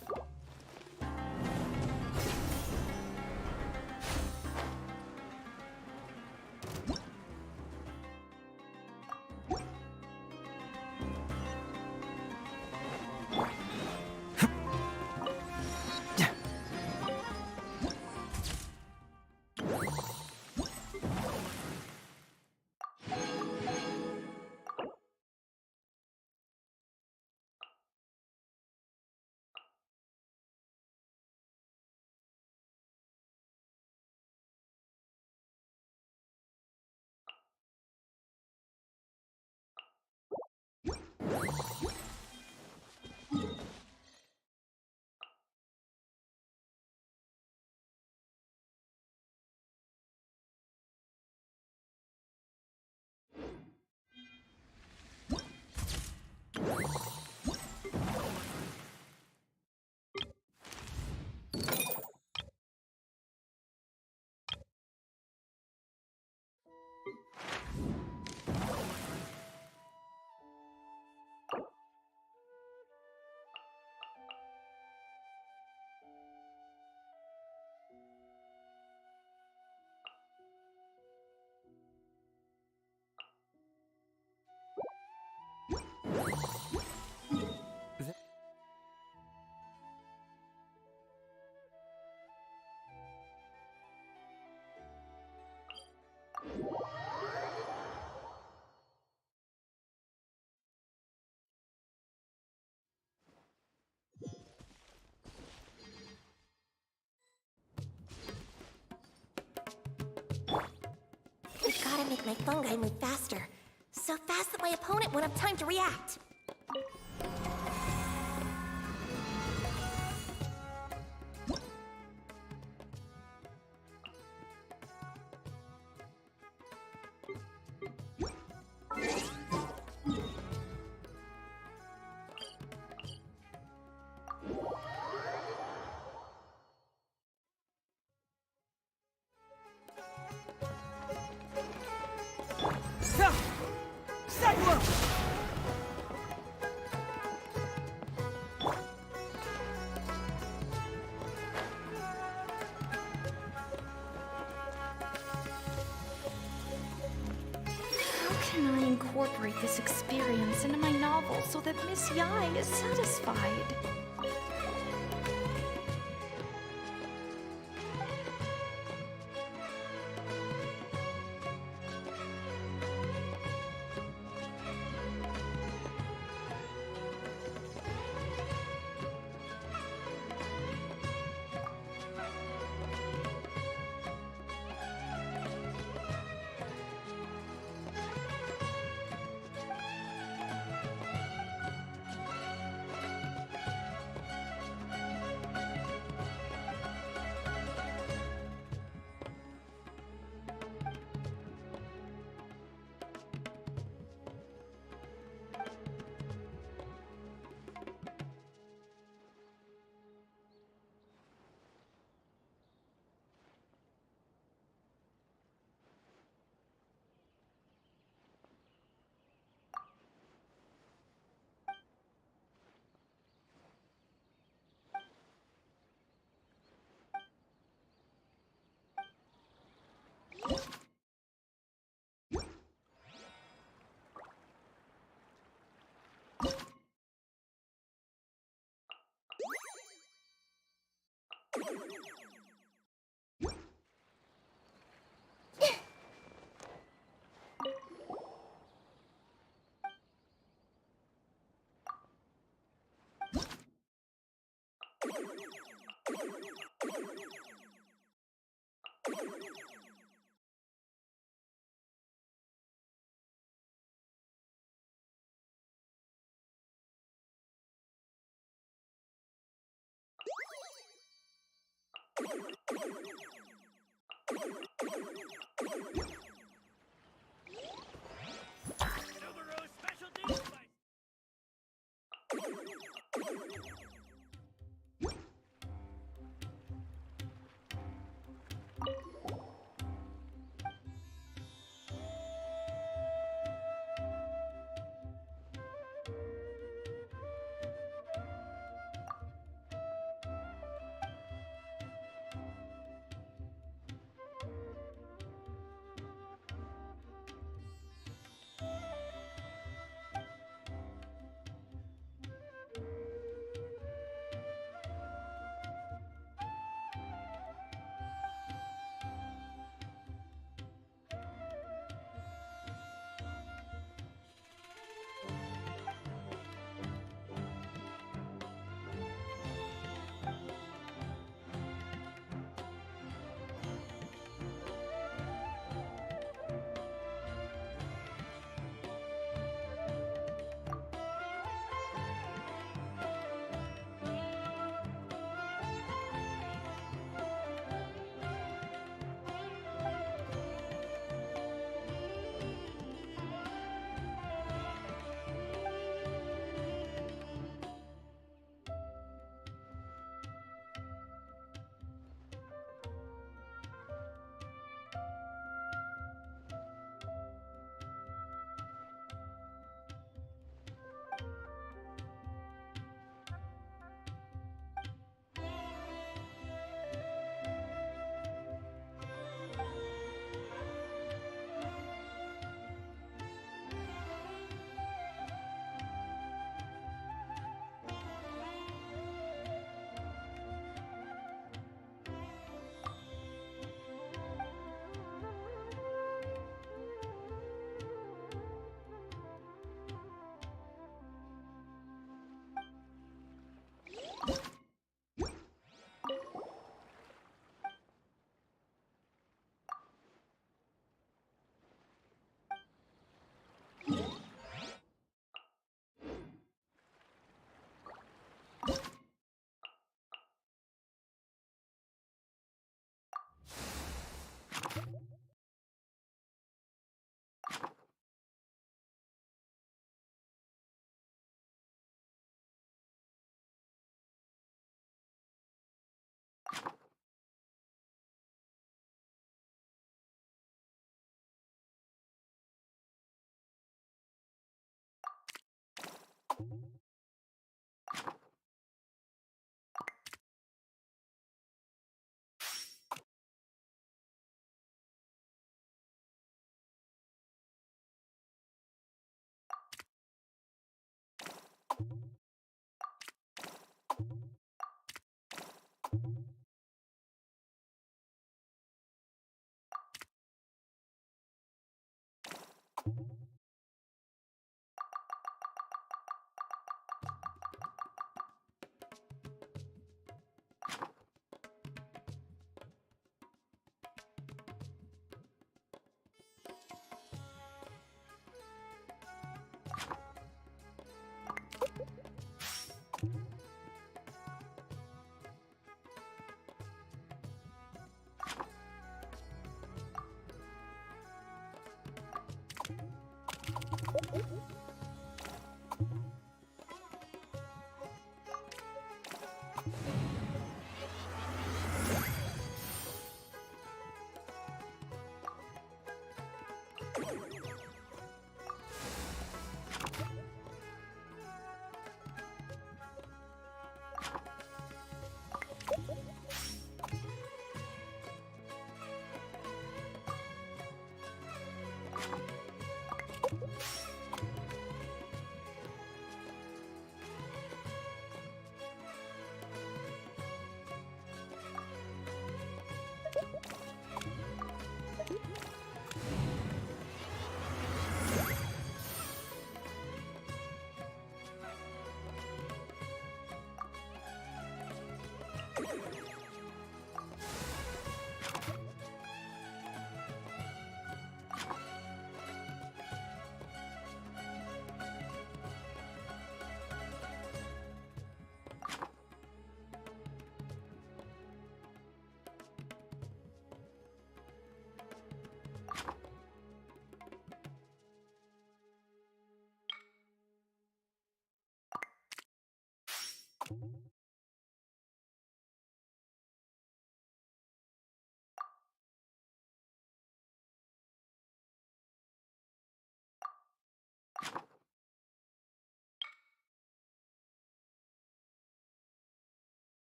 I gotta make my fungi move faster. So fast that my opponent won't have time to react. How can I incorporate this experience into my novel so that Miss Yai is satisfied? Subaru Specialty Spice.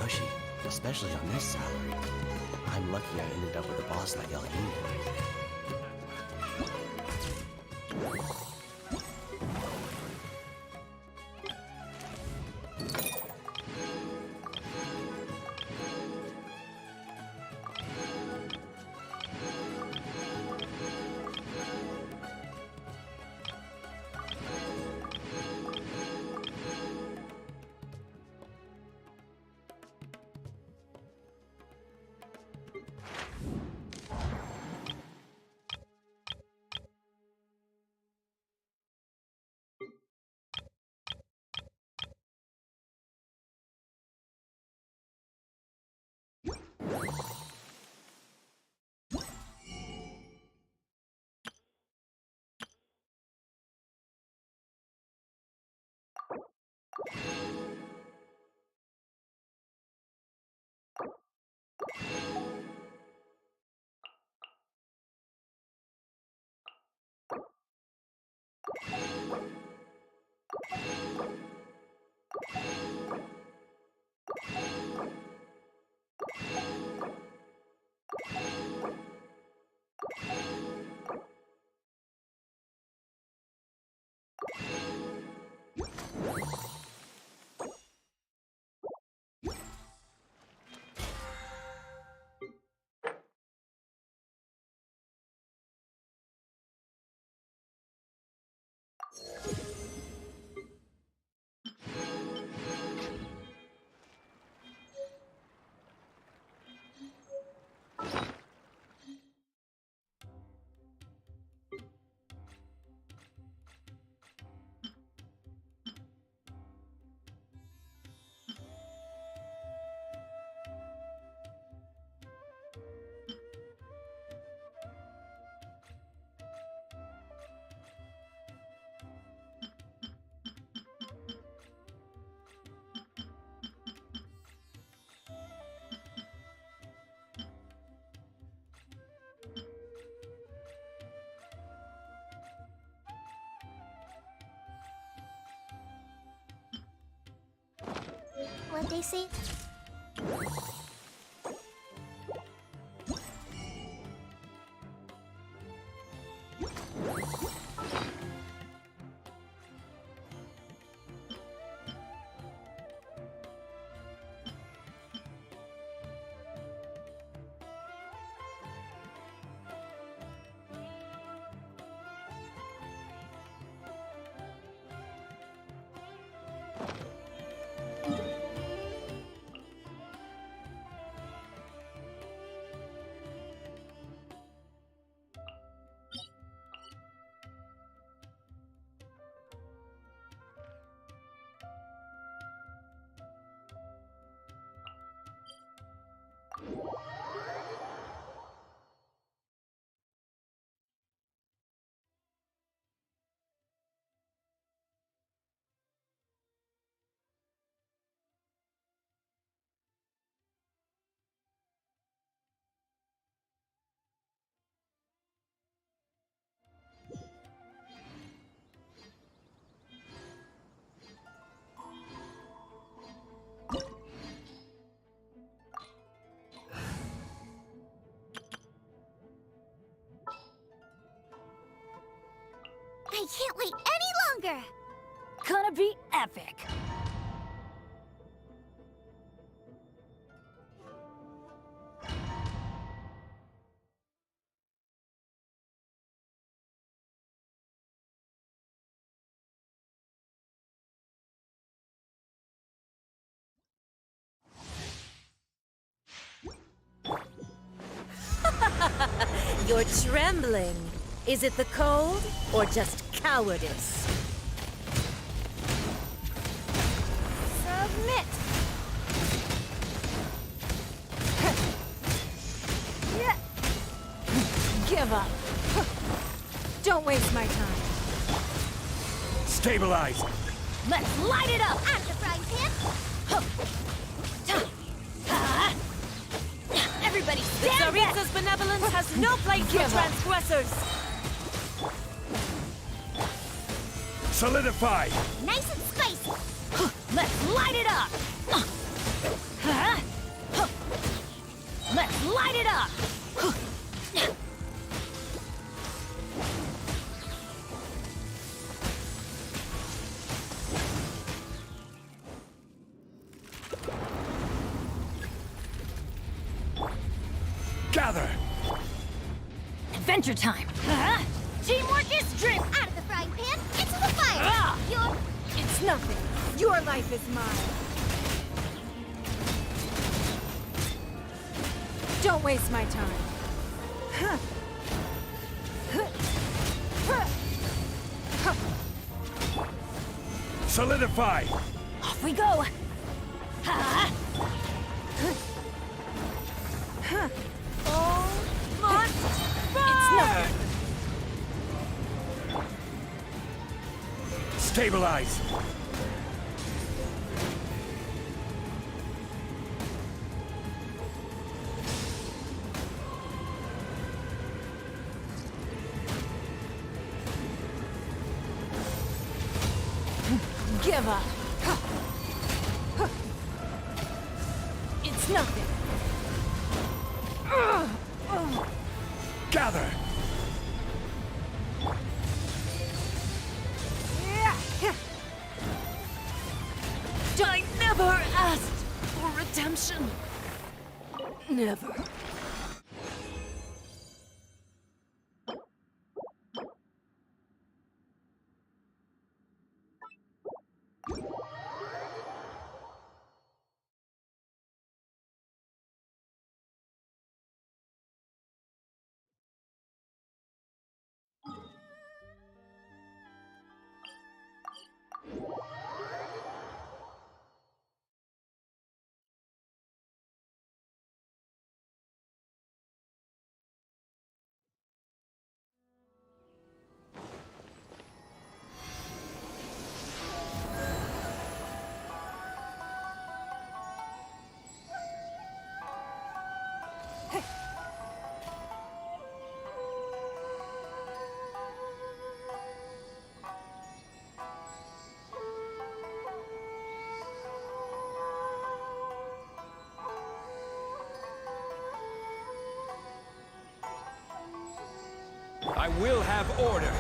cushy, especially on this salary. I'm lucky I ended up with a boss like Elhina. What'd they say? I can't wait any longer! Gonna be epic! You're trembling. Is it the cold or just cowardice? Submit! Give up. Don't waste my time. Stabilize! Let's light it up! I'm the frying pan! Everybody stand back! Tsaritsa's benevolence has no place for transgressors! Solidify! Nice and spicy! Let's light it up! Light it up! Gather! Adventure time! Teamwork is strength! Out of the frying pan, into the fire! It's nothing. Your life is mine. Don't waste my time. Solidify! Off we go! It's nothing. Stabilize! Give up. It's nothing. Gather! I never asked for redemption. Never. I will have order.